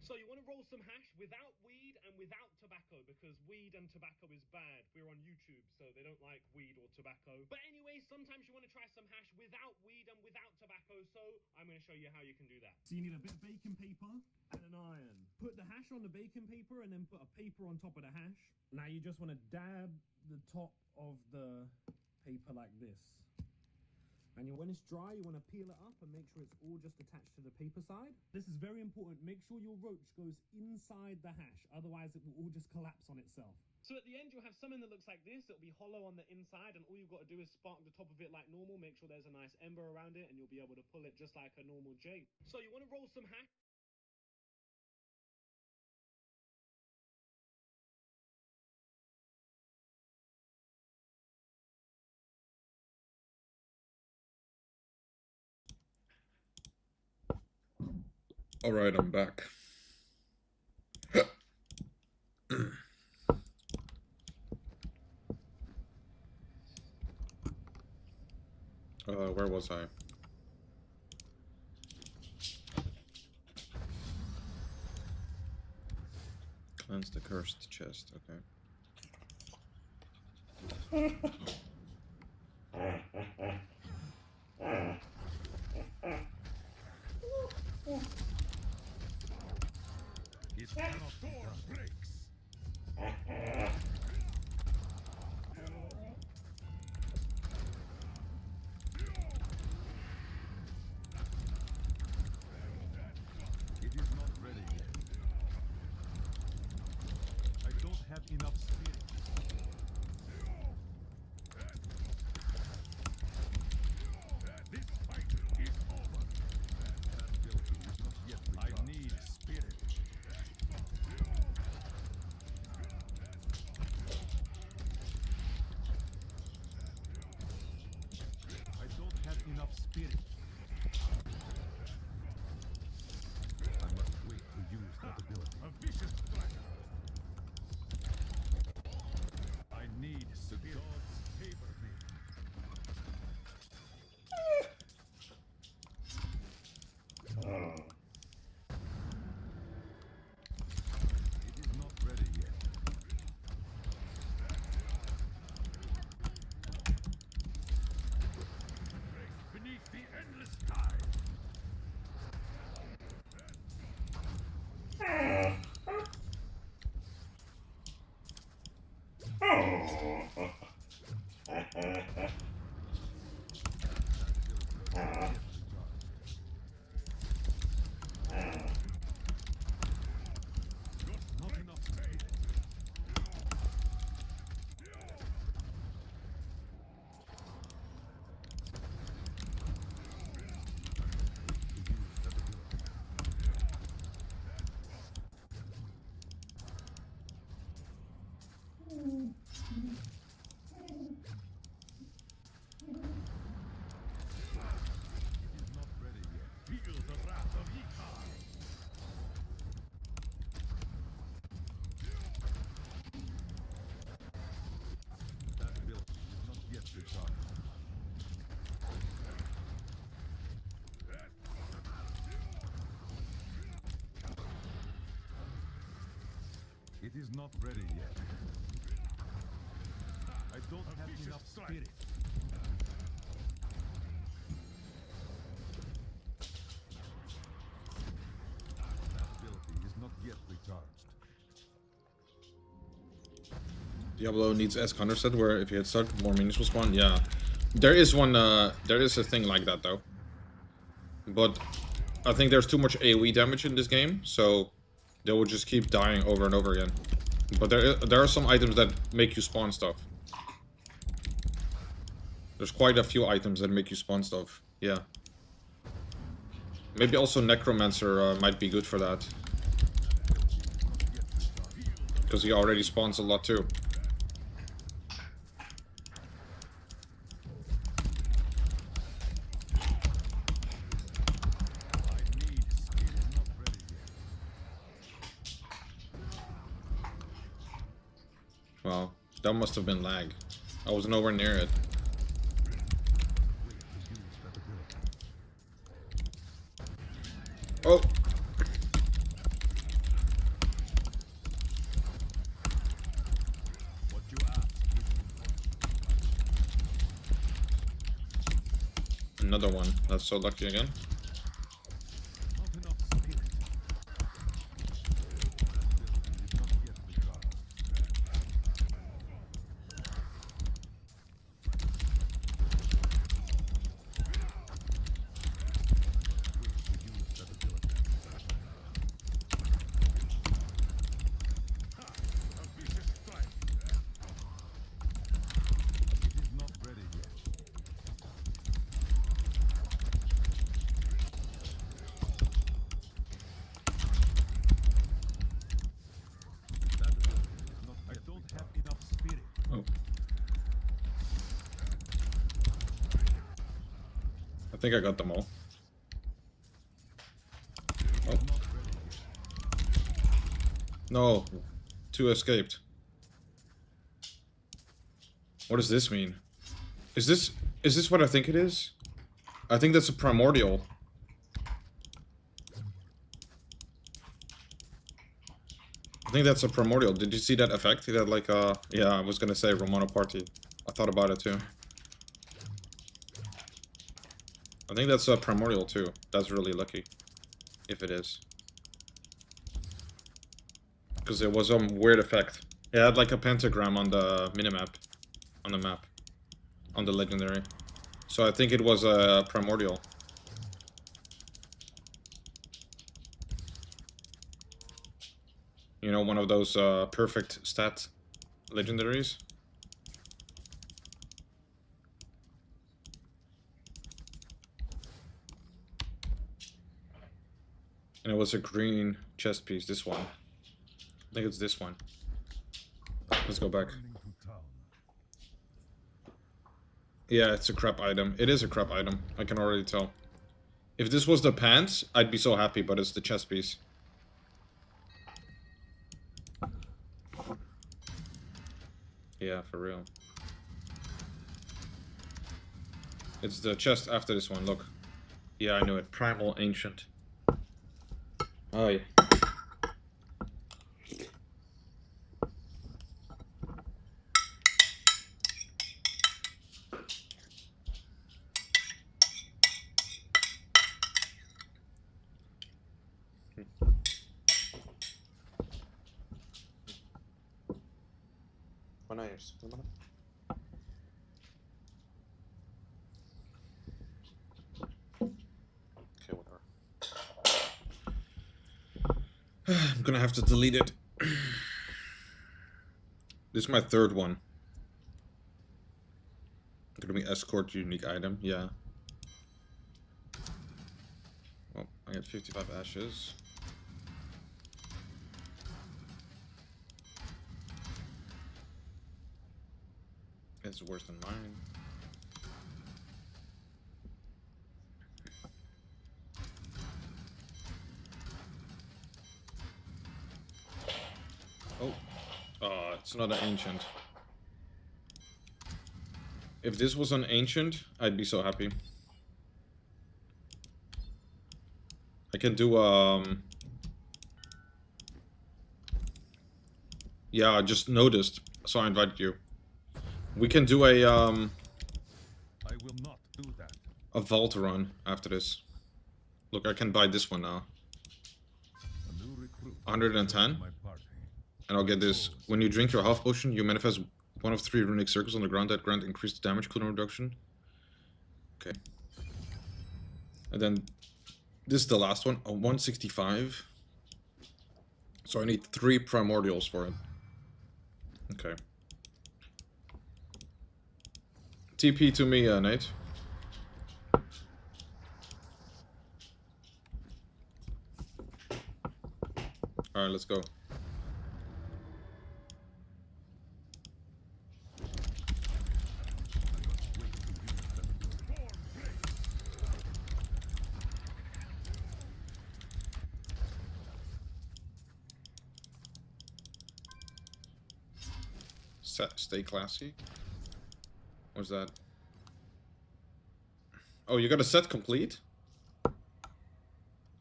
So you want to roll some hash without weed and without tobacco, because weed and tobacco is bad. We're on YouTube, so they don't like weed or tobacco. But anyway, sometimes you want to try some hash without weed and without tobacco, so I'm going to show you how you can do that. So you need a bit of baking paper and an iron. Put the hash on the baking paper and then put a paper on top of the hash. Now you just want to dab the top of the paper like this. And when it's dry, you want to peel it up and make sure it's all just attached to the paper side. This is very important. Make sure your roach goes inside the hash. Otherwise, it will all just collapse on itself. So at the end, you'll have something that looks like this. It'll be hollow on the inside, and all you've got to do is spark the top of it like normal. Make sure there's a nice ember around it, and you'll be able to pull it just like a normal J. So you want to roll some hash. Alright, I'm back. Where was I? Cleanse the cursed chest, okay. His door breaks. It is not ready yet. I don't have enough spirit. This fight is over. That ability is not yet recovered. I need spirit. I don't have enough spirit. I must wait to use that ability. A vicious threat. I need the gods favor me. It is not ready yet. Beneath the endless tide. Not enough spirit. It is not ready yet. Feel the wrath of Yikar. That ability is not yet recharged. It is not ready yet. I don't have enough spirit. That ability is not yet recharged. Diablo needs S counter set where if you hit start, more minions will spawn. Yeah, there is one. There is a thing like that though. But I think there's too much AoE damage in this game, so they will just keep dying over and over again. But there are some items that make you spawn stuff. There's quite a few items that make you spawn stuff. Yeah. Maybe also Necromancer might be good for that. Because he already spawns a lot too. Wow, that must have been lag. I was nowhere near it. Oh! Another one. That's so lucky again. I think I got them all. Oh. No. 2 escaped. What does this mean? Is this what I think it is? I think that's a primordial. I think that's a primordial. Did you see that effect? That like yeah, I was gonna say Romano Party. I thought about it too. I think that's a primordial too. That's really lucky. If it is. Because it was a weird effect. It had like a pentagram on the minimap. On the map. On the legendary. So I think it was a primordial. You know, one of those perfect stat legendaries. And it was a green chest piece, this one. I think it's this one. Let's go back. Yeah, it's a crap item. It is a crap item. I can already tell. If this was the pants, I'd be so happy, but it's the chest piece. Yeah, for real. It's the chest after this one, look. Yeah, I knew it. Primal Ancient. Oh, yeah. Okay, whatever. I'm gonna have to delete it. This is my third one. Gonna be escort unique item, yeah. Well, I got 55 ashes. It's worse than mine. Oh, it's not an ancient. If this was an ancient, I'd be so happy. I can do yeah, I just noticed, so I invited you. We can do a I will not do that. A vault run after this. Look, I can buy this one now. 110. And I'll get this. When you drink your health potion, you manifest one of 3 runic circles on the ground that grant increased damage cooldown reduction. Okay. And then this is the last one, a 165. So I need 3 primordials for it. Okay. TP to me, Nate. Alright, let's go. Stay classy. What's that? Oh, you got a set complete?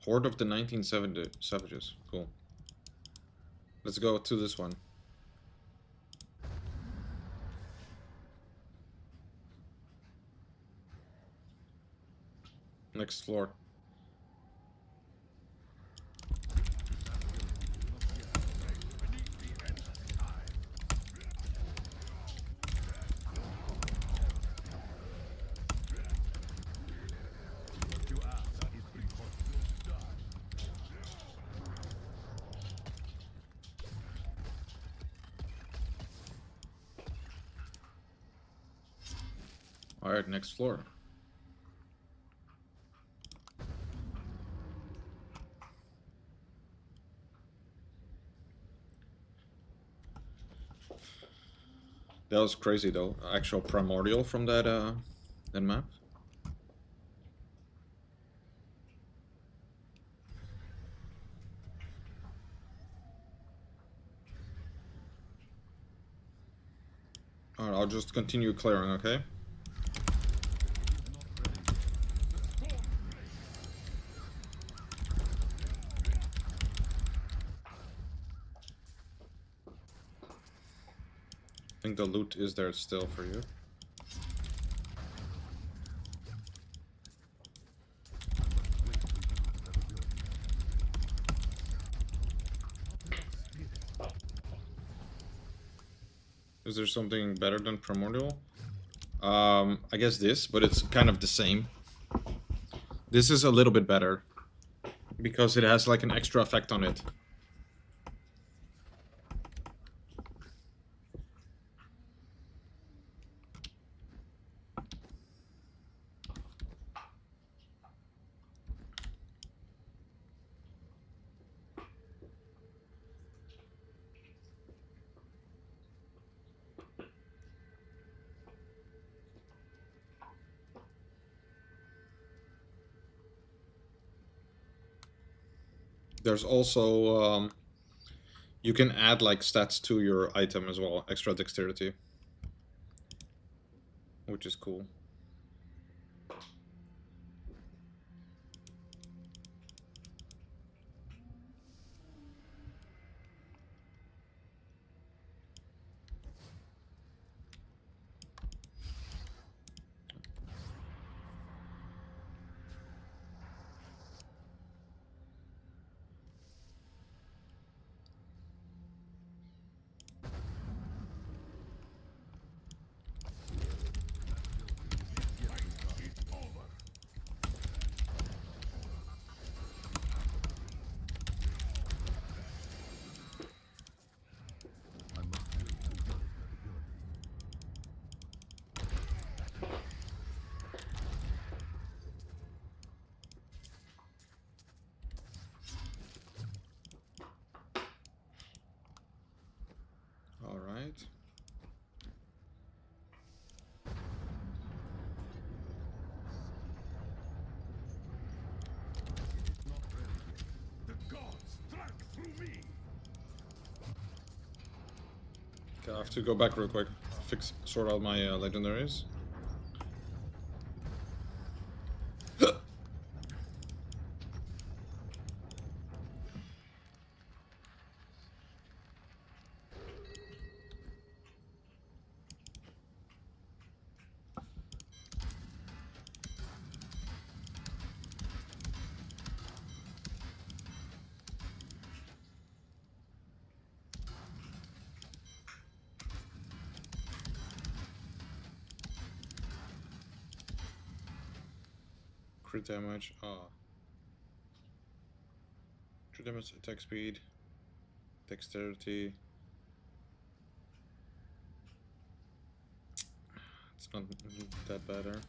Horde of the 1970 Savages. Cool. Let's go to this one. Next floor. Alright, next floor. That was crazy though. Actual primordial from that map. Alright, I'll just continue clearing, okay? I think the loot is there still for you. Is there something better than primordial? I guess this, but it's kind of the same. This is a little bit better because it has like an extra effect on it. There's also, you can add like stats to your item as well, extra dexterity, which is cool. All right. Okay, I have to go back real quick, sort out my legendaries. Crit damage, crit damage, attack speed, dexterity. It's not that better.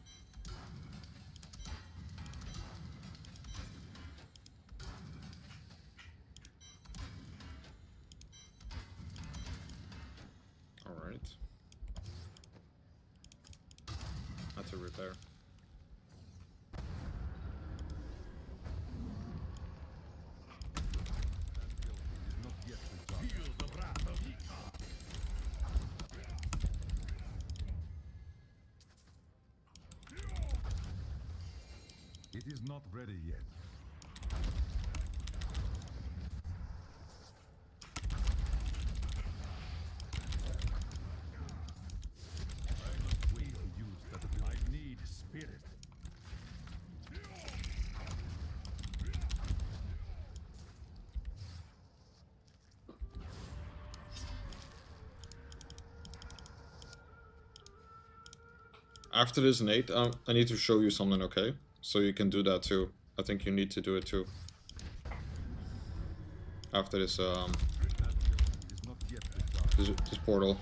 Alright. That's a repair. It is not ready yet. I need spirit. After this, Nate, I need to show you something, okay? So you can do that too. I think you need to do it too. After this, this portal.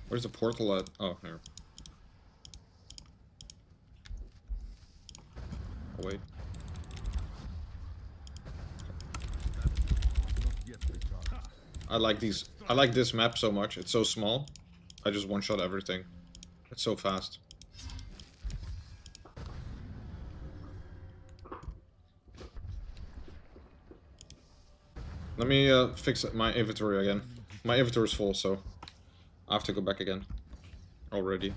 Where's the portal at? Oh, here. Oh, wait. I like these. I like this map so much. It's so small. I just one-shot everything. It's so fast. Let me fix my inventory again. My inventory is full, so I have to go back again. Already.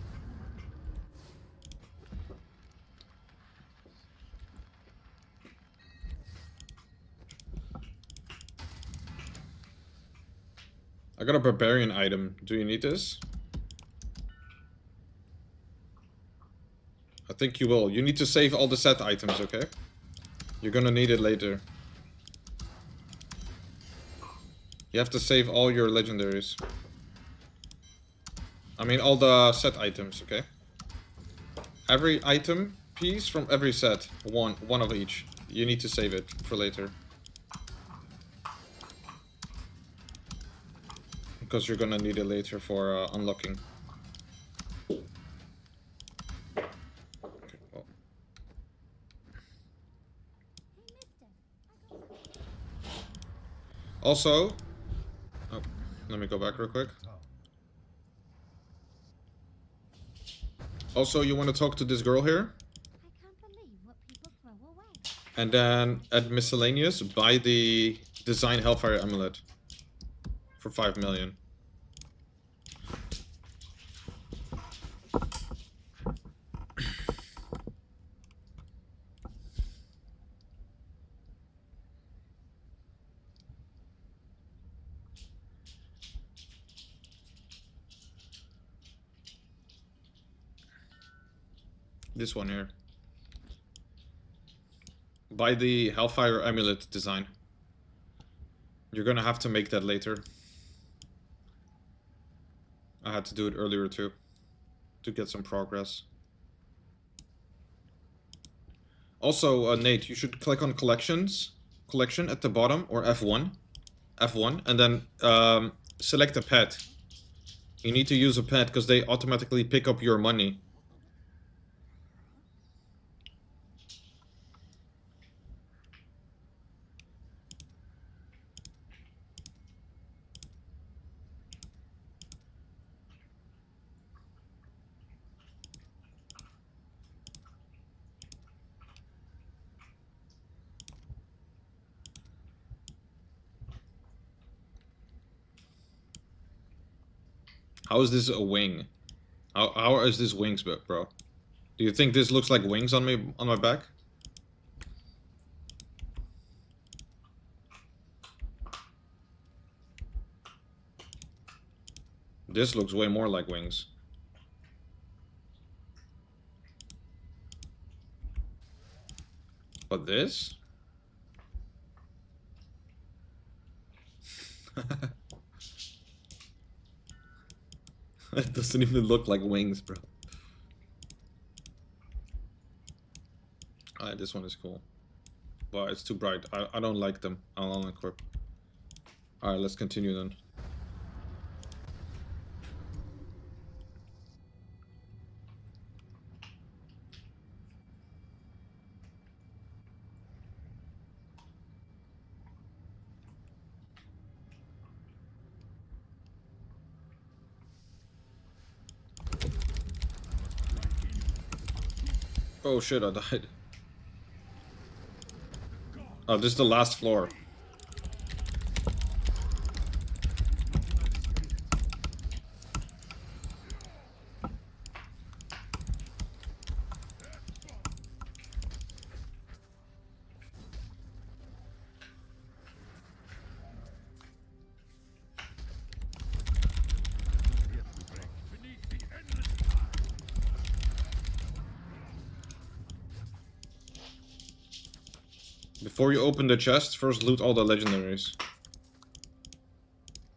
I got a barbarian item. Do you need this? I think you will. You need to save all the set items, okay? You're gonna need it later. You have to save all your legendaries. I mean, all the set items, okay? Every item piece from every set. One of each. You need to save it for later. Because you're gonna need it later for unlocking. Okay, well. Also, oh, let me go back real quick. Also, you want to talk to this girl here? And then at miscellaneous, buy the design Hellfire Amulet for 5 million. This one here. Buy the Hellfire Amulet design. You're gonna have to make that later. I had to do it earlier too, to get some progress. Also, Nate, you should click on collection at the bottom, or F1, and then select a pet. You need to use a pet because they automatically pick up your money. How is this a wing? How is this wings, bro? Do you think this looks like wings on me, on my back? This looks way more like wings. But this? It doesn't even look like wings, bro. Alright, this one is cool. But it's too bright. I don't like them. I'll unequip. Alright, let's continue then. Oh shit, I died. Oh, this is the last floor. Before you open the chest, first loot all the legendaries.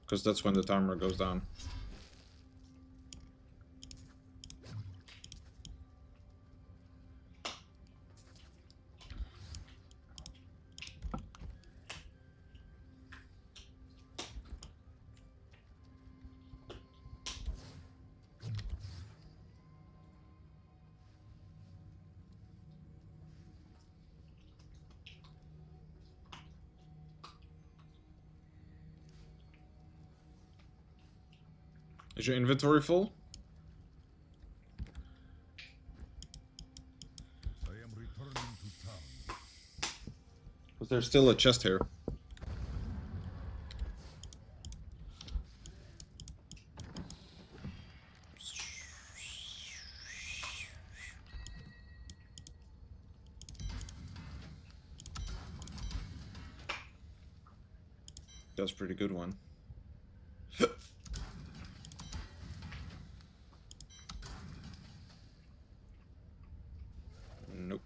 Because that's when the timer goes down. Is your inventory full? I am returning to town. Was there still a chest here? That's a pretty good one. Nope.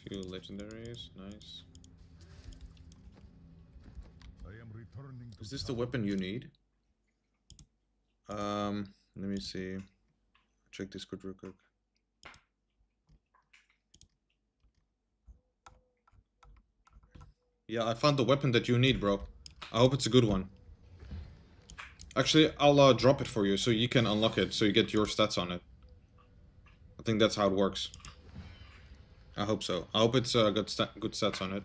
Few legendaries, nice. I am returning to Is this the weapon you need? Let me see. Check Discord real quick. Yeah, I found the weapon that you need, bro. I hope it's a good one. Actually, I'll drop it for you so you can unlock it, so you get your stats on it. I think that's how it works. I hope so. I hope it's got good stats on it.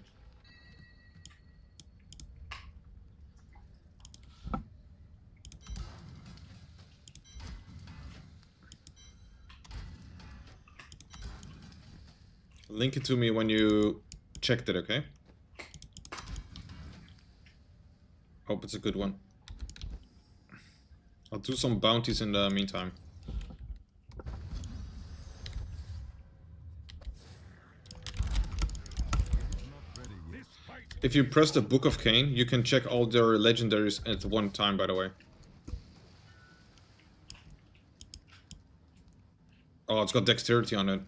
Link it to me when you checked it, okay? Hope it's a good one. I'll do some bounties in the meantime. If you press the Book of Cain, you can check all their legendaries at one time, by the way. Oh, it's got dexterity on it.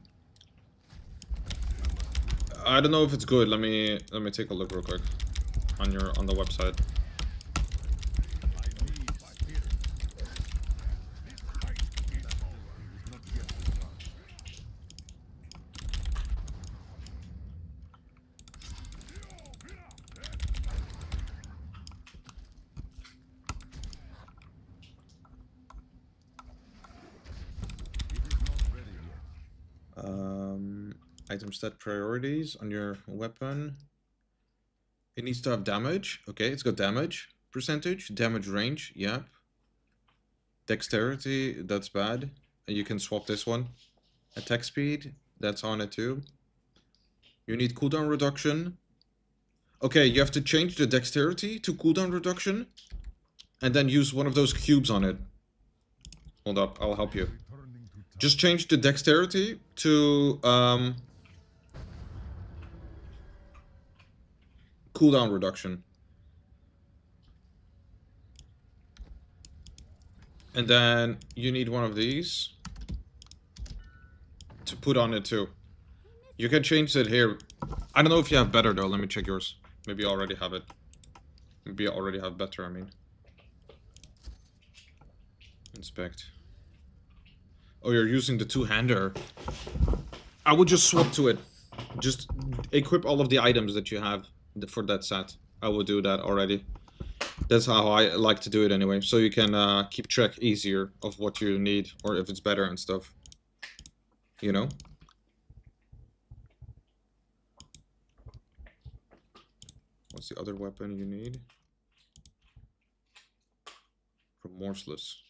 I don't know if it's good. Let me take a look real quick on the website. Item stat priorities on your weapon. It needs to have damage. Okay, it's got damage percentage, damage range. Yep. Dexterity, that's bad. And you can swap this one. Attack speed, that's on it too. You need cooldown reduction. Okay, you have to change the dexterity to cooldown reduction. And then use one of those cubes on it. Hold up, I'll help you. Just change the dexterity to cooldown reduction. And then you need one of these to put on it too. You can change it here. I don't know if you have better though. Let me check yours. Maybe you already have it. Maybe you already have better, I mean. Inspect. Oh, you're using the two-hander. I would just swap to it. Just equip all of the items that you have for that set. I would do that already. That's how I like to do it anyway. So you can keep track easier of what you need or if it's better and stuff. You know? What's the other weapon you need? Remorseless.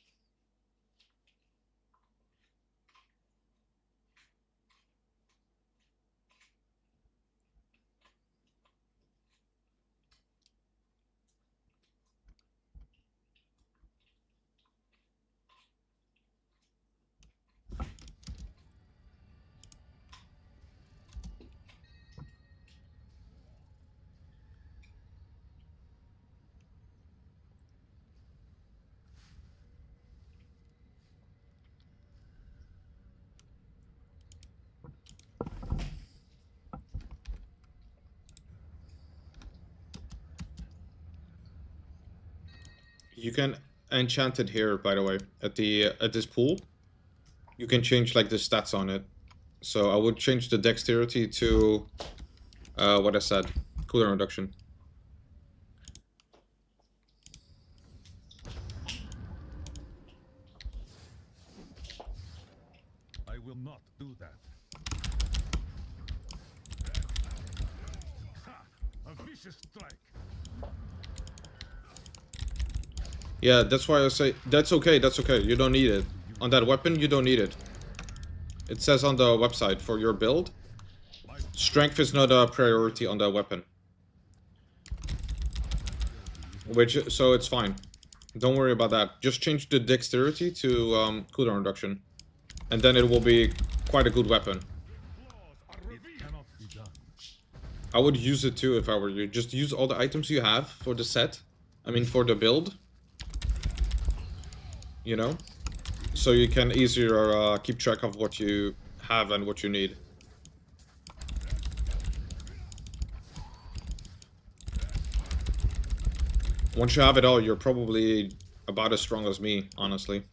You can enchant it here, by the way, at this pool. You can change like the stats on it. So I would change the dexterity to what I said, cooldown reduction. I will not do that. Ha! A vicious strike. Yeah, that's why I say that's okay. That's okay. You don't need it on that weapon. You don't need it. It says on the website for your build, strength is not a priority on that weapon. So it's fine. Don't worry about that. Just change the dexterity to cooldown reduction, and then it will be quite a good weapon. I would use it too if I were you. Just use all the items you have for the set. I mean, for the build. You know? So you can easier keep track of what you have and what you need. Once you have it all, you're probably about as strong as me, honestly.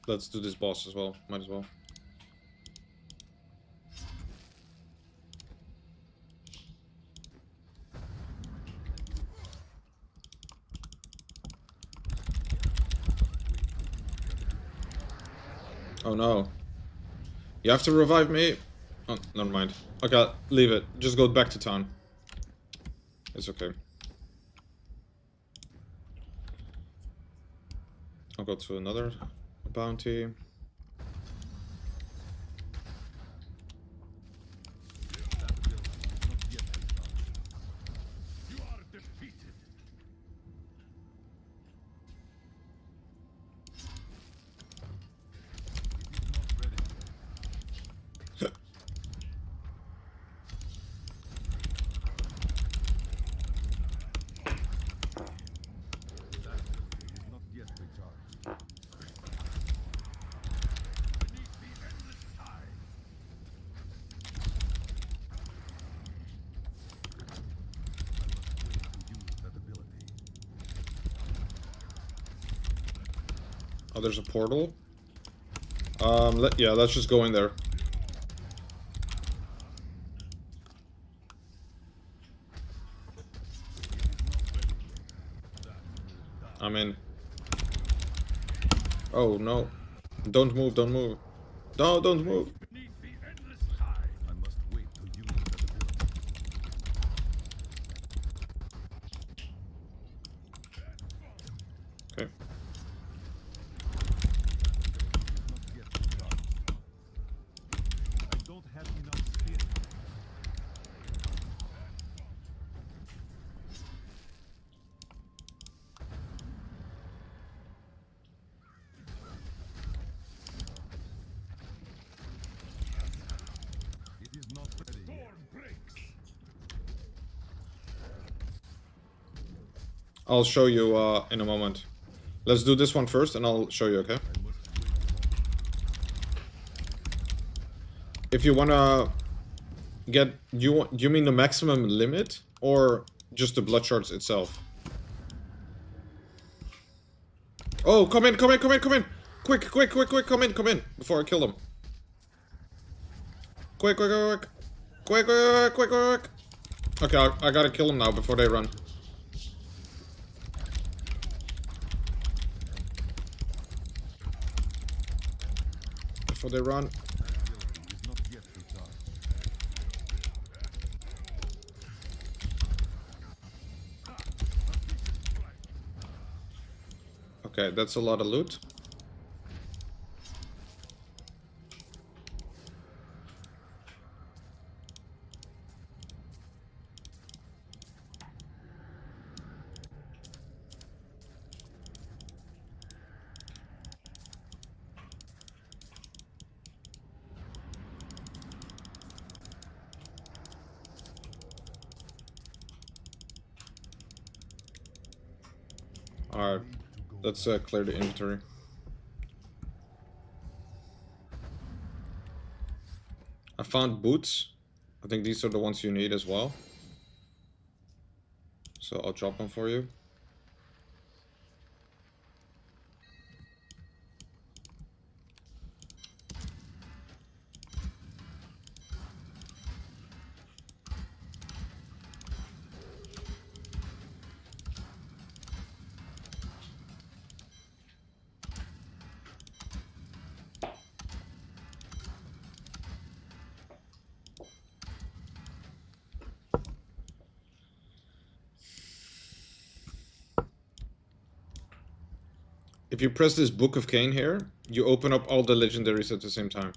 Let's do this boss as well. Might as well. Oh no. You have to revive me? Oh, never mind. Okay, leave it. Just go back to town. It's okay. I'll go to another bounty. Oh, there's a portal. Yeah, let's just go in there. I'm in. Oh no. Don't move, don't move. No, don't move. I must wait to use that ability. Okay. Not yet done. I don't have enough spin. It is not ready. Storm breaks. I'll show you in a moment. Let's do this one first and I'll show you, okay? If you wanna get, do you mean the maximum limit or just the blood shards itself? Oh, come in, come in, come in, come in! Quick, quick, quick, quick, come in, before I kill them. Quick, quick, quick, quick, quick, quick, quick, quick. Okay, I gotta kill them now before they run. Before they run. Okay, that's a lot of loot. Alright, let's clear the inventory. I found boots. I think these are the ones you need as well. So I'll drop them for you. If you press this Book of Cain here, you open up all the legendaries at the same time.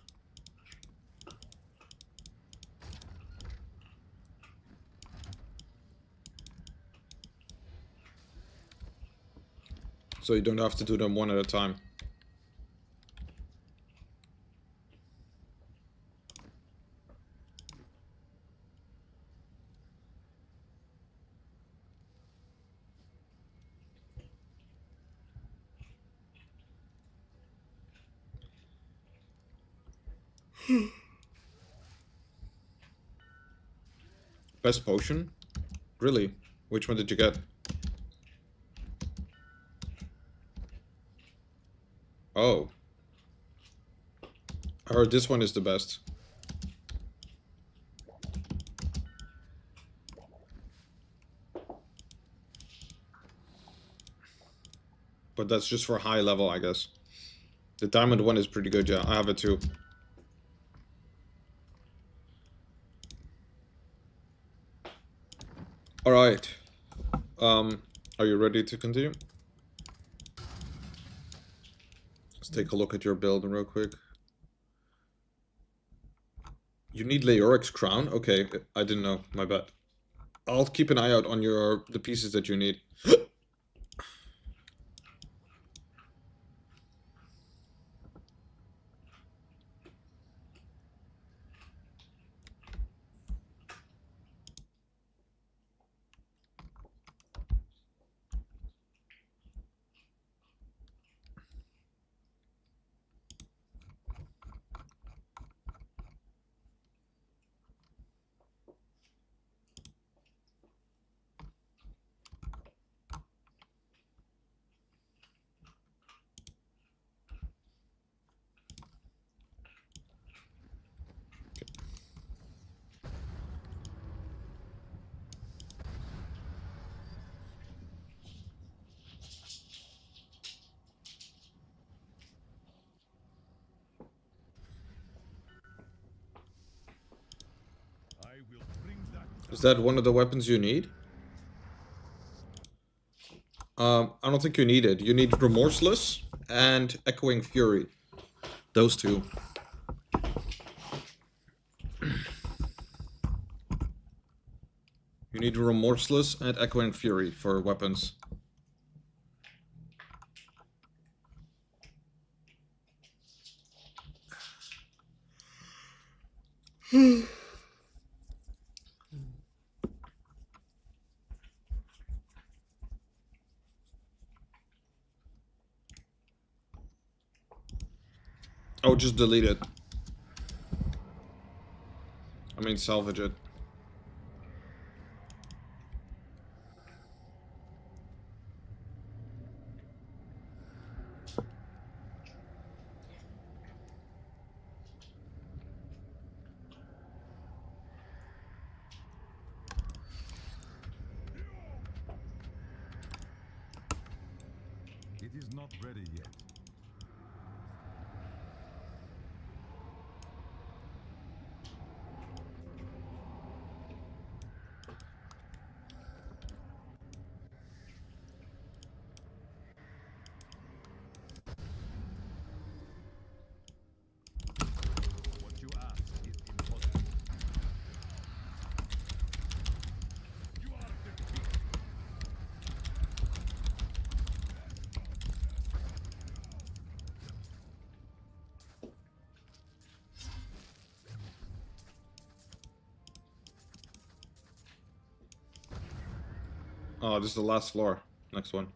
So you don't have to do them one at a time. Best potion? Really? Which one did you get? Oh. I heard this one is the best. But that's just for high level, I guess. The diamond one is pretty good, yeah. I have it too. Alright. Are you ready to continue? Let's take a look at your build real quick. You need Leoric's crown? Okay, I didn't know. My bad. I'll keep an eye out on the pieces that you need. Is that one of the weapons you need? I don't think you need it. You need Remorseless and Echoing Fury. Those two. You need Remorseless and Echoing Fury for weapons. Oh, just delete it. I mean, salvage it. It is not ready yet. What you ask is impossible. You are defeated. Oh, this is the last floor. Next one.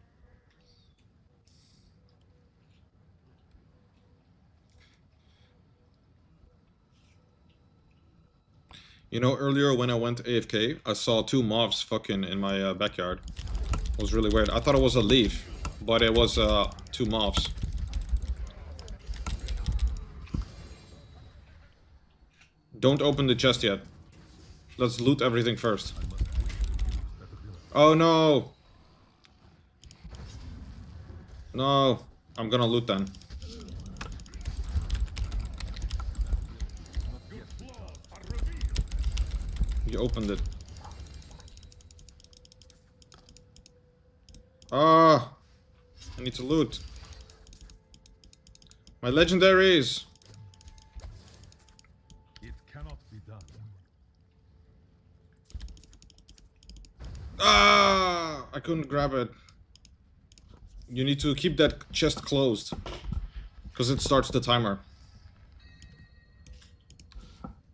You know, earlier when I went AFK, I saw two mobs fucking in my backyard. It was really weird. I thought it was a leaf, but it was two mobs. Don't open the chest yet. Let's loot everything first. Oh no! No, I'm gonna loot then. You opened it. Ah! I need to loot. My legendaries! It cannot be done. Ah! I couldn't grab it. You need to keep that chest closed. Because it starts the timer.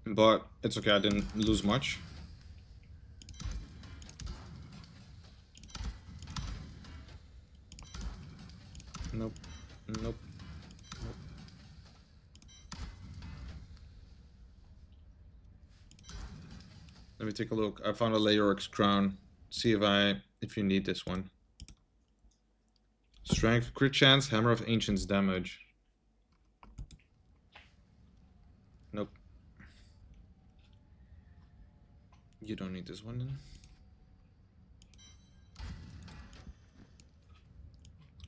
But it's okay, I didn't lose much. Nope. Nope. Nope. Let me take a look. I found a Leoric's crown. See if you need this one. Strength, crit chance, Hammer of Ancients damage. Nope. You don't need this one then.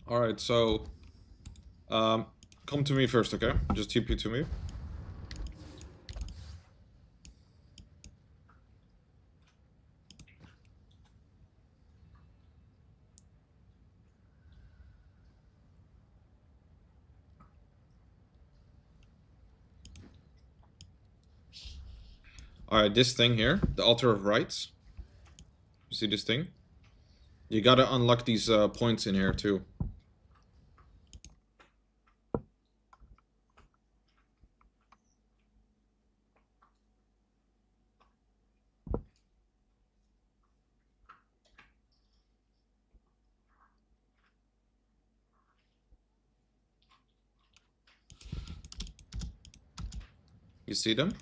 Alright, so come to me first, okay? Just TP to me. Alright, this thing here, the Altar of Rights. You see this thing? You gotta unlock these points in here too. You see them?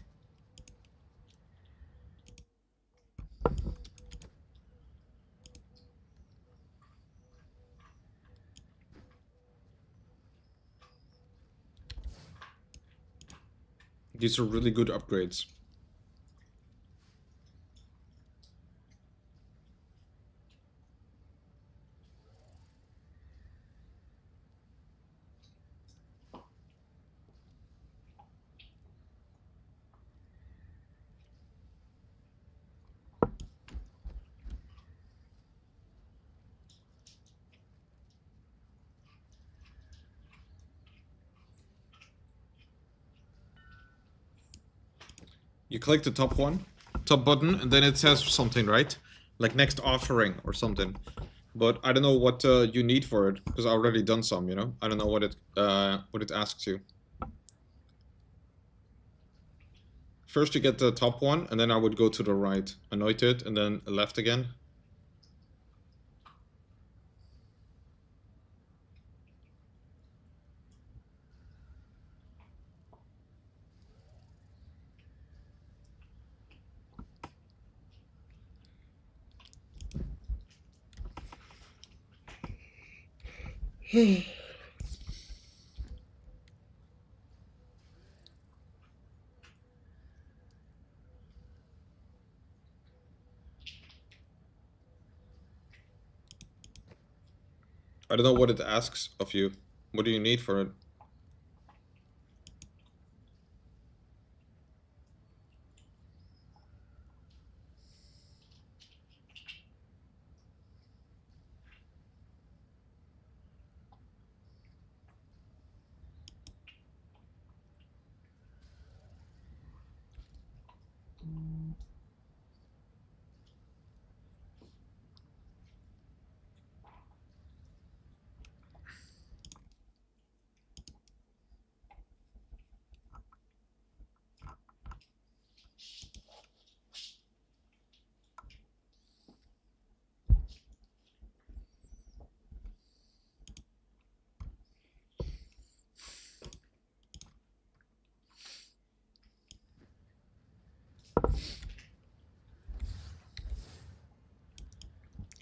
These are really good upgrades. You click the top button, and then it says something, right? Like next offering or something. But I don't know what you need for it, because I already done some, you know? I don't know what it asks you. First you get the top one, and then I would go to the right. Anoint it, and then left again. I don't know what it asks of you. What do you need for it?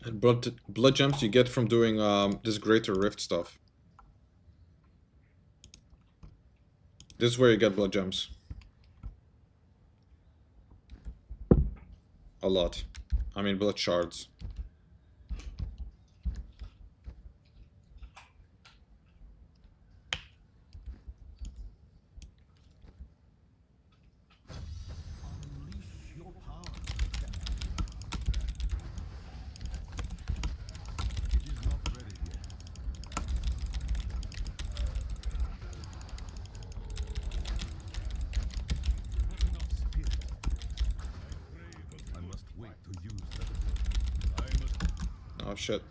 And blood gems you get from doing this greater rift stuff. This is where you get blood gems. A lot. I mean blood shards. Oh shit.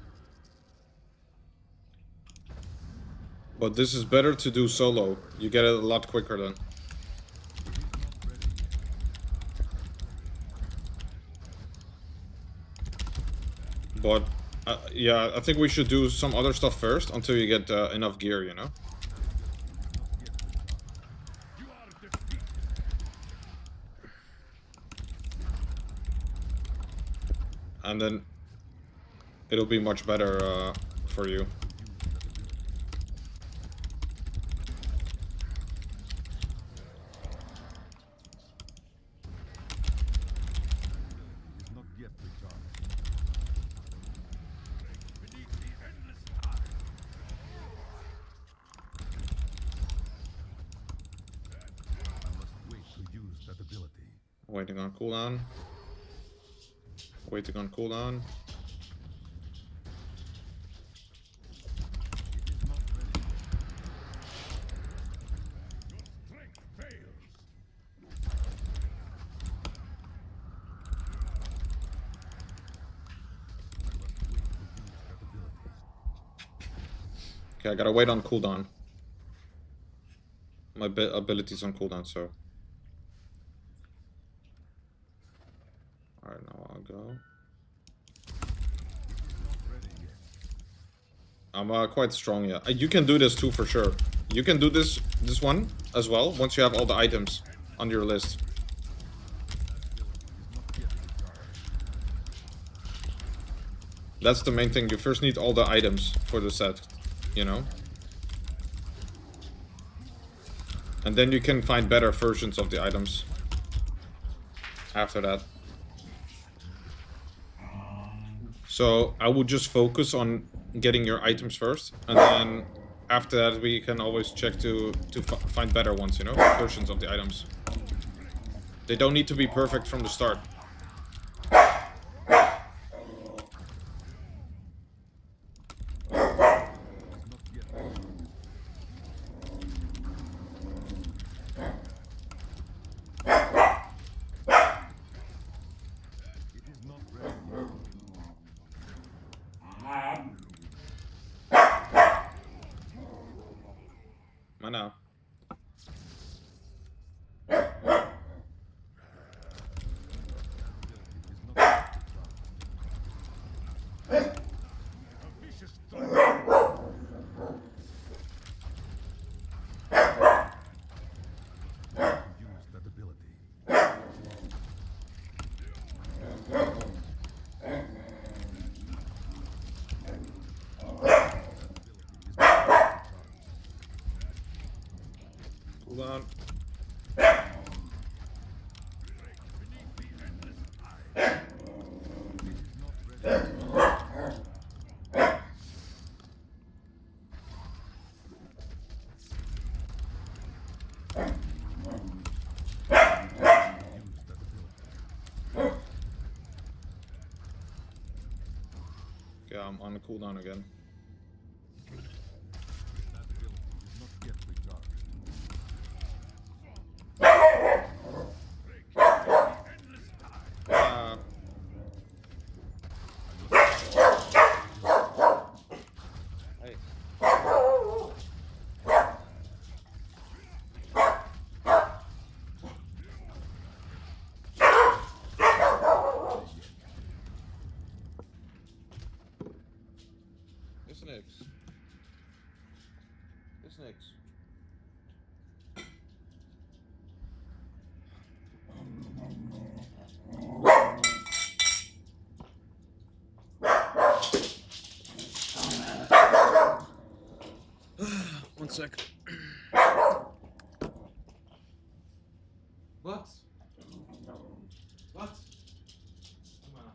But this is better to do solo. You get it a lot quicker then. But yeah, I think we should do some other stuff first until you get enough gear, you know? And then it'll be much better for you. Waiting on cooldown. Waiting on cooldown. Okay, I gotta wait on cooldown. My ability's on cooldown, so. Alright, now I'll go. I'm quite strong, yeah. You can do this too, for sure. You can do this one as well, once you have all the items on your list. That's the main thing. You first need all the items for the set, you know? And then you can find better versions of the items after that. So I would just focus on getting your items first, and then after that we can always check to find better ones, you know, versions of the items. They don't need to be perfect from the start. vicious thought. Use that ability. Hold on. Okay, I'm on the cooldown again. That ability is not yet recharged. Hey. This next. This next. One sec. What? What? Come on.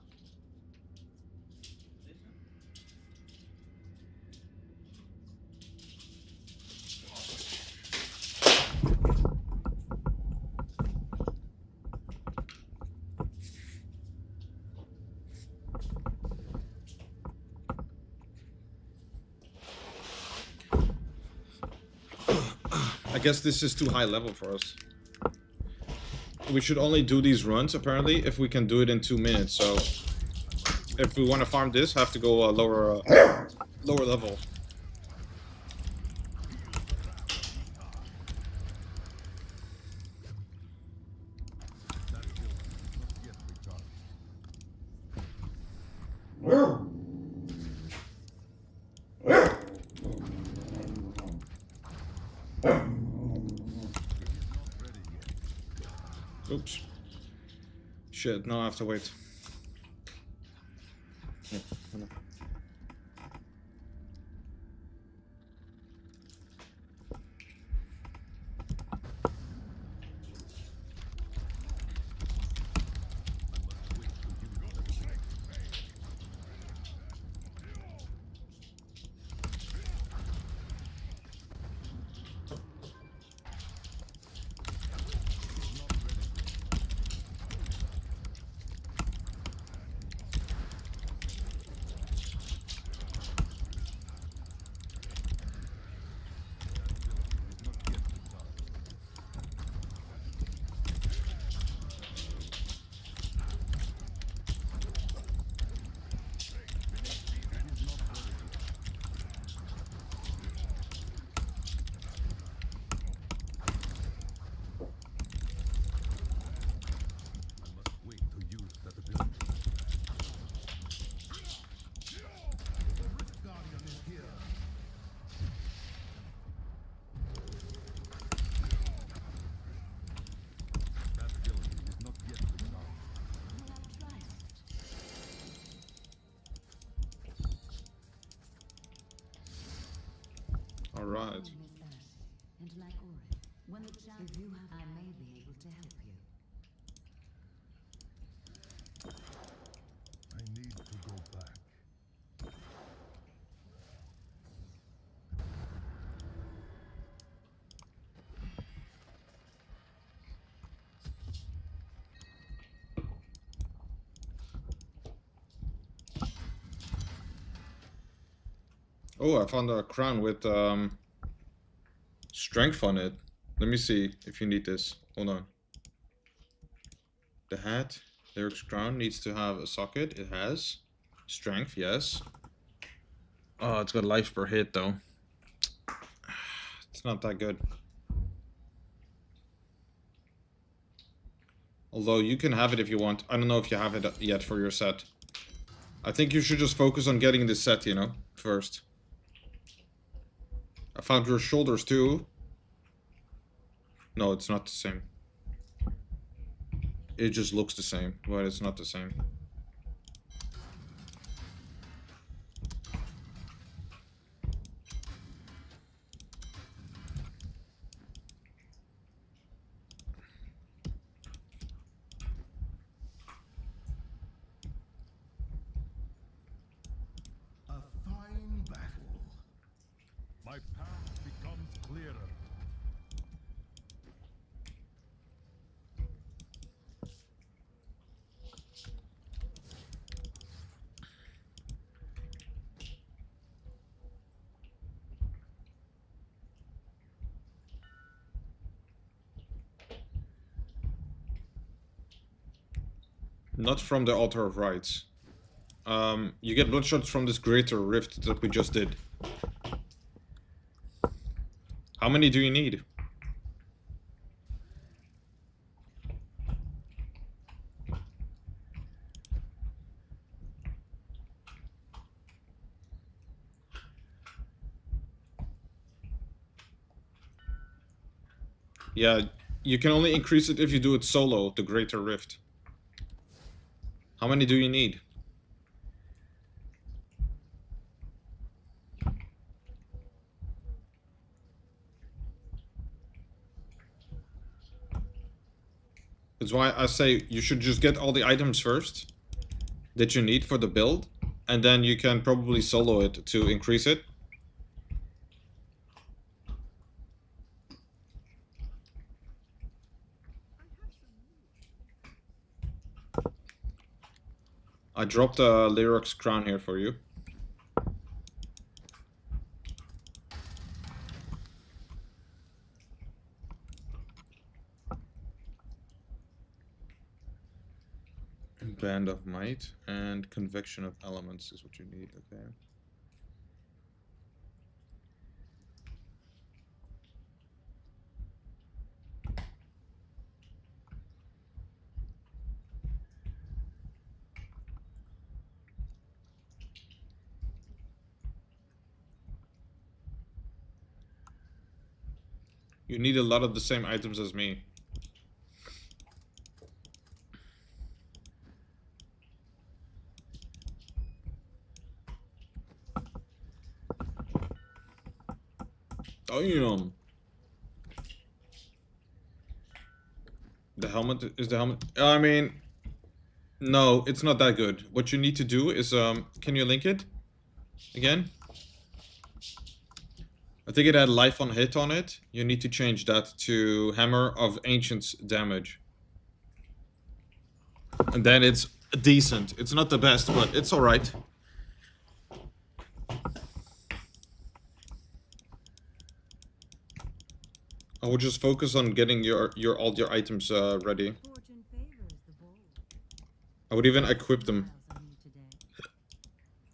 I guess this is too high level for us. We should only do these runs, apparently, if we can do it in 2 minutes, so... If we want to farm this, have to go lower level. Oops. Shit, now I have to wait. Yeah, come on. All right. And like Ori, when the chance you have, I may be able to help you. I need to go back. Oh, I found a crown with strength on it. Let me see if you need this. Hold on. The hat, Lyric's crown, needs to have a socket. It has. Strength, yes. Oh, it's got life per hit though. It's not that good. Although you can have it if you want. I don't know if you have it yet for your set. I think you should just focus on getting this set, you know, first. I found your shoulders too. No, it's not the same. It just looks the same, but it's not the same. A fine battle. My path becomes clearer. Not from the Altar of Rights. You get bloodshots from this greater rift that we just did. How many do you need? Yeah, you can only increase it if you do it solo, the greater rift. How many do you need? That's why I say you should just get all the items first that you need for the build, and then you can probably solo it to increase it. I dropped a Lyrox crown here for you. Band of Might and Convection of Elements is what you need, okay. You need a lot of the same items as me. Damn. The helmet is the helmet. I mean, no, it's not that good. What you need to do is, can you link it again? I think it had life on hit on it. You need to change that to Hammer of Ancients damage. And then it's decent. It's not the best, but it's alright. I would just focus on getting all your items ready. I would even equip them.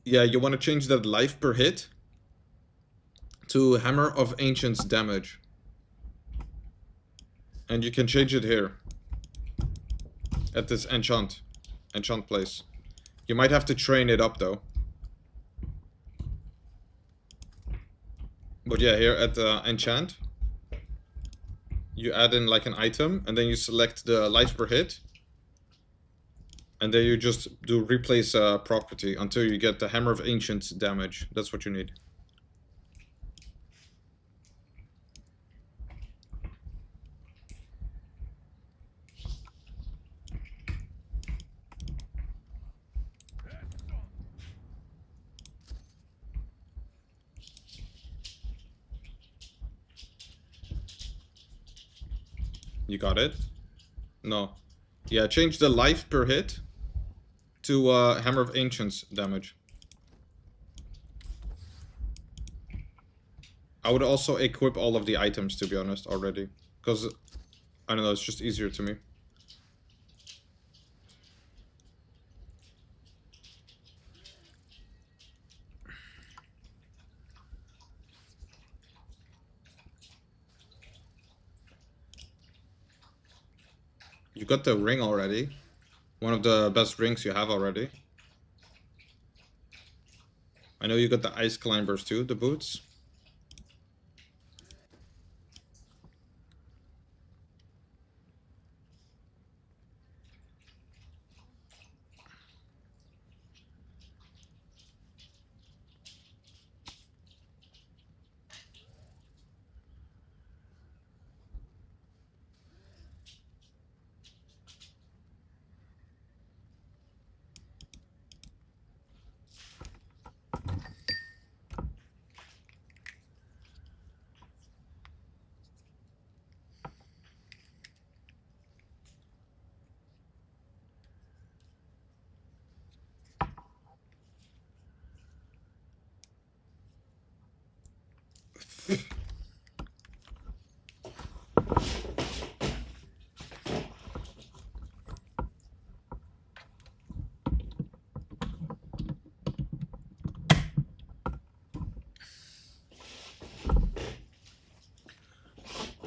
Yeah, you want to change that life per hit to Hammer of Ancients damage. And you can change it here. At this enchant place. You might have to train it up though. But yeah, here at enchant, you add in like an item, and then you select the life per hit, and then you just do replace property until you get the Hammer of Ancients damage. That's what you need. You got it? No. Yeah, change the life per hit to Hammer of Ancients damage. I would also equip all of the items, to be honest, already. Because, I don't know, it's just easier to me. You got the ring already. One of the best rings you have already. I know you got the ice climbers too, the boots.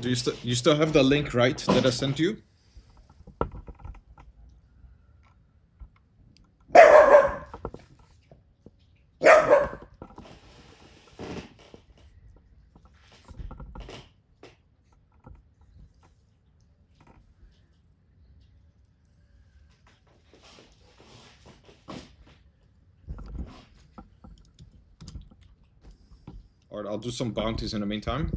Do you still have the link, right, that I sent you? Alright, I'll do some bounties in the meantime.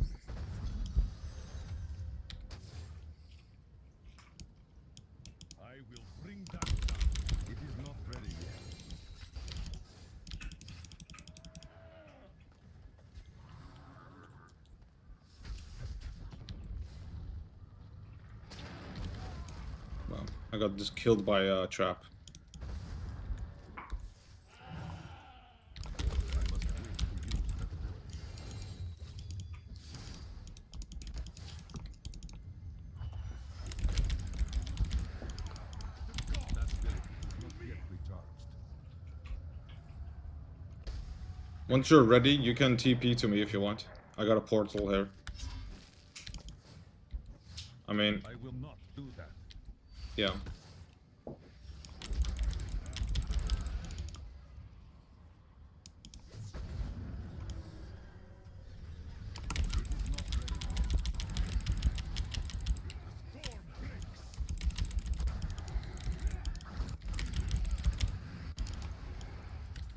I will bring that down. It is not ready yet. Well, I got just killed by a trap. Once you're ready, you can TP to me if you want. I got a portal here. I mean... I will not do that. Yeah.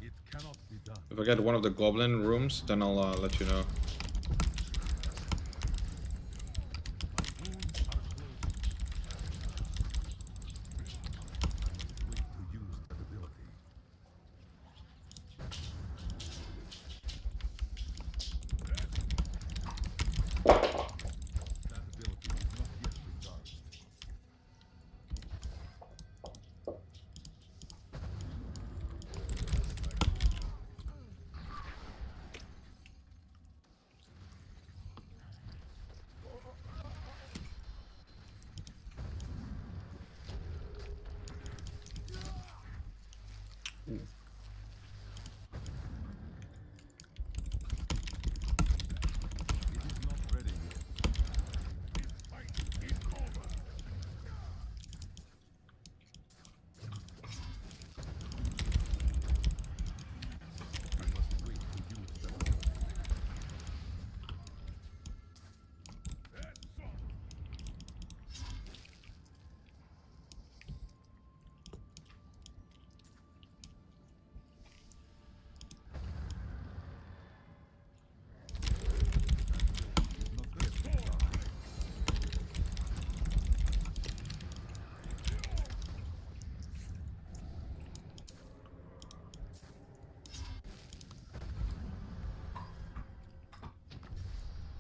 It cannot be done. If I get one of the goblin rooms, then I'll let you know.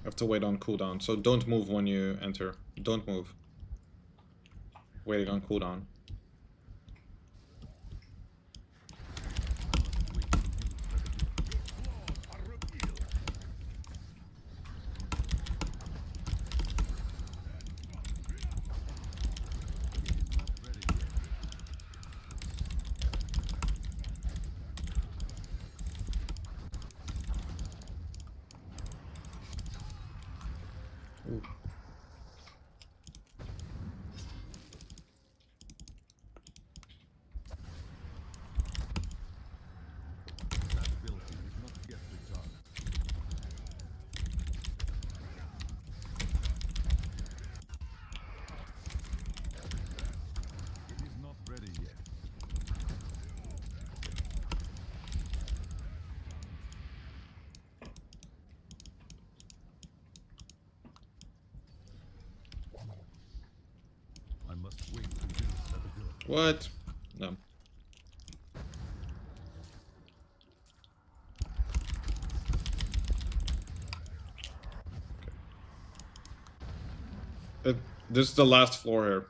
I have to wait on cooldown, so don't move when you enter. Don't move. Waiting on cooldown. Ooh. What? No. This is the last floor here.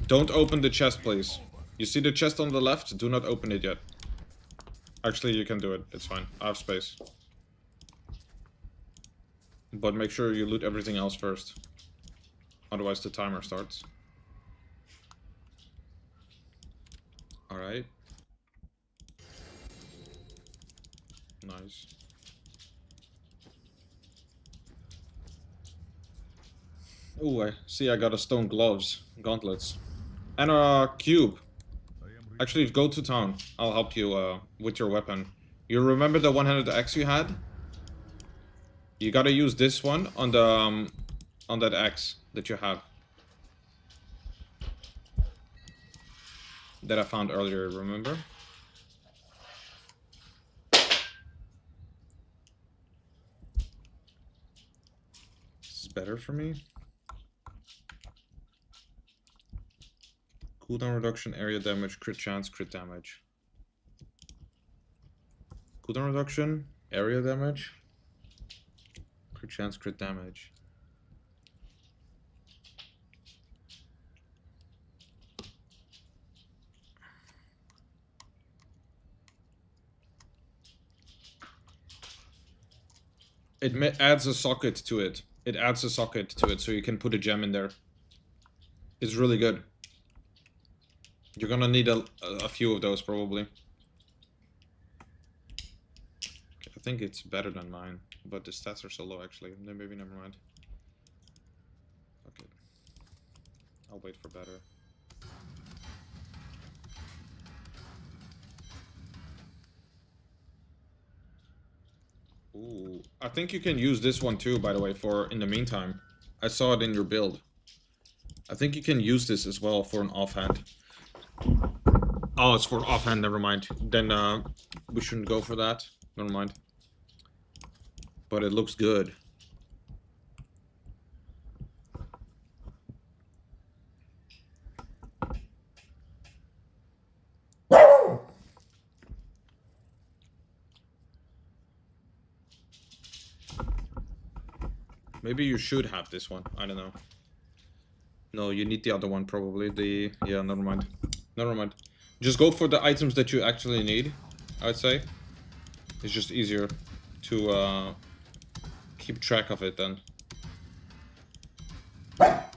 Don't open the chest, please. You see the chest on the left? Do not open it yet. Actually, you can do it. It's fine. I have space. But make sure you loot everything else first. Otherwise the timer starts. Alright. Nice. Ooh, I see I got a stone gloves. Gauntlets. And a cube. Actually, go to town. I'll help you with your weapon. You remember the one-handed axe you had? You gotta use this one on the on that axe that you have. That I found earlier, remember? This is better for me. Cooldown reduction, area damage, crit chance, crit damage. Cooldown reduction, area damage, crit chance, crit damage. It adds a socket to it. It adds a socket to it so you can put a gem in there. It's really good. You're gonna need a few of those probably. Okay, I think it's better than mine, but the stats are so low actually. Then maybe never mind. Okay. I'll wait for better. Ooh, I think you can use this one too, by the way, for in the meantime. I saw it in your build. I think you can use this as well for an offhand. Oh, it's for offhand, never mind. Then we shouldn't go for that. Never mind. But it looks good. Maybe you should have this one. I don't know. No, you need the other one probably. Yeah, never mind. Never mind. Just go for the items that you actually need, I would say. It's just easier to keep track of it then. Not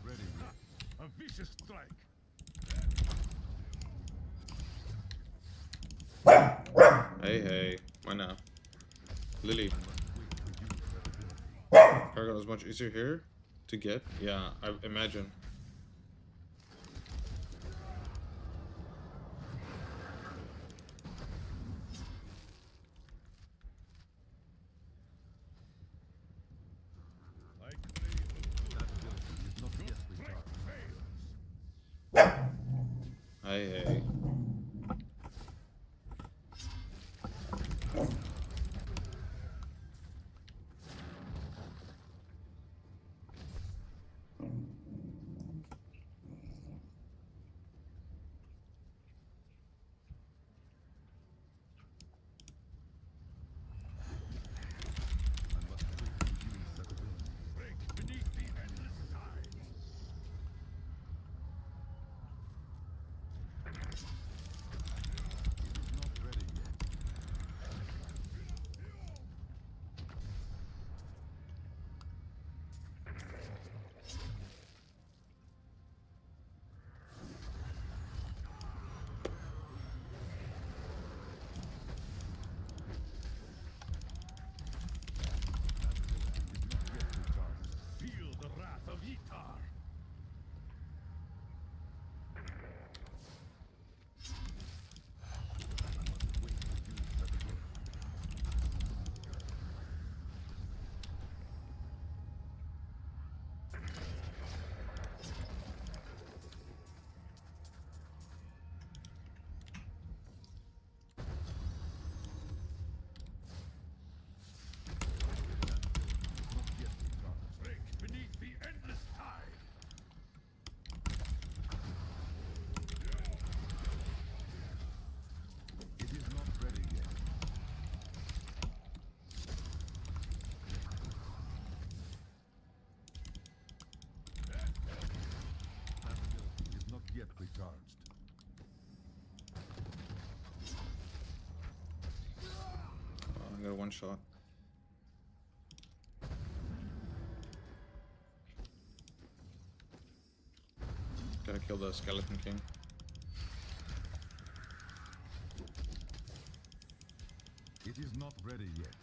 ready yet. A vicious strike. Hey, why not? Lily. Paragon is much easier here to get. Yeah, I imagine. Hey. recharged. Oh, I got one shot. Gotta kill the Skeleton King. It is not ready yet.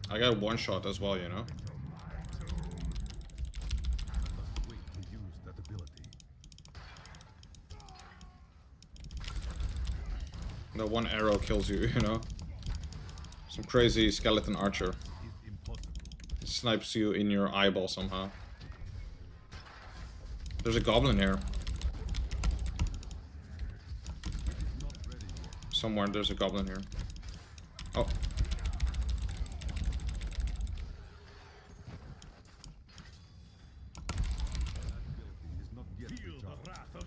I got one shot as well, you know? Wait to use that ability. That one arrow kills you, you know? Some crazy skeleton archer. It snipes you in your eyeball somehow. There's a goblin here. Somewhere there's a goblin here. Oh. Feel the wrath of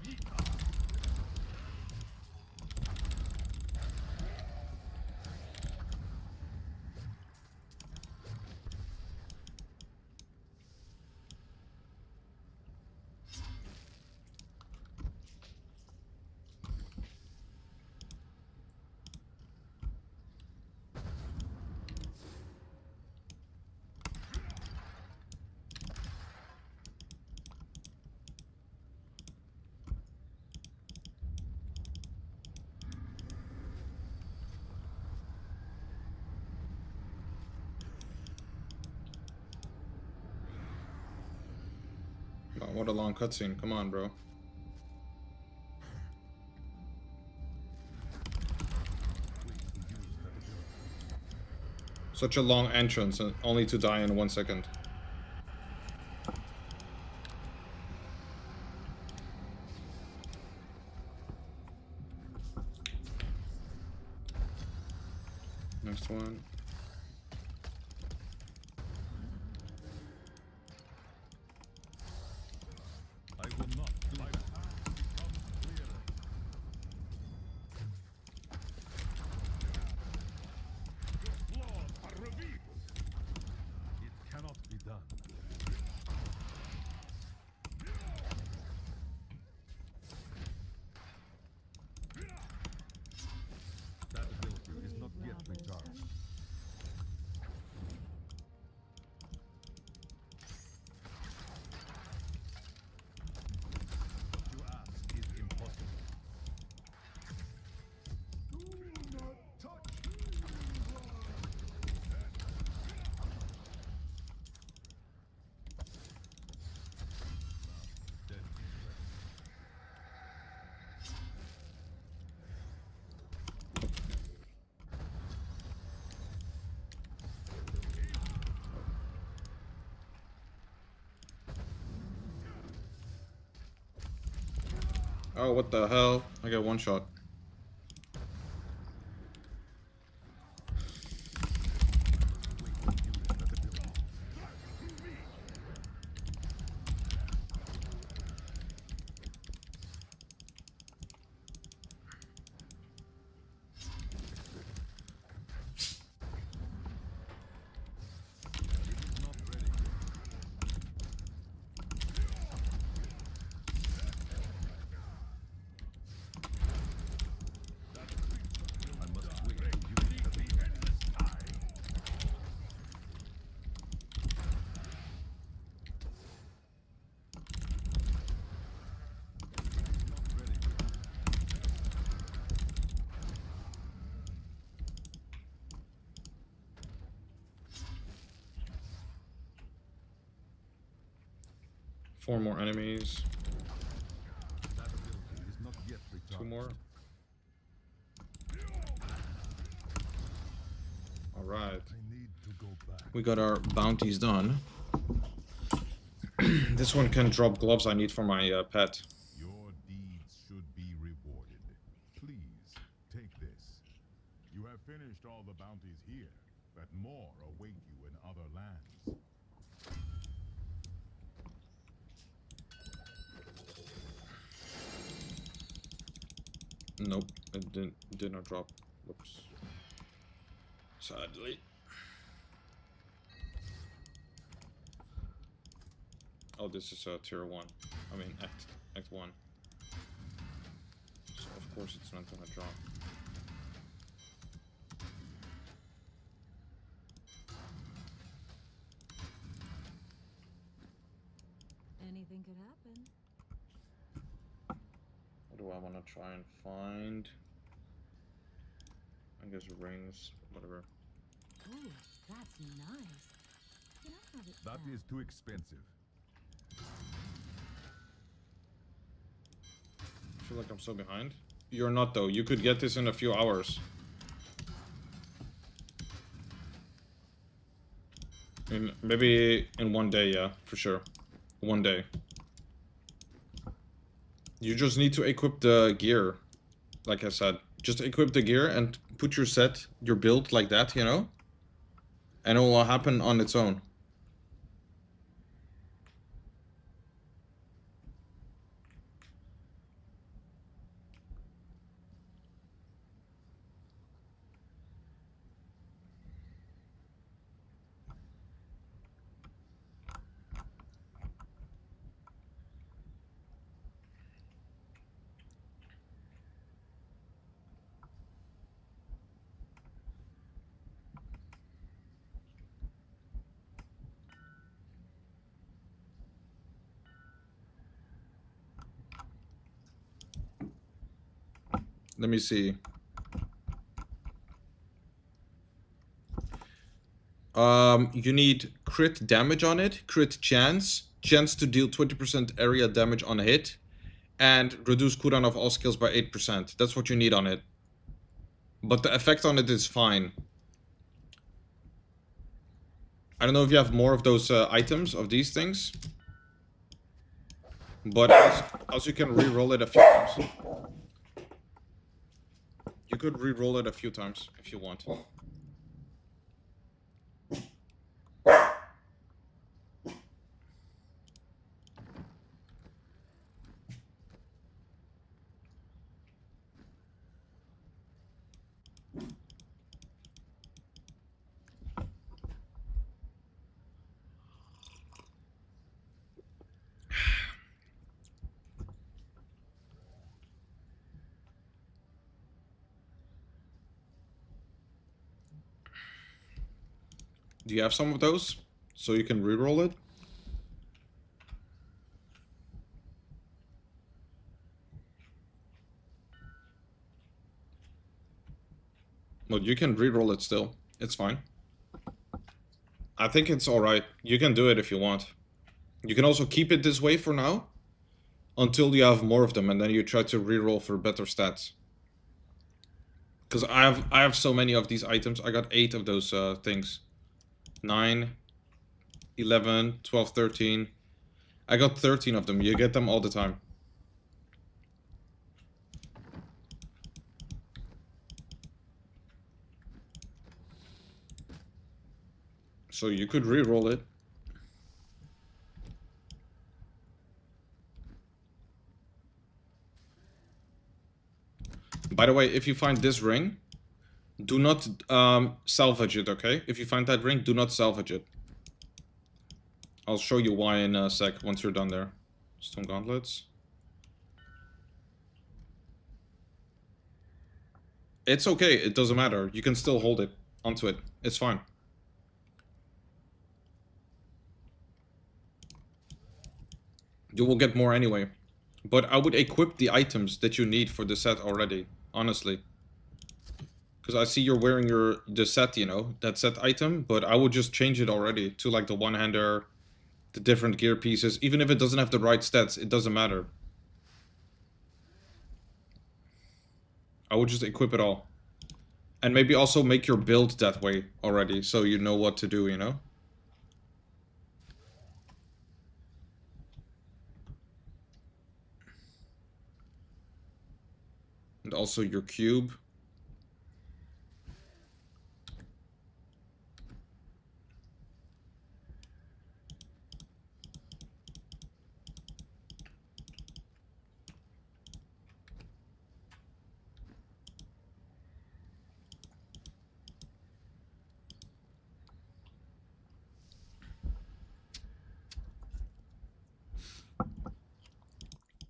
Oh, what a long cutscene. Come on, bro. Such a long entrance and only to die in 1 second. Next one. I will not do my path becomes clearer. The flaws are revealed. It cannot be done. That ability is not yet recharged. What you ask is impossible. Do not touch me. Oh, what the hell? I got one shot. Four more enemies. That ability is not yet recharged. Two more. Alright. I need to go back. We got our bounties done. This one can drop gloves I need for my pet. Your deeds should be rewarded. Please, take this. You have finished all the bounties here, but more await you in other lands. Nope, it did not drop. Whoops. Sadly. Oh, this is tier 1. I mean, act 1. So of course it's not gonna drop. Anything could happen. What do I want to try and find? I guess rings, whatever. Oh, that's nice. Can I have it That back? is too expensive. I feel like I'm so behind. You're not though. You could get this in a few hours. Maybe in 1 day, yeah, for sure. 1 day. You just need to equip the gear. Like I said. Just equip the gear and put your set, your build like that, you know? And it will happen on its own. Let me see. You need crit damage on it, crit chance to deal 20% area damage on a hit, and reduce cooldown of all skills by 8%. That's what you need on it. But the effect on it is fine. I don't know if you have more of those items, of these things. But also you can re-roll it a few times. You could re-roll it a few times if you want. Do you have some of those? So you can re-roll it? Well, you can re-roll it still. It's fine. I think it's alright. You can do it if you want. You can also keep it this way for now. Until you have more of them, and then you try to re-roll for better stats. Because I have so many of these items. I got 8 of those things. 9, 11, 12, 13. I got 13 of them. You get them all the time. So you could re-roll it. By the way, if you find this ring, do not salvage it, okay? If you find that ring, do not salvage it. I'll show you why in a sec once you're done there. Stone gauntlets. It's okay, it doesn't matter. You can still hold it onto it. It's fine. You will get more anyway. But I would equip the items that you need for the set already, honestly. Because I see you're wearing the set, you know, that set item, but I would just change it already to like the one-hander, the different gear pieces. Even if it doesn't have the right stats, it doesn't matter. I would just equip it all. And maybe also make your build that way already, so you know what to do, you know? And also your cube.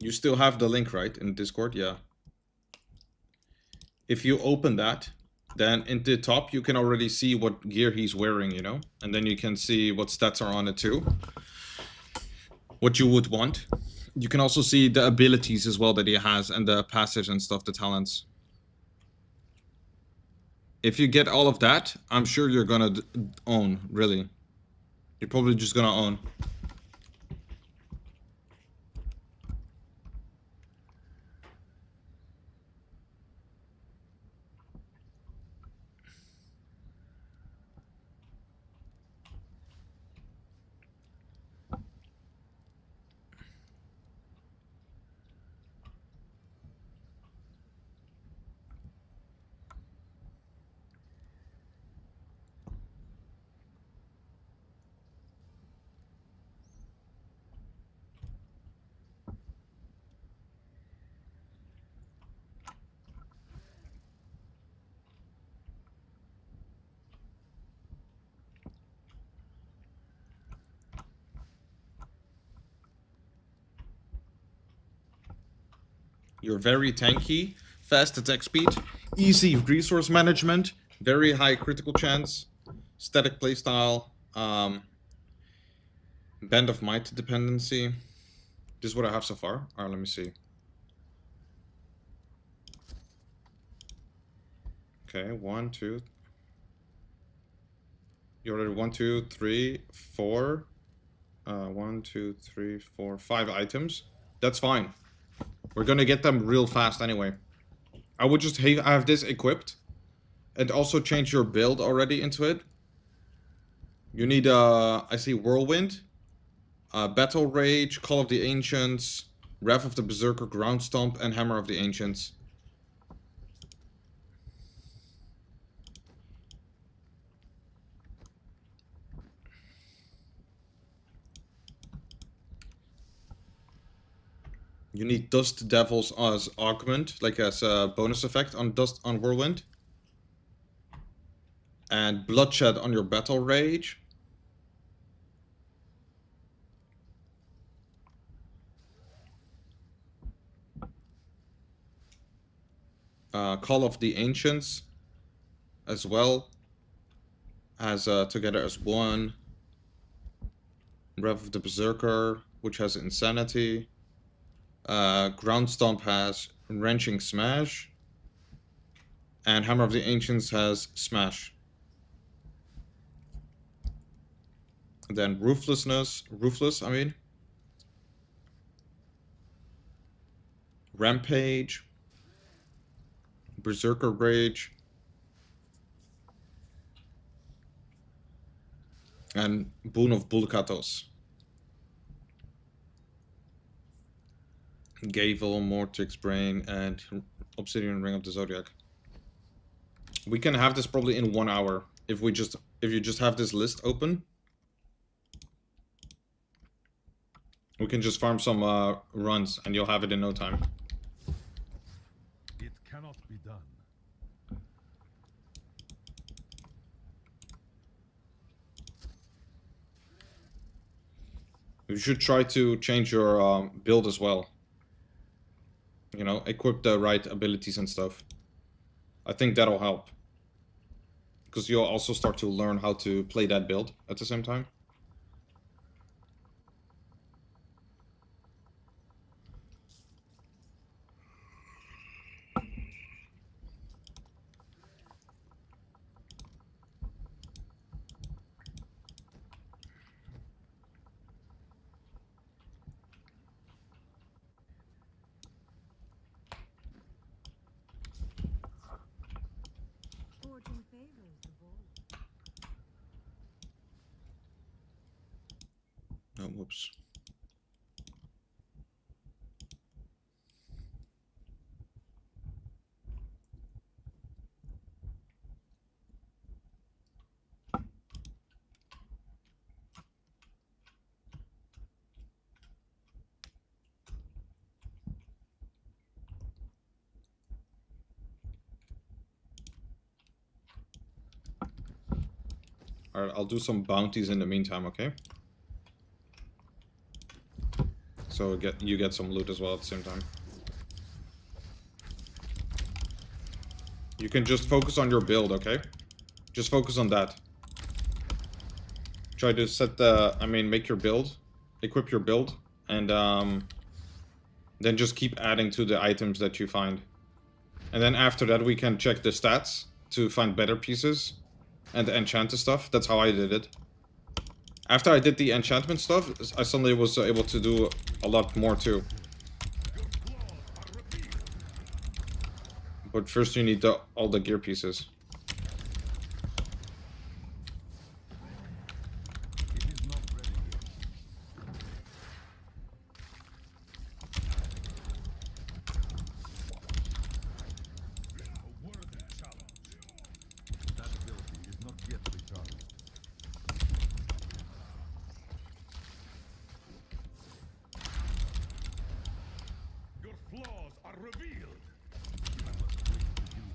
You still have the link, right, in Discord? Yeah. If you open that, then in the top you can already see what gear he's wearing, you know? And then you can see what stats are on it too. What you would want. You can also see the abilities as well that he has and the passives and stuff, the talents. If you get all of that, I'm sure you're gonna own, really. You're probably just gonna own. You're very tanky, fast attack speed, easy resource management, very high critical chance, static playstyle, Band of Might dependency. This is what I have so far. Alright, let me see. Okay, 1, 2. You already 1, 2, 3, 4. 1, 2, 3, 4, 5 items. That's fine. We're gonna get them real fast anyway. I would just have this equipped. And also change your build already into it. You need, I see Whirlwind. Battle Rage, Call of the Ancients, Wrath of the Berserker, Ground Stomp, and Hammer of the Ancients. You need Dust Devils as augment, like as a bonus effect on Whirlwind. And Bloodshed on your Battle Rage. Call of the Ancients as well, as together as one. Wrath of the Berserker, which has Insanity. Ground Stomp has Wrenching Smash. And Hammer of the Ancients has Smash. And then Ruthless, I mean. Rampage. Berserker Rage. And Boon of Bulkatos. Gavel, Mortix Brain, and Obsidian Ring of the Zodiac. We can have this probably in 1 hour if you just have this list open. We can just farm some runs and you'll have it in no time. It cannot be done. You should try to change your build as well. You know, equip the right abilities and stuff. I think that'll help. Because you'll also start to learn how to play that build at the same time. Fortune favors the bold. Oh, whoops. Alright, I'll do some bounties in the meantime, okay? So you get some loot as well at the same time. You can just focus on your build, okay? Just focus on that. Try to set the, make your build, equip your build, and then just keep adding to the items that you find. And then after that we can check the stats to find better pieces and enchant the stuff. That's how I did it. After I did the enchantment stuff, I suddenly was able to do a lot more too. But first you need all the gear pieces. Flaws are revealed.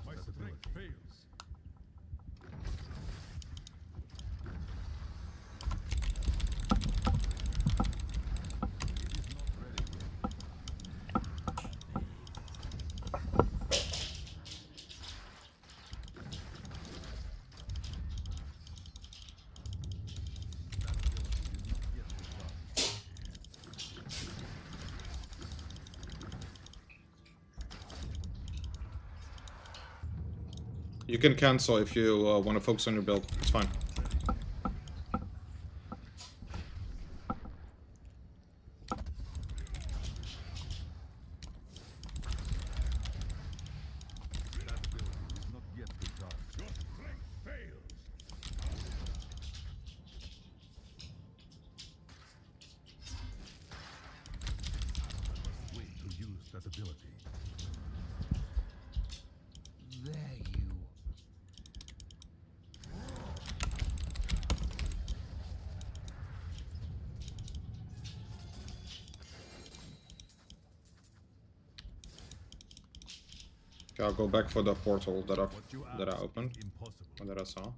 My strength fails. You can cancel if you want to focus on your build. It's fine. Okay, I'll go back for the portal that I opened, or that I saw.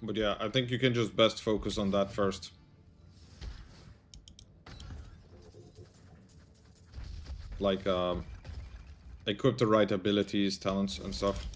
But yeah, I think you can just best focus on that first. Like, equip the right abilities, talents, and stuff.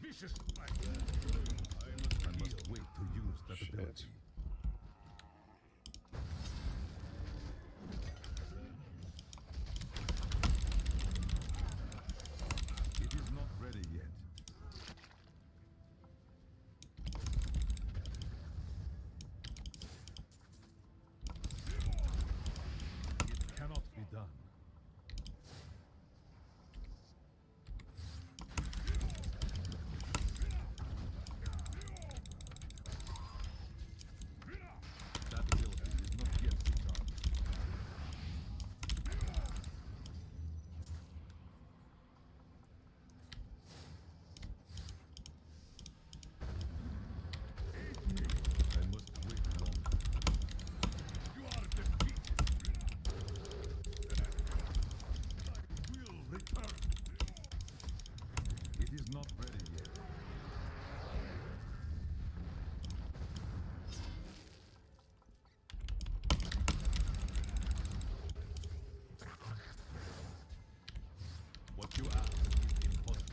Vicious fight. I must wait to use that ability. It is not ready yet. It cannot be done. What you ask is impossible.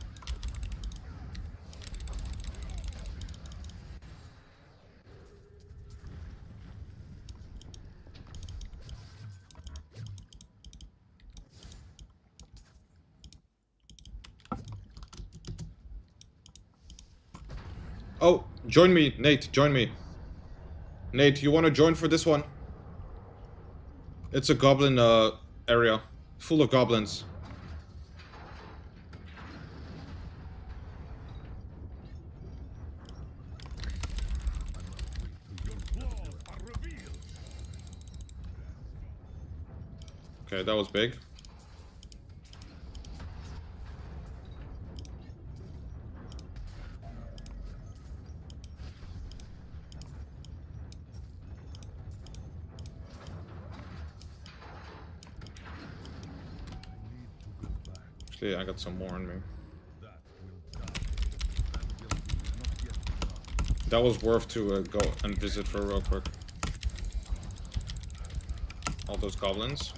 Oh, join me, Nate, join me. Nate, you want to join for this one? It's a goblin area, full of goblins. Okay, that was big. Actually, I got some more on me. That was worth to go and visit for real quick. All those goblins.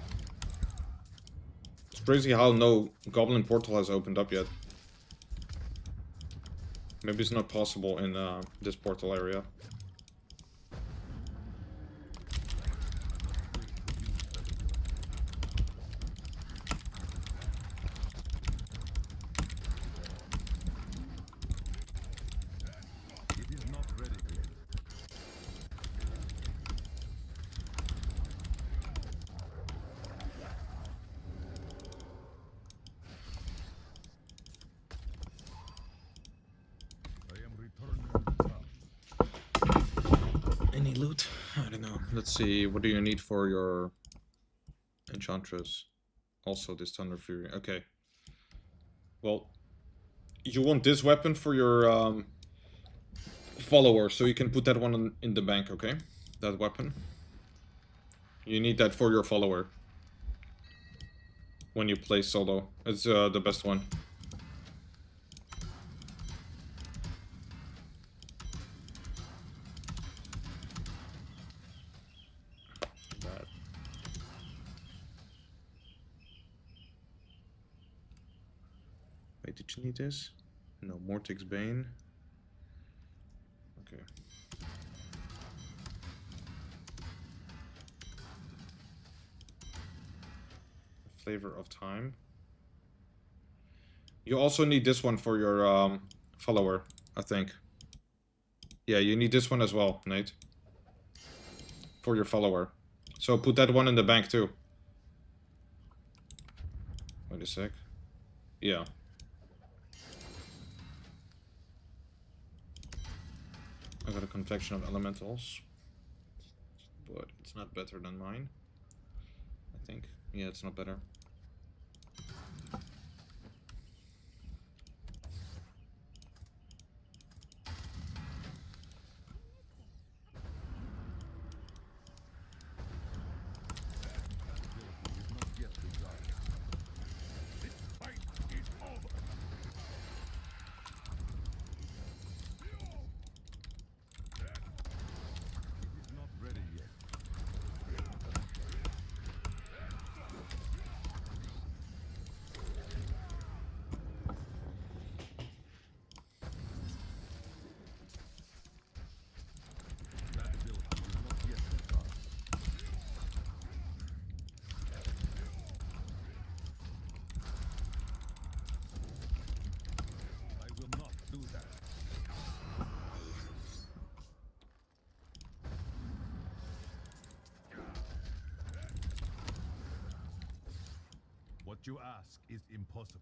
It's crazy how no goblin portal has opened up yet. Maybe it's not possible in this portal area. Any loot? I don't know. Let's see. What do you need for your Enchantress? Also this Thunder Fury. Okay. Well, you want this weapon for your follower, so you can put that one in the bank, okay? That weapon. You need that for your follower. When you play solo. It's the best one. Wait, did you need this? No, Mortix Bane. Okay. Flavor of Time. You also need this one for your follower, I think. Yeah, you need this one as well, Nate. For your follower. So put that one in the bank too. Wait a sec. Yeah. I got a confection of elementals. But it's not better than mine. I think. Yeah, it's not better. What you ask is impossible.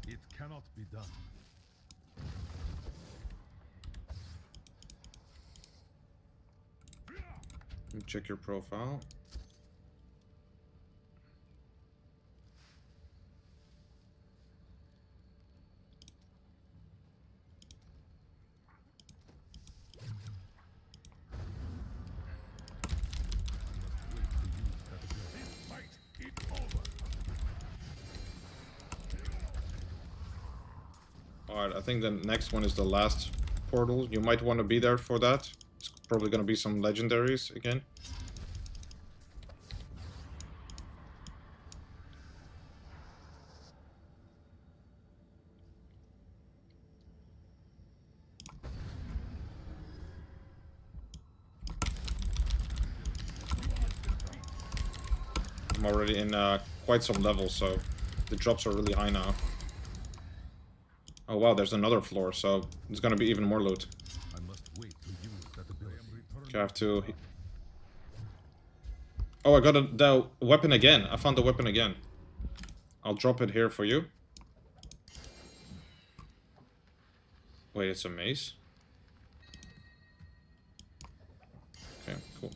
It cannot be done. Check your profile. Alright, I think the next one is the last portal. You might want to be there for that. It's probably going to be some legendaries again. I'm already in quite some levels, so the drops are really high now. Oh wow, there's another floor, so there's gonna be even more loot. Okay, I have to... Oh, I got the weapon again. I found the weapon again. I'll drop it here for you. Wait, it's a mace? Okay, cool.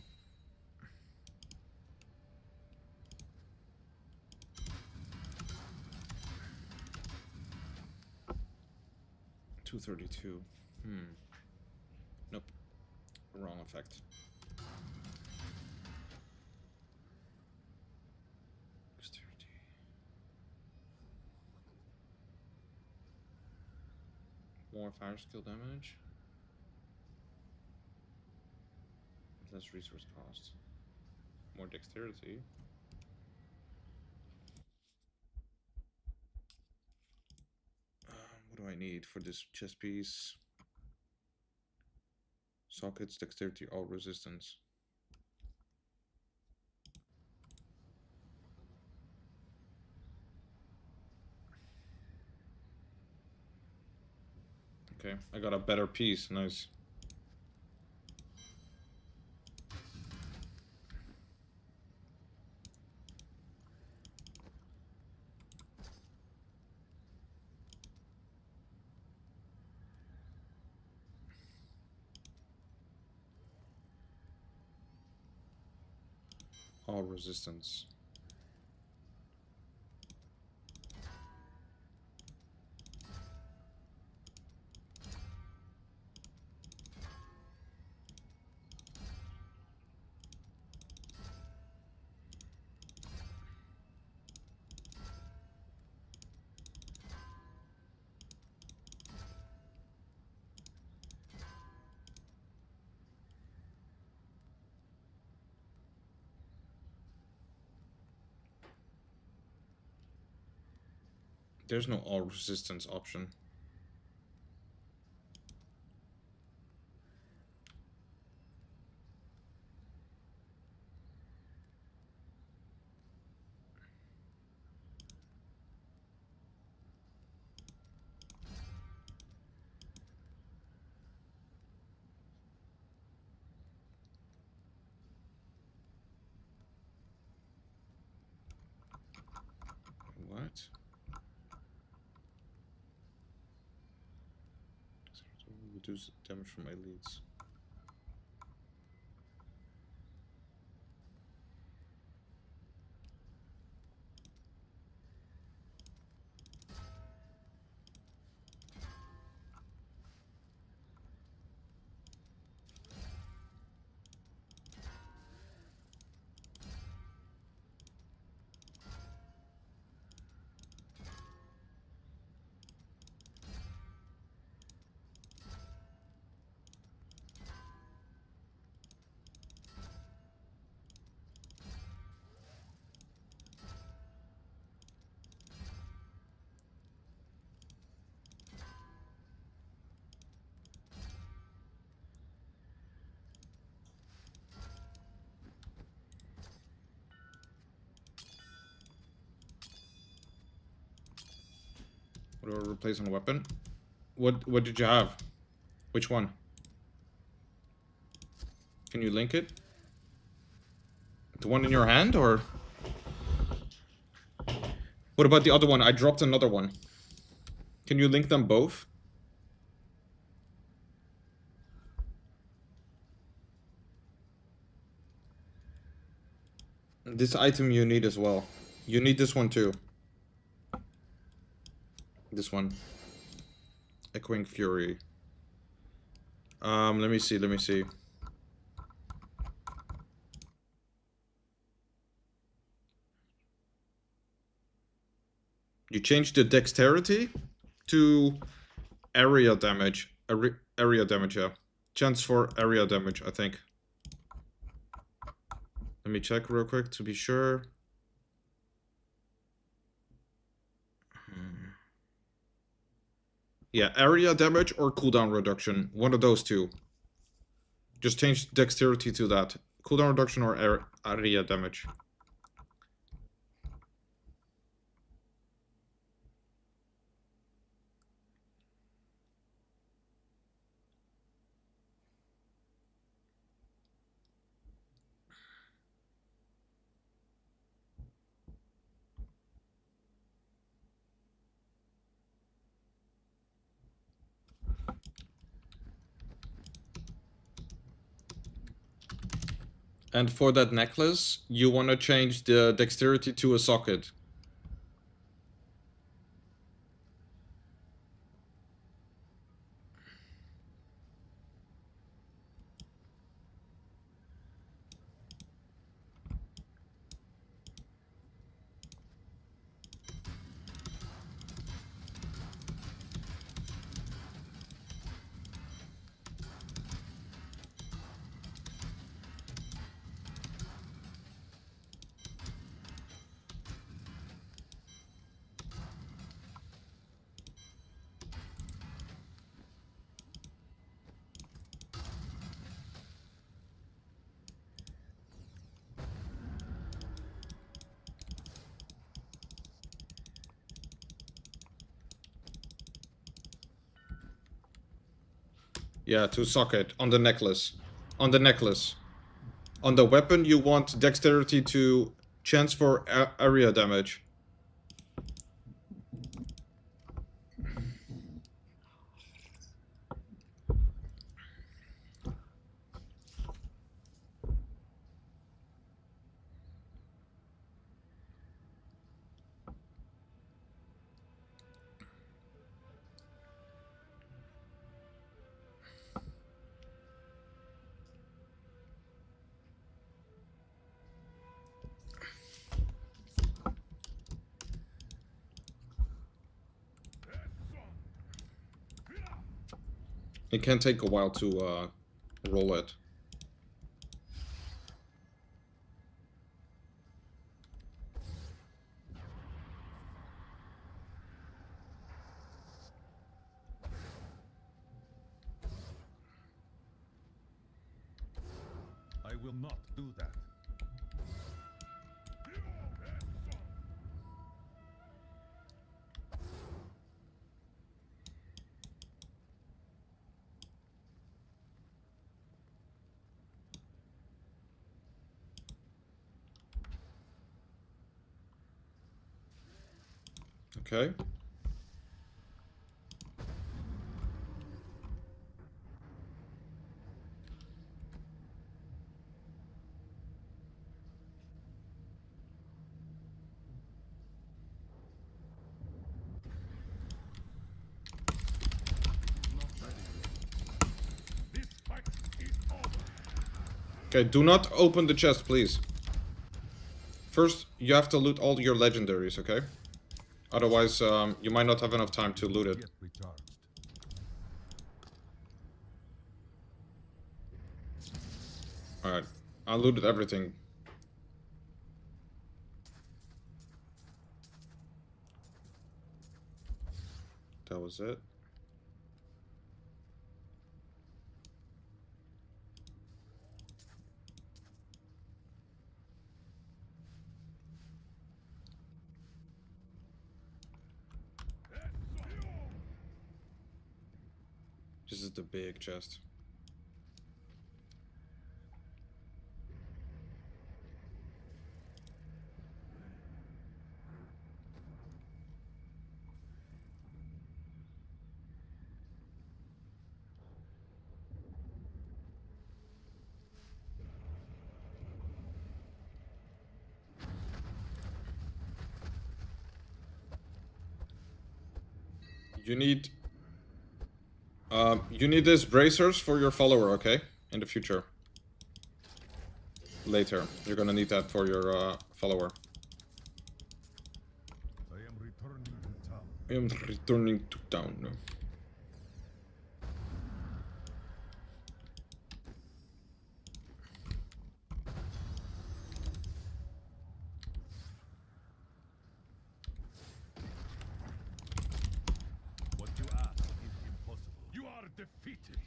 $232. Nope. Wrong effect. More fire skill damage. Less resource cost. More dexterity. What do I need for this chest piece? Sockets, dexterity, all resistance. Okay, I got a better piece. Nice. All resistance. There's no all resistance option. What? Reduce damage from elites. What do I replace on a weapon? What did you have? Which one? Can you link it? The one in your hand, or? What about the other one? I dropped another one. Can you link them both? This item you need as well. You need this one too. This one. Echoing Fury. Let me see. You change the dexterity to area damage. Area damage, yeah. Chance for area damage, I think. Let me check real quick to be sure. Yeah, area damage or cooldown reduction. One of those two. Just change dexterity to that. Cooldown reduction or area damage. And for that necklace, you want to change the dexterity to a socket. Yeah, to socket on the necklace. On the necklace. On the weapon, you want dexterity to chance for area damage. It can take a while to roll it. I will not do that. Okay. Okay, do not open the chest, please. First, you have to loot all your legendaries, okay? Otherwise, you might not have enough time to loot it. Alright, I looted everything. That was it. This is the big chest. You need this bracers for your follower, okay? In the future. Later. You're gonna need that for your follower. I am returning to town. I am returning to town. What you ask is impossible. You are defeated.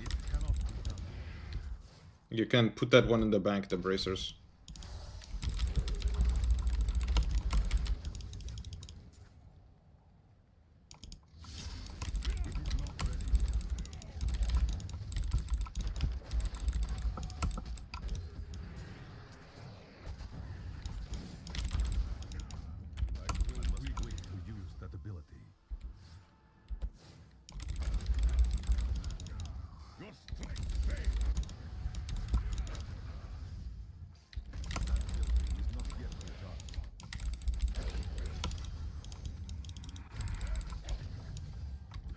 It cannot be done. You can put that one in the bank, the bracers. Your strength fails. That ability is not yet recharged.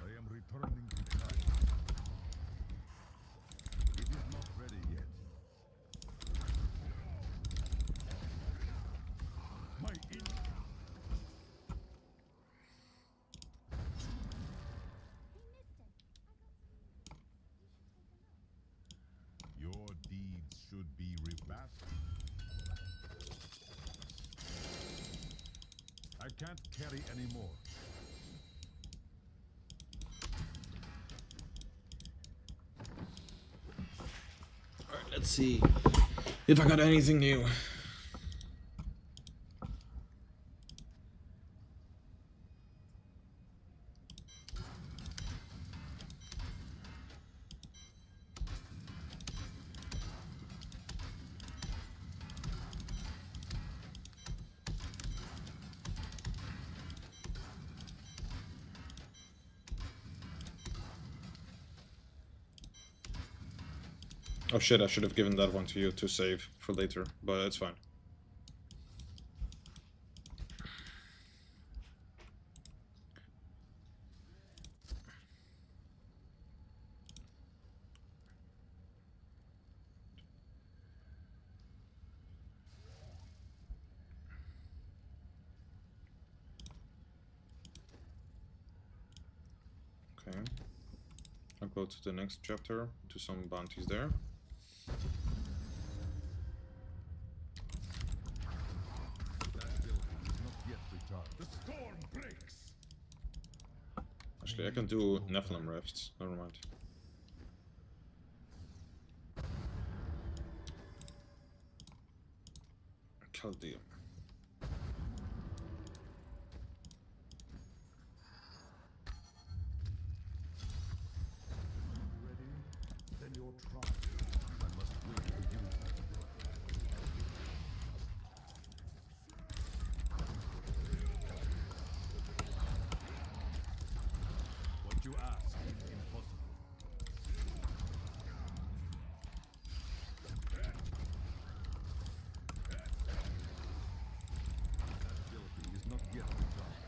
I am returning to time. It is not ready yet. My Your deeds should be rebased. I can't carry anymore. Alright, let's see if I got anything new. Oh shit, I should have given that one to you to save for later, but it's fine. Okay. I'll go to the next chapter, do some bounties there. The storm breaks. Actually, I can do Nephilim Rifts. Never mind. Chaldea. Ready? Then your trial. I must wait for you. What you ask is impossible. That ability is not yet recharged.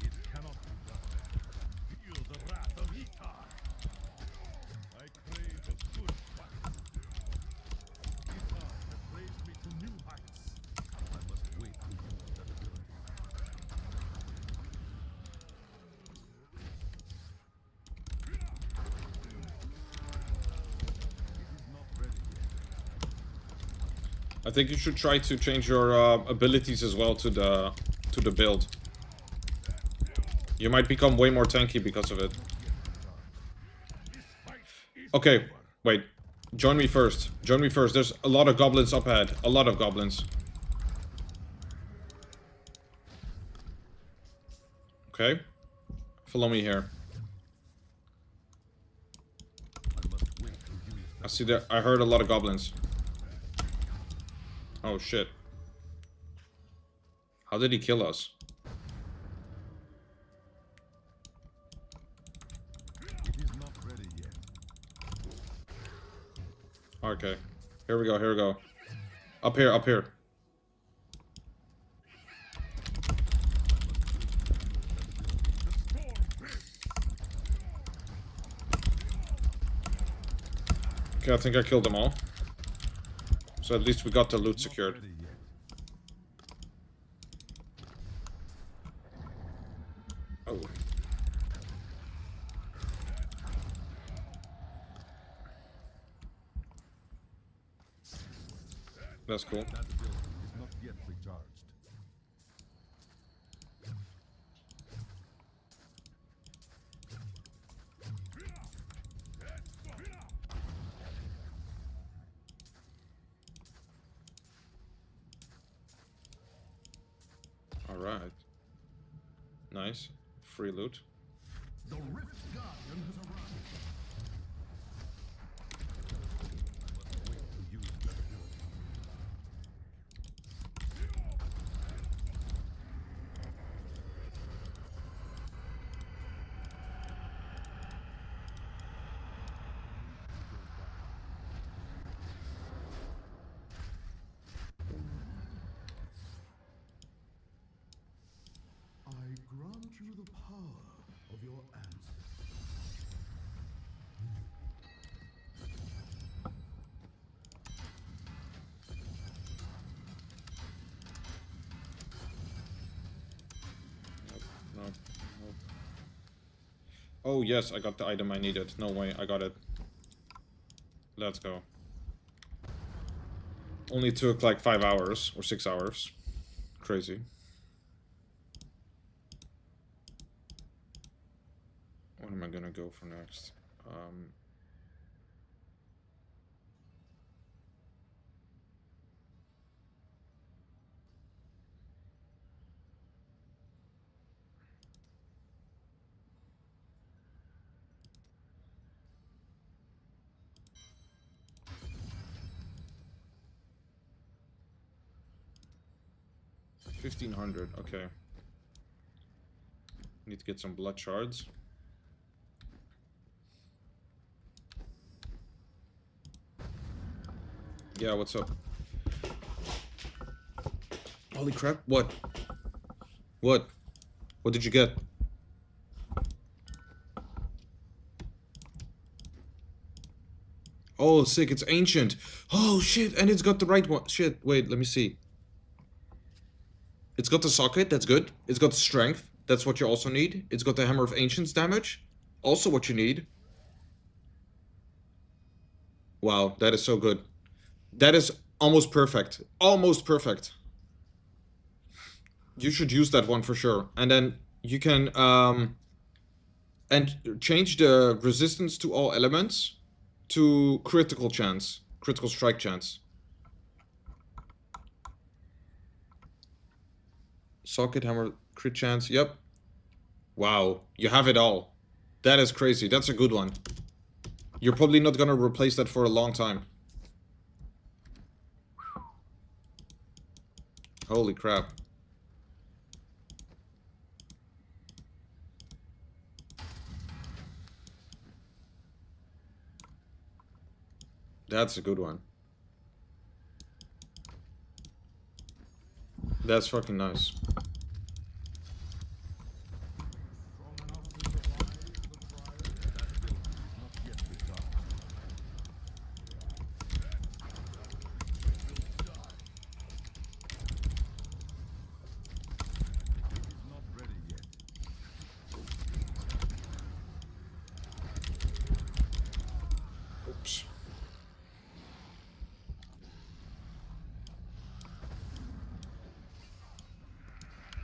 It cannot be done. Feel the wrath of Itar. I crave a good fight. Itar has raised me to new heights. I must wait to use that ability. It is not ready yet. I think you should try to change your abilities as well to the build. You might become way more tanky because of it. Okay, wait. Join me first. Join me first. There's a lot of goblins up ahead. A lot of goblins. Okay. Follow me here. I see that. I heard a lot of goblins. Oh shit. How did he kill us? Okay. Here we go, here we go. Up here, up here. Okay, I think I killed them all. So at least we got the loot secured. Oh. That's cool. That building is not yet recharged. Alright. Nice. Free loot. The Rift Guardian has arrived. I must wait to use that ability. I grant you the power of your ancestors. Nope, nope. Oh yes, I got the item I needed. No way, I got it. Let's go. Only took like 5 hours or 6 hours. Crazy. What am I gonna go for next? $1,500, okay. Need to get some blood shards. Yeah, what's up? Holy crap, what? What? What did you get? Oh, sick, it's ancient. Oh, shit, and it's got the right one. Shit, wait, let me see. It's got the socket, that's good. It's got the strength, that's what you also need. It's got the Hammer of Ancients damage, also what you need. Wow, that is so good. That is almost perfect. Almost perfect. You should use that one for sure. And then you can and change the resistance to all elements to critical chance. Critical strike chance. Socket, hammer, crit chance, yep. Wow, you have it all. That is crazy, that's a good one. You're probably not gonna replace that for a long time. Holy crap. That's a good one. That's fucking nice. Oops.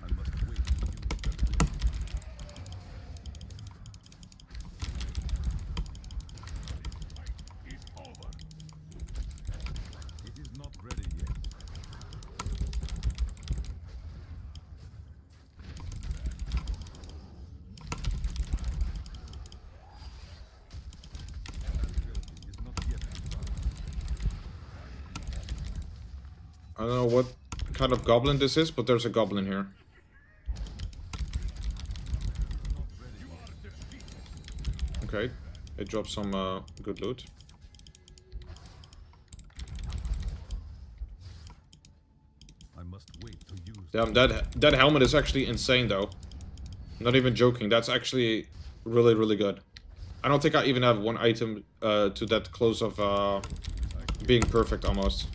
I must wait to use that ability. It's over. It is not ready yet. I don't know what kind of goblin this is, but there's a goblin here. Okay, it dropped some good loot. Damn, that helmet is actually insane though. Not even joking, that's actually really, really good. I don't think I even have one item to that close of being perfect almost.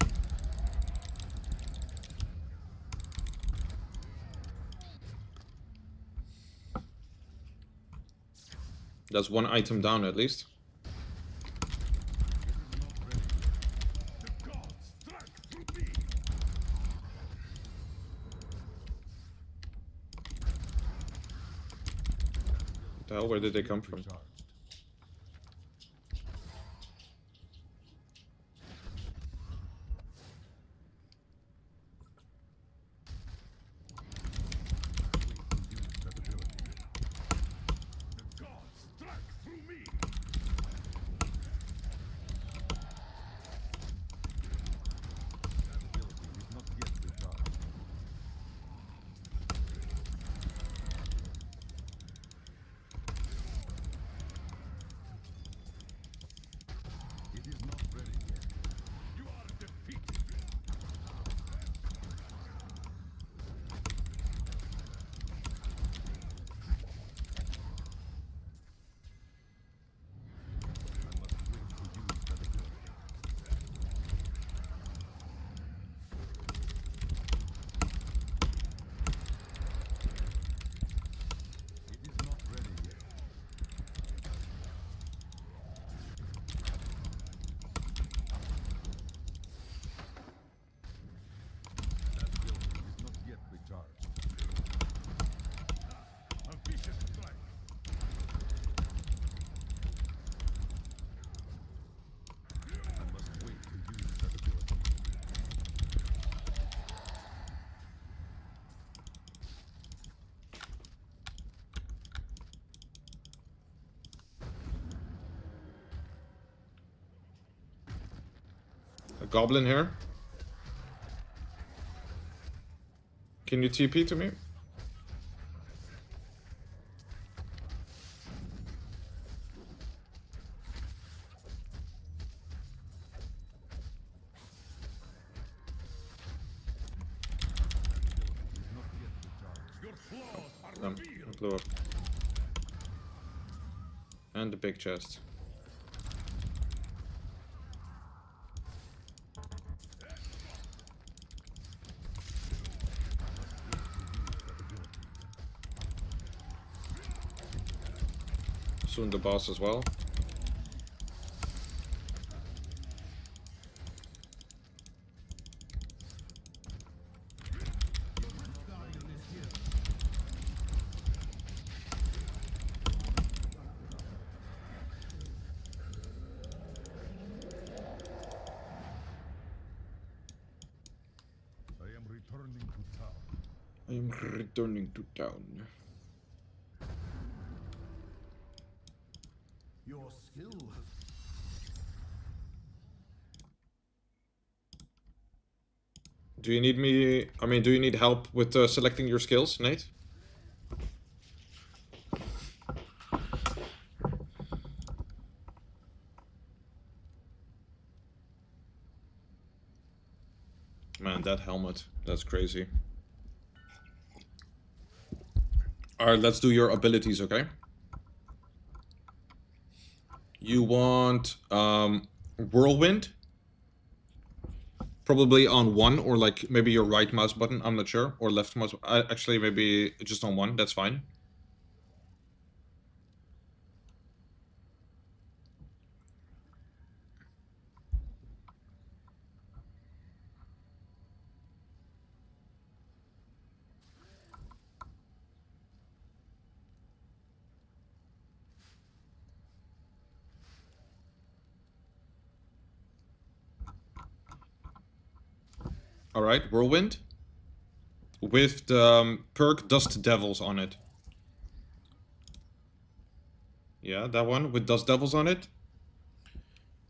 That's one item down at least. What the hell, where did they come from? A goblin here. Can you TP to me? It blew up. And the big chest. Soon the boss as well. I am returning to town. Your skill. Do you need me? I mean, do you need help with selecting your skills, Nate? Man, that helmet. That's crazy. Alright, let's do your abilities, okay? You want Whirlwind? Probably on 1, or like maybe your right mouse button, I'm not sure. Or left mouse, actually maybe just on 1, that's fine. Alright, Whirlwind. With the perk Dust Devils on it. Yeah, that one with Dust Devils on it.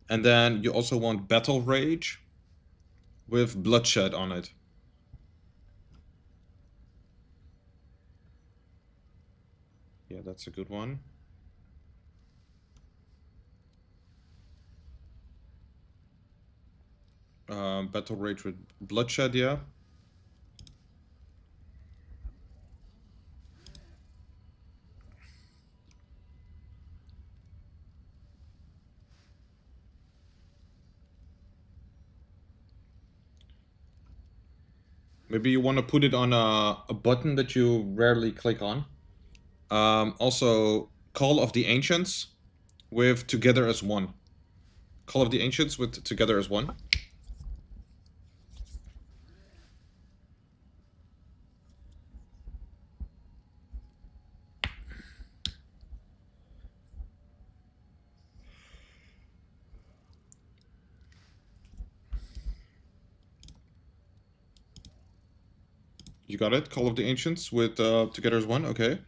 And then you also want Battle Rage with Bloodshed on it. Yeah, that's a good one. Battle Rage with Bloodshed, yeah. Maybe you want to put it on a button that you rarely click on. Also, Call of the Ancients with Together as One. Call of the Ancients with Together as One. You got it? Call of the Ancients with Together as One, okay.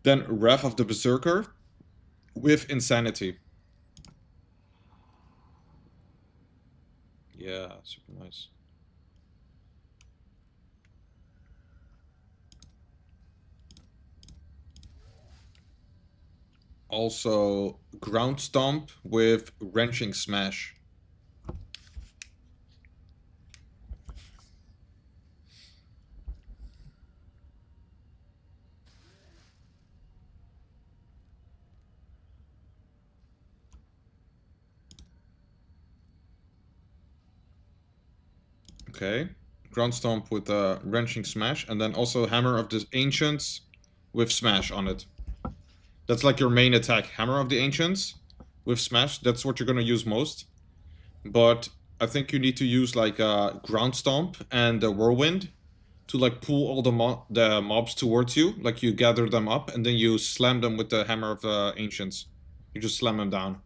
Then Wrath of the Berserker with Insanity. Yeah, super nice. Also, Ground Stomp with Wrenching Smash. Okay. Ground Stomp with Wrenching Smash. And then also Hammer of the Ancients with Smash on it. That's like your main attack. Hammer of the Ancients with Smash. That's what you're going to use most. But I think you need to use like Ground Stomp and Whirlwind to like pull all the mobs towards you. Like you gather them up and then you slam them with the Hammer of the Ancients. You just slam them down.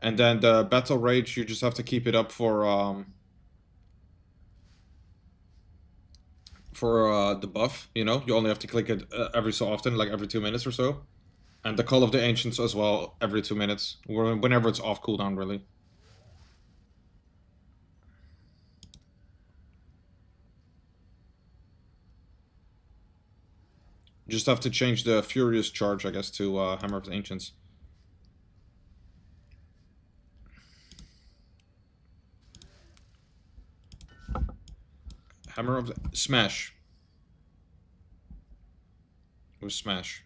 And then the Battle Rage, you just have to keep it up for the buff, you know? You only have to click it every so often, like every 2 minutes or so. And the Call of the Ancients as well, every 2 minutes. Whenever it's off cooldown, really. Just have to change the Furious Charge, I guess, to Hammer of the Ancients. Hammer of the... Smash. With Smash.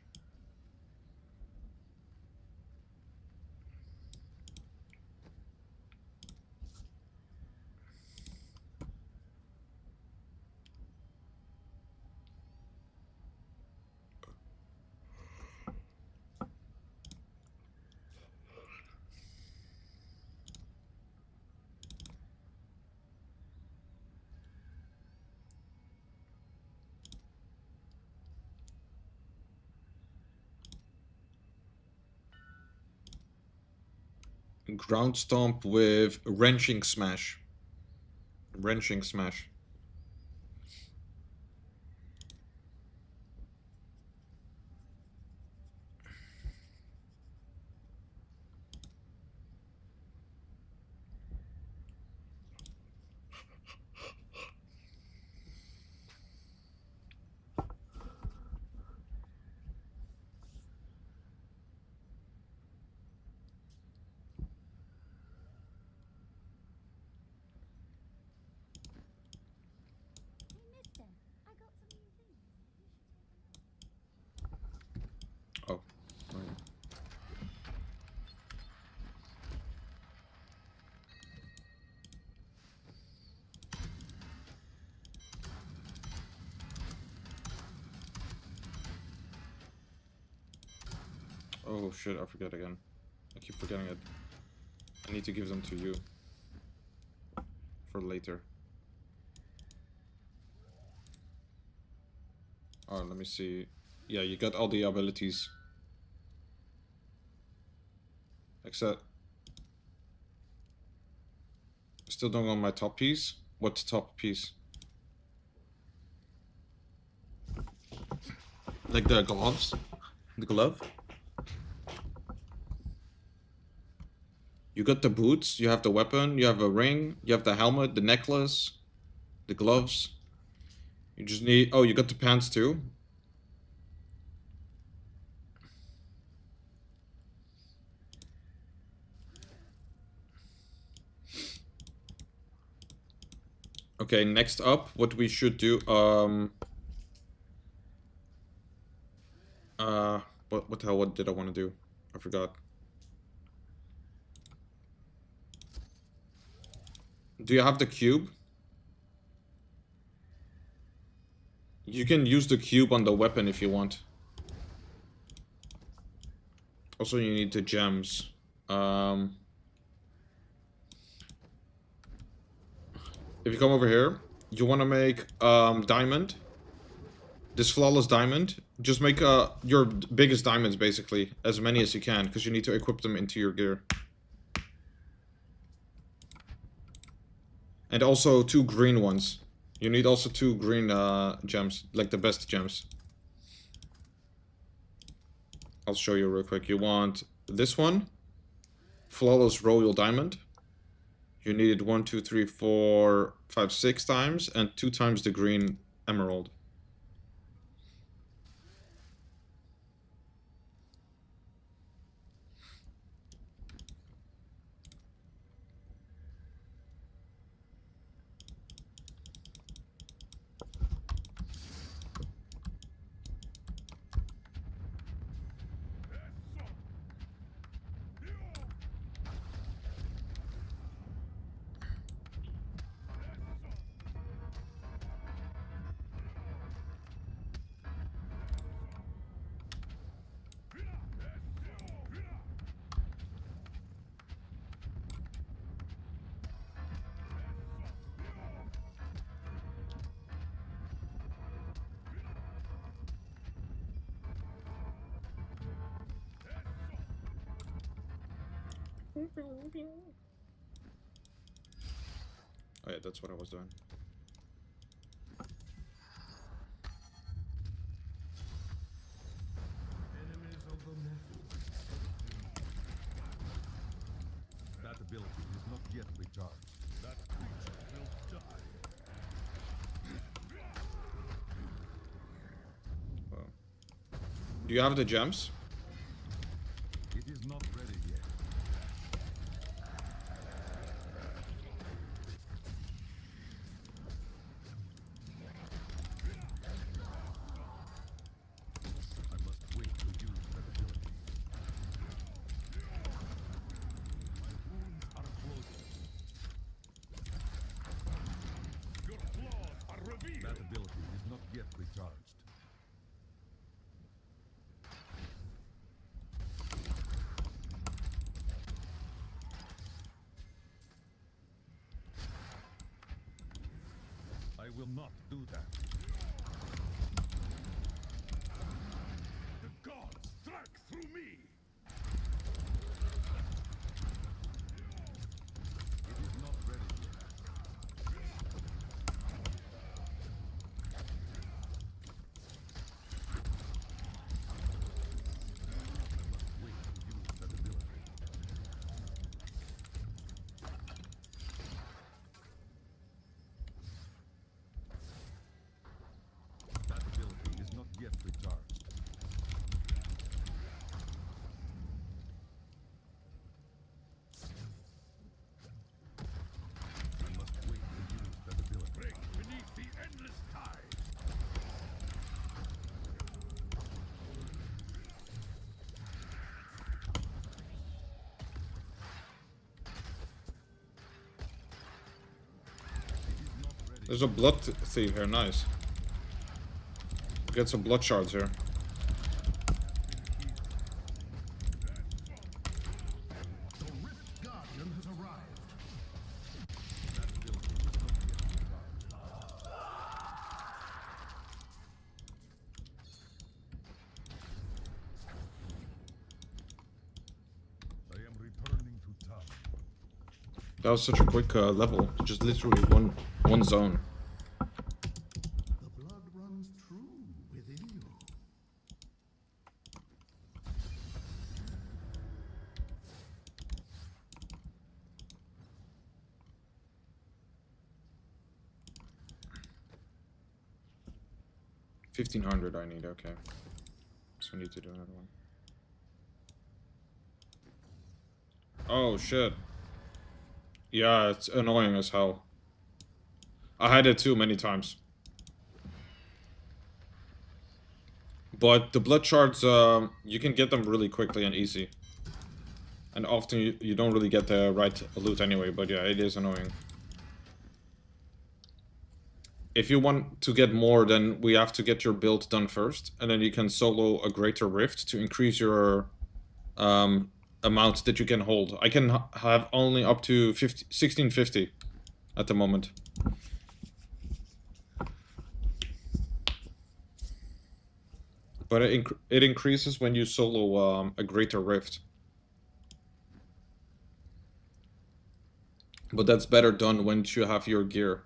Ground Stomp with Wrenching Smash. Wrenching Smash. Oh. Oh shit, I forget again. I keep forgetting it. I need to give them to you. For later. Oh, let me see. Yeah, you got all the abilities. Except... Still don't on my top piece? What's top piece? Like the gloves? The glove? You got the boots, you have the weapon, you have a ring, you have the helmet, the necklace, the gloves. You just need... Oh, you got the pants too? Okay, next up, what we should do, what the hell, what did I want to do? I forgot. Do you have the cube? You can use the cube on the weapon if you want. Also, you need the gems. If you come over here, you want to make diamond. This flawless diamond. Just make your biggest diamonds, basically. As many as you can, because you need to equip them into your gear. And also 2 green ones. You need also 2 green gems, like the best gems. I'll show you real quick. You want this one, flawless royal diamond. You need it 1, 2, 3, 4, 5, 6 times, and 2 times the green emerald. Oh yeah, that's what I was doing. Enemies of the method. That ability is not yet recharged. That creature will die. Wow. Do you have the gems? It is not ready yet. I must wait to use that ability. My wounds are closing. Your flaws are revealed. That ability is not yet recharged. I will not do that. The gods strike through me. It is not ready yet. I must wait to use that ability. That ability is not yet recharged. I must wait to use that ability. Break beneath the endless tide. There's a blood thief here, nice. Get some blood shards here. The Rift Guardian has arrived. That ability is not yet recharged. I am returning to town. That was such a quick level. Just literally one zone. The blood runs true within you. $1,500 I need, okay. So I need to do another one. Oh shit. Yeah, it's annoying as hell. I had it too many times. But the blood shards, you can get them really quickly and easy. And often you don't really get the right loot anyway, but yeah, it is annoying. if you want to get more, then we have to get your build done first, and then you can solo a Greater Rift to increase your amount that you can hold. I can have only up to 1650 at the moment. But it increases when you solo a Greater Rift. But that's better done once you have your gear,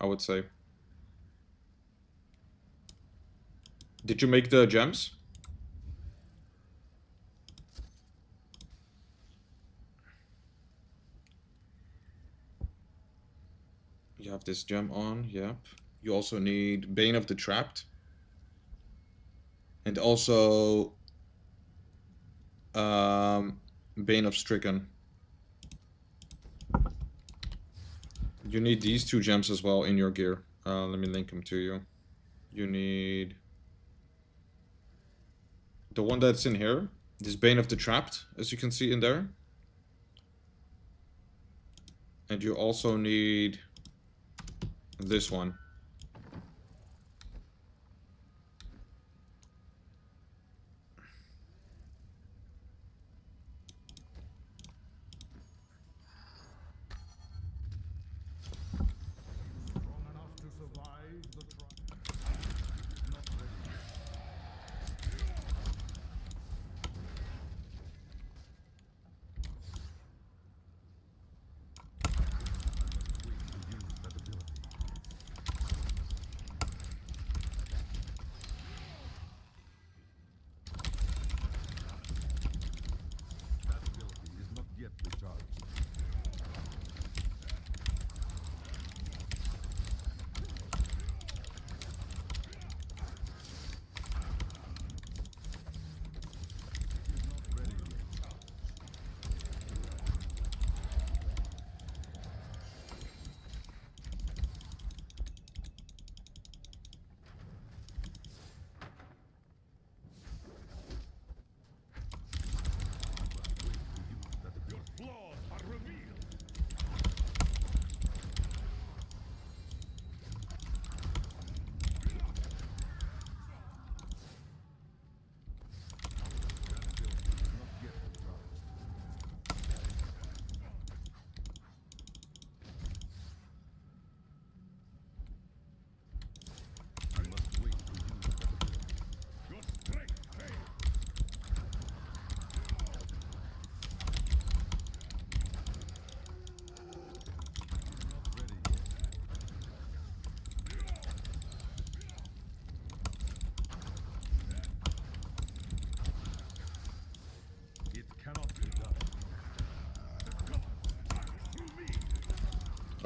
I would say. Did you make the gems? You have this gem on, yep. You also need Bane of the Trapped. And also Bane of Stricken. You need these 2 gems as well in your gear. Let me link them to you. You need the one that's in here, this Bane of the Trapped, as you can see in there. And you also need this one.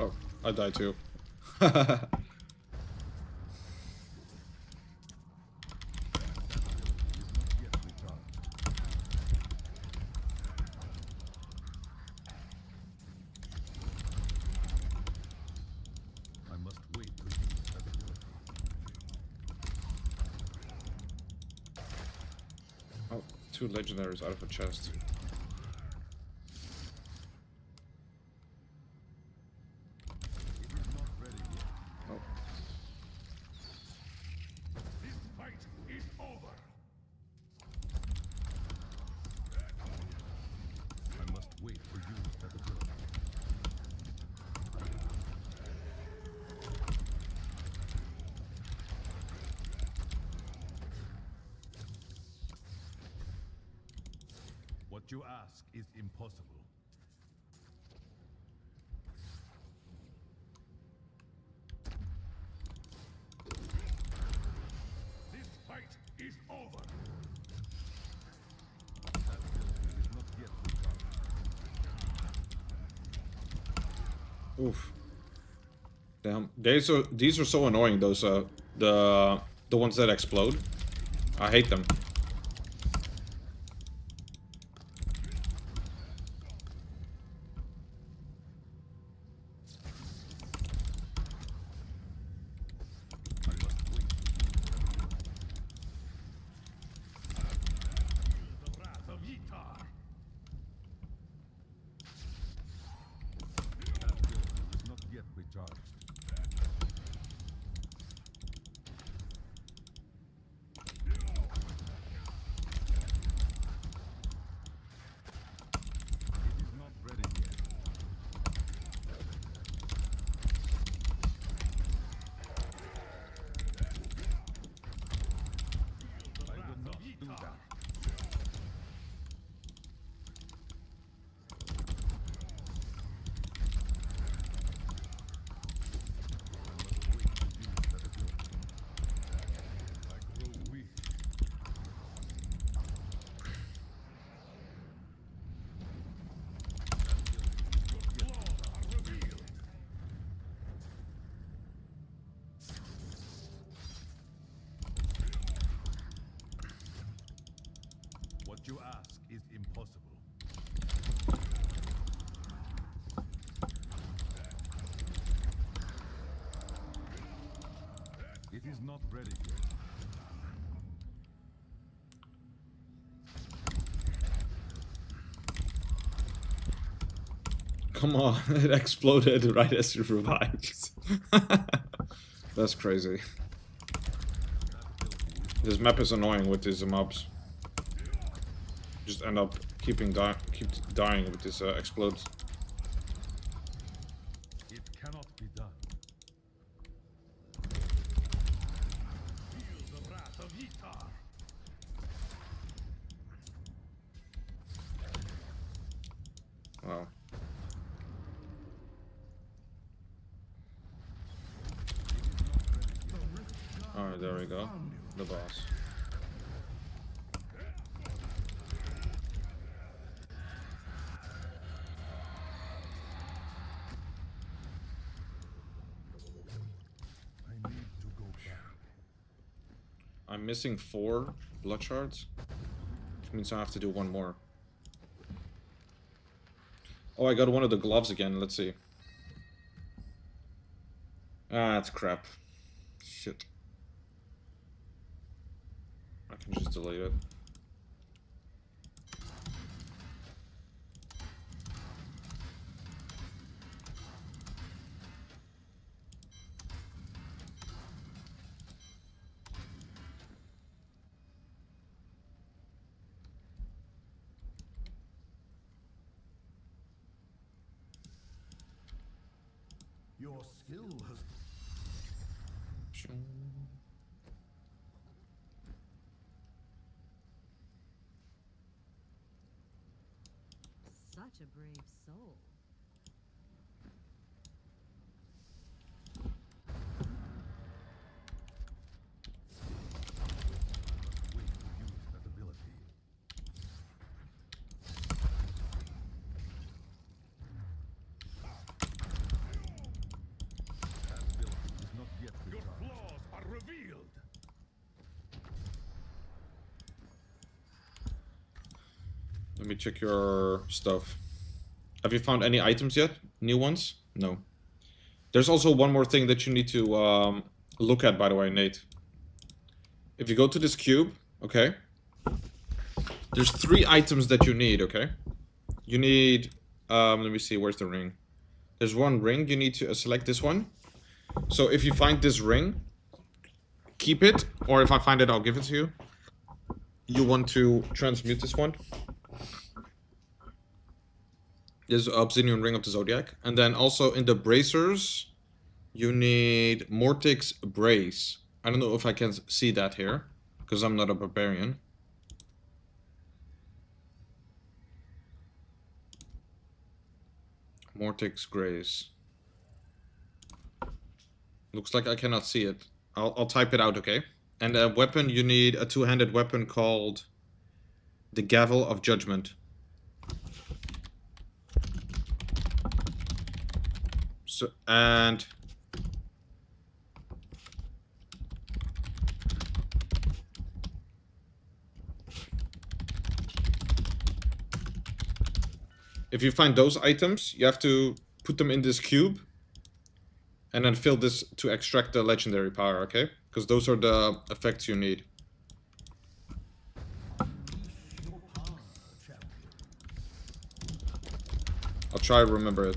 Oh, I died too. Oh, 2 legendaries out of a chest. What you ask is impossible. This fight is over. That ability is not yet recharged. Oof. Damn. These are so annoying, those the ones that explode. I hate them. is not ready yet. Come on, it exploded right as you revived. That's crazy. This map is annoying with these mobs. Just end up keep dying with this explodes. It cannot be done. Feel the wrath of Itar. Wow. Alright, there we go. The boss. I need to go back. I'm missing 4 blood shards, which means I have to do 1 more. Oh, I got one of the gloves again. Let's see. Ah, that's crap. Shit. I can just delete it. Your skill has... Such a brave soul. Way to use that ability. That ability is not yet your flaws are revealed. Let me check your stuff. Have you found any items yet? New ones? No. There's also one more thing that you need to look at, by the way, Nate. If you go to this cube, okay? There's 3 items that you need, okay? You need... let me see, where's the ring? There's 1 ring, you need to select this one. So if you find this ring, keep it. Or if I find it, I'll give it to you. You want to transmute this one. This is Obsidian Ring of the Zodiac. And then also in the bracers, you need Mortix Brace. I don't know if I can see that here, because I'm not a barbarian. Mortix Grace. Looks like I cannot see it. I'll type it out, okay? And a weapon, you need a 2-handed weapon called the Gavel of Judgment. So, and if you find those items, you have to put them in this cube and then fill this to extract the legendary power, okay? Because those are the effects you need. I'll try to remember it.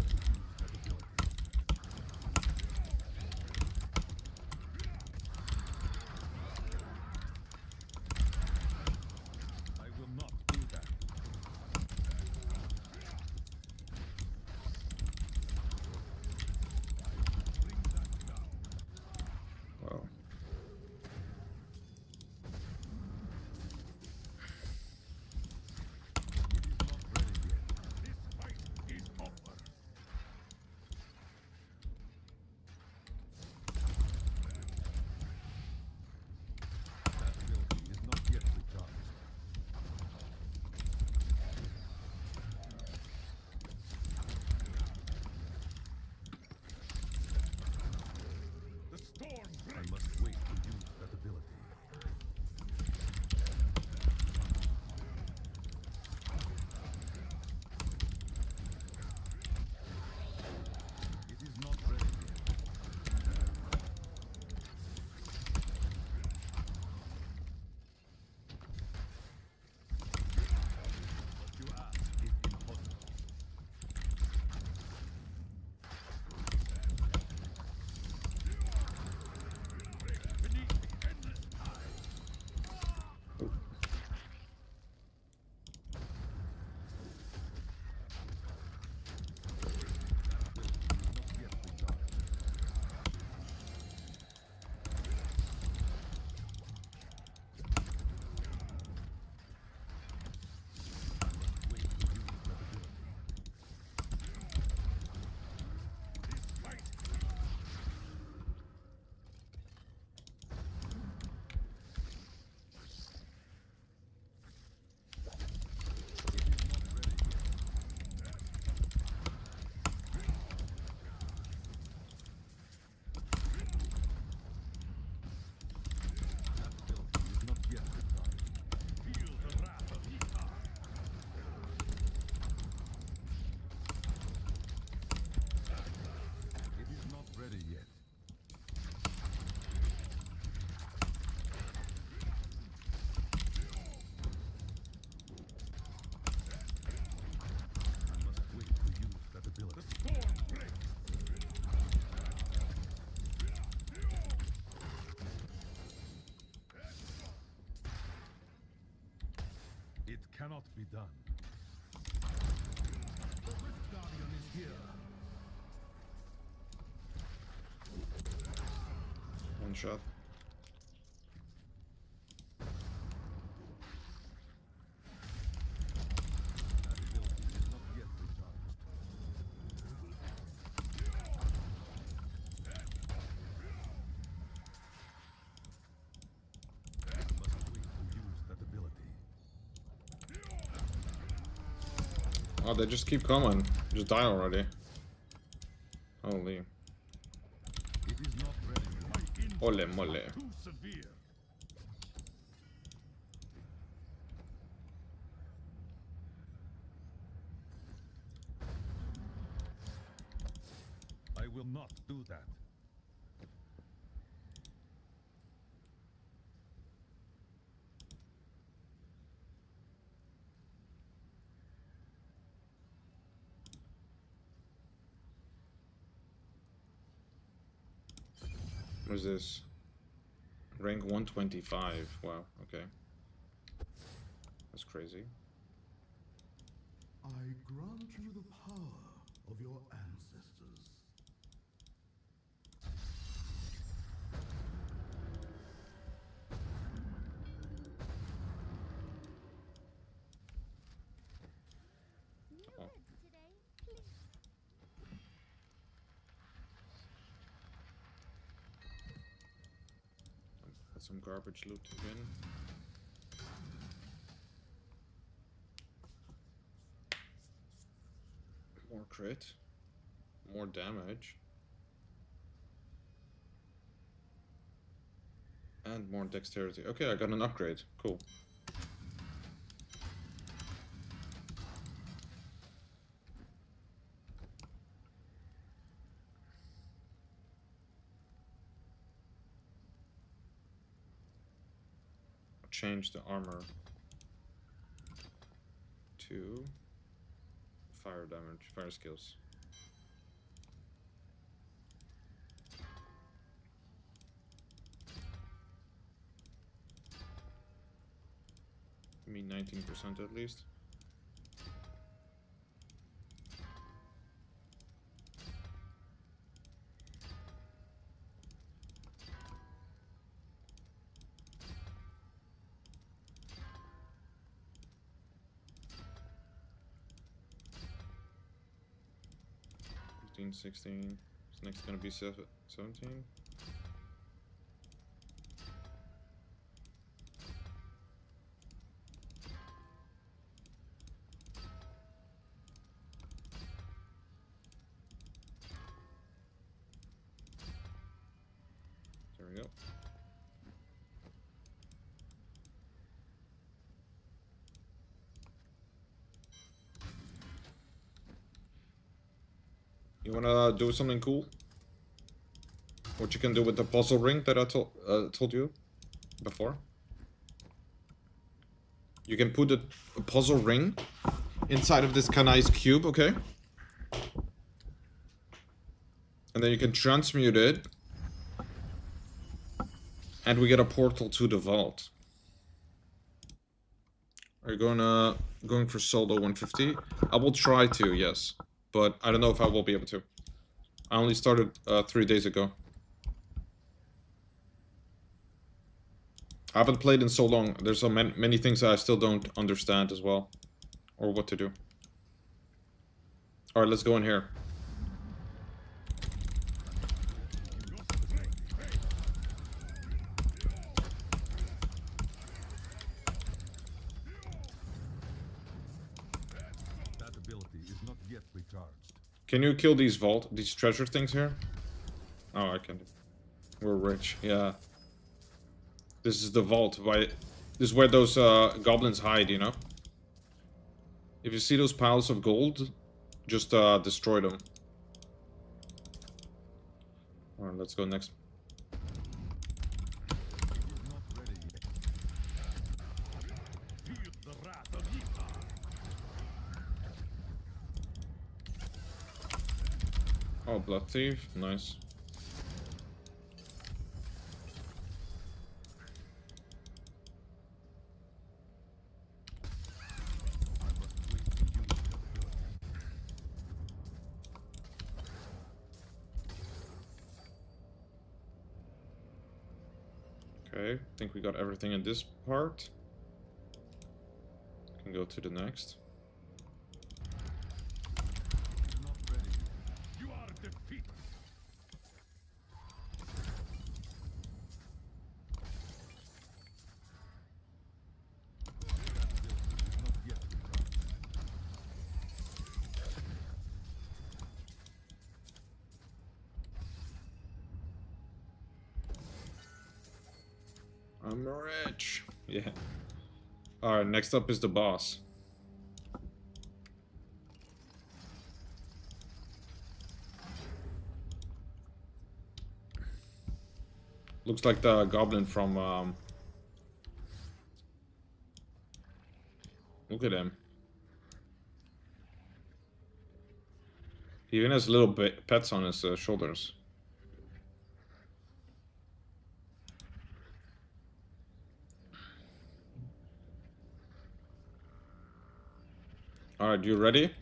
cannot be done. The Rift Guardian is here. One shot. Oh, they just keep coming. Just die already. Holy. It is not ready. My Ole injuries mole. are too severe. I will not do that. What is this? Rank 125. Wow, okay. That's crazy. I grant you the power of your ancestors. Oh. Got some garbage loot again. More crit. More damage. And more dexterity. Okay, I got an upgrade. Cool. Change the armor to fire damage, fire skills. Give me 19% at least. Fifteen, 16. This next gonna be 17. There we go. You wanna do something cool? What you can do with the puzzle ring that I told you before? You can put a puzzle ring inside of this nice cube, okay? And then you can transmute it. And we get a portal to the vault. Are you going for solo 150? I will try to, yes. But I don't know if I will be able to. I only started 3 days ago. I haven't played in so long. There's so many things that I still don't understand as well. Or what to do. Alright, let's go in here. That ability is not yet recharged. Can you kill these treasure things here? Oh, I can. We're rich, yeah. This is the vault. This is where those goblins hide, you know? If you see those piles of gold, just destroy them. Alright, let's go next. Oh, blood thief, nice. Okay, I think we got everything in this part. Can go to the next. You are defeated. I'm rich. Yeah. Alright, next up is the boss. Looks like the goblin from look at him. He even has little pets on his shoulders. Alright, you ready?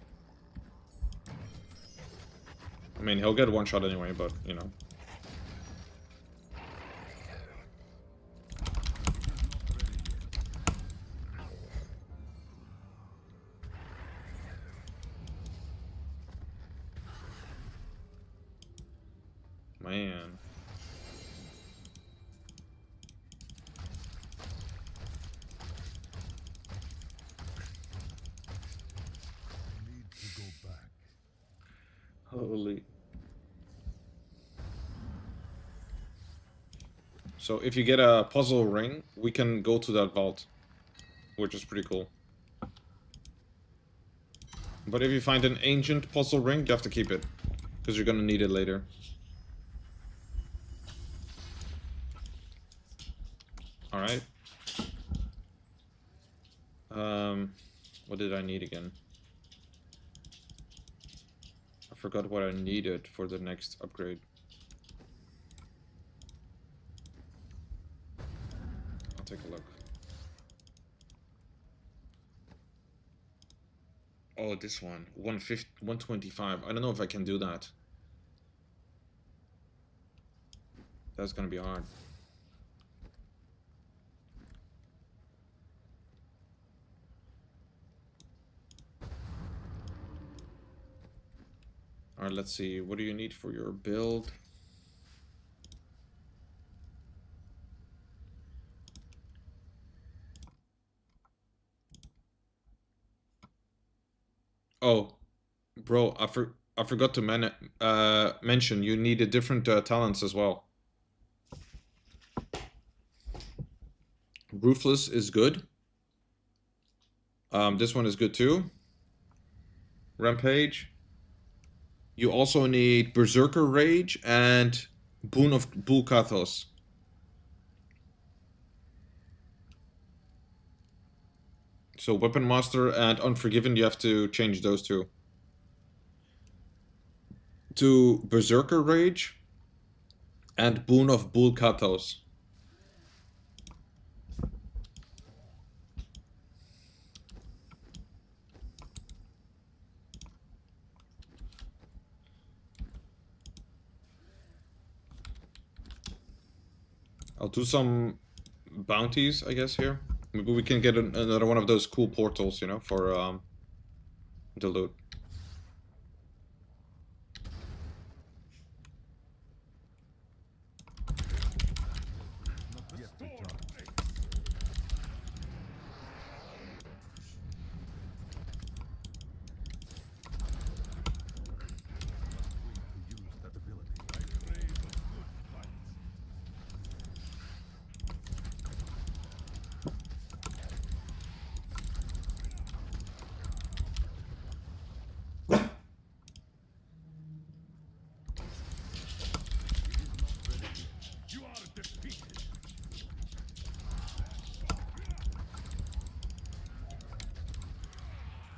I mean, he'll get one shot anyway, but, you know. Man. Holy. So if you get a puzzle ring, we can go to that vault, which is pretty cool. But if you find an ancient puzzle ring, you have to keep it, because you're gonna need it later. Alright. What did I need again? I forgot what I needed for the next upgrade. I'll take a look. Oh, this one. 125. I don't know if I can do that. That's gonna be hard. Alright, let's see. What do you need for your build? Oh, bro, I forgot to mention you needed different talents as well. Ruthless is good. This one is good too. Rampage. You also need Berserker Rage and Boon of Bulkathos. So Weapon Master and Unforgiven, you have to change those two. To Berserker Rage and Boon of Bulkathos. I'll do some bounties, I guess, here. Maybe we can get another one of those cool portals, you know, for the loot.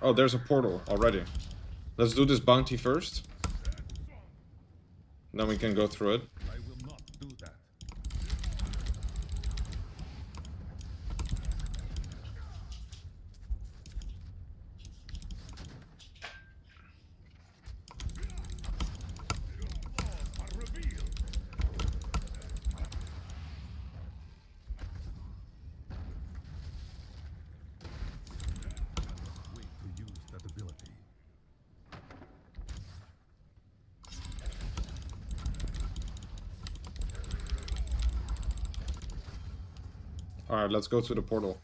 Oh, there's a portal already. Let's do this bounty first. Then we can go through it. I will not do that. Alright, let's go to the portal.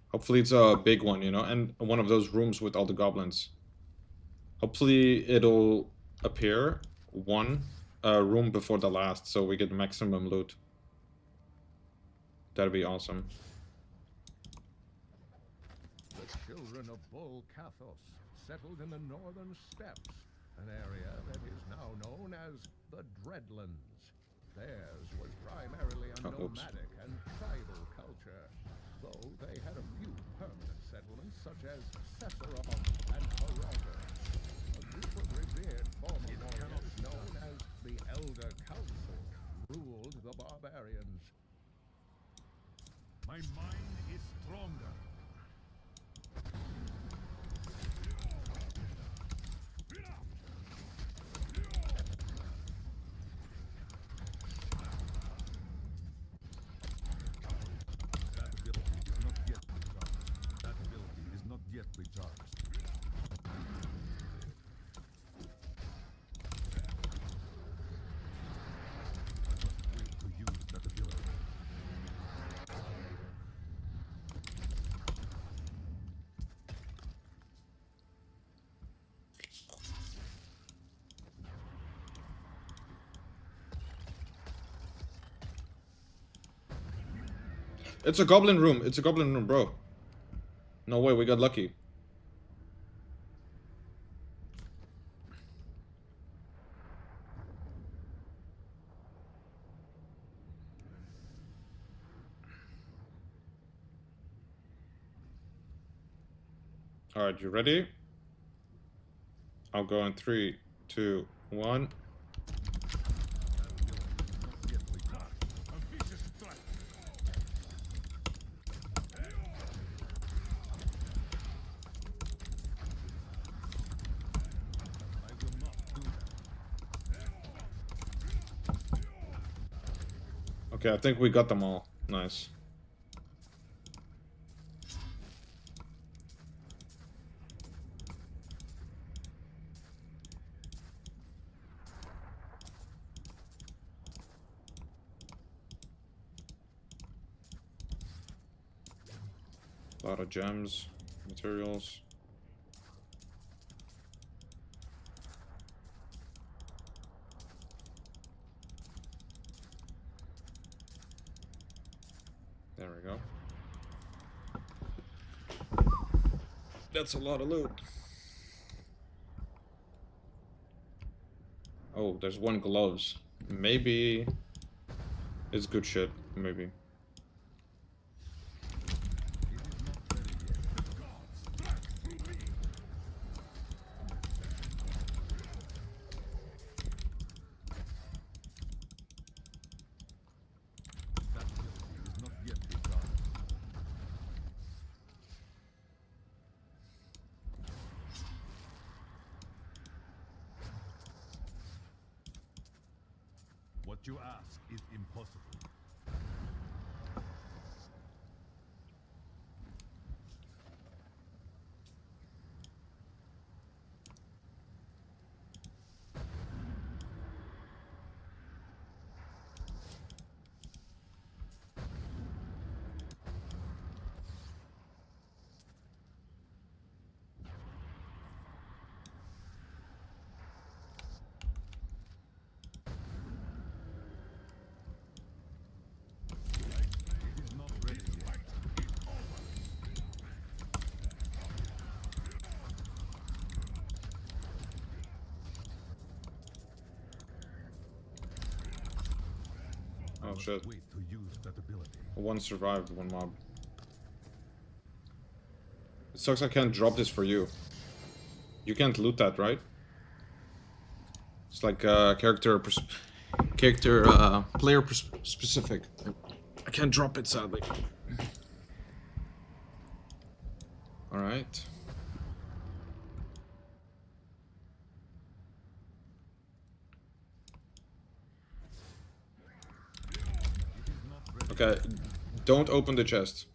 Hopefully it's a big one, you know, and one of those rooms with all the goblins. Hopefully it'll appear one room before the last, so we get maximum loot. That'd be awesome. The children of Bull Cathos settled in the northern steppes, an area that is now known as the Dreadlands. Theirs was primarily a nomadic and tribal culture, though they had a few permanent settlements such as Cesarov and Harada. A group of revered former warriors known as the Elder Council ruled the barbarians. My mind is stronger. That ability is not yet recharged. Wait to use that ability. It's a goblin room. It's a goblin room, bro. No way, we got lucky. Alright, you ready? I'll go in 3, 2, 1. Okay, I think we got them all. Nice. A lot of gems, materials. There we go. That's a lot of loot. Oh, there's one gloves. Maybe it's good shit. Maybe. What you ask is impossible. Oh shit. Wait to use that ability. One survived, one mob. It sucks I can't drop this for you. You can't loot that, right? It's like player specific. I can't drop it, sadly. Alright. Okay, don't open the chest.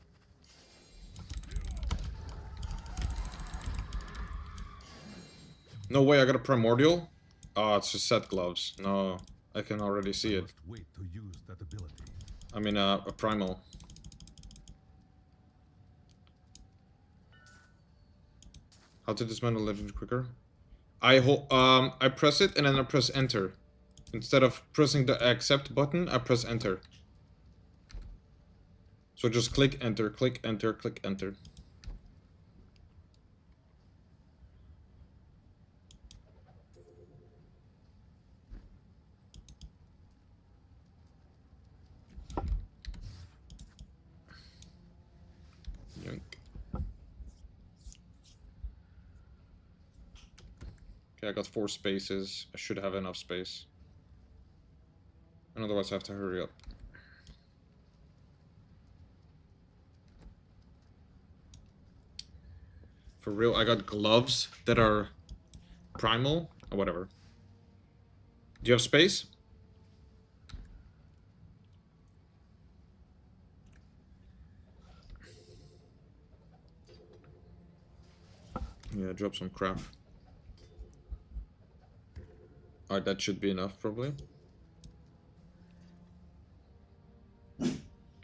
No way, I got a primordial? Oh, it's just set gloves. No, I can already see it. Wait to use that ability. I mean, a primal. How to dismantle legend quicker? I press it and then I press enter. Instead of pressing the accept button, I press enter. So just click enter, click enter, click enter. Yoink. Okay, I got 4 spaces. I should have enough space. And otherwise I have to hurry up. For real, I got gloves that are primal or whatever. Do you have space? Yeah, drop some crap. Alright, that should be enough, probably.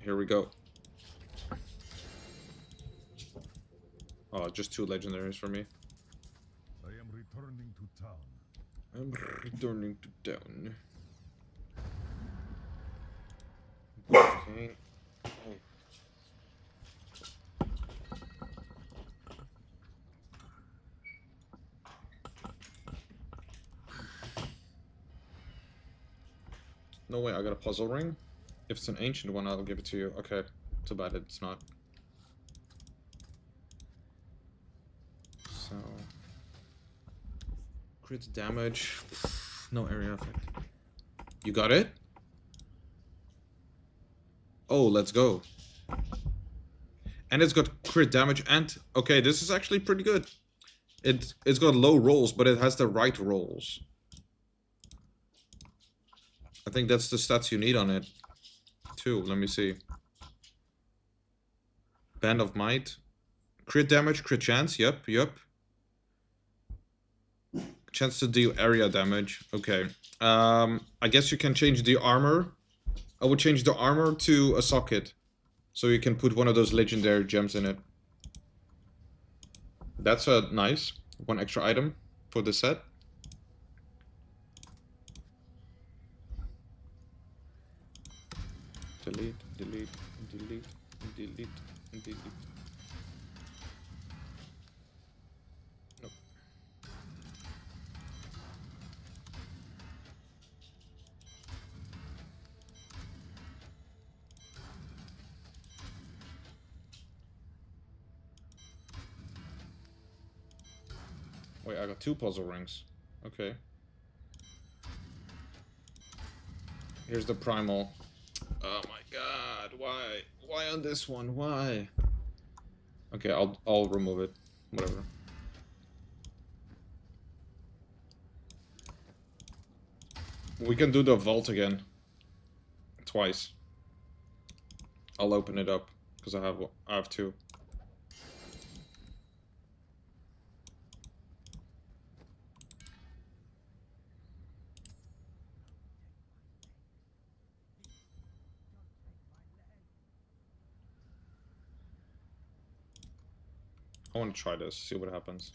Here we go. Oh, just 2 legendaries for me. I am returning to town. I'm returning to town. Okay. Oh. No way, I got a puzzle ring? If it's an ancient one, I'll give it to you. Okay, too bad it's not. So... crit damage. No area effect. You got it? Oh, let's go. And it's got crit damage and... okay, this is actually pretty good. It's got low rolls, but it has the right rolls. I think that's the stats you need on it. Too, let me see. Band of Might. Crit damage, crit chance, yep. Chance to deal area damage, okay. I guess you can change the armor. I would change the armor to a socket. So you can put one of those legendary gems in it. That's a nice 1 extra item for the set. Delete, delete, delete, delete, delete. Nope. Wait, I got 2 puzzle rings. Okay. Here's the primal. Oh my god, why? Why on this one? Why? Okay, I'll remove it. Whatever. We can do the vault again. Twice. I'll open it up because I have 2. I want to try this, see what happens.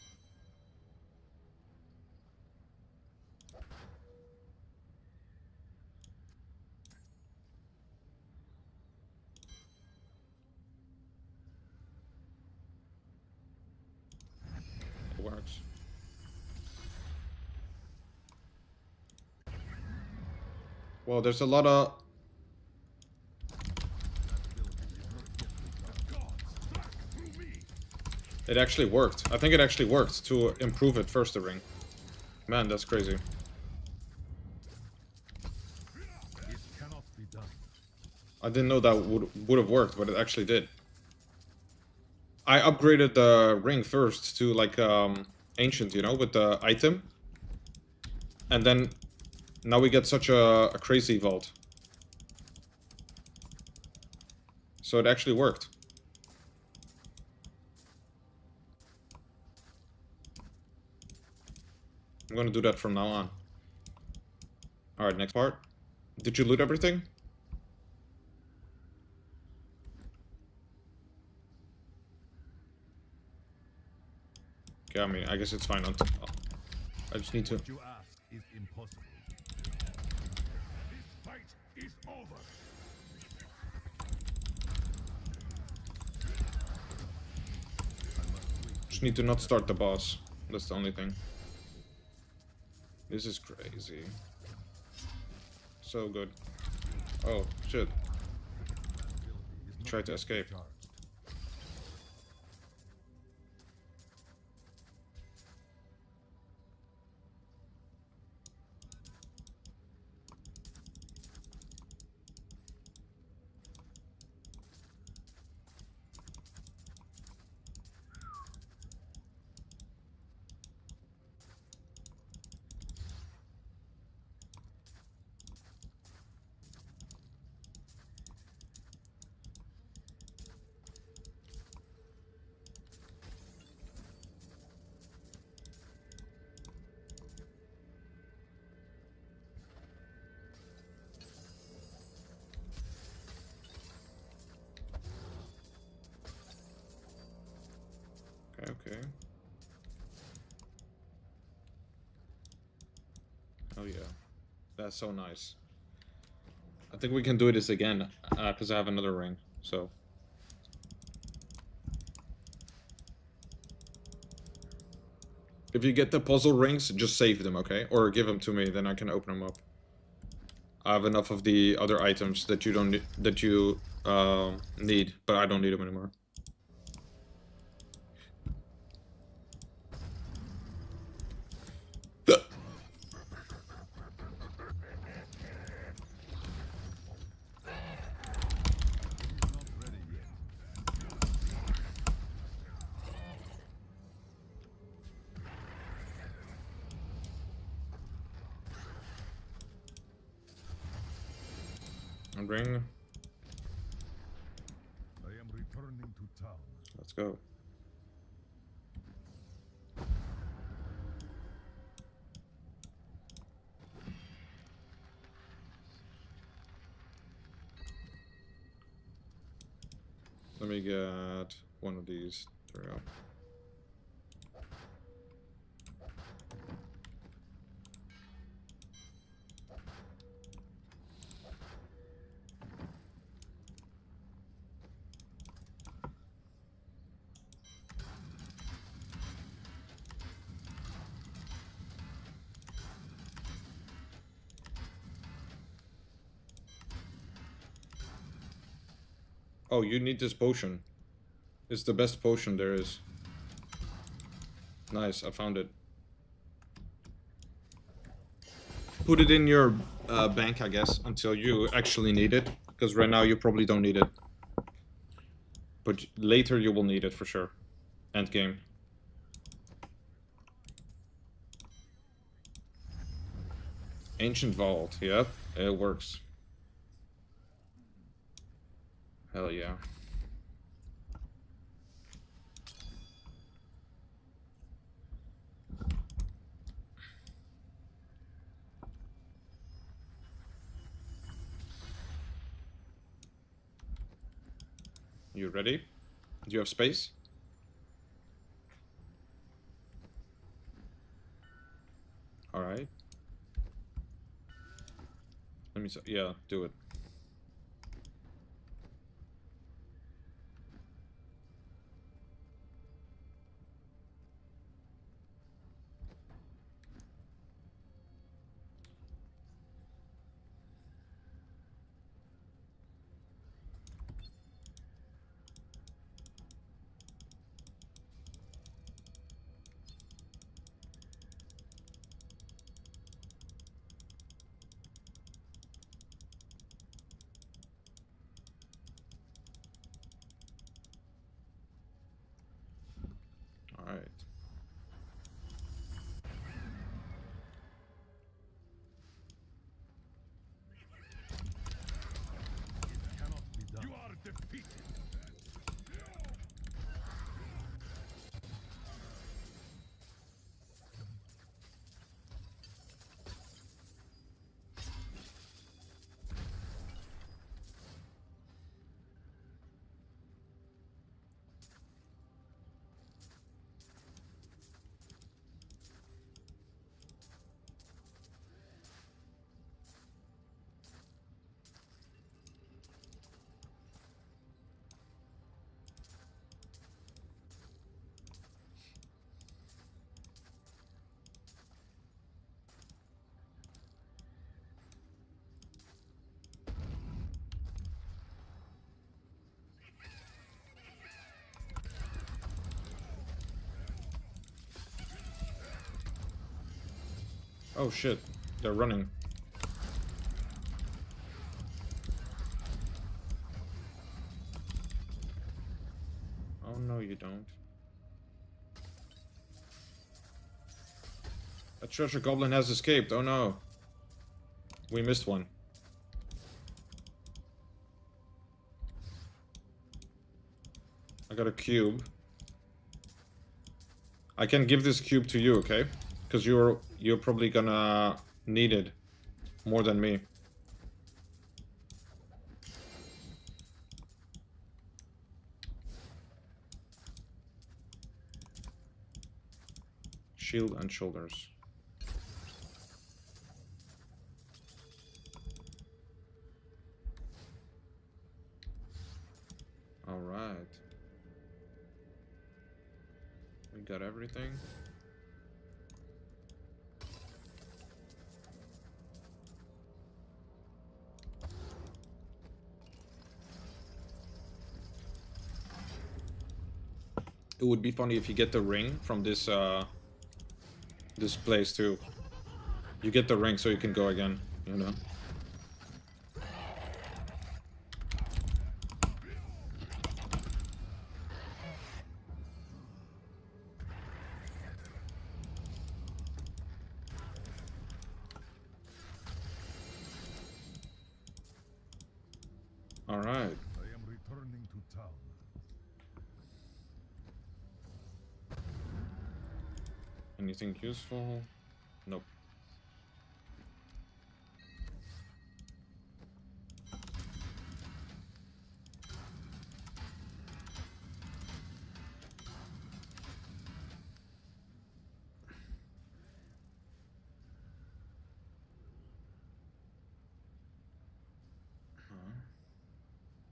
It works. Well, there's a lot of... It actually worked. I think it actually worked to improve it first, the ring. Man, that's crazy. It cannot be done. I didn't know that would have worked, but it actually did. I upgraded the ring first to like ancient, you know, with the item. And then now we get such a crazy vault. So it actually worked. I'm gonna do that from now on. Alright, next part. Did you loot everything? Okay, I mean, I guess it's fine. I just need to... What you ask is impossible. This fight is over. Just need to not start the boss. That's the only thing. This is crazy. So good. Oh, shit. Try to escape. Okay. Oh yeah. That's so nice. I think we can do this again, because I have another ring, so... If you get the puzzle rings, just save them, okay? Or give them to me, then I can open them up. I have enough of the other items that you don't need, but I don't need them anymore. Ring. I am returning to town. Let's go. Let me get one of these. There we go. Oh, you need this potion. It's the best potion there is. Nice, I found it. Put it in your bank, I guess, until you actually need it. Because right now you probably don't need it. But later you will need it for sure. End game. Ancient Vault, yep, it works. Hell yeah. You ready? Do you have space? Alright. Let me see. Yeah, do it. Oh shit, they're running. Oh no, you don't. A treasure goblin has escaped. Oh no. We missed one. I got a cube. I can give this cube to you, okay? Because you're probably gonna need it more than me. Shield and shoulders. All right. We got everything. It would be funny if you get the ring from this this place too. You get the ring so you can go again, you know. All right. I am returning to town. Anything useful? Nope.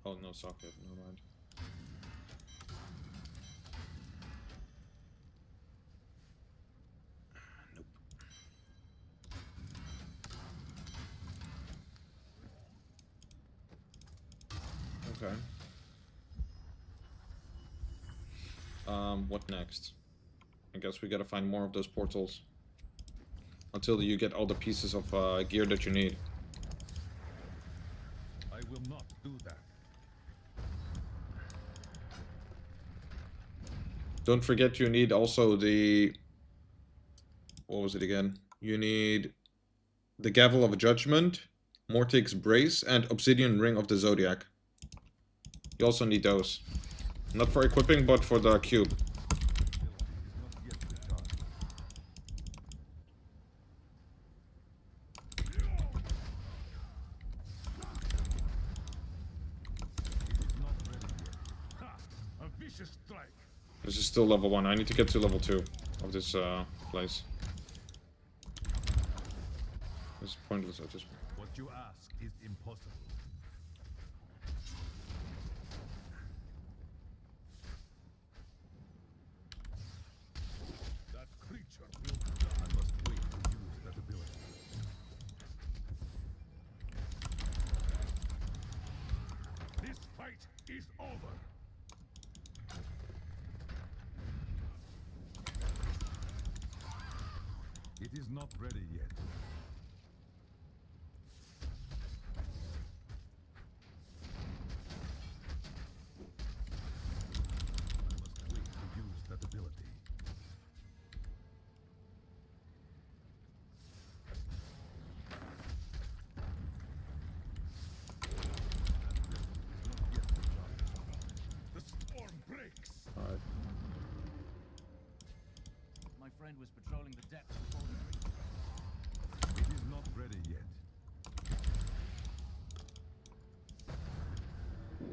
Oh, no socket, never mind. Nope. Okay. What next? I guess we gotta find more of those portals. Until you get all the pieces of gear that you need. I will not do that. Don't forget you need also the... What was it again? You need the Gavel of Judgment, Mortig's Brace, and Obsidian Ring of the Zodiac. You also need those. Not for equipping, but for the cube. This is still level 1. I need to get to level 2 of this place. This is pointless at this point. What you ask is impossible. That creature will die. I must wait to use that ability. This fight is over. It is not ready yet. I must wait to use that ability. The storm breaks. All right. My friend was patrolling the depths before It is not ready yet. It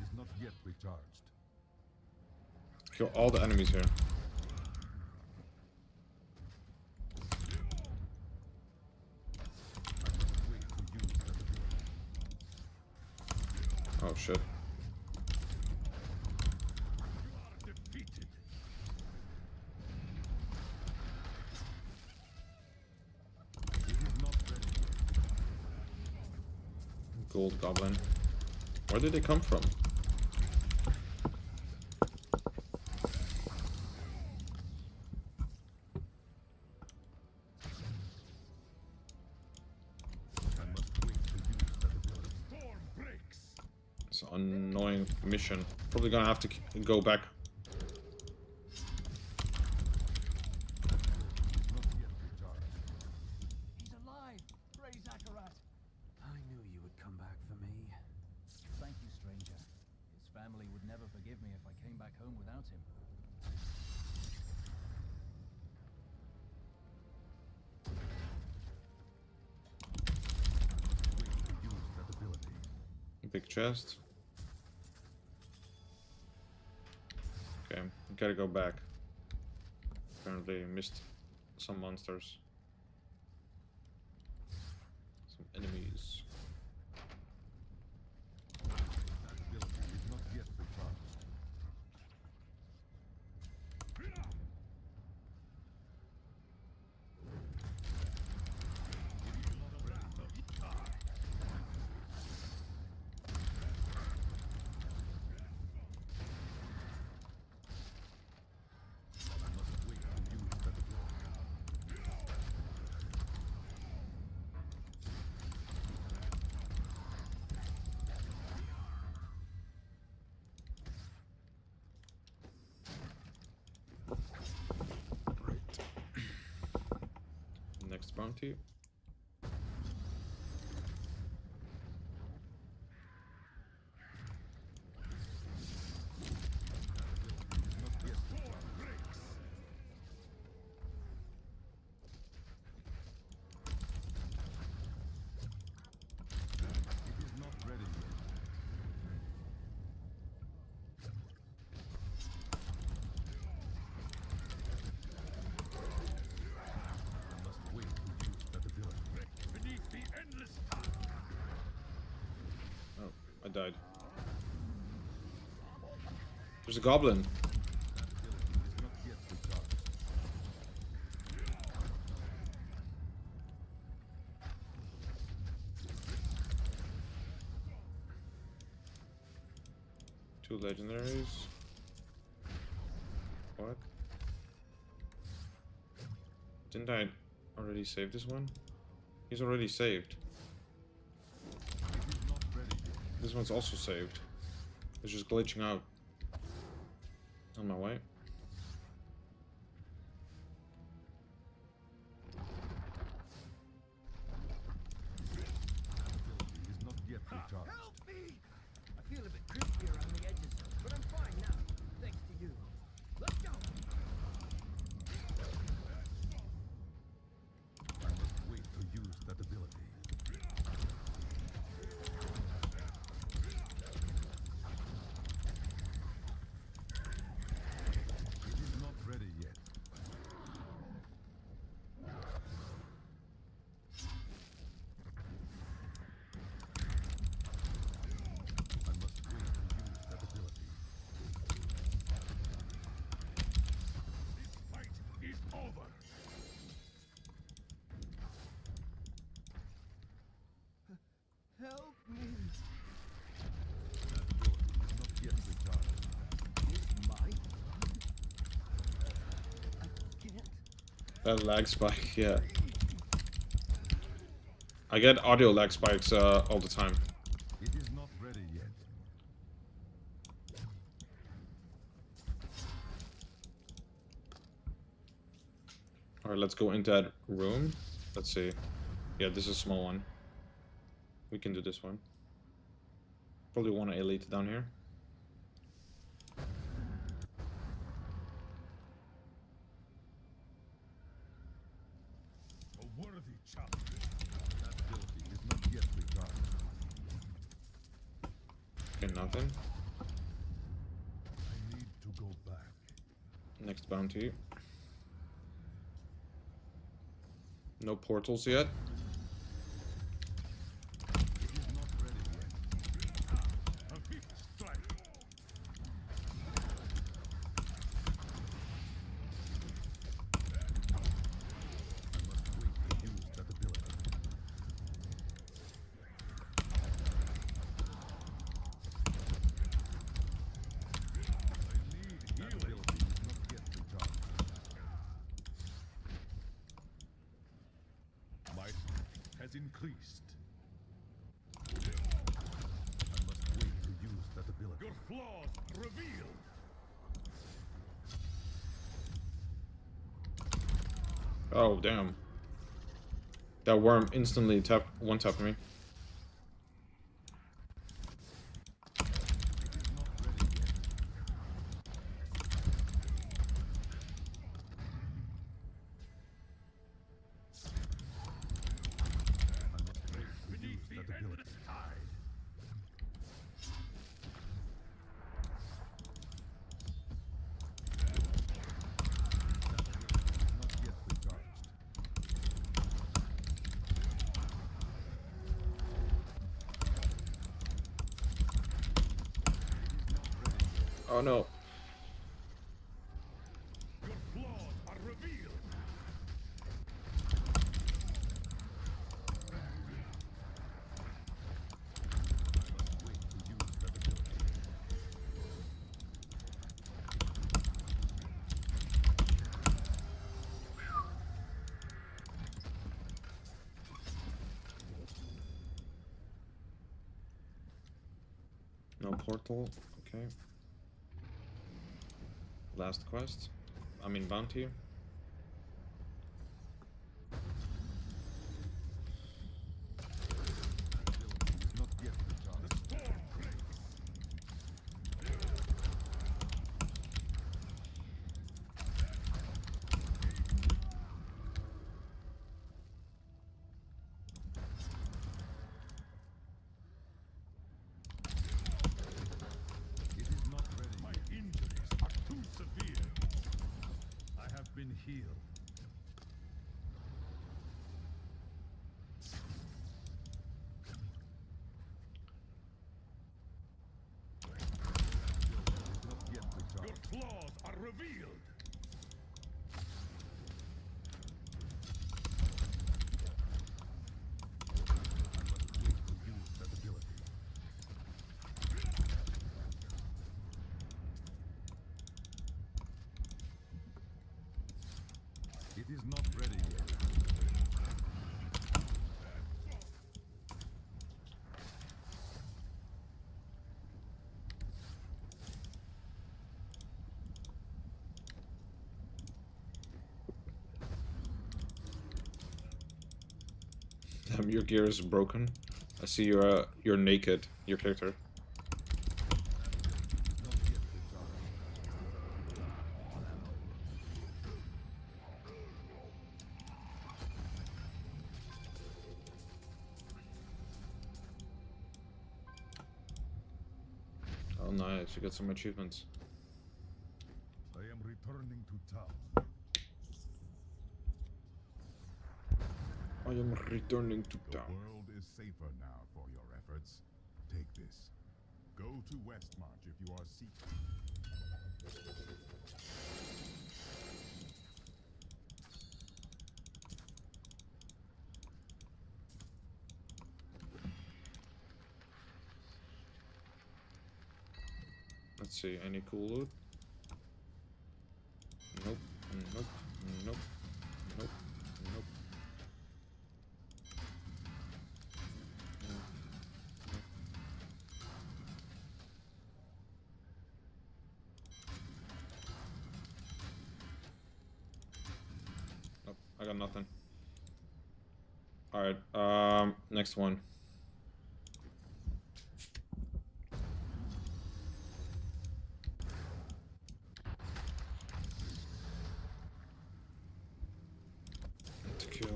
is not yet recharged. Kill all the enemies here. Oh shit. Defeated. It is not ready yet. gold goblin. Where did they come from? It's an annoying mission. Probably gonna have to go back. He's alive! Praise Akarat! I knew you would come back for me. Thank you, stranger. His family would never forgive me if I came back home without him. Big chest. Okay, gotta go back. Apparently missed some monsters. Some enemies. Next bounty. I died. There's a goblin. Two legendaries. What? Didn't I already save this one? He's already saved. This one's also saved. It's just glitching out. On my way. Help me! I feel a bit crispy around the edges, but I'm fine now, thanks to you. Let's go! I must wait to use that ability. It is not ready yet. I must wait to use that ability. This fight is over. Help me! That ability is not yet recharged. Is my I can't. That lag spike, yeah. I get audio lag spikes all the time. It is not ready yet. Alright, let's go into that room. Let's see. Yeah, this is a small one. We can do this one. Probably want an elite down here. A worthy challenge. That ability is not yet recharged. Okay, nothing. I need to go back. Next bounty. No portals yet. It is not ready yet. A fifth strike. I must wait to use that ability. has increased. I must wait to use that ability. Your flaws revealed. Oh damn! That worm instantly one-tapped me. Oh no. Your flaws are revealed. No portal. Okay. Last quest. I mean bounty. It is not ready. My injuries are too severe. I have been healed. Your flaws are revealed. It is not ready yet. Damn, your gear is broken. I see you're naked, your character. Oh nice, you got some achievements. I am returning to town. I am returning to The town. world is safer now for your efforts. Take this. Go to Westmarch if you are seeking. Let's see, any cool loot? Nope, nope, nope, nope, nope. Nope, I got nothing. Alright, next one. To kill.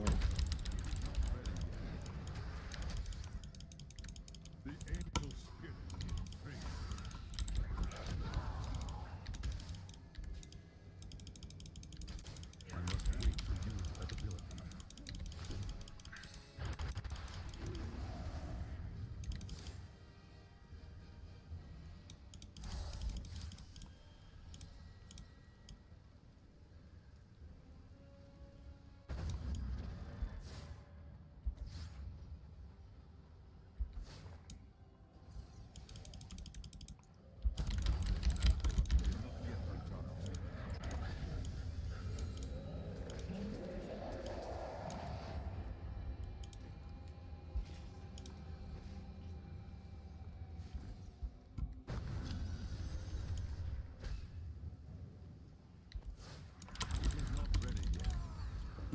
The angel spirit prays. I must wait to use that ability.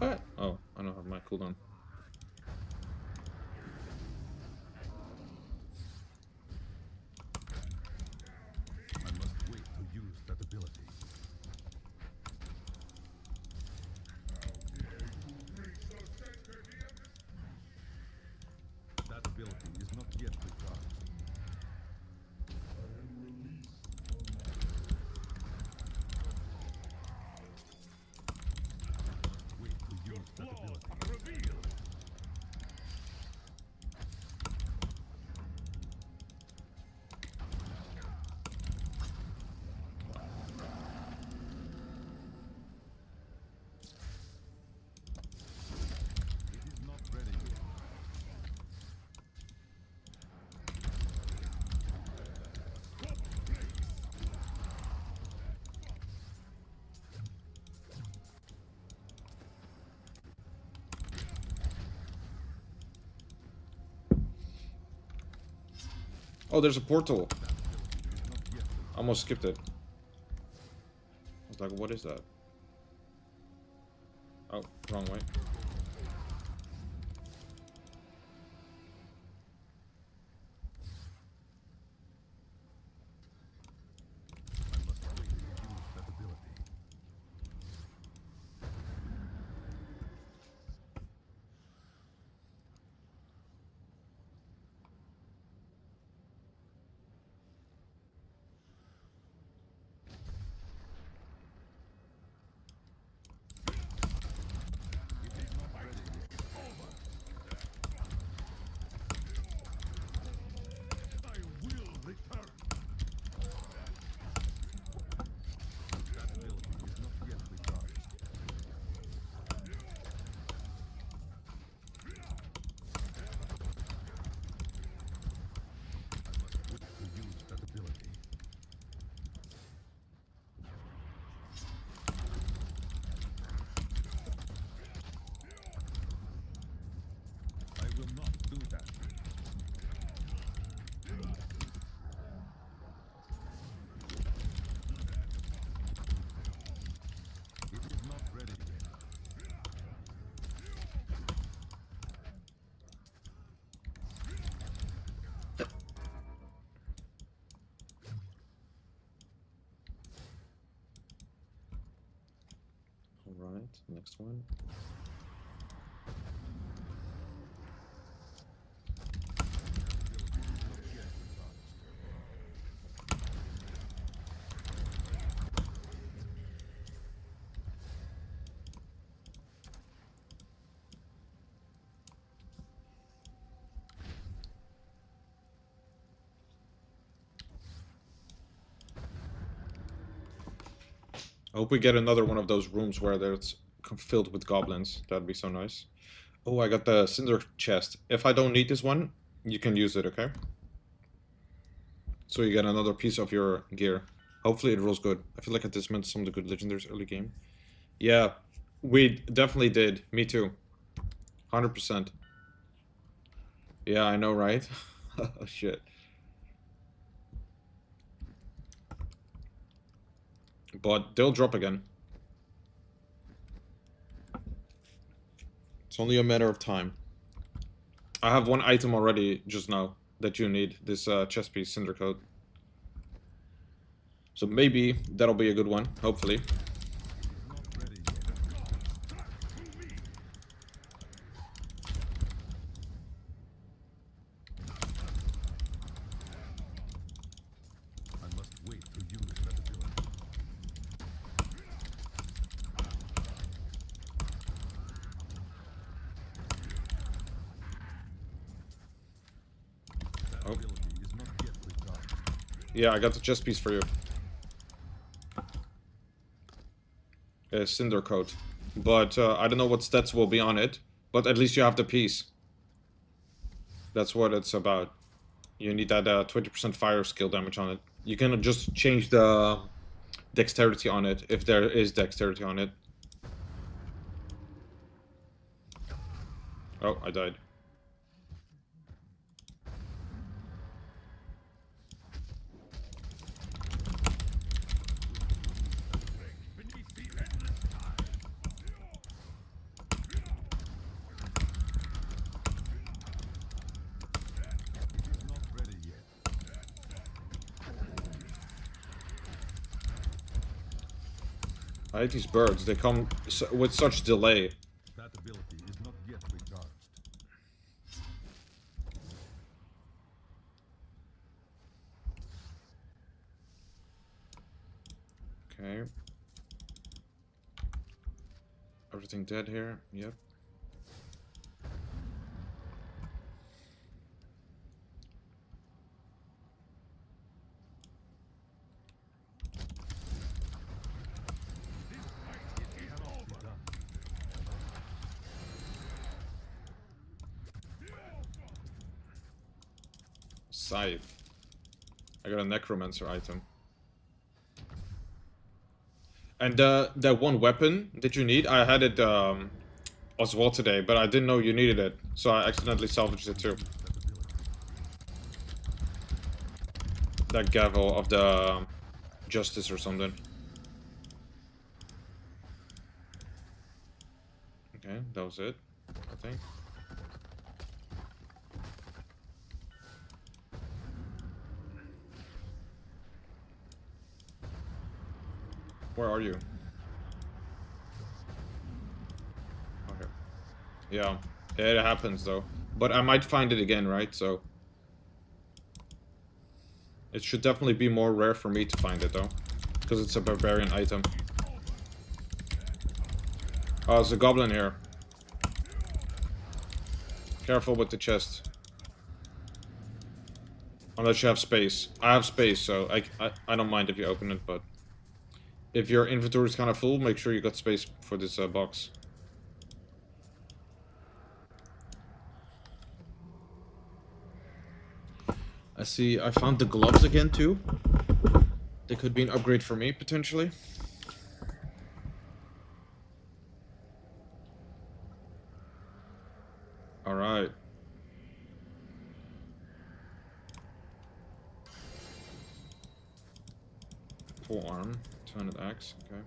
What? Oh, I don't have my cooldown. I must wait to use that ability. That ability is not yet recharged. Wait to use that ability. It is not ready yet. Oh, there's a portal. Almost skipped it. I was like, what is that? Oh, wrong way. Alright, next one. I hope we get another one of those rooms where it's filled with goblins. That'd be so nice. Oh, I got the cinder chest. If I don't need this one, you can use it, okay? So you get another piece of your gear. Hopefully it rolls good. I feel like I dismantled some of the good legendaries early game. Yeah, we definitely did. Me too. 100%. Yeah, I know, right? Shit. But they'll drop again. It's only a matter of time. I have one item already just now that you need. This chest piece, cinder coat. So maybe that'll be a good one, hopefully. I must wait to use that ability. That ability is not yet recharged. Yeah, I got the chest piece for you. Cinder coat. But I don't know what stats will be on it. But at least you have the piece. That's what it's about. You need that 20% fire skill damage on it. You can just change the dexterity on it, if there is dexterity on it. Oh, I died. I hate these birds. They come with such delay. That ability is not yet recharged. Okay. Everything dead here? Yep. Scythe. I got a necromancer item. And that one weapon that you need, I had it as well today, but I didn't know you needed it, so I accidentally salvaged it too. That gavel of the justice or something. Okay, that was it, I think. Where are you? Okay. Yeah, it happens though. But I might find it again, right? So it should definitely be more rare for me to find it though, because it's a barbarian item. Oh, there's a goblin here. Careful with the chest. Unless you have space. I have space, so I don't mind if you open it, but if your inventory is kind of full, make sure you got space for this box. I see, I found the gloves again too. They could be an upgrade for me, potentially. Alright. Full arm, 200 axe, okay.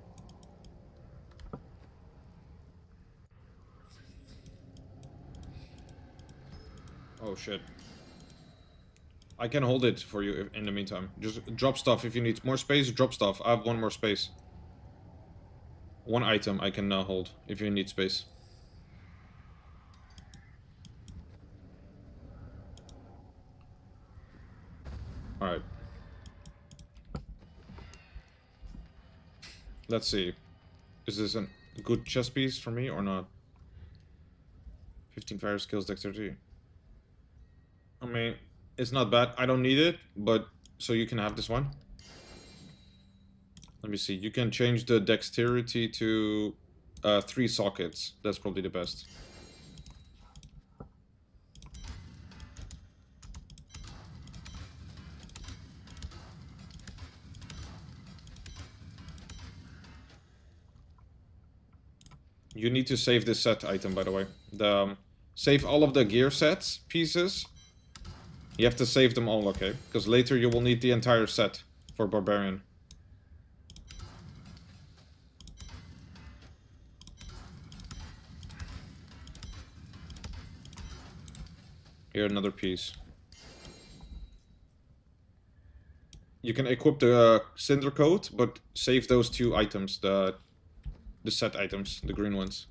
Oh shit. I can hold it for you in the meantime. Just drop stuff if you need more space, drop stuff. I have one more space. One item I can hold if you need space. Alright. Let's see. Is this a good chess piece for me or not? 15 fire skills, dexterity. I mean, it's not bad. I don't need it, but so you can have this one. Let me see. You can change the dexterity to 3 sockets. That's probably the best. You need to save this set item, by the way. Save all of the gear sets pieces. You have to save them all, okay? Because later you will need the entire set for Barbarian. Here, another piece. You can equip the Cinder Coat, but save those 2 items, the set items, the green ones.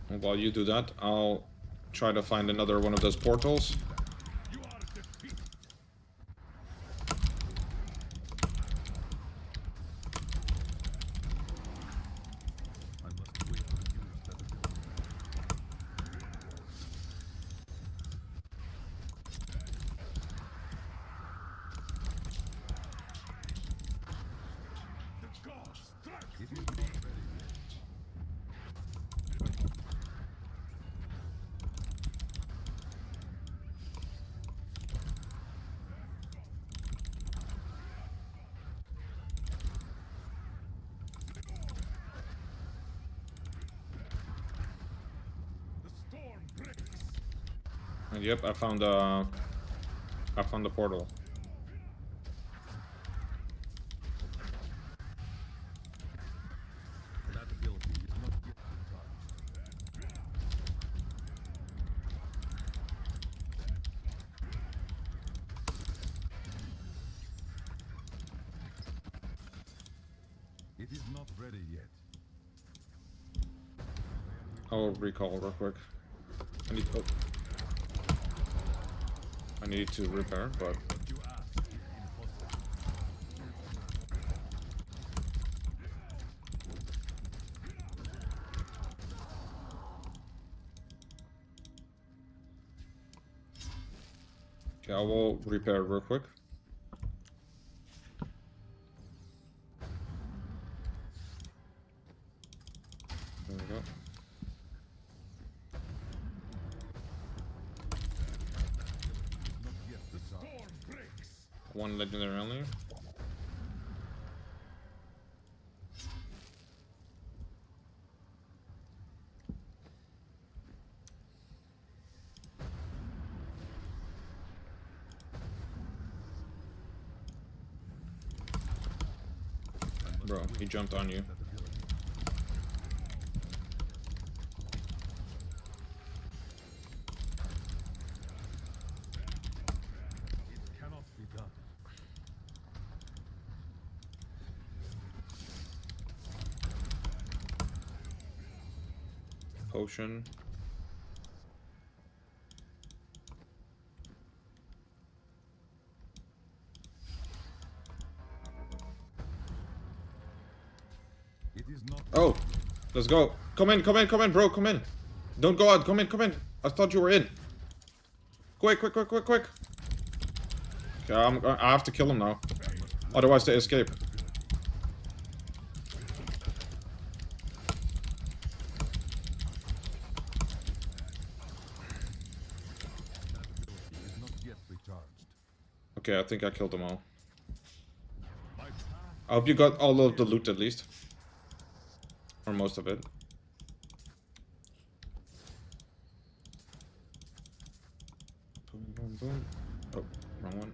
And while you do that, I'll try to find another one of those portals. And yep, I found the portal. That ability is not yet recharged. It is not ready yet. I'll recall real quick. I need to repair, but You ask is impossible. okay, I will repair real quick. There we go. Not yet the storm breaks. One legendary only. Bro, he jumped on you. It cannot be done. Potion. It is not. Oh, let's go. Come in, come in, come in, bro, come in. Don't go out, come in, come in. I thought you were in. Quick, quick, quick, quick, quick. Okay, I have to kill him now. Otherwise they escape. It is not yet recharged. Okay, I think I killed them all. My path I hope you got all of the loot at least. Or most of it. Boom, boom, boom. Oh, wrong one.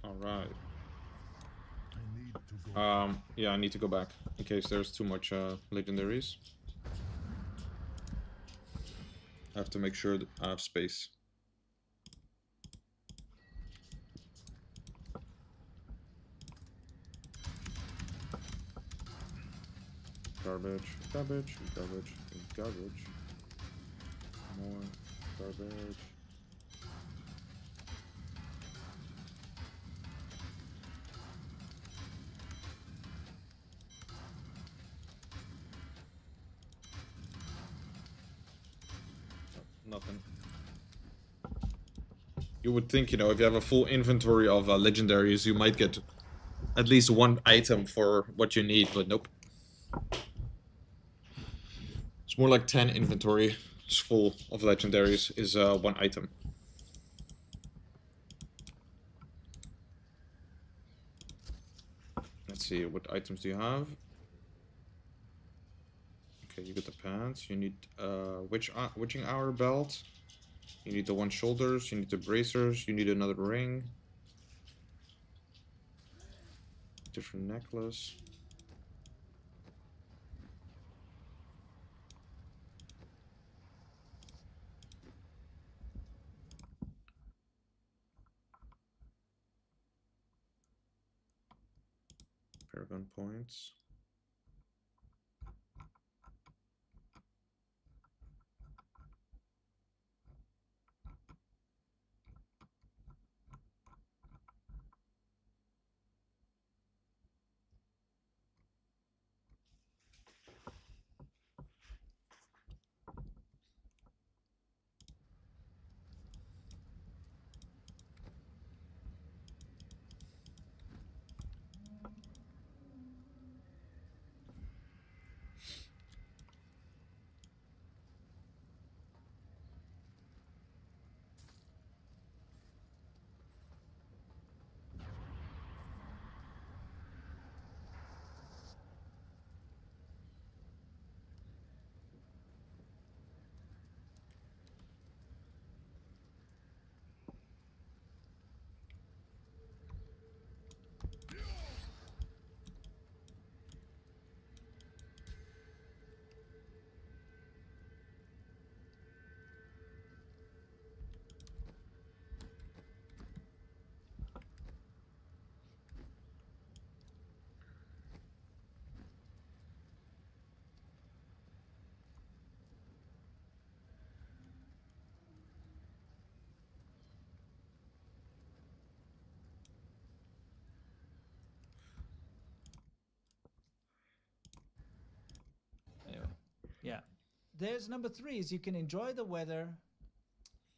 Alright. I need to go. Yeah, I need to go back in case there's too much legendaries. I have to make sure that I have space. Garbage, garbage, garbage, garbage. More garbage. Nothing. You would think, you know, if you have a full inventory of legendaries, you might get at least one item for what you need, but nope. It's more like 10 inventories full of legendaries is one item. Let's see, what items do you have? Okay, you get the pants. You need witching hour belt. You need the one shoulders. You need the bracers. You need another ring. Different necklace. Paragon points. Yeah. There's number 3 is you can enjoy the weather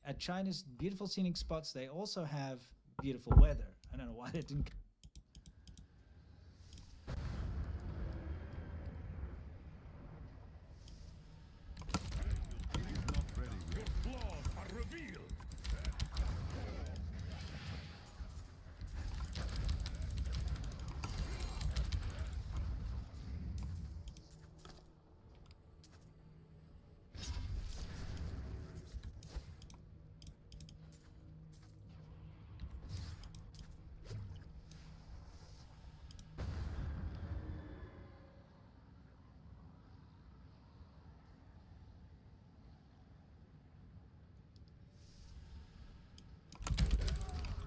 at China's beautiful scenic spots. They also have beautiful weather. I don't know why they didn't. Your flaws are revealed.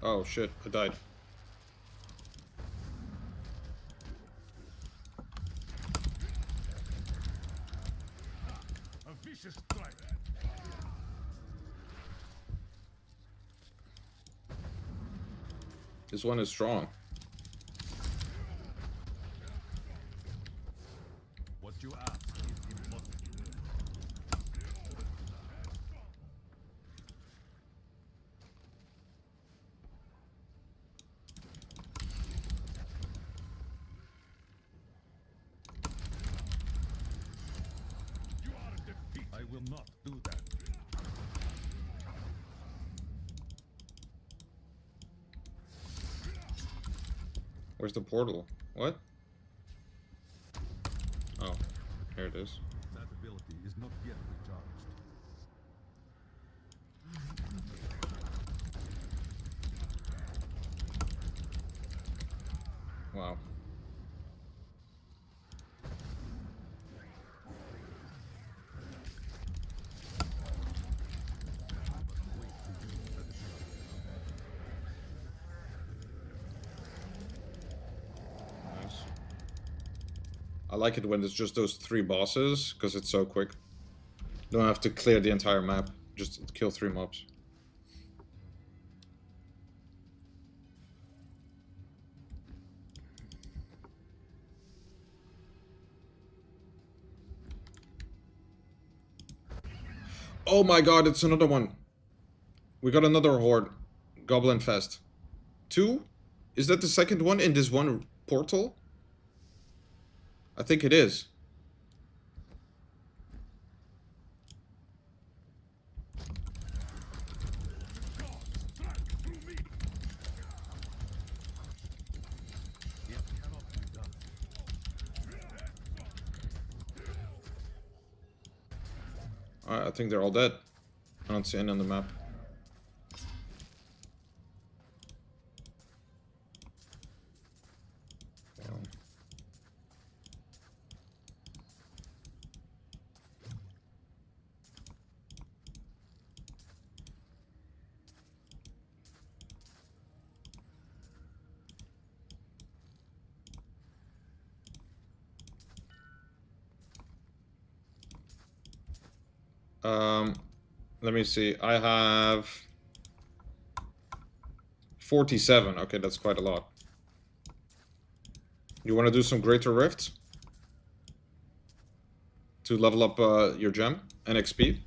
Oh shit, I died. A vicious strike. This one is strong. What you ask is impossible. You are defeated. I will not do that. Where's the portal? What? Oh, here it is. That ability is not yet recharged. Wow. Nice. I like it when it's just those 3 bosses, because it's so quick. Don't have to clear the entire map, just kill 3 mobs. Oh my god, it's another one. We got another horde. Goblin Fest. 2? Is that the second one in this one portal? I think it is. I think they're all dead. I don't see any on the map. Let me see. I have 47. Okay, that's quite a lot. You want to do some Greater Rifts? To level up your gem and XP?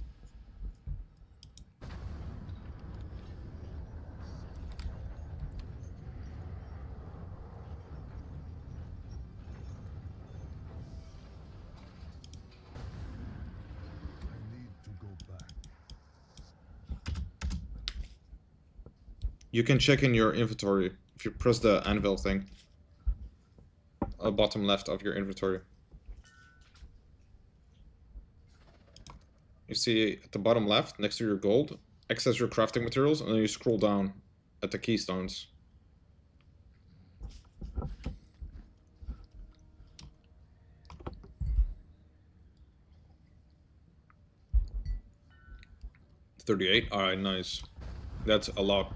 You can check in your inventory if you press the anvil thing. Bottom left of your inventory. You see at the bottom left, next to your gold, access your crafting materials, and then you scroll down at the keystones. $38? Alright, nice. That's a lot.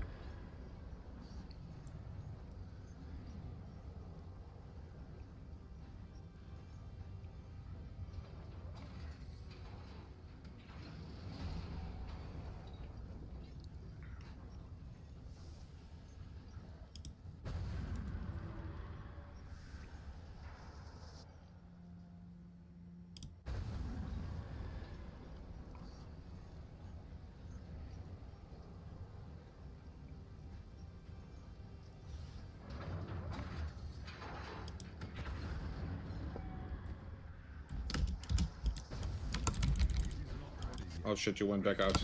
Oh shit, you went back out.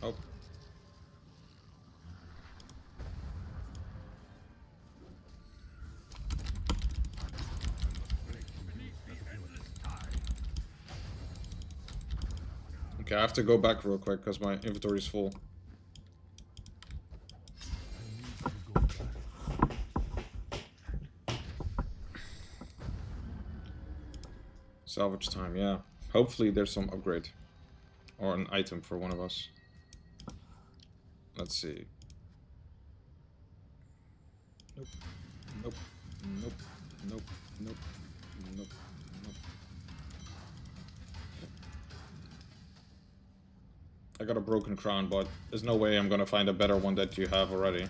Oh. Okay, I have to go back real quick because my inventory is full. Salvage time, yeah. Hopefully there's some upgrade. Or an item for one of us. Let's see. Nope. Nope. Nope. Nope. Nope. Nope. Nope. I got a broken crown, but there's no way I'm gonna find a better one that you have already.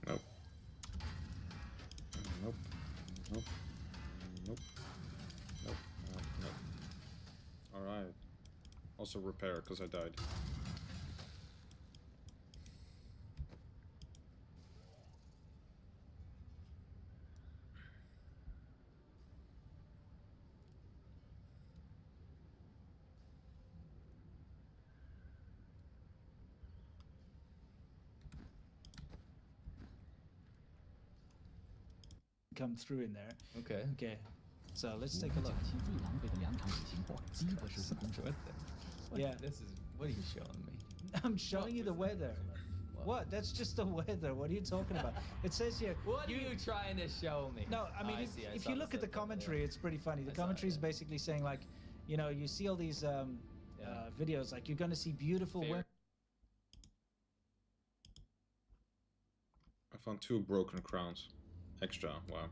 Nope. Nope. Nope. Nope. Nope. Nope. Nope. Alright. Also repair, because I died. Come through in there. Okay. Okay. So let's take a look. Yeah. This is, what are you showing me? I'm showing you the weather. What? That's just the weather. What are you talking about? It says here. What are you trying to show me? No, I mean, if you look at the commentary, it's pretty funny. The commentary is basically saying, like, you know, you see all these videos, like, you're going to see beautiful women. I found 2 broken crowns. Extra, wow.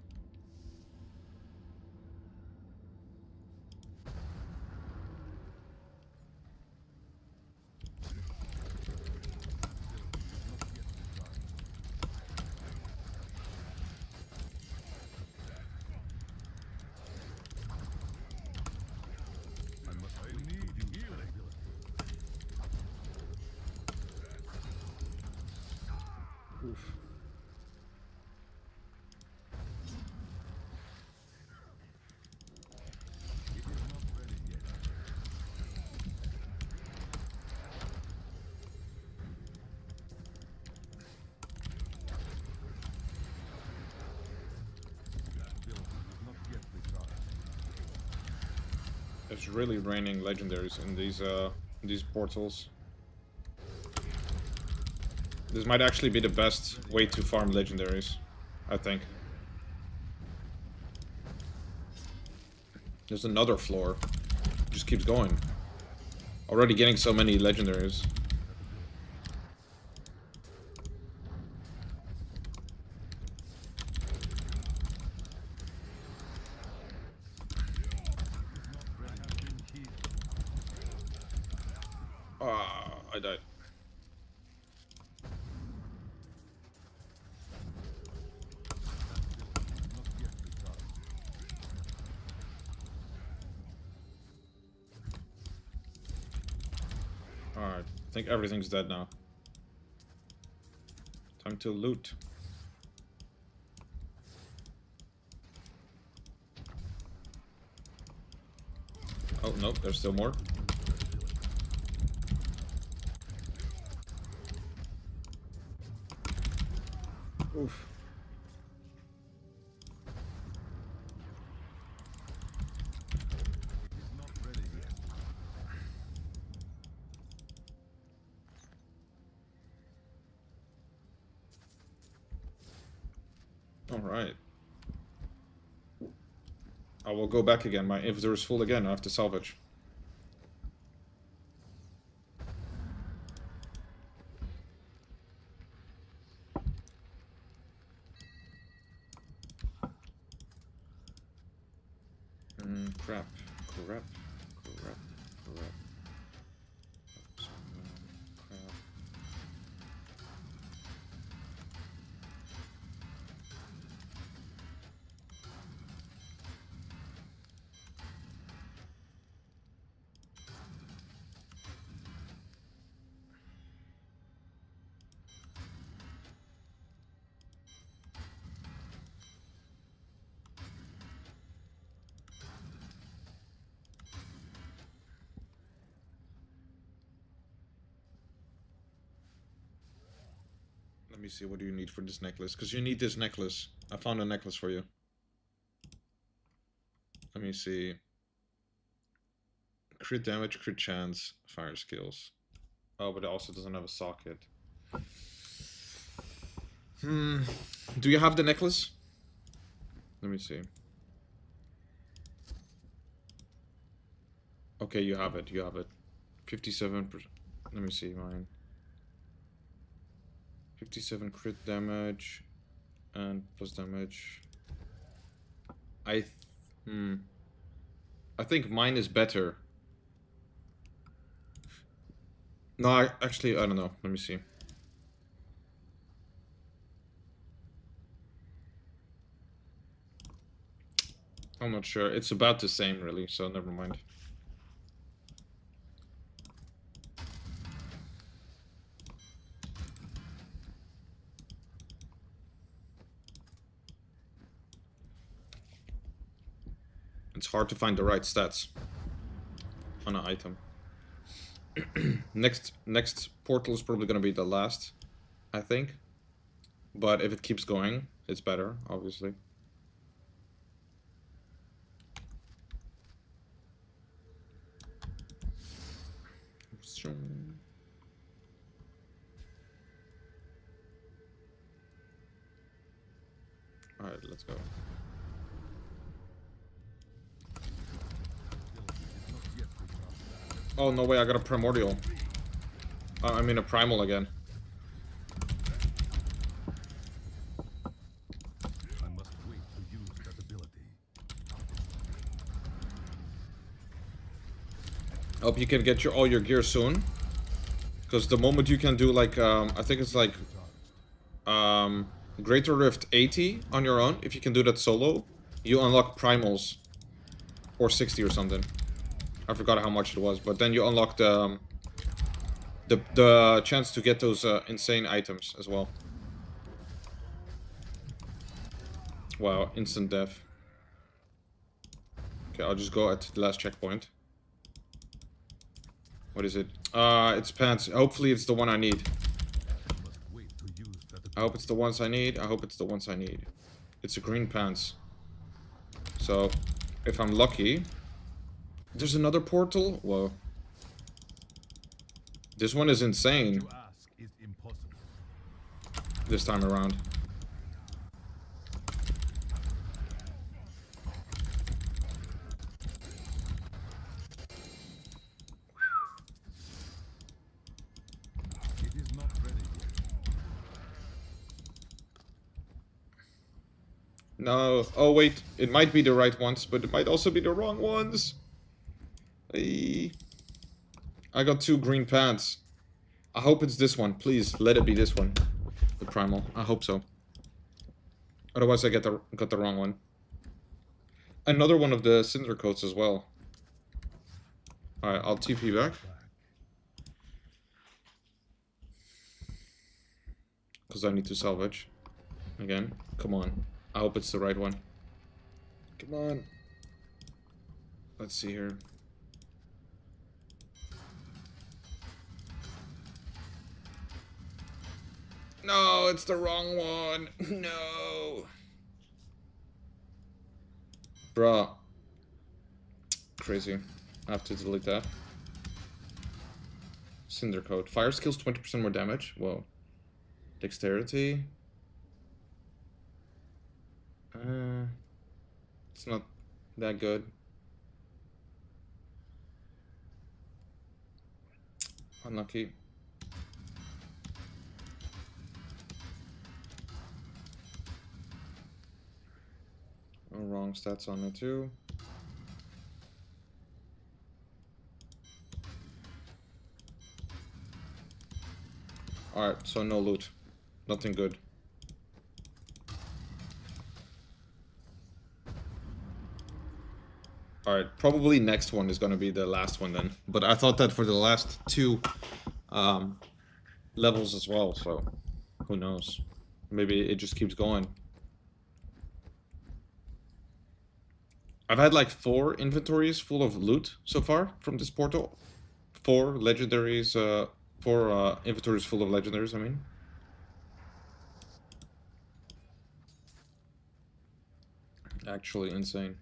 Oof. It's really raining legendaries in these portals. This might actually be the best way to farm legendaries, I think. There's another floor. It just keeps going. Already getting so many legendaries. Ah, I died. Alright, I think everything's dead now. Time to loot. Oh, nope, there's still more. Oof. Alright. I will go back again. My inventory is full again. I have to salvage. Crap. Crap. Crap. Crap. Crap. Let me see, what do you need for this necklace? Because you need this necklace. I found a necklace for you. Let me see. Crit damage, crit chance, fire skills. Oh, but it also doesn't have a socket. Do you have the necklace? Let me see. Okay, you have it. You have it. 57%. Let me see mine. 57 crit damage and plus damage. I think mine is better. No, actually, I don't know. Let me see. I'm not sure. It's about the same, really, so never mind. It's hard to find the right stats on an item. Next portal is probably going to be the last, I think. But if it keeps going, it's better, obviously. Alright, let's go. Oh, no way, I got a primordial. I mean a primal again. I must wait to use that ability. I hope you can get all your gear soon. Because the moment you can do like, I think it's like, Greater Rift 80 on your own, if you can do that solo, you unlock primals. Or 60 or something. I forgot how much it was, but then you unlock the chance to get those insane items as well. Wow, instant death. Okay, I'll just go at the last checkpoint. What is it? It's pants. Hopefully it's the one I need. I hope it's the ones I need. I hope it's the ones I need. It's a green pants. So, if I'm lucky... There's another portal? Whoa. This one is insane. This time around. It is not ready yet. No. Oh, wait. It might be the right ones, but it might also be the wrong ones. I got 2 green pants. I hope it's this one. Please, let it be this one. The primal. I hope so. Otherwise I got the wrong one. Another one of the cinder coats as well. Alright, I'll TP back. Because I need to salvage. Again. Come on. I hope it's the right one. Come on. Let's see here. No, it's the wrong one. No. Bruh. Crazy. I have to delete that. Cinder Coat. Fire skills 20% more damage. Whoa. Dexterity. It's not that good. Unlucky. Wrong stats on it too. Alright, so no loot. Nothing good. Alright, probably next one is gonna be the last one then. But I thought that for the last 2 levels as well, so who knows. Maybe it just keeps going. I've had like 4 inventories full of loot so far from this portal. 4 legendaries, 4 inventories full of legendaries, I mean. Actually insane.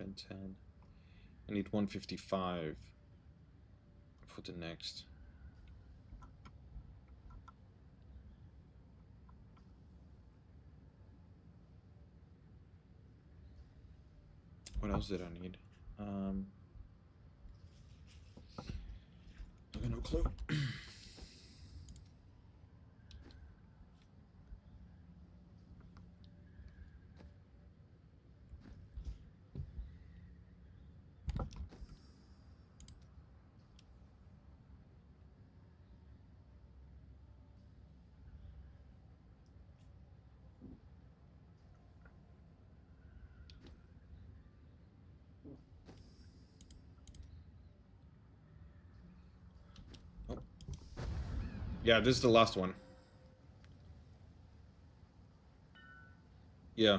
$110. I need 155 for the next. What else did I need? I got no clue. Yeah, this is the last one. Yeah.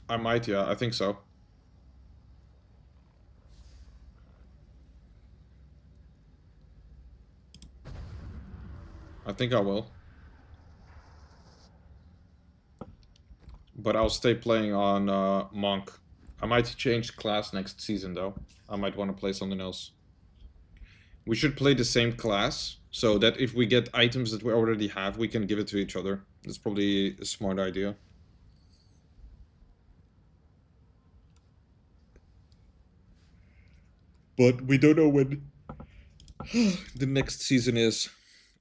I might, yeah, I think so. I think I will. But I'll stay playing on Monk. I might change class next season, though. I might want to play something else. We should play the same class, so that if we get items that we already have, we can give it to each other. That's probably a smart idea. But we don't know when the next season is.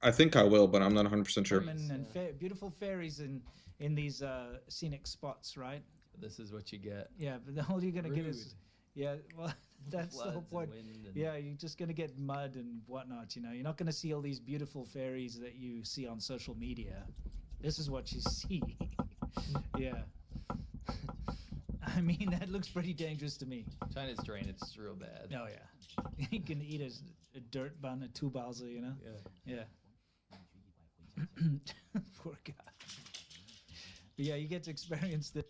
I think I will, but I'm not 100% sure. And beautiful fairies in these scenic spots, right? This is what you get. Yeah, but all you're gonna get is, Rude. yeah, well, that's the whole Floods and point. wind and- Yeah, you're just gonna get mud and whatnot. You know, you're not gonna see all these beautiful fairies that you see on social media. This is what you see. Yeah. I mean, that looks pretty dangerous to me. China's drainage is real bad. Oh yeah, you can eat a dirt bun, a two-balsa, you know. Yeah. Poor guy. But yeah, you get to experience this.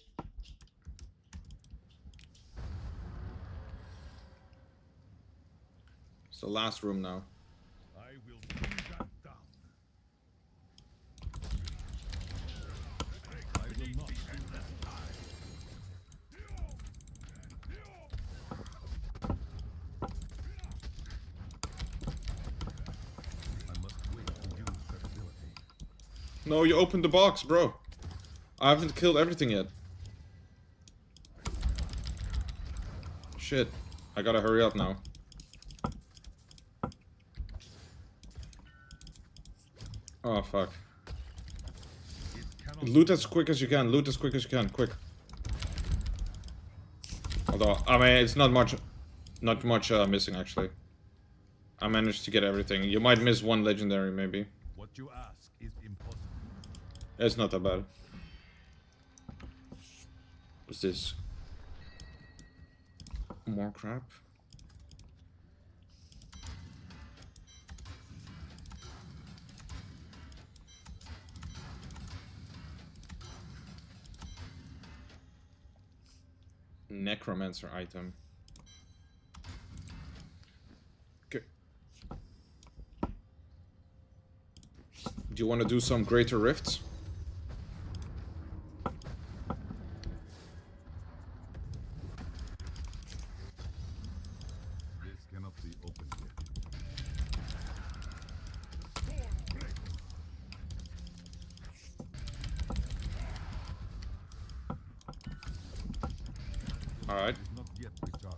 It's the last room now. I will bring that down. I will not end this time. I must wait to use that ability. No, you opened the box, bro. I haven't killed everything yet. Shit. I gotta hurry up now. Oh, fuck. Loot as quick as you can. Loot as quick as you can. Quick. Although, I mean, it's not much missing, actually. I managed to get everything. You might miss one legendary, maybe. What you ask is impossible. It's not that bad. What's this? More crap? Necromancer item. Okay. Do you want to do some greater rifts? This cannot be opened yet. Alright. It is not yet recharged.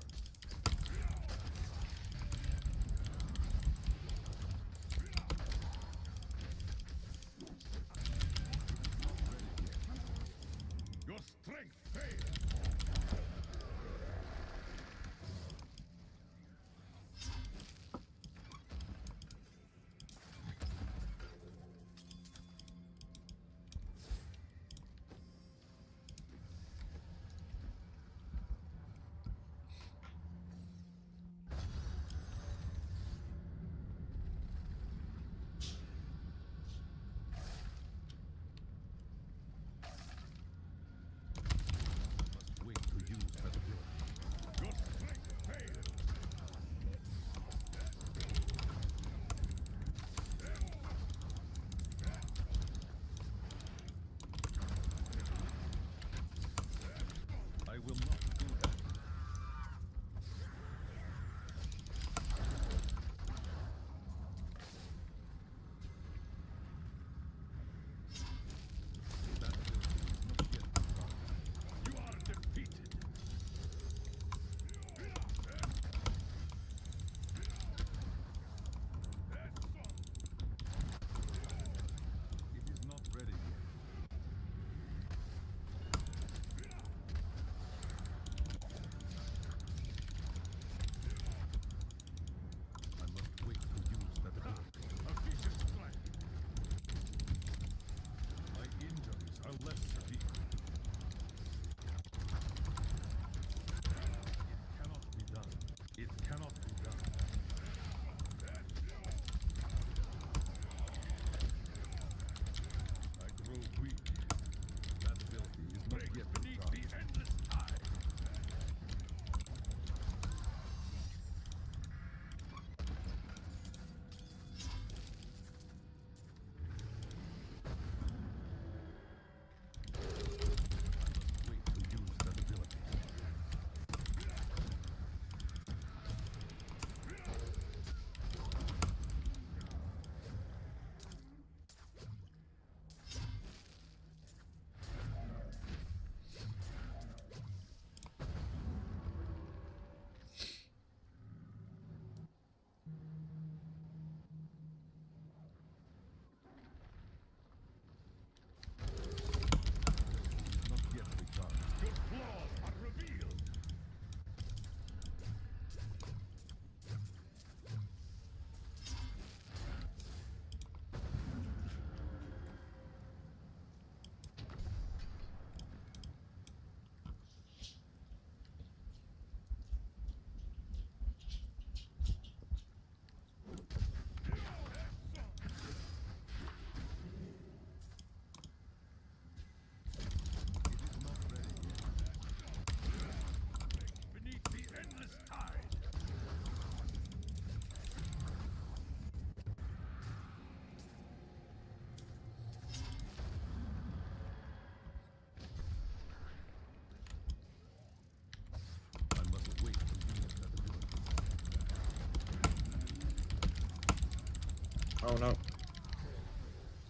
Oh no.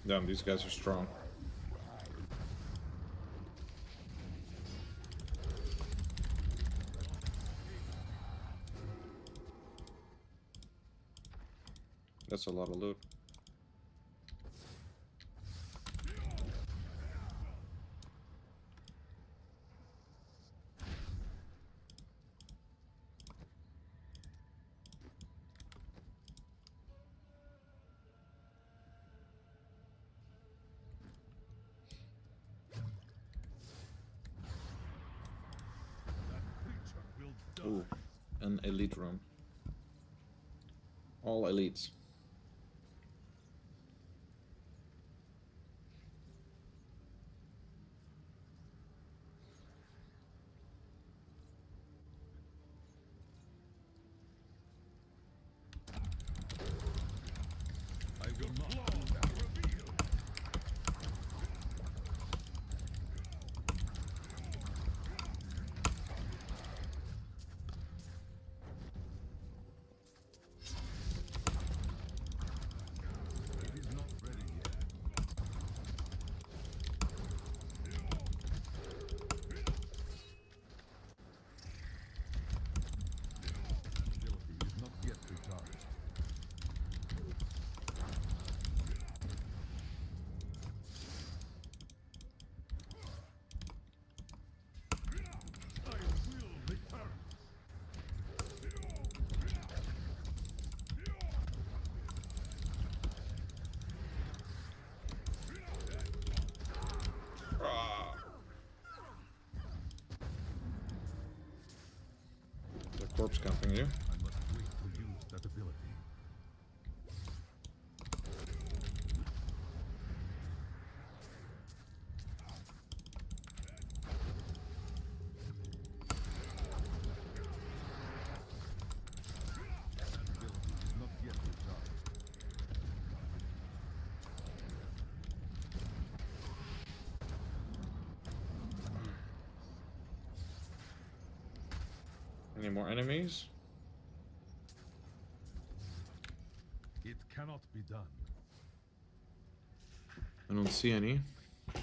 Damn, these guys are strong. That's a lot of loot. Ooh, an elite room. All elites. I will not do that. Reveal. It is not ready yet. Ability is not yet recharged. I will return. The corpse camping you. I must wait to use that ability. That ability is not yet recharged. Any more enemies? It cannot be done. I don't see any. I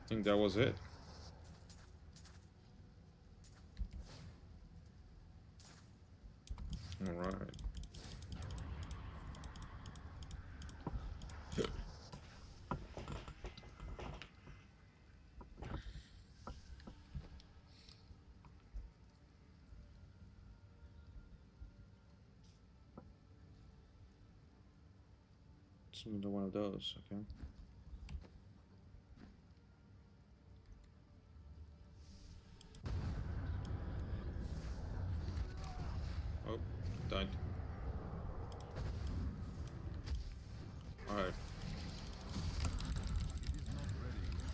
think that was it. All right. It's another one of those, okay. Oh, died. Alright. It is not ready yet.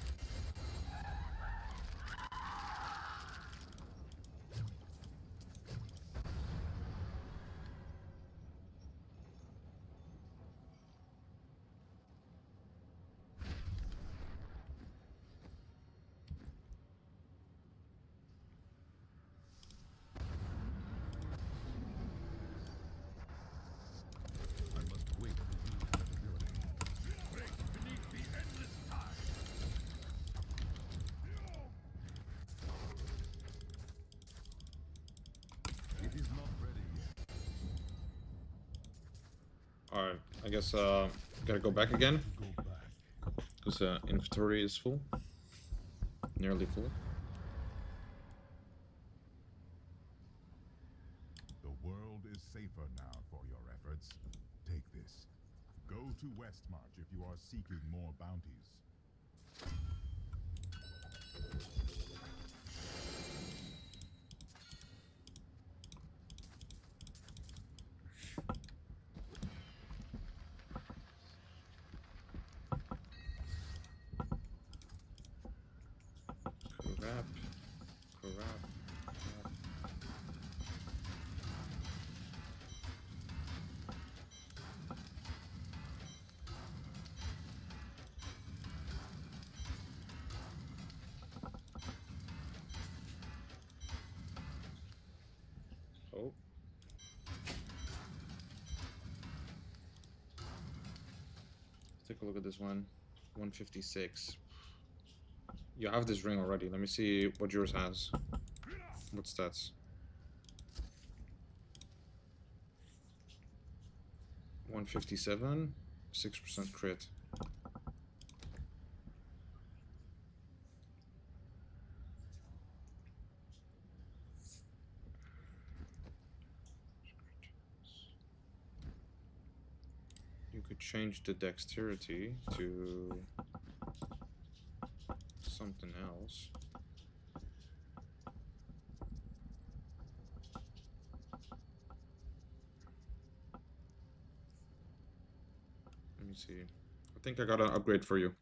I must wait to use that ability. Break beneath the endless tide. It is not ready yet. Alright, I guess gotta go back again. Go back. Because inventory is full. Nearly full. The world is safer now for your efforts. Take this. Go to Westmarch if you are seeking more bounties. Crap. Crap. take a look at this one. 156. You have this ring already. Let me see what yours has. What stats? 157, 6% crit. You could change the dexterity to something else. Let me see. I think I got an upgrade for you.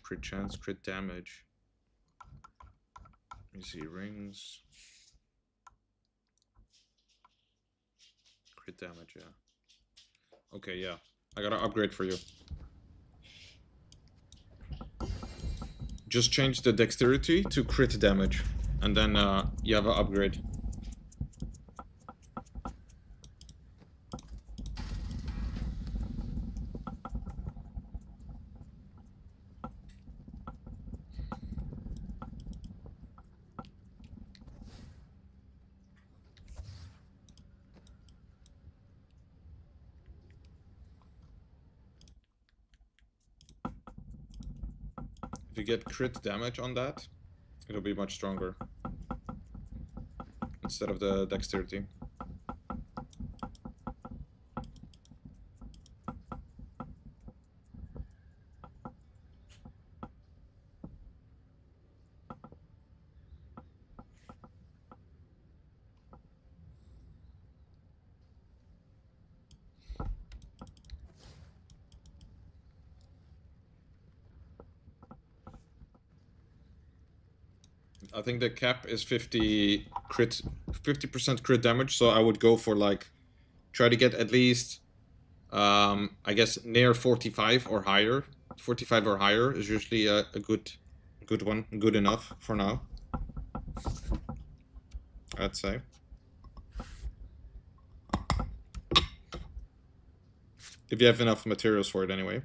Crit chance, crit damage. Let me see, rings. Crit damage, yeah. Okay, yeah. I got an upgrade for you. Just change the dexterity to crit damage. And then you have an upgrade. If you get crit damage on that, it'll be much stronger. Instead of the dexterity. I think the cap is 50% crit damage, so I would go for like, try to get at least, I guess near 45 or higher. 45 or higher is usually a good one, good enough for now, I'd say. If you have enough materials for it anyway.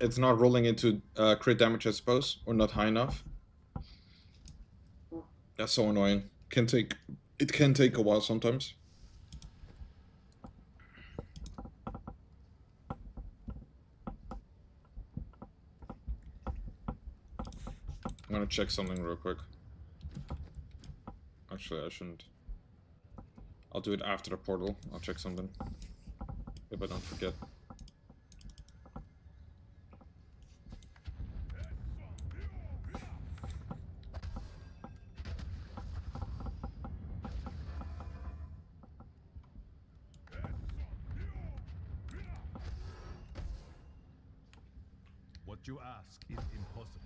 It's not rolling into crit damage, I suppose, or not high enough. That's so annoying. It can take a while sometimes. I'm gonna check something real quick. Actually, I shouldn't. I'll do it after the portal. I'll check something. If I don't forget. What you ask is impossible.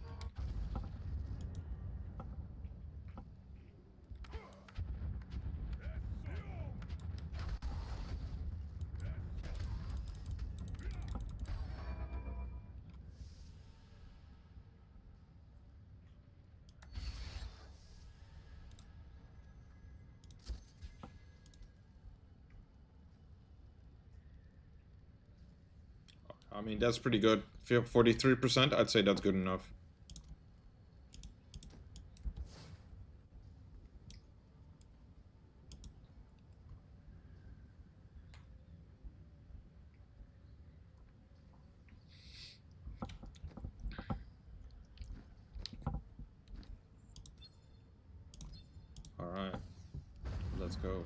I mean, that's pretty good. 43%, I'd say that's good enough. Alright, let's go.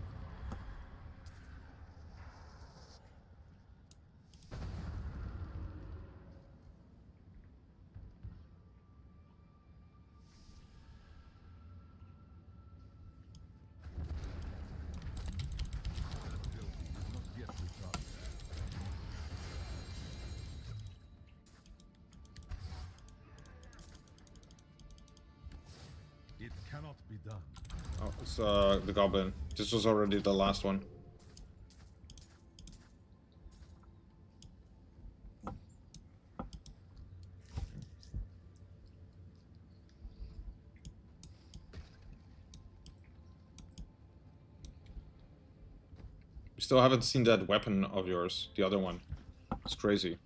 It cannot be done. Oh, it's the goblin. This was already the last one. We still haven't seen that weapon of yours, the other one. It's crazy.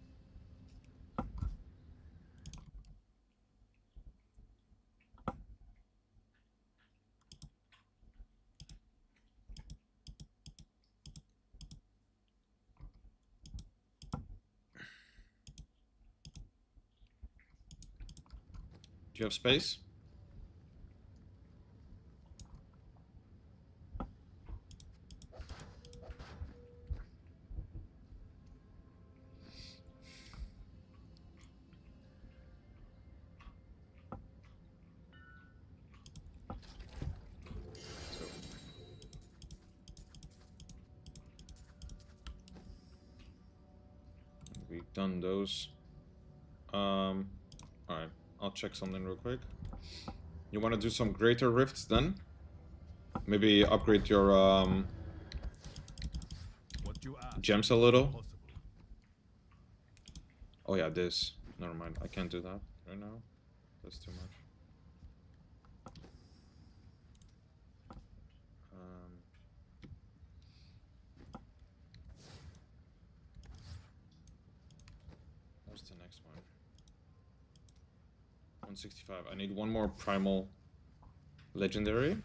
Do you have space? We've done those. Alright, I'll check something real quick. You want to do some greater rifts then? Maybe upgrade your gems a little. Oh yeah, this. Never mind, I can't do that right now. That's too much. What's the next one? 165. I need one more primal legendary,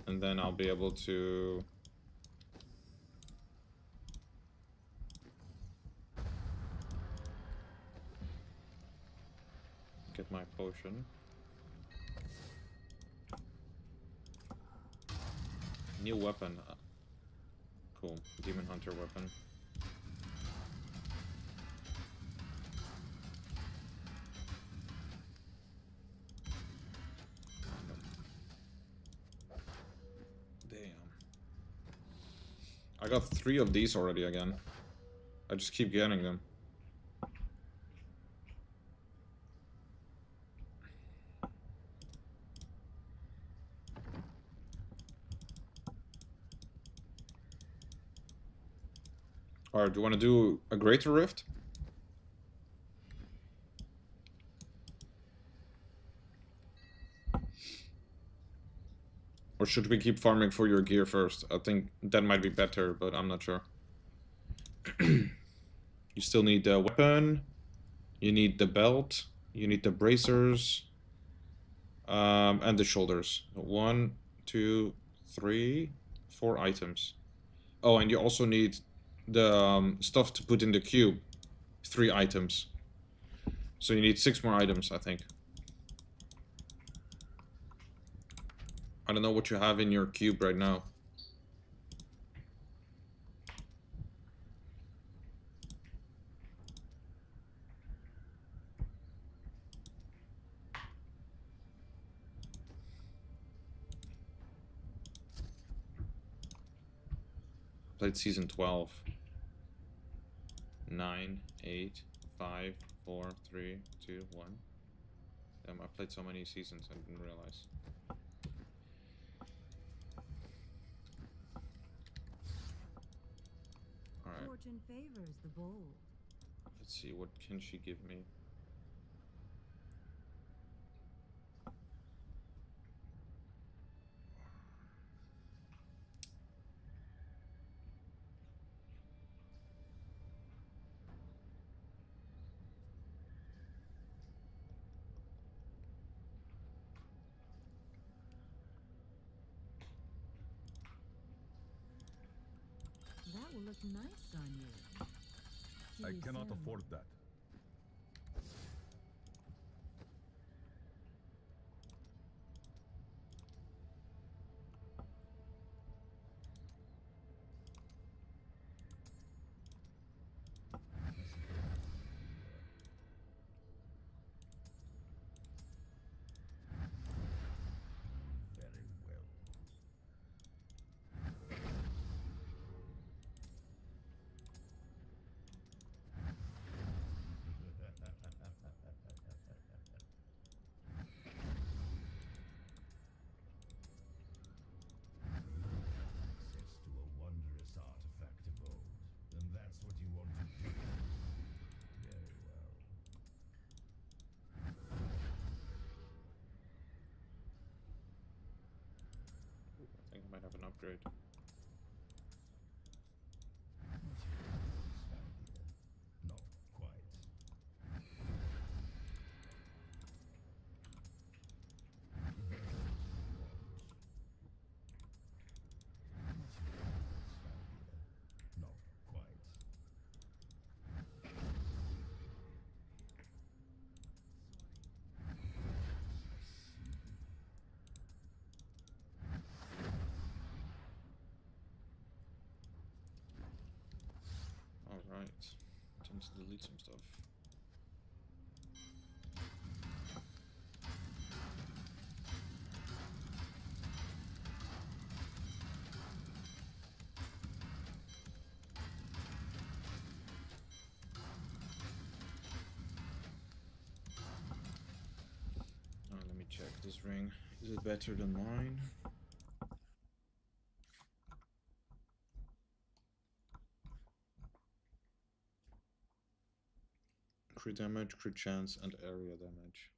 and then I'll be able to get my potion. New weapon. Cool. Demon Hunter weapon. Damn. I got 3 of these already again. I just keep getting them. Alright, do you want to do a greater rift? Or should we keep farming for your gear first? I think that might be better, but I'm not sure. You still need the weapon, you need the belt, you need the bracers, and the shoulders. 1, 2, 3, 4 items. Oh, and you also need the stuff to put in the cube. 3 items. So you need 6 more items, I think. I don't know what you have in your cube right now. Played season 12. 9, 8, 5, 4, 3, 2, 1. I played so many seasons I didn't realize. Alright. Fortune favors the bold. Let's see, what can she give me? That will look nice on you. See I you cannot soon. afford that. Very well. Access to a wondrous artifact of old. And that's what you want to do. Very well. I think I might have an upgrade. Not quite. Not quite. Alright. Time to delete some stuff. Let me check this ring. Is it better than mine? Crit damage, crit chance, and area damage.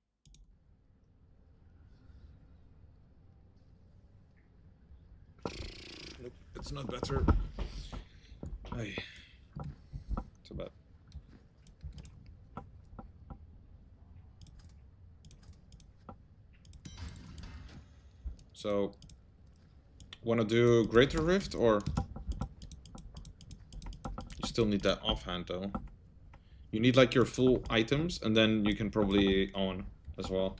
Nope, it's not better. Ay. Too bad. So, wanna do Greater Rift, or you still need that offhand though? You need like your full items, and then you can probably own as well.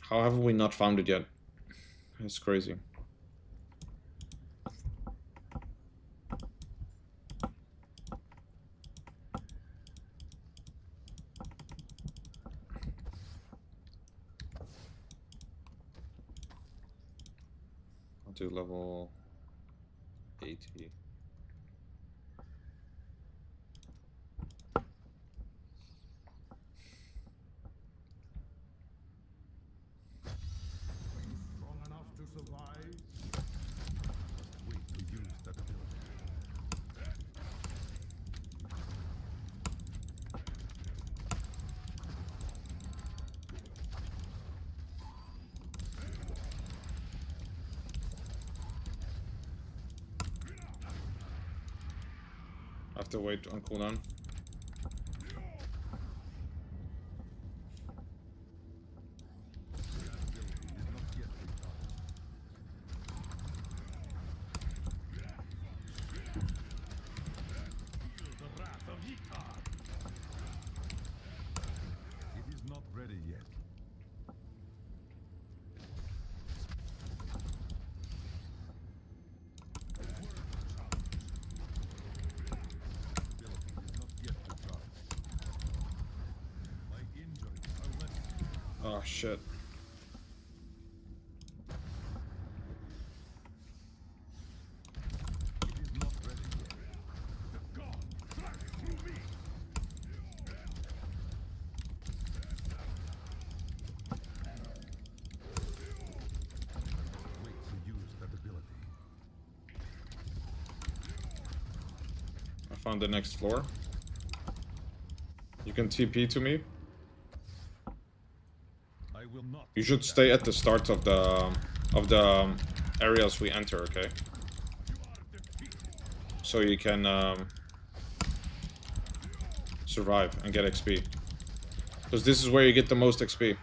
How have we not found it yet? It's crazy. I'll do level 80. Strong enough to survive? Wait to use that ability. I have to wait on cooldown. Feel the wrath of Ikar. It is not ready yet. Oh shit. found the next floor. You can TP to me. I will not. You should stay at the start of the areas we enter, okay? So you can survive and get XP. Because this is where you get the most XP.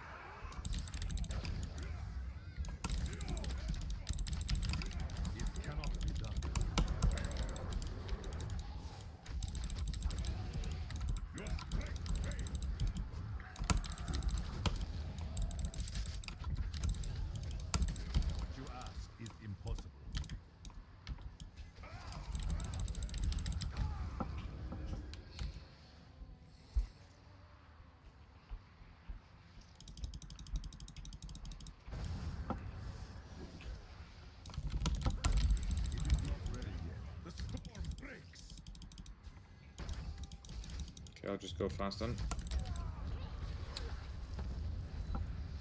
Okay, I'll just go fast then.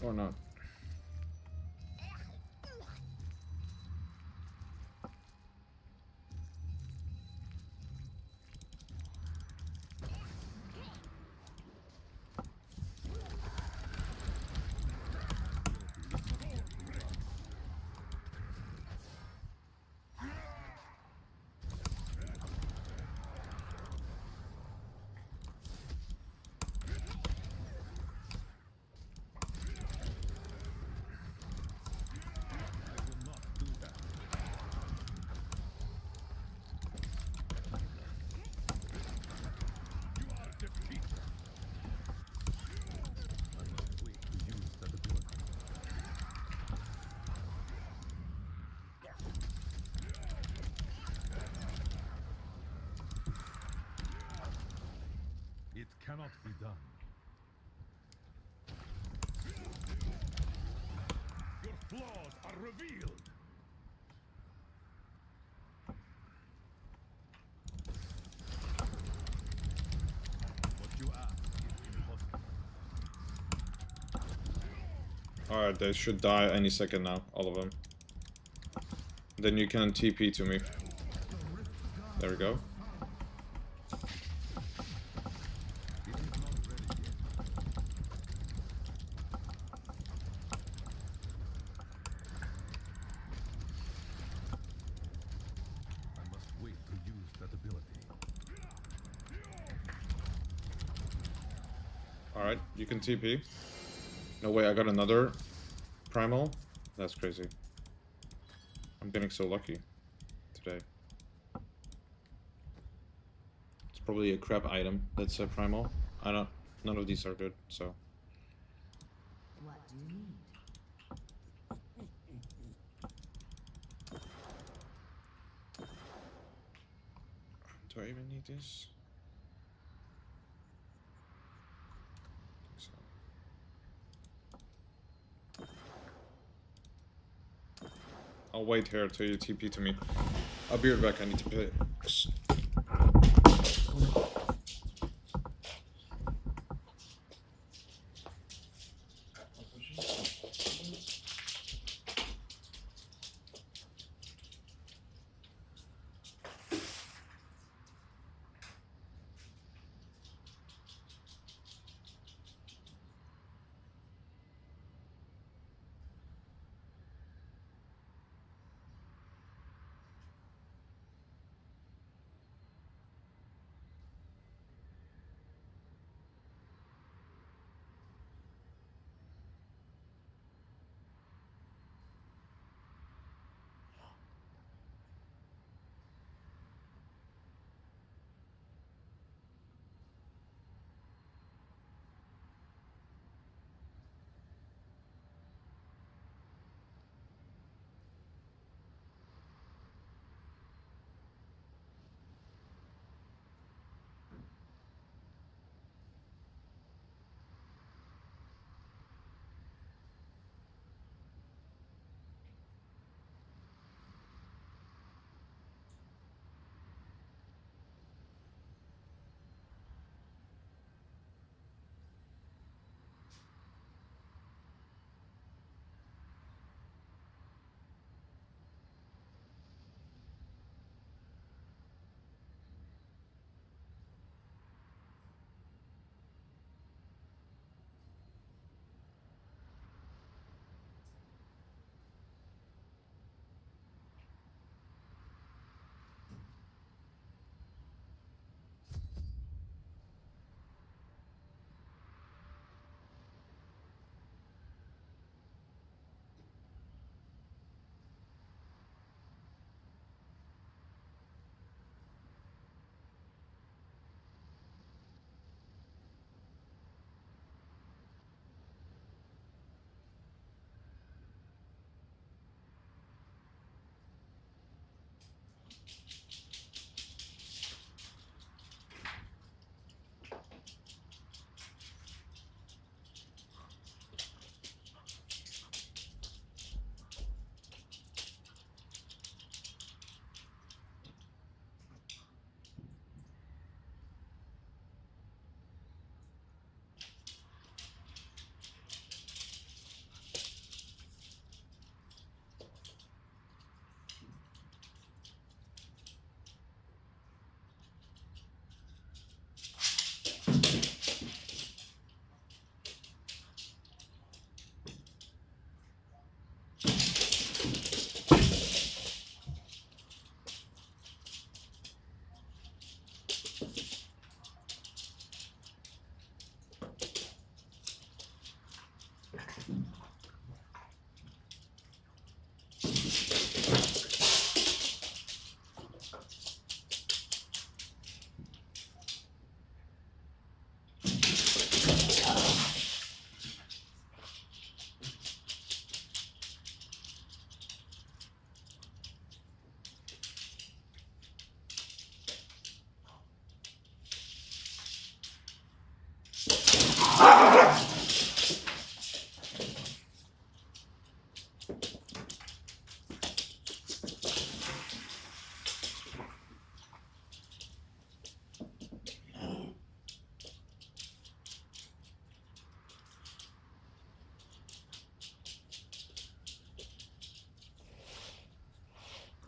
Or not. It cannot be done. Your flaws are revealed. What you ask is impossible. Alright, they should die any second now, all of them. Then you can TP to me. There we go. Alright, you can TP. No way, I got another primal? That's crazy. I'm getting so lucky today. It's probably a crap item that's a primal. None of these are good, so. What do you need? Do I even need this? I'll wait here till you TP to me. I'll be right back, I need to play.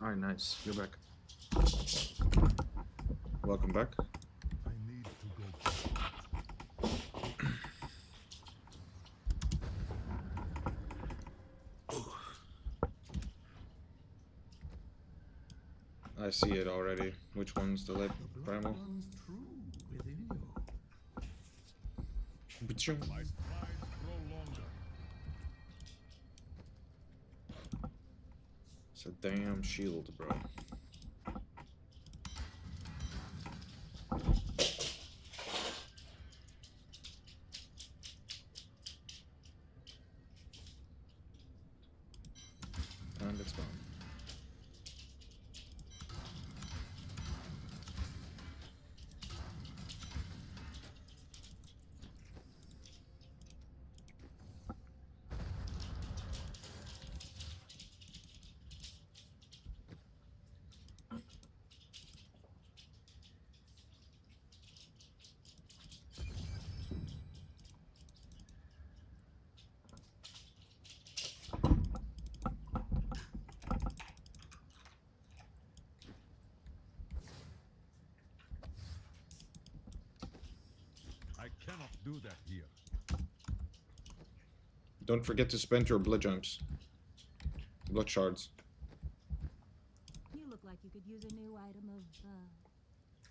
Alright, nice. You're back. Welcome back. I need to go. I see it already. Which one's the lip primal? Runs true within you. Ba-chung. My strides grow longer. It's a damn shield, bro. And it's gone. I cannot do that here. Don't forget to spend your blood jumps. Blood shards. You look like you could use a new item of,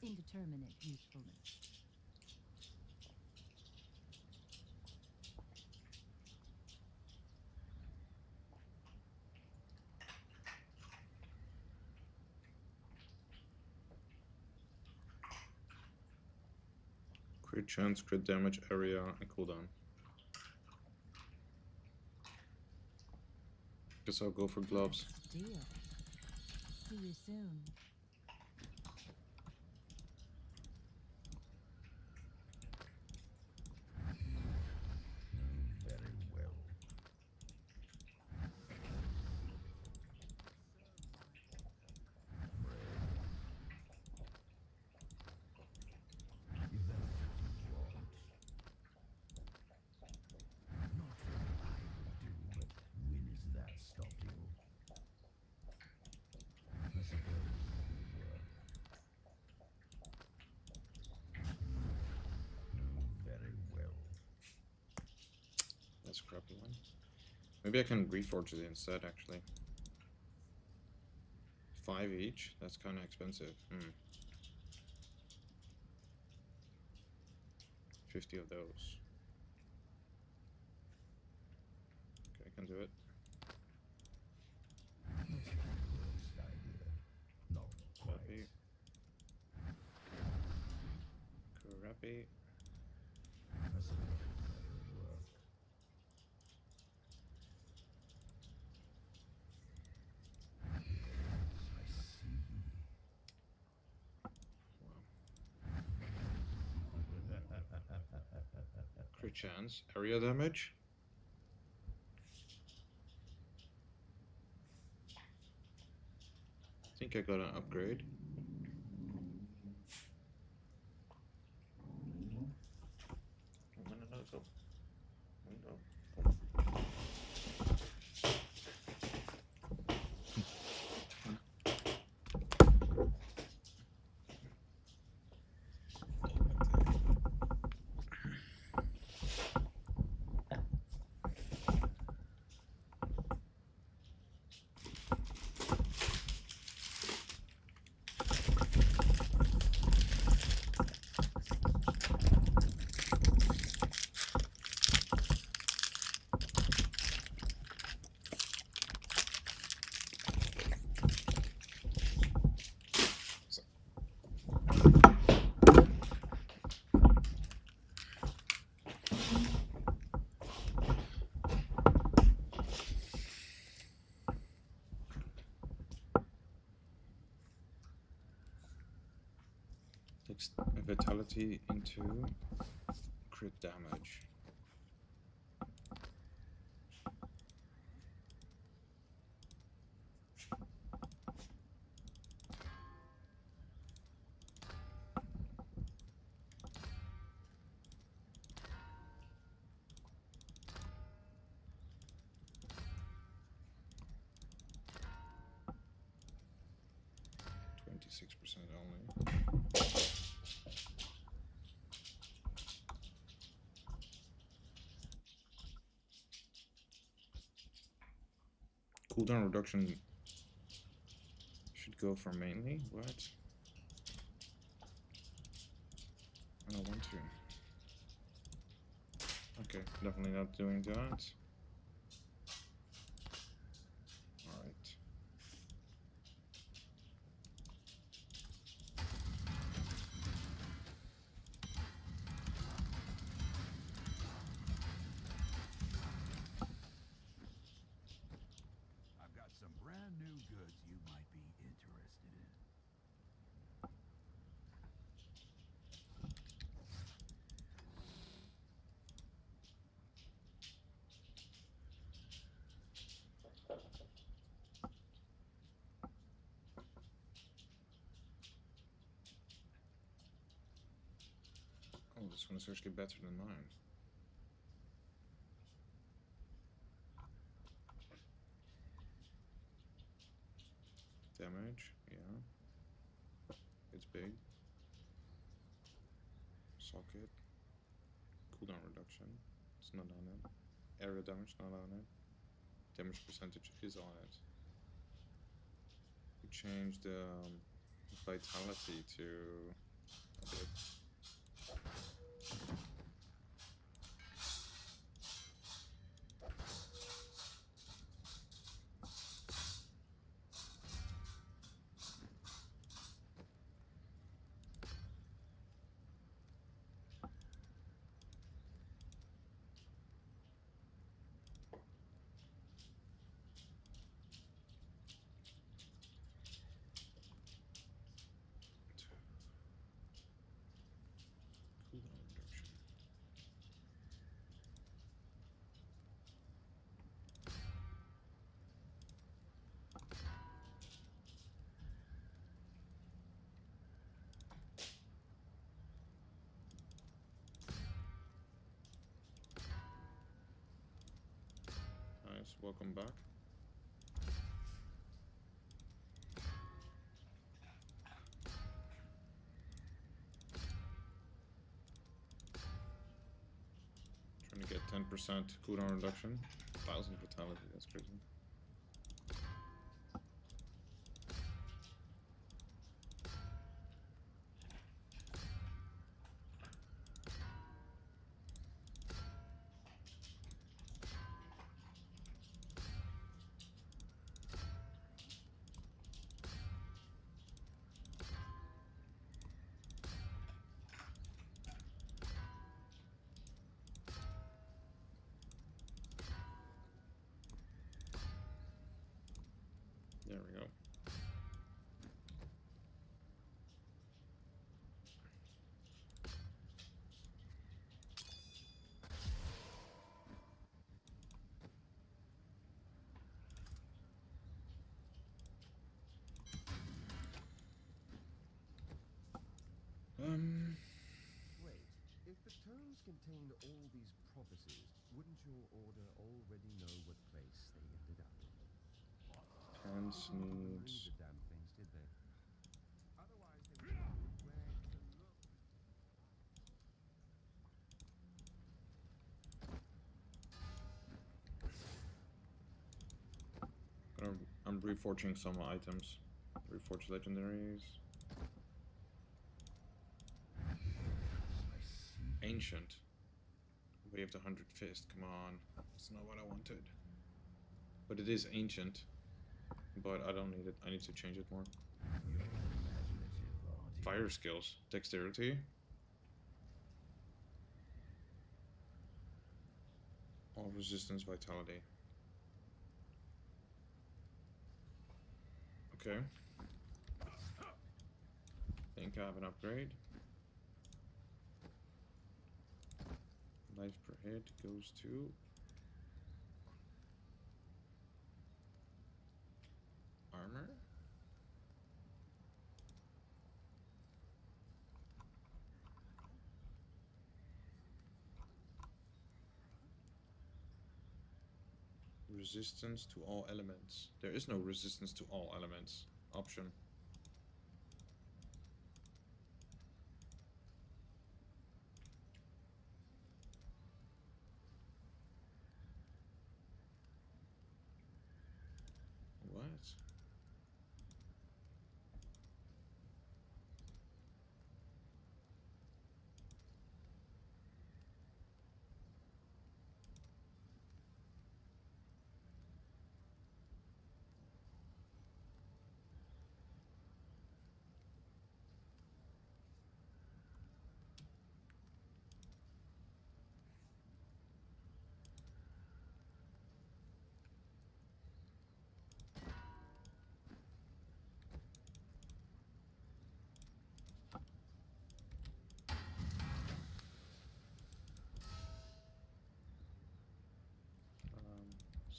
indeterminate usefulness. Crit chance, crit damage, area, and cooldown. Guess I'll go for gloves. Deal. See you soon. Very well. If that's what you want. Not what I would do, but when is that stop you? I suppose it will work. Very well. That's a crappy one. Maybe I can reforge it instead, actually. 5 each? That's kind of expensive. 50 of those. Okay, I can do it. Not the worst idea. Not quite. Crappy. Crappy. I suppose that will work. Yes, I see. Crit chance, area damage. I think I got an upgrade. Go. Takes vitality into crit damage. 96% only. Cooldown reduction should go for mainly? What? I don't want to. Okay, definitely not doing that. Alright. I've got some brand new goods you might be interested in. Oh, this one is actually better than mine. Damage, yeah. It's big. Socket. Cooldown reduction. It's not on it. Area damage, not on it. Damage percentage is on it. We change the vitality to a bit. Cooldown reduction. Nice, welcome back. Trying to get 10% cooldown reduction. 1000 vitality, that's crazy. There we go. Wait, if the tomes contained all these prophecies, wouldn't your order already know what place they ended up in? Hands They didn't even read needs. the damn things, did they? Otherwise, they would know where to look. I'm reforging some items. Reforge legendaries. Ancient. Wave the 100 fist. Come on. That's not what I wanted. But it is ancient. But I don't need it. I need to change it more. Fire skills. Dexterity. All resistance, vitality. Okay. Think I have an upgrade. Life per hit goes to armor. Resistance to all elements. There is no resistance to all elements option.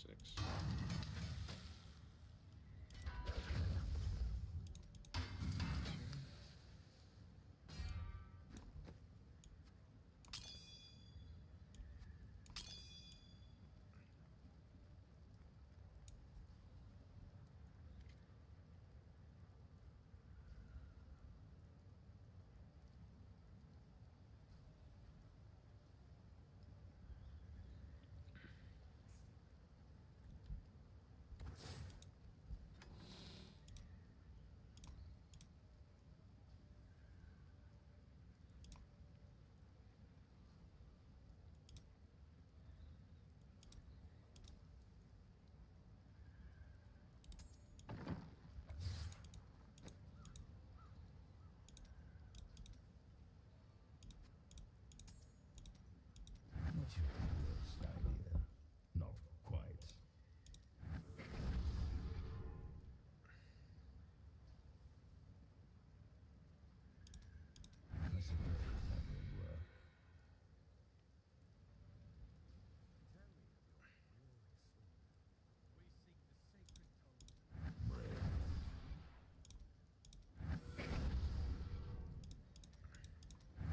6. Not your worst idea. Not quite. I suppose that will work.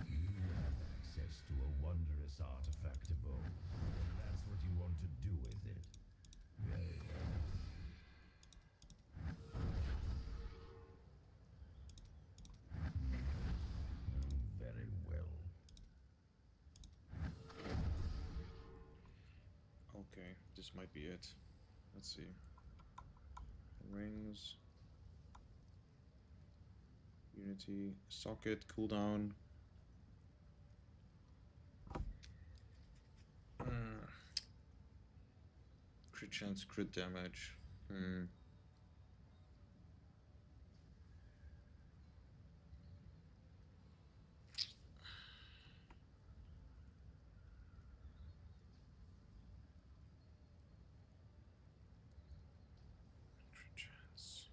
You have access to a wondrous artifact of old, and that's what you want to do with it. Very well. Very well. Okay, this might be it. Let's see. Rings. Unity. Socket. Cooldown. Crit chance, crit damage. Crit chance.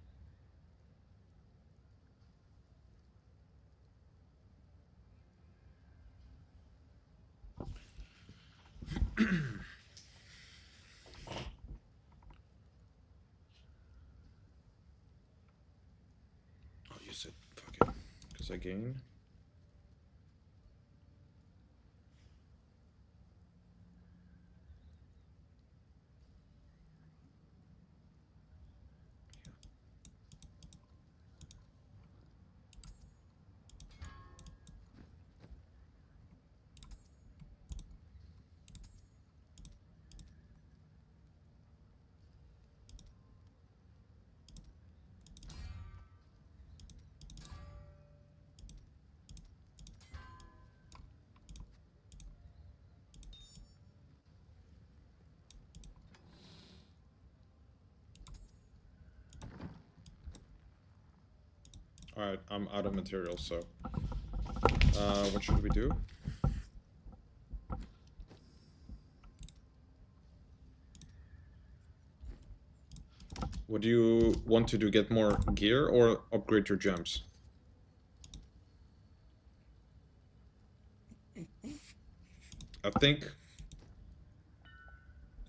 I'll use it. Fuck it. Because I gain. Alright, I'm out of material, so... what should we do? What do you want to do? Get more gear or upgrade your gems? I think...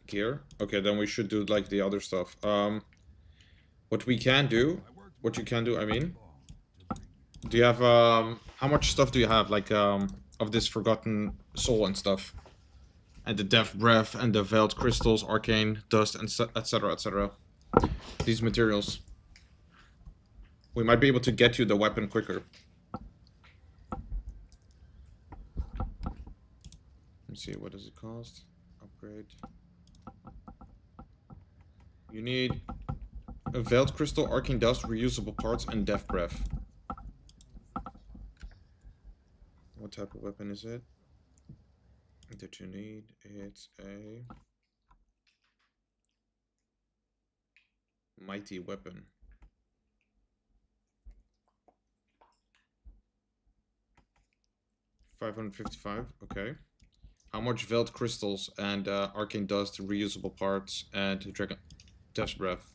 Gear? Okay, then we should do like the other stuff. What we can do... What you can do, I mean... Do you have, how much stuff do you have, like, of this Forgotten Soul and stuff? And the Death Breath, and the Veiled Crystals, Arcane, Dust, and etc, etc. These materials. We might be able to get you the weapon quicker. Let's see, what does it cost? Upgrade. You need a Veiled Crystal, Arcane Dust, reusable parts, and Death Breath. What type of weapon is it that you need? It's a mighty weapon. $555, okay. How much Veiled Crystals and Arcane Dust, reusable parts, and Dragon Death's Breath?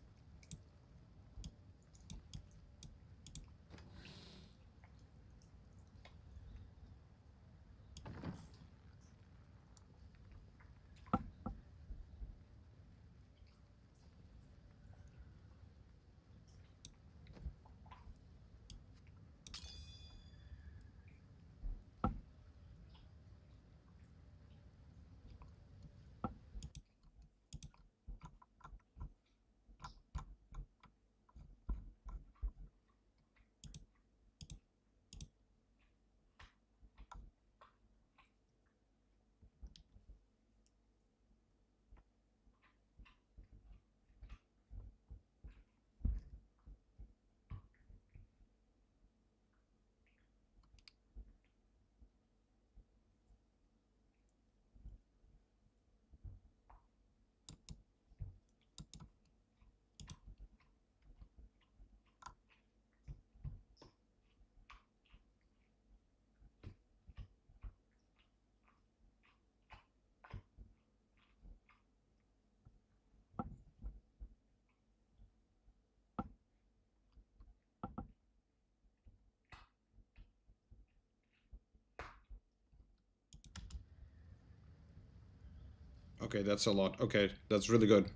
Okay, that's a lot. Okay, that's really good.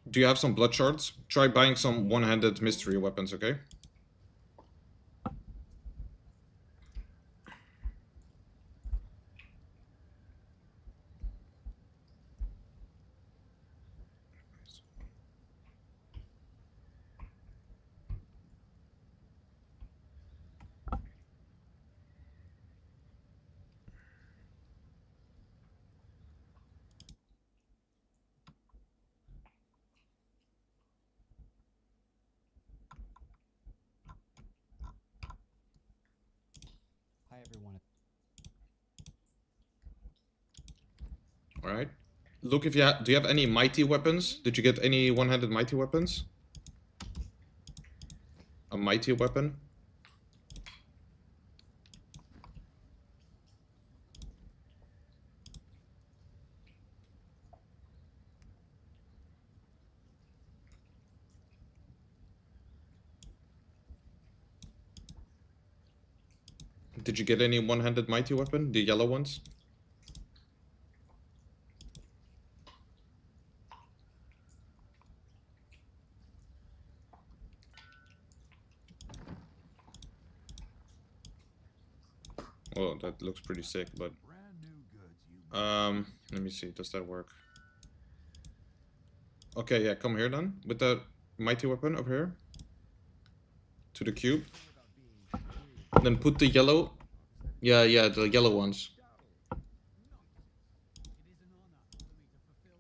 Do you have some blood shards? Try buying some one-handed mystery weapons, okay? Hi everyone. Alright. Look if you do you have any mighty weapons? Did you get any one-handed mighty weapons? A mighty weapon? Did you get any one-handed mighty weapon? The yellow ones? Oh, that looks pretty sick, but... let me see, does that work? Okay, yeah, come here then, with that mighty weapon over here. To the cube. Then put the yellow... Yeah, the yellow ones.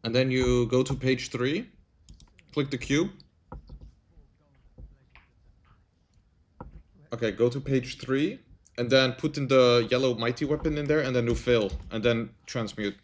And then you go to page 3. Click the cube. Okay, go to page 3. And then put in the yellow mighty weapon in there, and then do fill. And then transmute.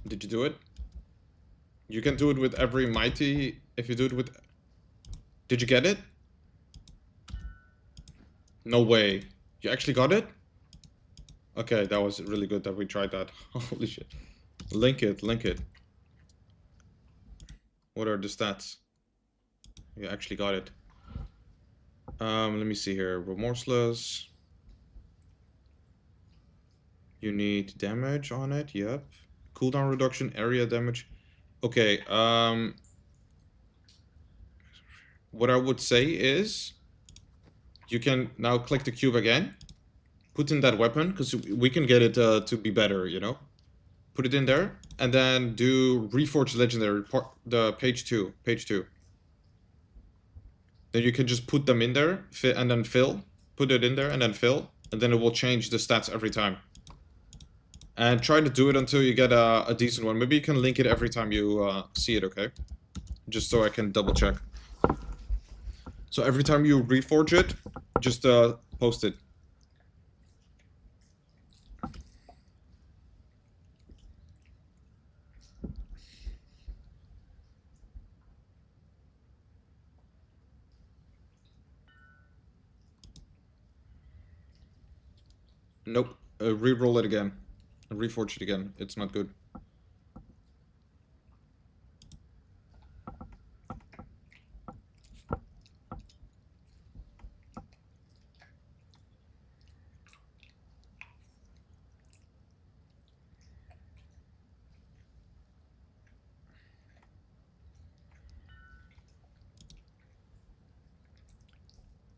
Did you do it? You can do it with every mighty if you do it with... Did you get it? No way. You actually got it? Okay, that was really good that we tried that. Holy shit. Link it, link it. What are the stats? You actually got it. Let me see here. Remorseless. You need damage on it, yep. Cooldown reduction, area damage. Okay, what I would say is you can now click the cube again. Put in that weapon, because we can get it to be better, you know? Put it in there, and then do Reforged Legendary, the page 2. Then you can just put them in there, and then fill. Put it in there, and then fill. And then it will change the stats every time. And try to do it until you get a decent one. Maybe you can link it every time you see it, okay? Just so I can double check. So every time you reforge it, just post it. Nope. Re-roll it again. Reforge it again. It's not good.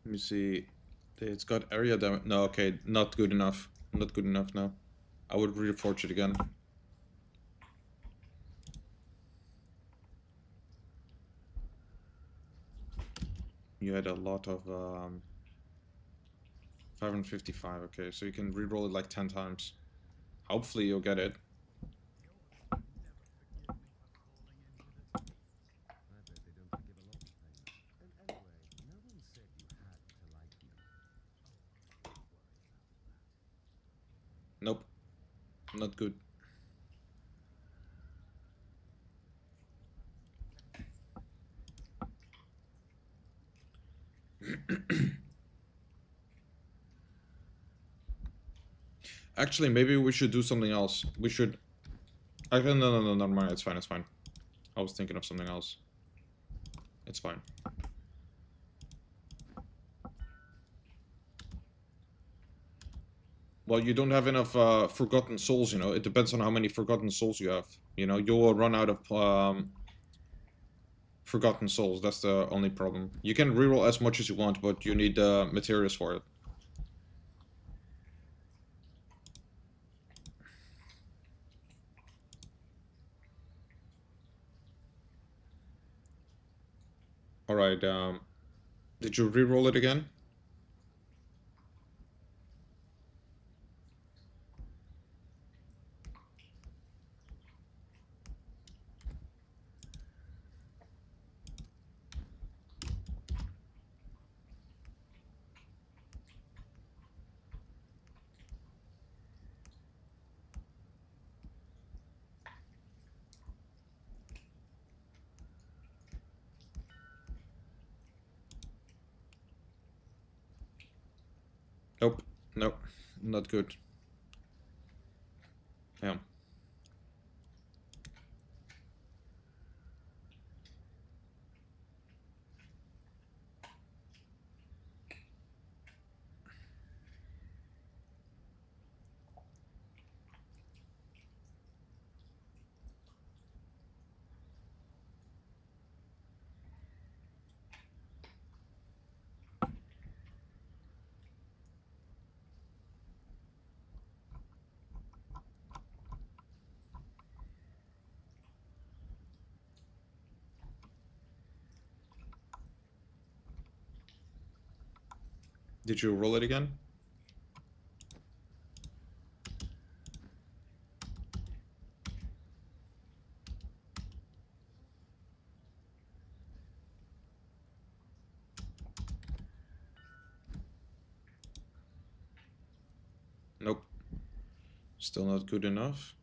Let me see. It's got area damage. No, okay, not good enough. Not good enough now. I would reforge it again. You had a lot of 555. Okay, so you can re-roll it like 10 times. Hopefully you'll get it. Nope. Not good. Actually, maybe we should do something else. We should... Actually, no, never mind. It's fine, it's fine. I was thinking of something else. It's fine. Well, you don't have enough Forgotten Souls, you know. It depends on how many Forgotten Souls you have. You know, you will run out of Forgotten Souls. That's the only problem. You can reroll as much as you want, but you need materials for it. Alright, did you reroll it again? Nope. Nope. Not good. Yeah. Did you roll it again? Nope. Still not good enough.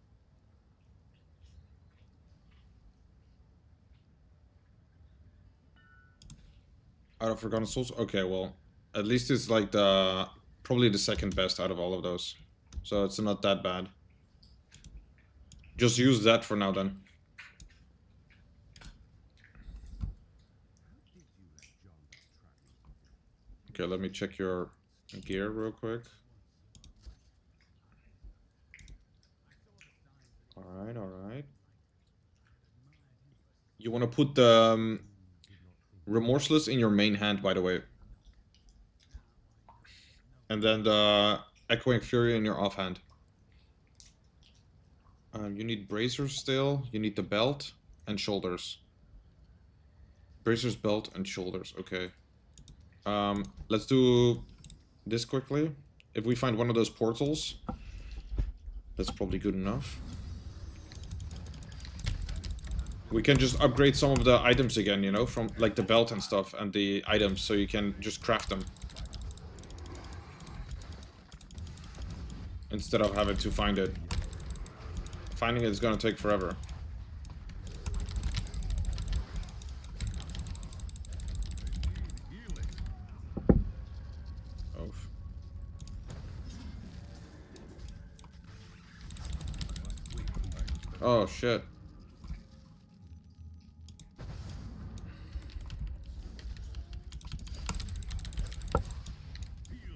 Out of Forgotten Souls? Okay, well, at least it's like the... probably the second best out of all of those. So it's not that bad. Just use that for now then. Okay, let me check your gear real quick. Alright, alright. You want to put the Remorseless in your main hand, by the way. And then the Echoing Fury in your offhand. You need bracers still. You need the belt and shoulders. Bracers, belt, and shoulders. Okay. Let's do this quickly. If we find one of those portals, that's probably good enough. We can just upgrade some of the items again, you know, from like the belt and stuff and the items, so you can just craft them. Instead of having to find it. Finding it is gonna take forever. Oof. Oh shit.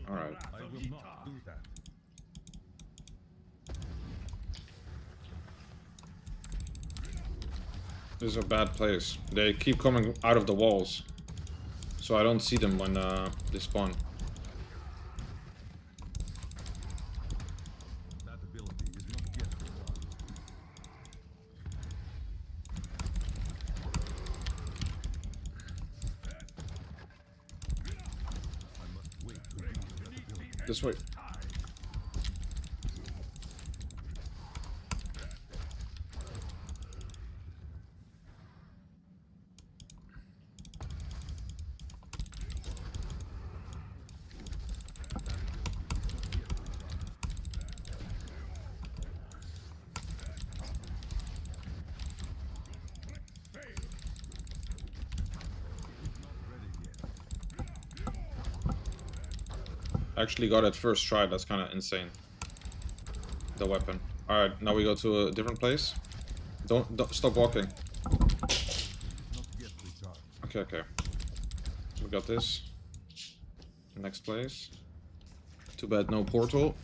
Alright. I will not do that. This is a bad place. They keep coming out of the walls. So I don't see them when they spawn. That ability is not yet resolved. I must wait to use that ability. This way. Actually got it first try, that's kind of insane. the weapon. Alright, now we go to a different place. Don't stop walking. Okay, okay. We got this. Next place. Too bad no portal.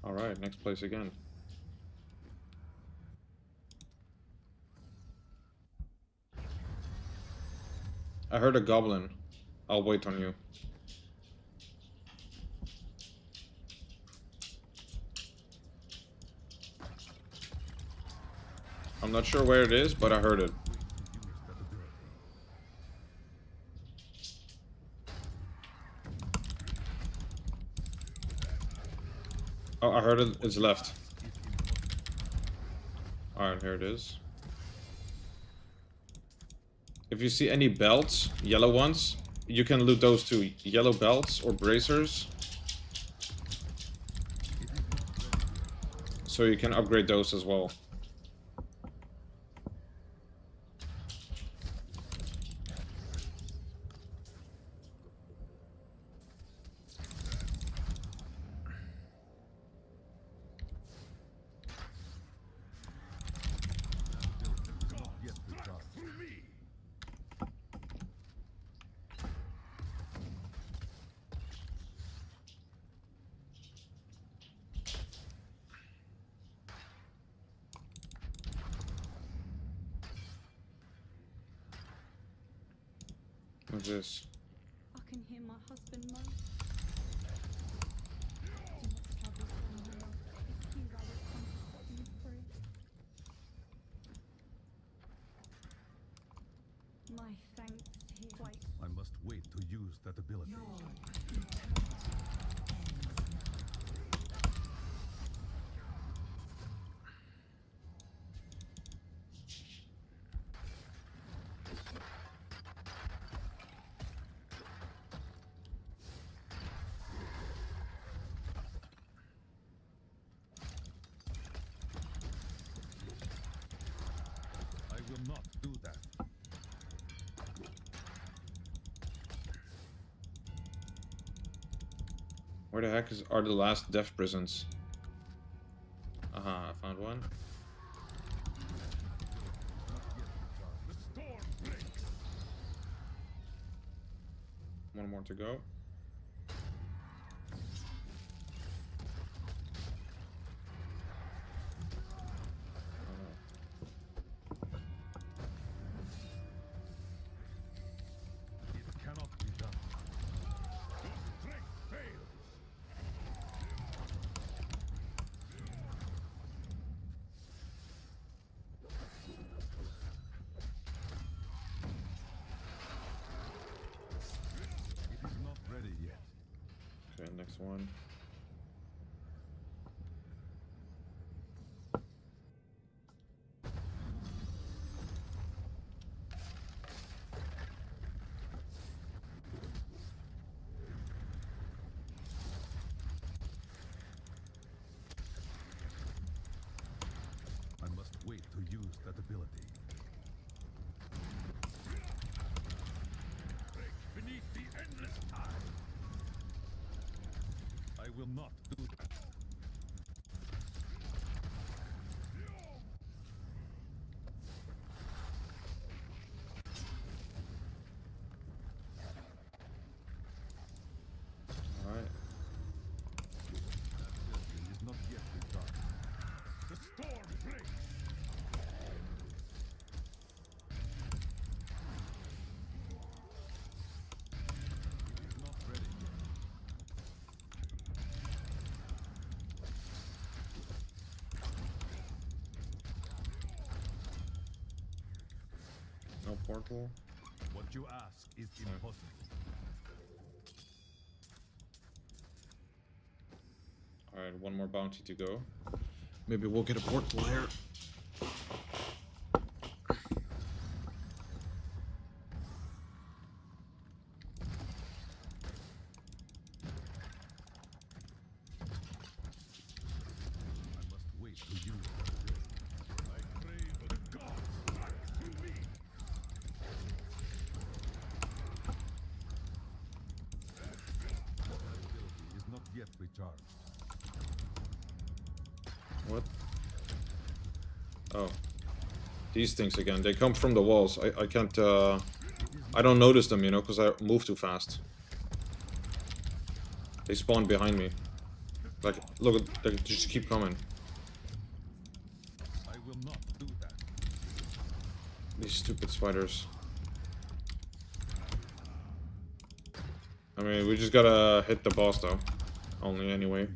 Alright, next place again. I heard a goblin. I'll wait on you. I'm not sure where it is, but I heard it. Oh, I heard it. It's left. Alright, here it is. If you see any belts, yellow ones, you can loot those too. Yellow belts or bracers. So you can upgrade those as well. What's this? I can hear my husband moan. Do not struggle for my love. It's you that will come to set me free. My thanks here. Wait. I must wait to use that ability. I will not do that. Where the heck are the last death prisons? I found one. One more to go. It cannot be done. Your strength fails. It is not ready yet. Okay, next one. I must wait to use that ability. Break beneath the endless tide. I will not do that. Alright. That circle is not yet begun. The storm breaks. It is not ready yet. No portal. What you ask is impossible. Alright, one more bounty to go. Maybe we'll get a port player. What? Oh. These things again. They come from the walls. I can't, I don't notice them, you know, because I move too fast. They spawn behind me. Like, look, they just keep coming. I will not do that. These stupid spiders. I mean, we just gotta hit the boss, though. Only anyway.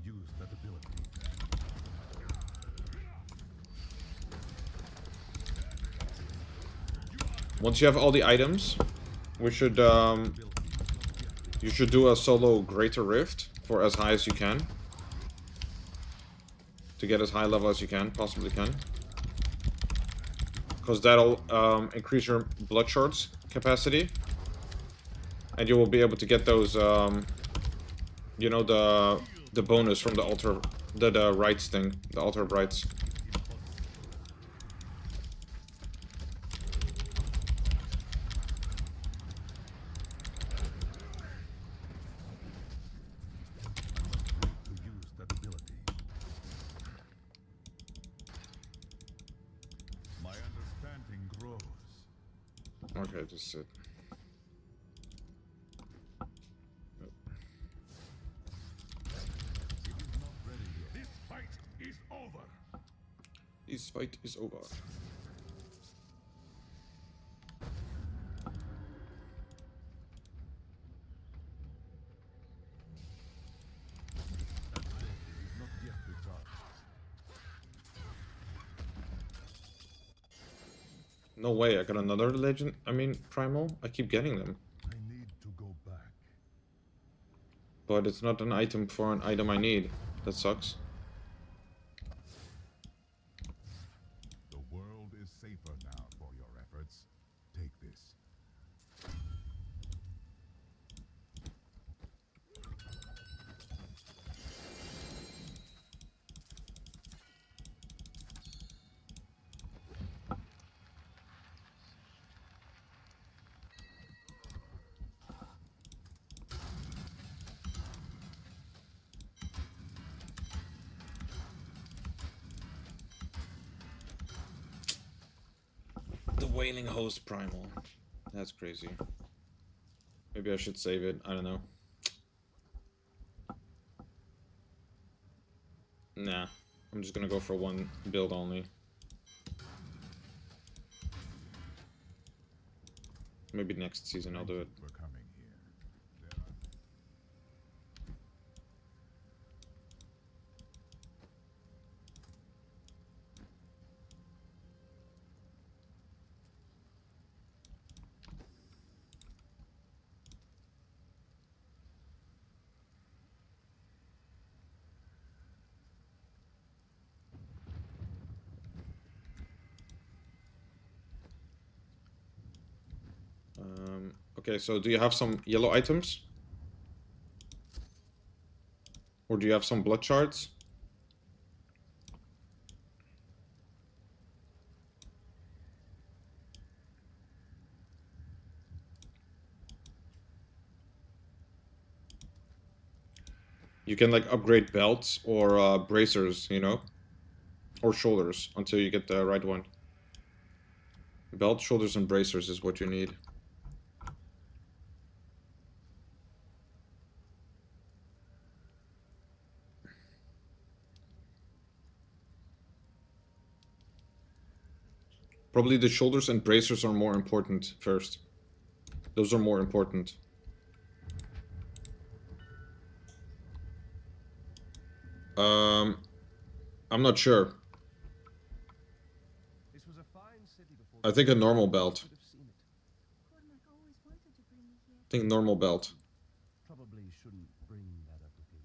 Once you have all the items, we should, you should do a solo Greater Rift for as high as you can. To get as high level as you can, possibly can. Because that'll increase your blood shards capacity. And you will be able to get those, you know, the bonus from the altar, the rights thing, the altar of rights. Okay, just sit. This fight is over. This fight is over. No way, I got another legend. I mean, primal. I keep getting them. I need to go back. But it's not an item for an item I need. That sucks. The world is safer now for your efforts. Take this. The Wailing Host Primal. That's crazy. Maybe I should save it. I don't know. Nah. I'm just gonna go for one build only. Maybe next season I'll do it. Okay, so do you have some yellow items? Or do you have some blood shards? You can like upgrade belts or bracers, you know? Or shoulders until you get the right one. Belt, shoulders, and bracers is what you need. Probably the shoulders and bracers are more important first. Those are more important. I'm not sure. I think a normal belt. I think normal belt. Probably shouldn't bring that up with him.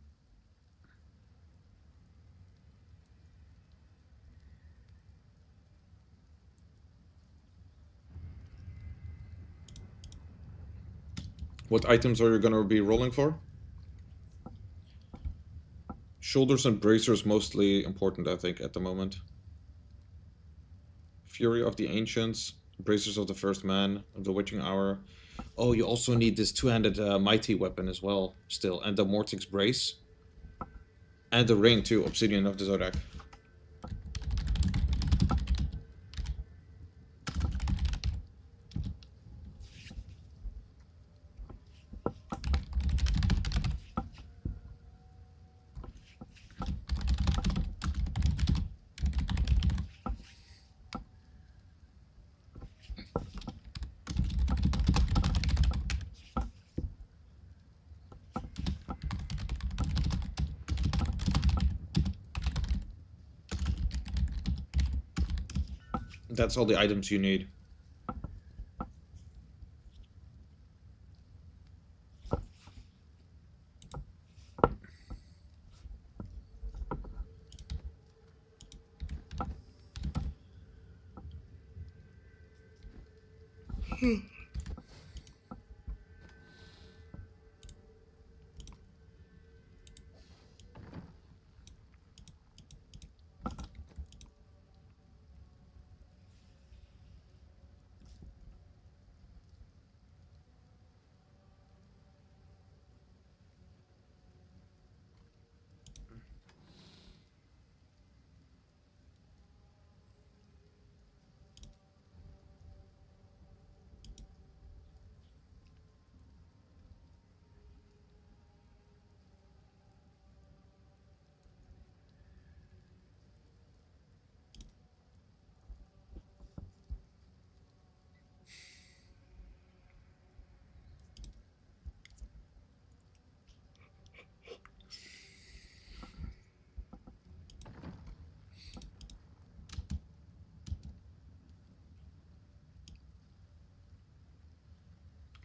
What items are you gonna be rolling for? Shoulders and bracers mostly important, I think, at the moment. Fury of the Ancients, Bracers of the First Man, the Witching Hour. Oh, you also need this two-handed mighty weapon as well, still, and the Mortix Brace. And the ring too, Obsidian of the Zodiac. That's all the items you need.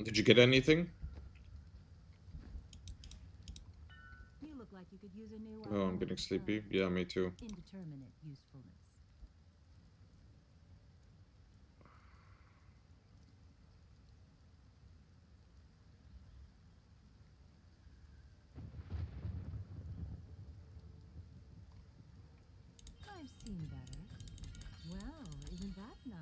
Did you get anything? You look like you could use a new Oh, I'm getting sleepy. Yeah, me too. indeterminate usefulness. I've seen better. Well, isn't that nice?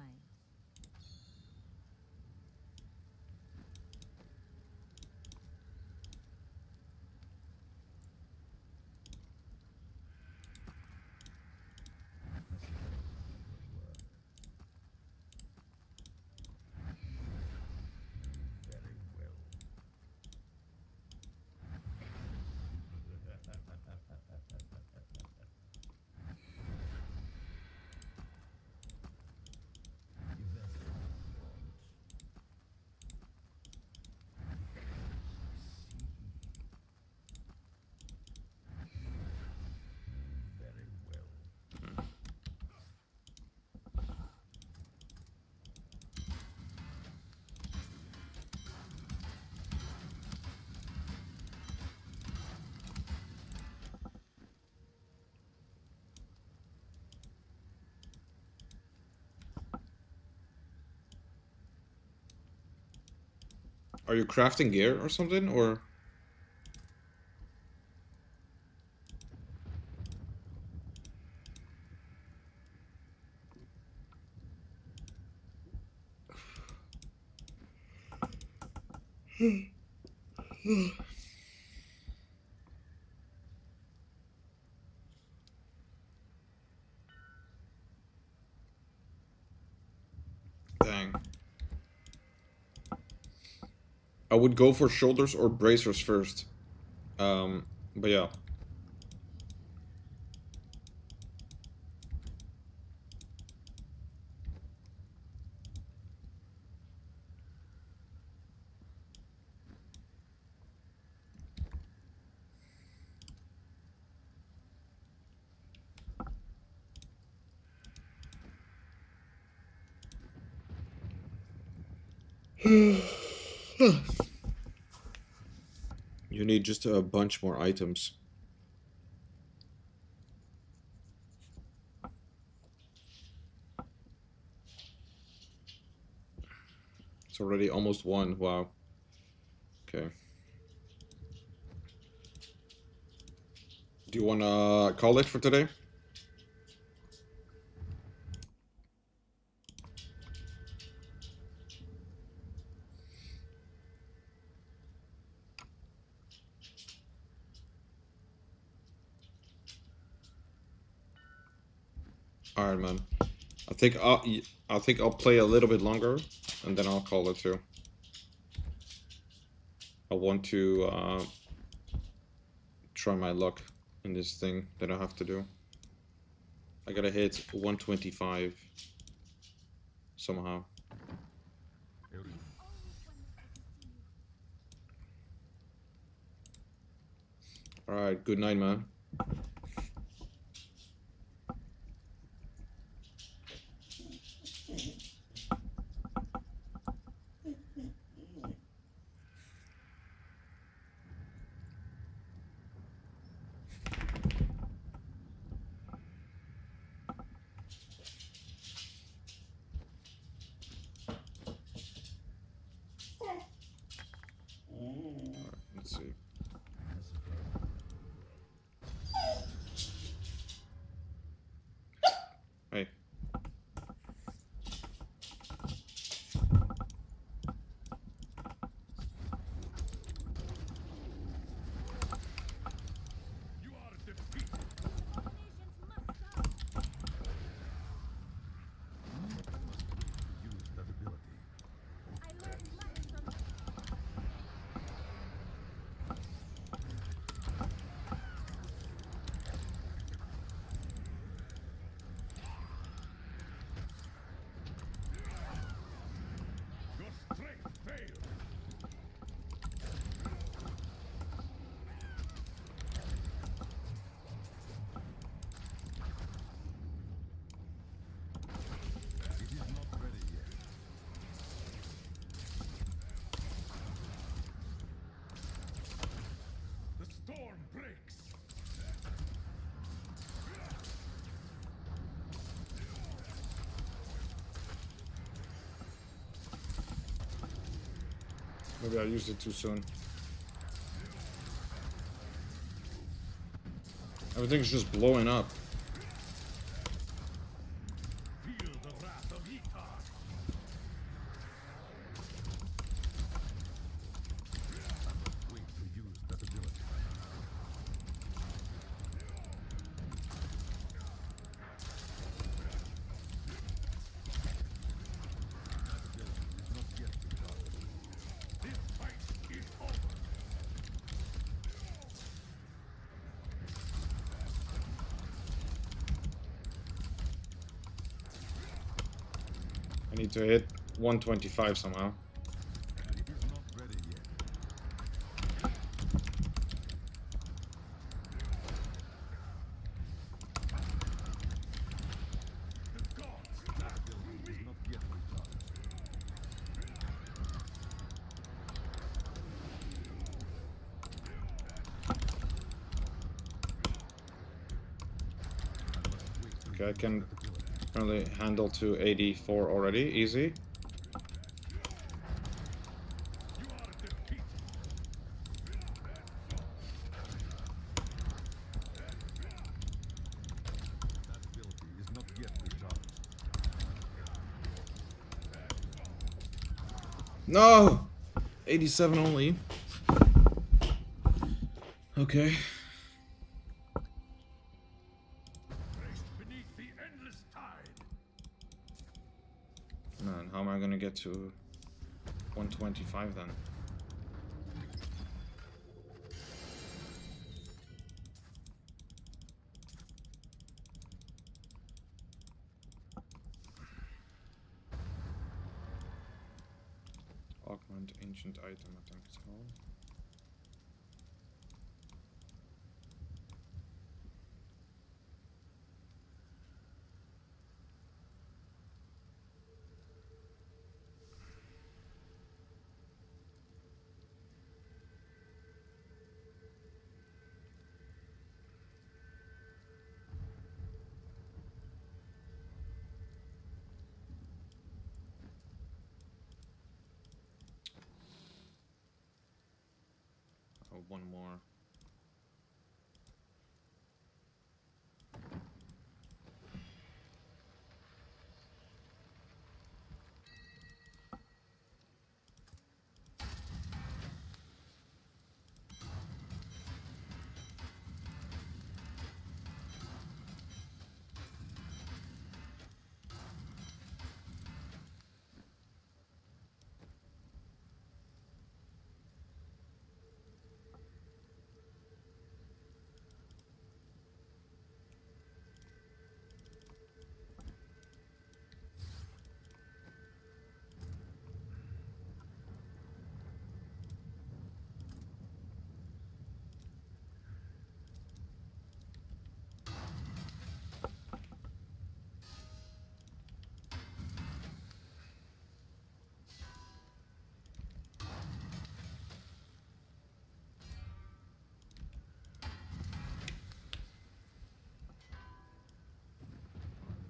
Very well. Very well. Are you crafting gear or something, or? Dang. I would go for shoulders or bracers first. But yeah. You need just a bunch more items. It's already almost 1. Wow. Okay. Do you wanna call it for today? All right, man. I think I'll play a little bit longer, and then I'll call it too. I want to try my luck in this thing that I have to do. I gotta hit 125 somehow. All right. Good night, man. Let's see. Hey. Maybe I used it too soon. Everything's just blowing up. Feel the wrath of Itar. Wait to use that ability. This fight is over. I need to hit 125 somehow. It is not ready yet. That ability is not yet recharged. Okay, I can apparently handle to 84 already. Easy. That ability is not yet recharged. No! 87 only. Okay. Beneath the endless tide. Man, how am I gonna get to 125 then? Augment ancient item, I think it's called. one more.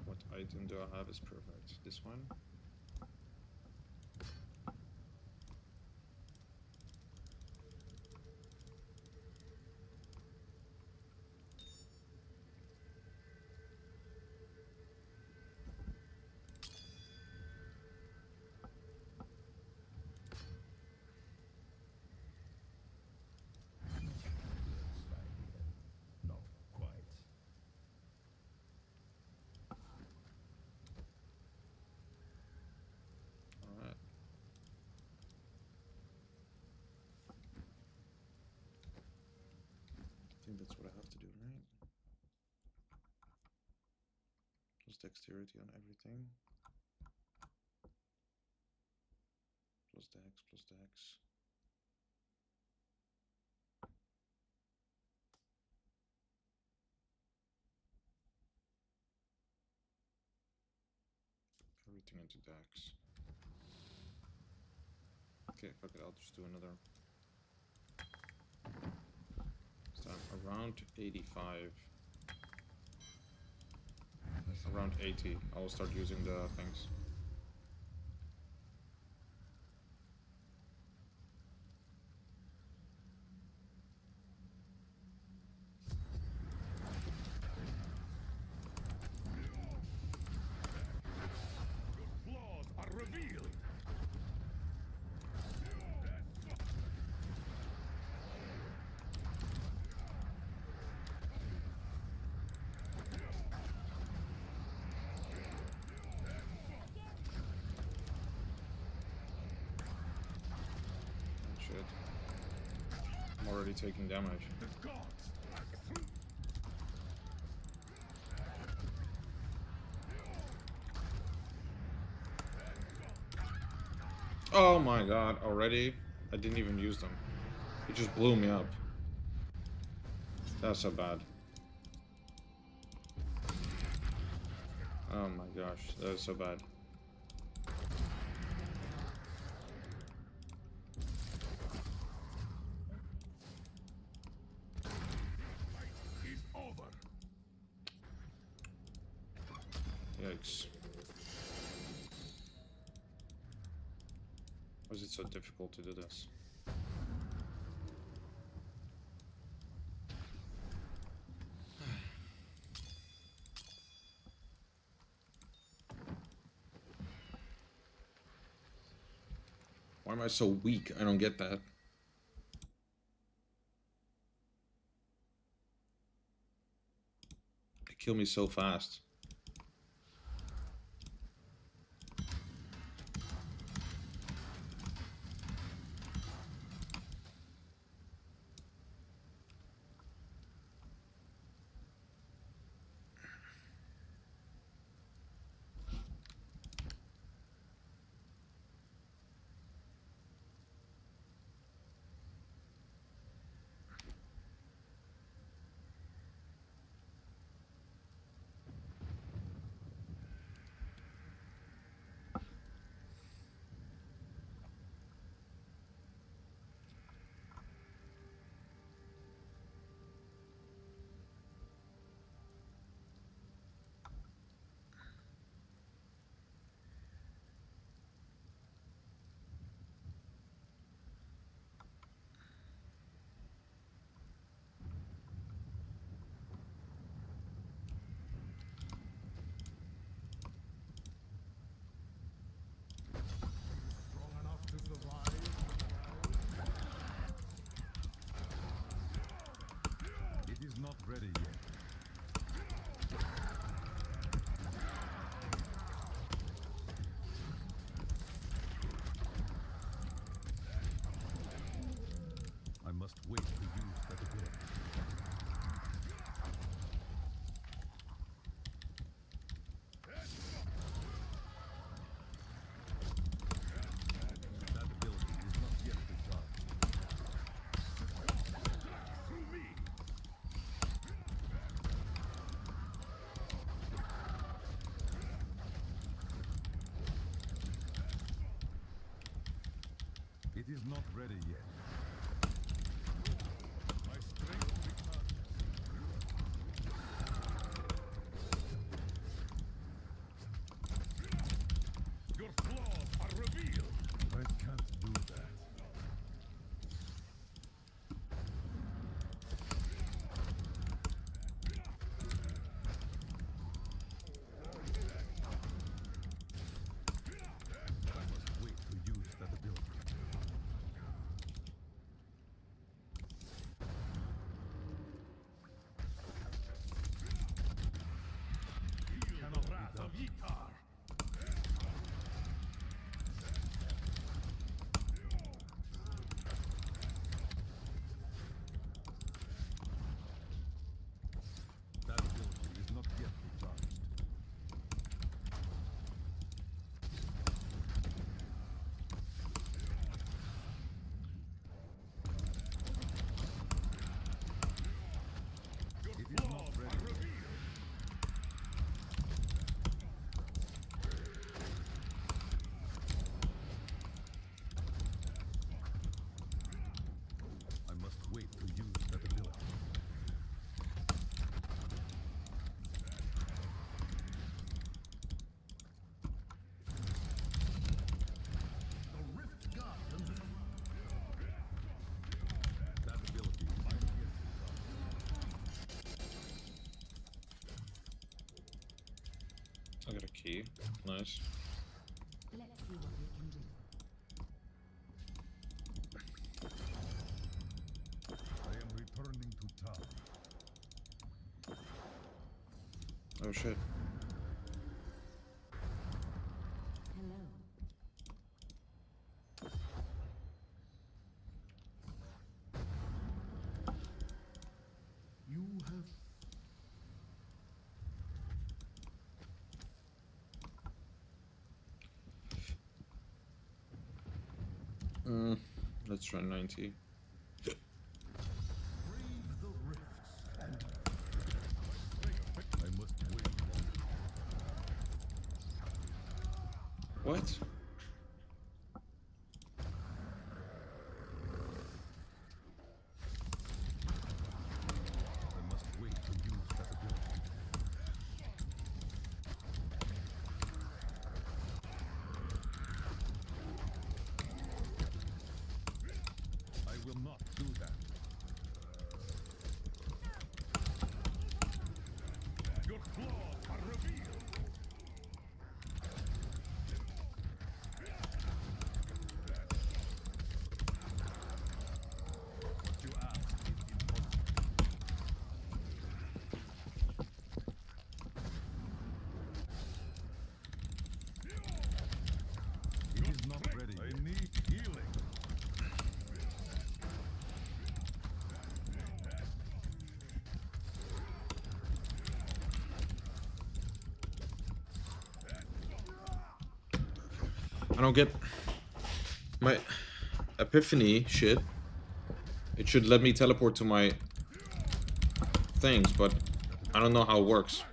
What item do I have is perfect? This one? Not quite. Alright. I think that's what I have to do, right? Plus dexterity on everything. Plus dex, plus dex. Everything into dex. Okay, fuck it, I'll just do another. So I'm around 85. Around 80. I'll start using the things. Flaws are revealed. Shit. I'm already taking damage. The gods act through. Oh my god, already? I didn't even use them. It just blew me up. That's so bad. Oh my gosh, that is so bad. Is over. Yikes. Why is it so difficult to do this? Why am I so weak? I don't get that. They kill me so fast. ready yet. I must wait to use that ability. That ability is not yet recharged. Through me! It is not ready yet. My strength returns. Your flaws are revealed. I can't do that. I must wait to use that ability. Feel the wrath of Yitar. That ability is not yet recharged. It is not ready. I must wait to use that ability. The Rift God comes in. That ability is not yet recharged. I got a key. Nice. Let's see what we can do. I am returning to town. Oh shit. Hello. You have Let's try 90. braved the rifts and I must wait longer. What? I must wait to use that ability. I will not do that. Your flaws are revealed. What you ask is impossible. It is not ready. I need healing. I don't get my epiphany shit. It should let me teleport to my things, but I don't know how it works.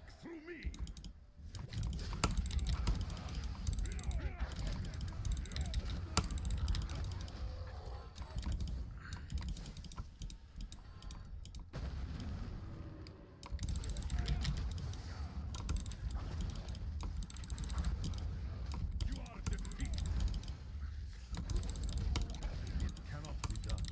It cannot be done.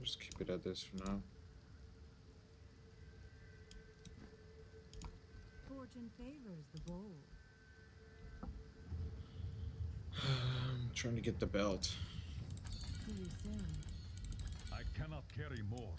just keep it at this for now. Fortune favors the bold. I'm trying to get the belt. See you soon. I cannot carry more.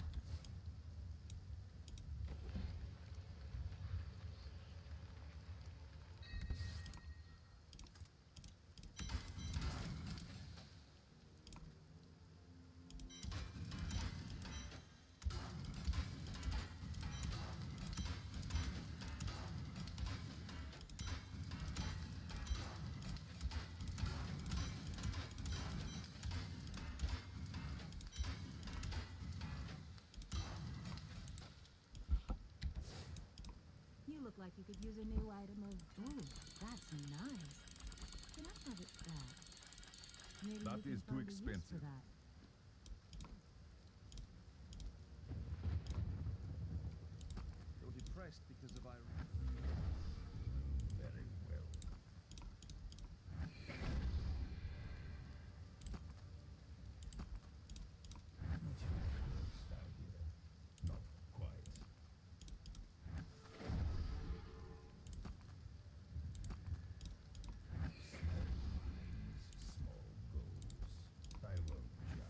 You look like you could use a new item of. Ooh, that's nice. Can I have it back? Maybe That you is can too find a use expensive. for that. You're depressed because of Irene. Very well. Not quite. Small goals. I won't judge.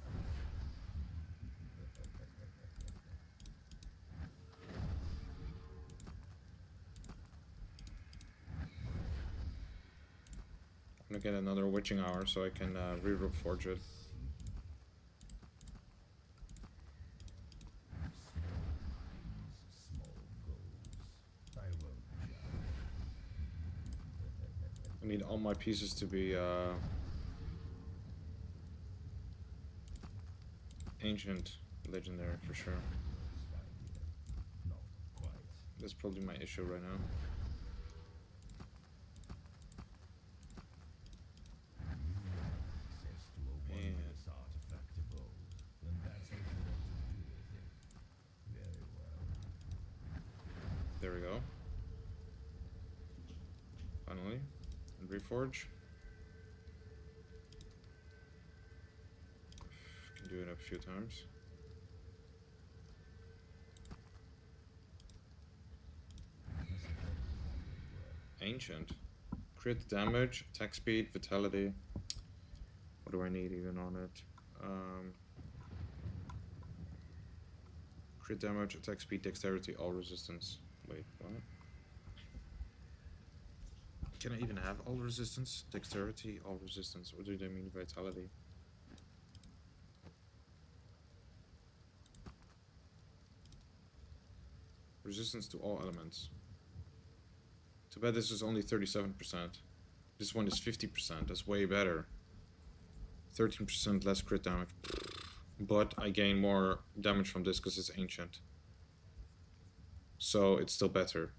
I'm gonna get another witching hour so I can reroute forge it. Small goals. I won't judge. I need all my pieces to be ancient, legendary for sure. Not quite. That's probably my issue right now. Access to a wondrous artifact of old. Then that's what you want to do with it. Very well. There we go. Finally. And reforge. Can do it a few times. Ancient. Crit damage, attack speed, vitality. What do I need even on it? Crit damage, attack speed, dexterity, all resistance. Wait, what? Can I even have all resistance? Dexterity, all resistance. What do they mean vitality? Resistance to all elements. Too bad this is only 37%. This one is 50%. That's way better. 13% less crit damage. But I gain more damage from this because it's ancient. So it's still better.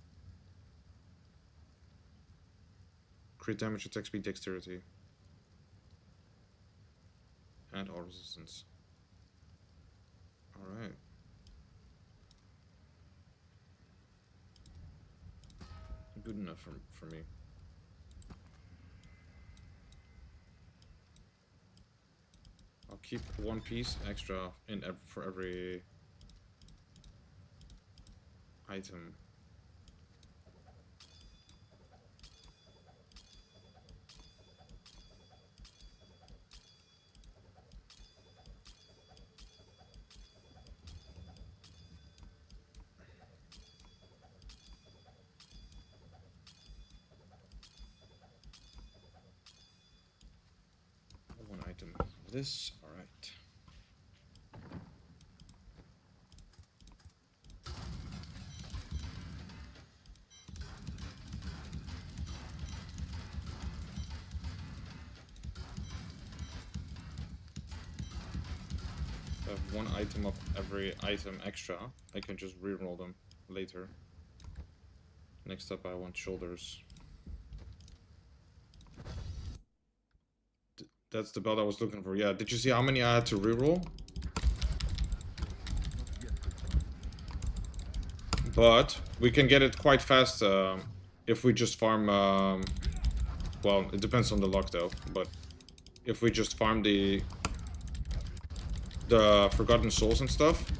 Crit damage, attack speed, dexterity. And all resistance. Alright. Good enough for me. I'll keep one piece extra in for every item. One item of this, all right. I have one item of every item extra. I can just reroll them later. Next up, I want shoulders. That's the belt I was looking for. Yeah, did you see how many I had to reroll? But we can get it quite fast if we just farm... well, it depends on the luck though, but if we just farm the the Forgotten Souls and stuff,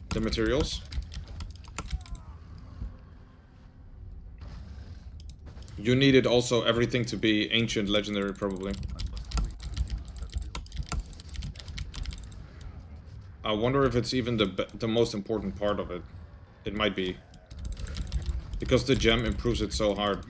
the materials. You needed also everything to be ancient, legendary, probably. I wonder if it's even the most important part of it. It might be. Because the gem improves it so hard.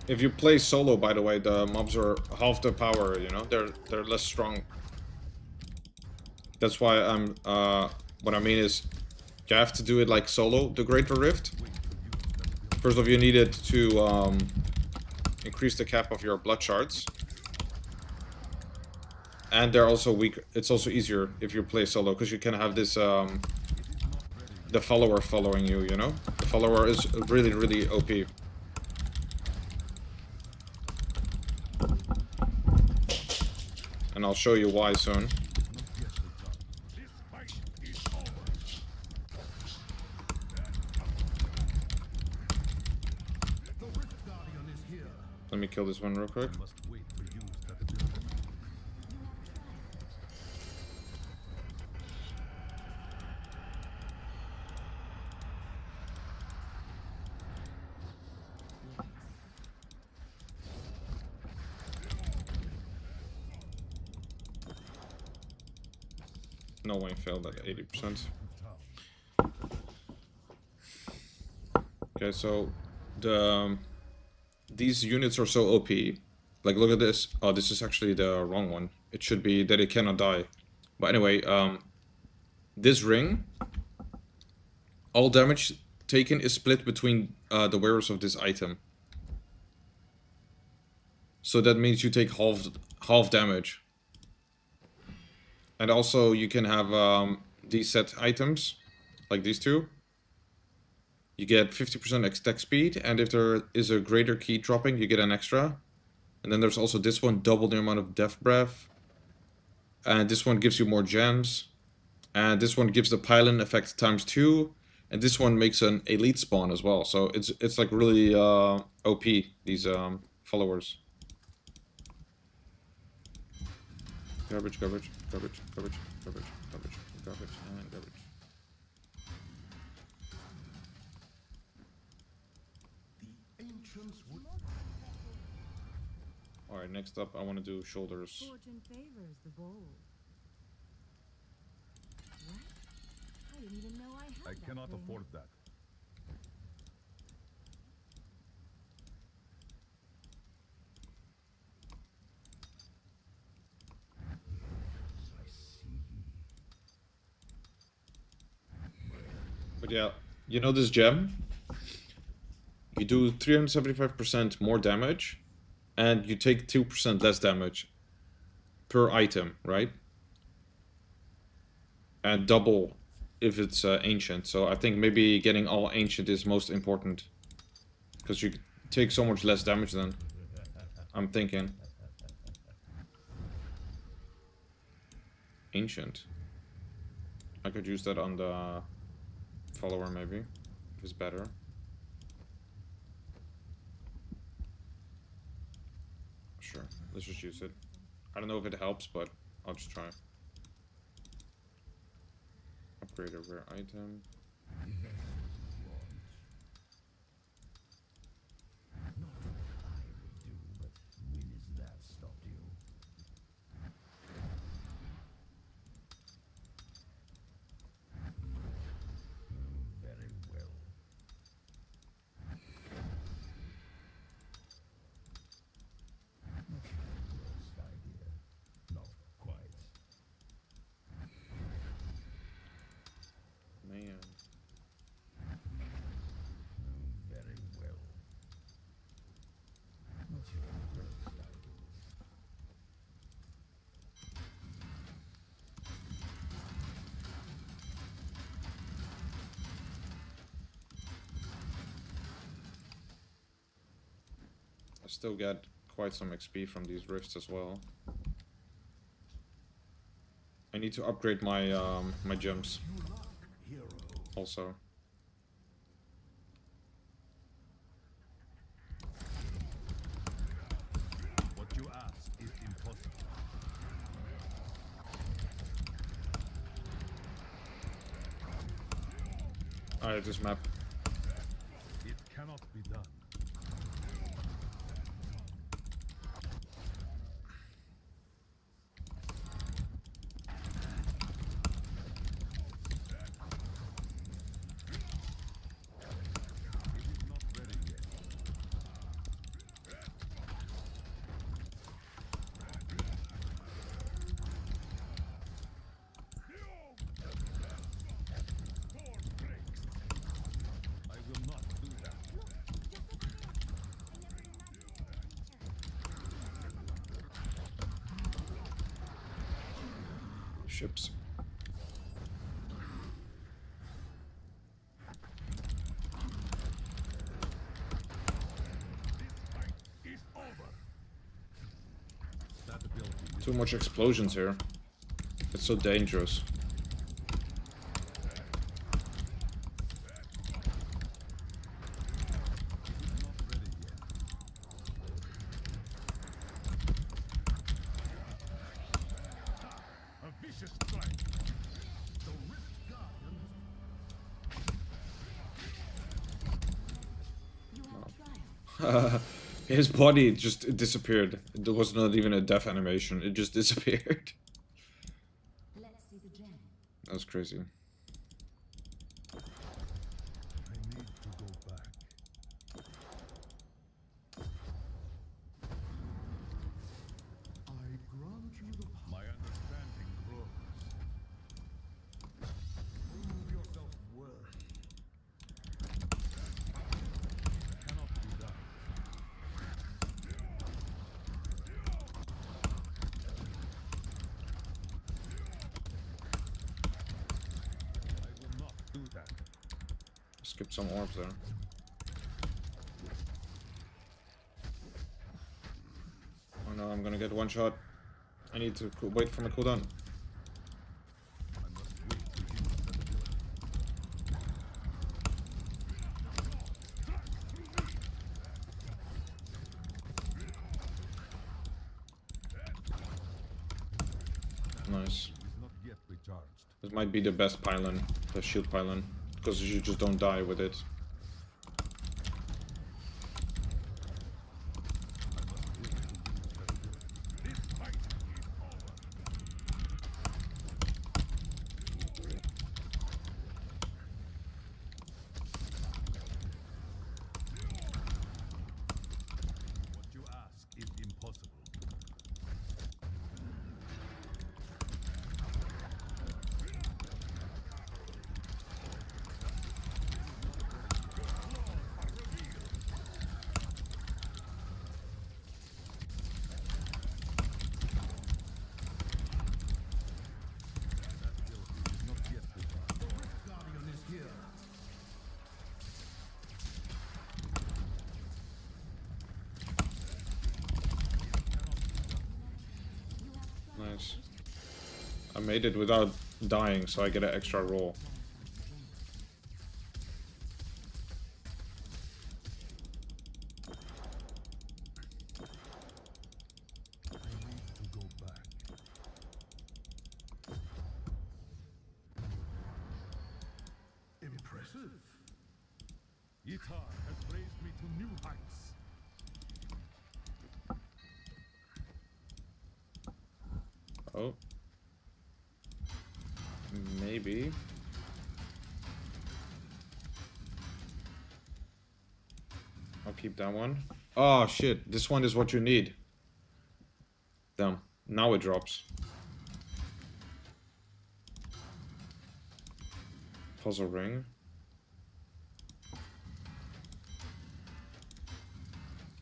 If you play solo, by the way, the mobs are half the power, you know? They're less strong. That's why I'm, what I mean is, you have to do it like solo, the Greater Rift. First of all, you need it to, increase the cap of your blood shards. And they're also weak. It's also easier if you play solo, because you can have this, the follower following you, you know? The follower is really, really OP. And I'll show you why soon. Let me kill this one real quick. No one failed at 80%. Okay, so these units are so OP. Like, look at this. Oh, this is actually the wrong one. It should be that it cannot die. But anyway, this ring, all damage taken is split between the wearers of this item. So that means you take half damage. And also you can have these set items, like these two. You get 50% attack speed, and if there is a greater key dropping, you get an extra. And then there's also this one, double the amount of death breath. And this one gives you more gems. And this one gives the pylon effect ×2. And this one makes an elite spawn as well. So it's like really OP, these followers. Garbage, garbage, garbage, garbage, garbage, garbage, garbage, and garbage. Alright, next up I want to do shoulders. Fortune favors the bold. What? I didn't even know I had I that cannot thing. afford that. But yeah, you know this gem? You do 375% more damage, and you take 2% less damage per item, right? And double if it's ancient. So I think maybe getting all ancient is most important, because you take so much less damage then. I'm thinking. Ancient. I could use that on the follower maybe, if it's better. Sure, let's just use it. I don't know if it helps, but I'll just try. Upgrade a rare item. Man. still get quite some XP from these rifts as well. I need to upgrade my my gems also. What you ask is impossible. Alright, this map. It cannot be done. Ships. Too much explosions here. It's so dangerous. His body just disappeared. There was not even a death animation. It just disappeared. That was crazy. My understanding grows. Prove yourself worthy. Cannot be done. I will not do that. Skip some orbs there. Oh no, I'm gonna get one shot. I need to wait for my cooldown. Nice. This might be the best pylon, the shield pylon, because you just don't die with it. What you ask is impossible. Nice. I made it without dying, so I get an extra roll. Impressive. Yitar has raised me to new heights. Oh. Maybe. I'll keep that one. Oh shit, this one is what you need. Damn, now it drops. Puzzle ring.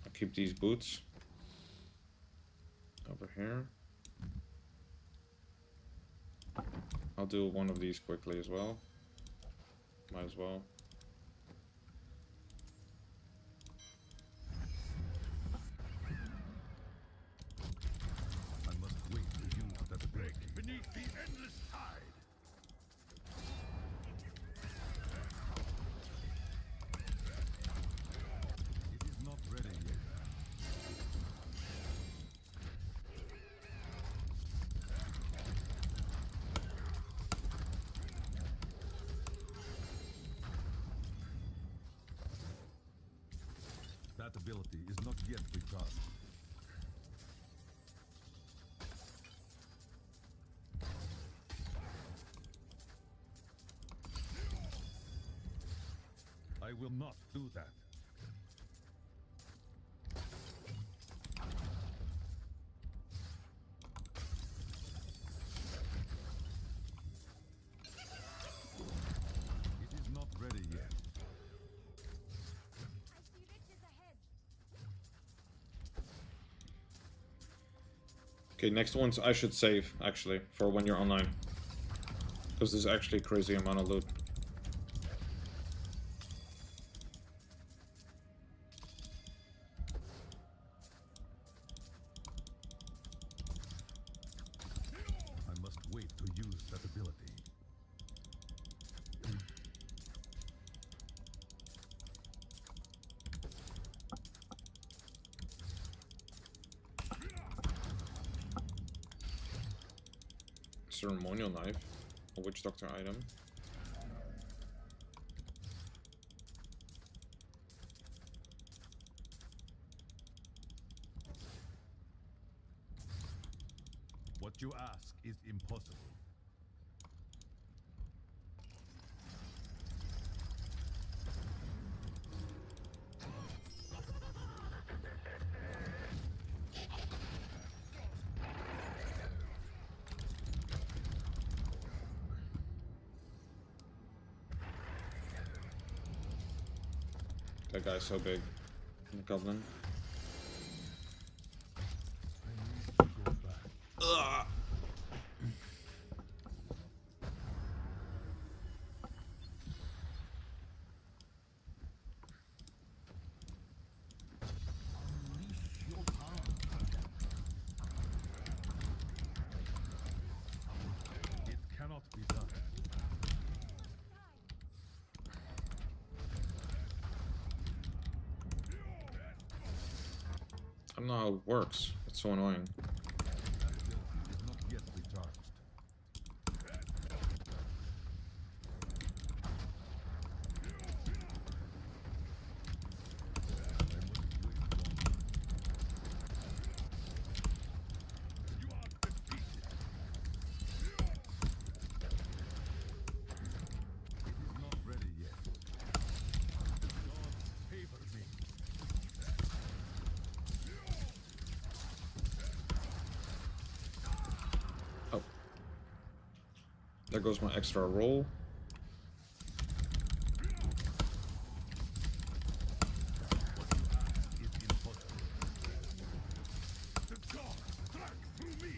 I'll keep these boots. Over here. I'll do one of these quickly as well. Might as well. ability is not yet recharged. I will not do that. It is not ready yet. I see riches ahead. Okay, next ones I should save, actually, for when you're online. Because there's actually a crazy amount of loot. I must wait to use that ability. Ceremonial knife. A witch doctor item. What you ask is impossible. That guy's so big. Goblin. Ugh. It cannot be done. I don't know how it works. It's so annoying. That ability is not yet recharged. It is not ready yet. The gods favor me. Oh. There goes my extra roll. Is impossible. The gods strike through me.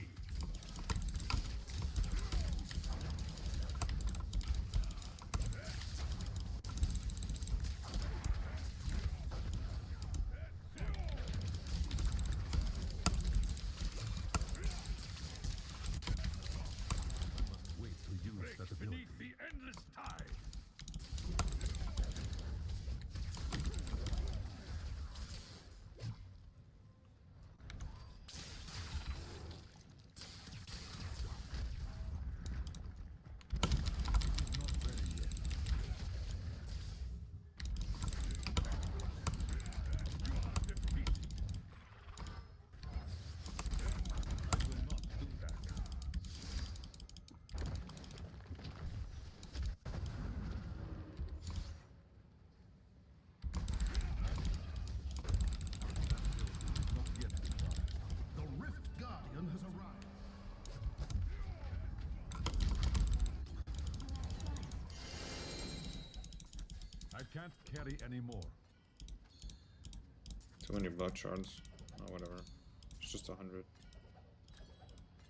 Must wait to use that ability. Beneath the endless tide. It is not ready yet. You are defeated. I will not do that. Not yet recharged. The Rift Guardian has arrived. I can't carry any more. Too many blood shards. Oh, whatever. It's just 100.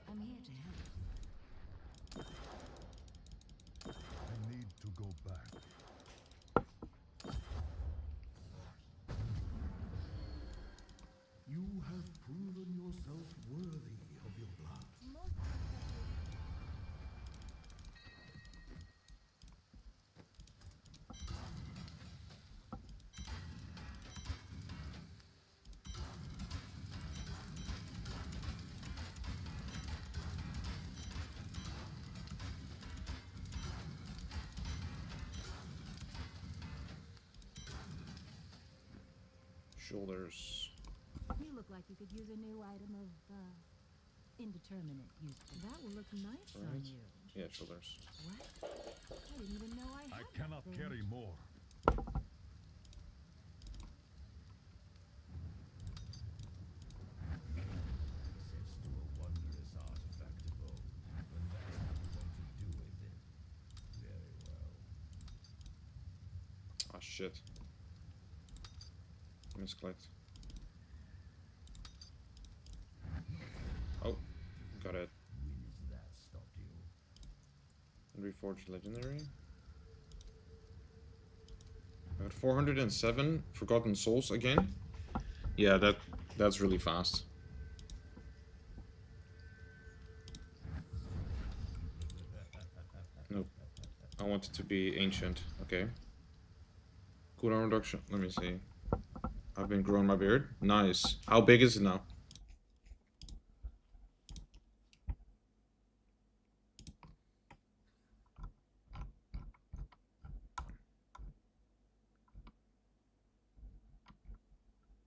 I'm here to help. I need to go back. You have proven yourself worthy of your blood. Most Shoulders. You look like you could use a new item of, indeterminate use. That will look nice on Right. you. Yeah, shoulders. What? I didn't even know I had I that cannot thing. carry more. Access to a wondrous artifact of old. And that's what you want to do with it. Very well. Ah, shit. Misclicked. Oh, got it. When has that stopped you? Reforged Legendary. I got 407 Forgotten Souls again. Yeah, that's really fast. Nope. I want it to be ancient. Okay. Cooldown reduction. Let me see. I've been growing my beard. Nice. How big is it now?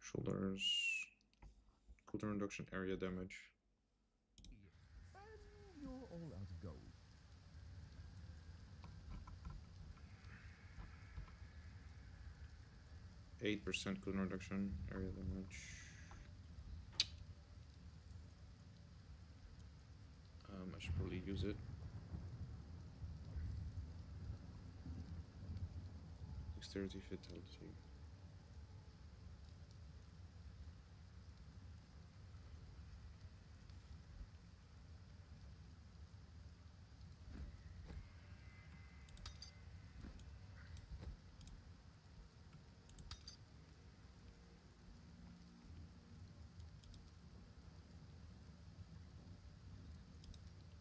Shoulders. Cooldown reduction, area damage. And you're all out of gold. 8% cooldown reduction, area damage. I should probably use it. Dexterity, vitality.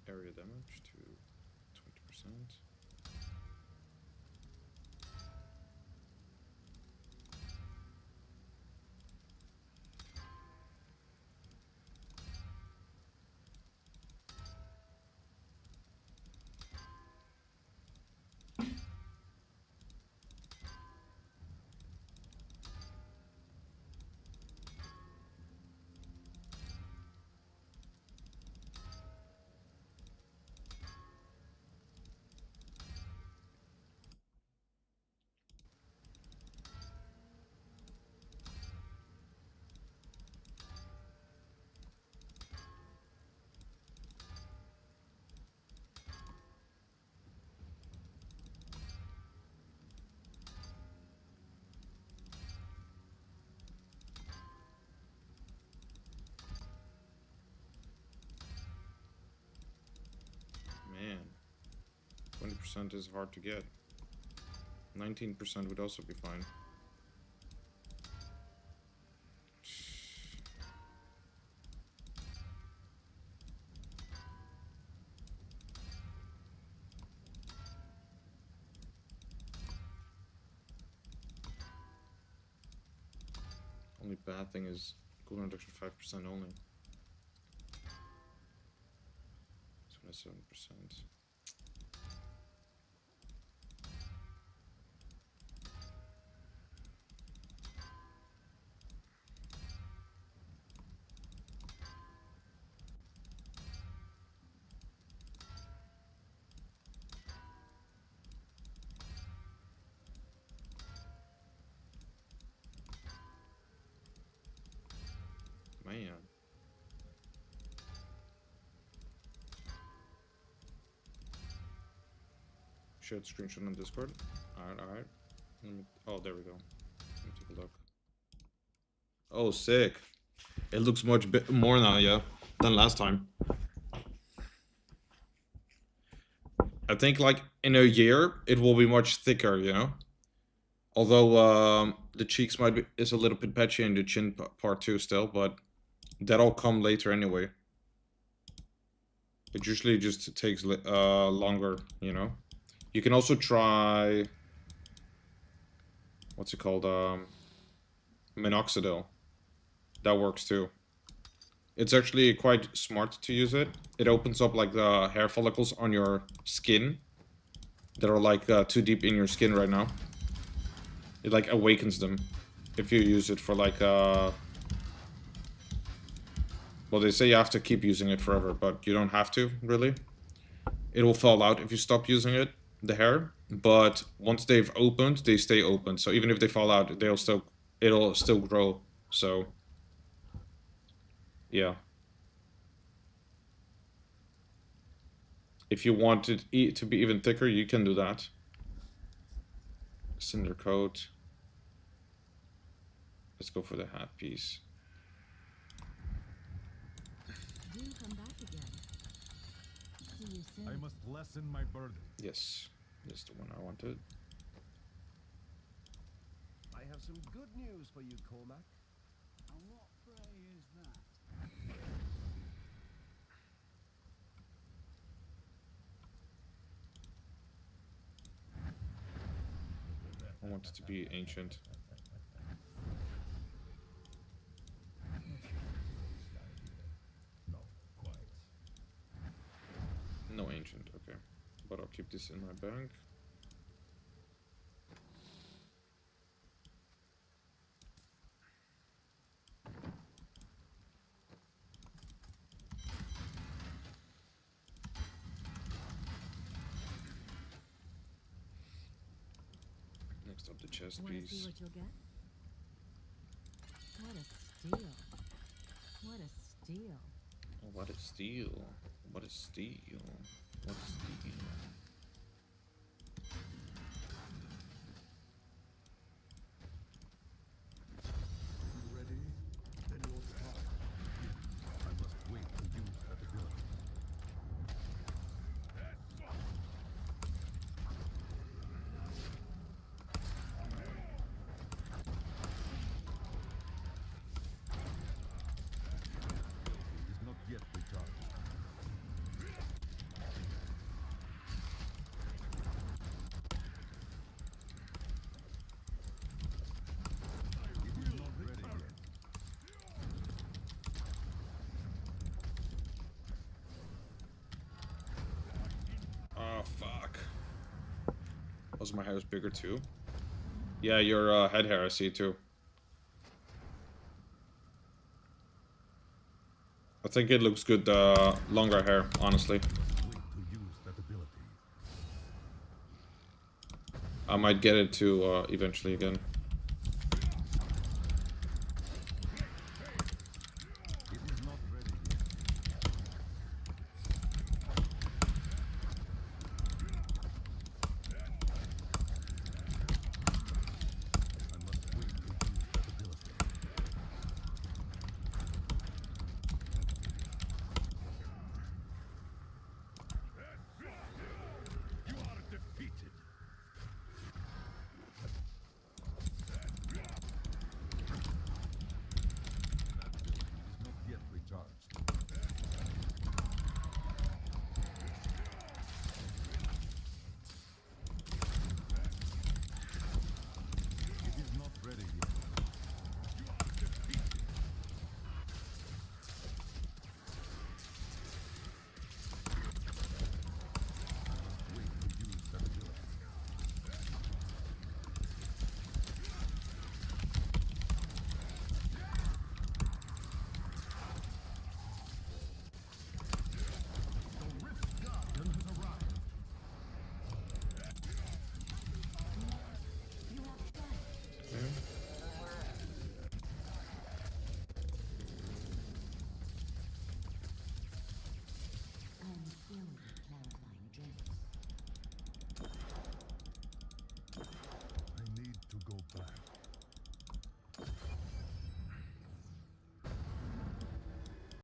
Area damage to 20%. Man, 20% is hard to get. 19% would also be fine. Only bad thing is cooldown reduction 5% only. 27%. Man. Shared screenshot on Discord. Alright. Oh, there we go. Let me take a look. Oh, sick. It looks much more now, yeah, than last time. I think, like, in a year, it will be much thicker, you know? Although, the cheeks is a little bit patchy and the chin part too still, but that'll come later anyway. It usually just takes longer, you know? You can also try... What's it called? Minoxidil. That works too. It's actually quite smart to use it. It opens up like the hair follicles on your skin that are like too deep in your skin right now. It like awakens them. if you use it for like well, they say you have to keep using it forever, but you don't have to, really. It will fall out if you stop using it, the hair, but once they've opened, they stay open. So even if they fall out, it'll still grow. So yeah. If you want it to be even thicker, you can do that. Cinder coat. Let's go for the hat piece. Do come back again. See you soon. I must lessen my burden. Yes, that's the one I wanted. I have some good news for you, Cormac. And what prey is that? I want it to be ancient. Not quite. No ancient, okay. But I'll keep this in my bag. Next up, the chest Want to see piece. what you'll get? What a steal! What a steal! Oh, what a steal! What a steal! What a steal! You ready? Then you'll try. I must wait to use that ability. It is not yet recharged. Oh, fuck. Was my hair bigger too? Yeah, your head hair I see too. I think it looks good, longer hair, honestly. I might get it to eventually again.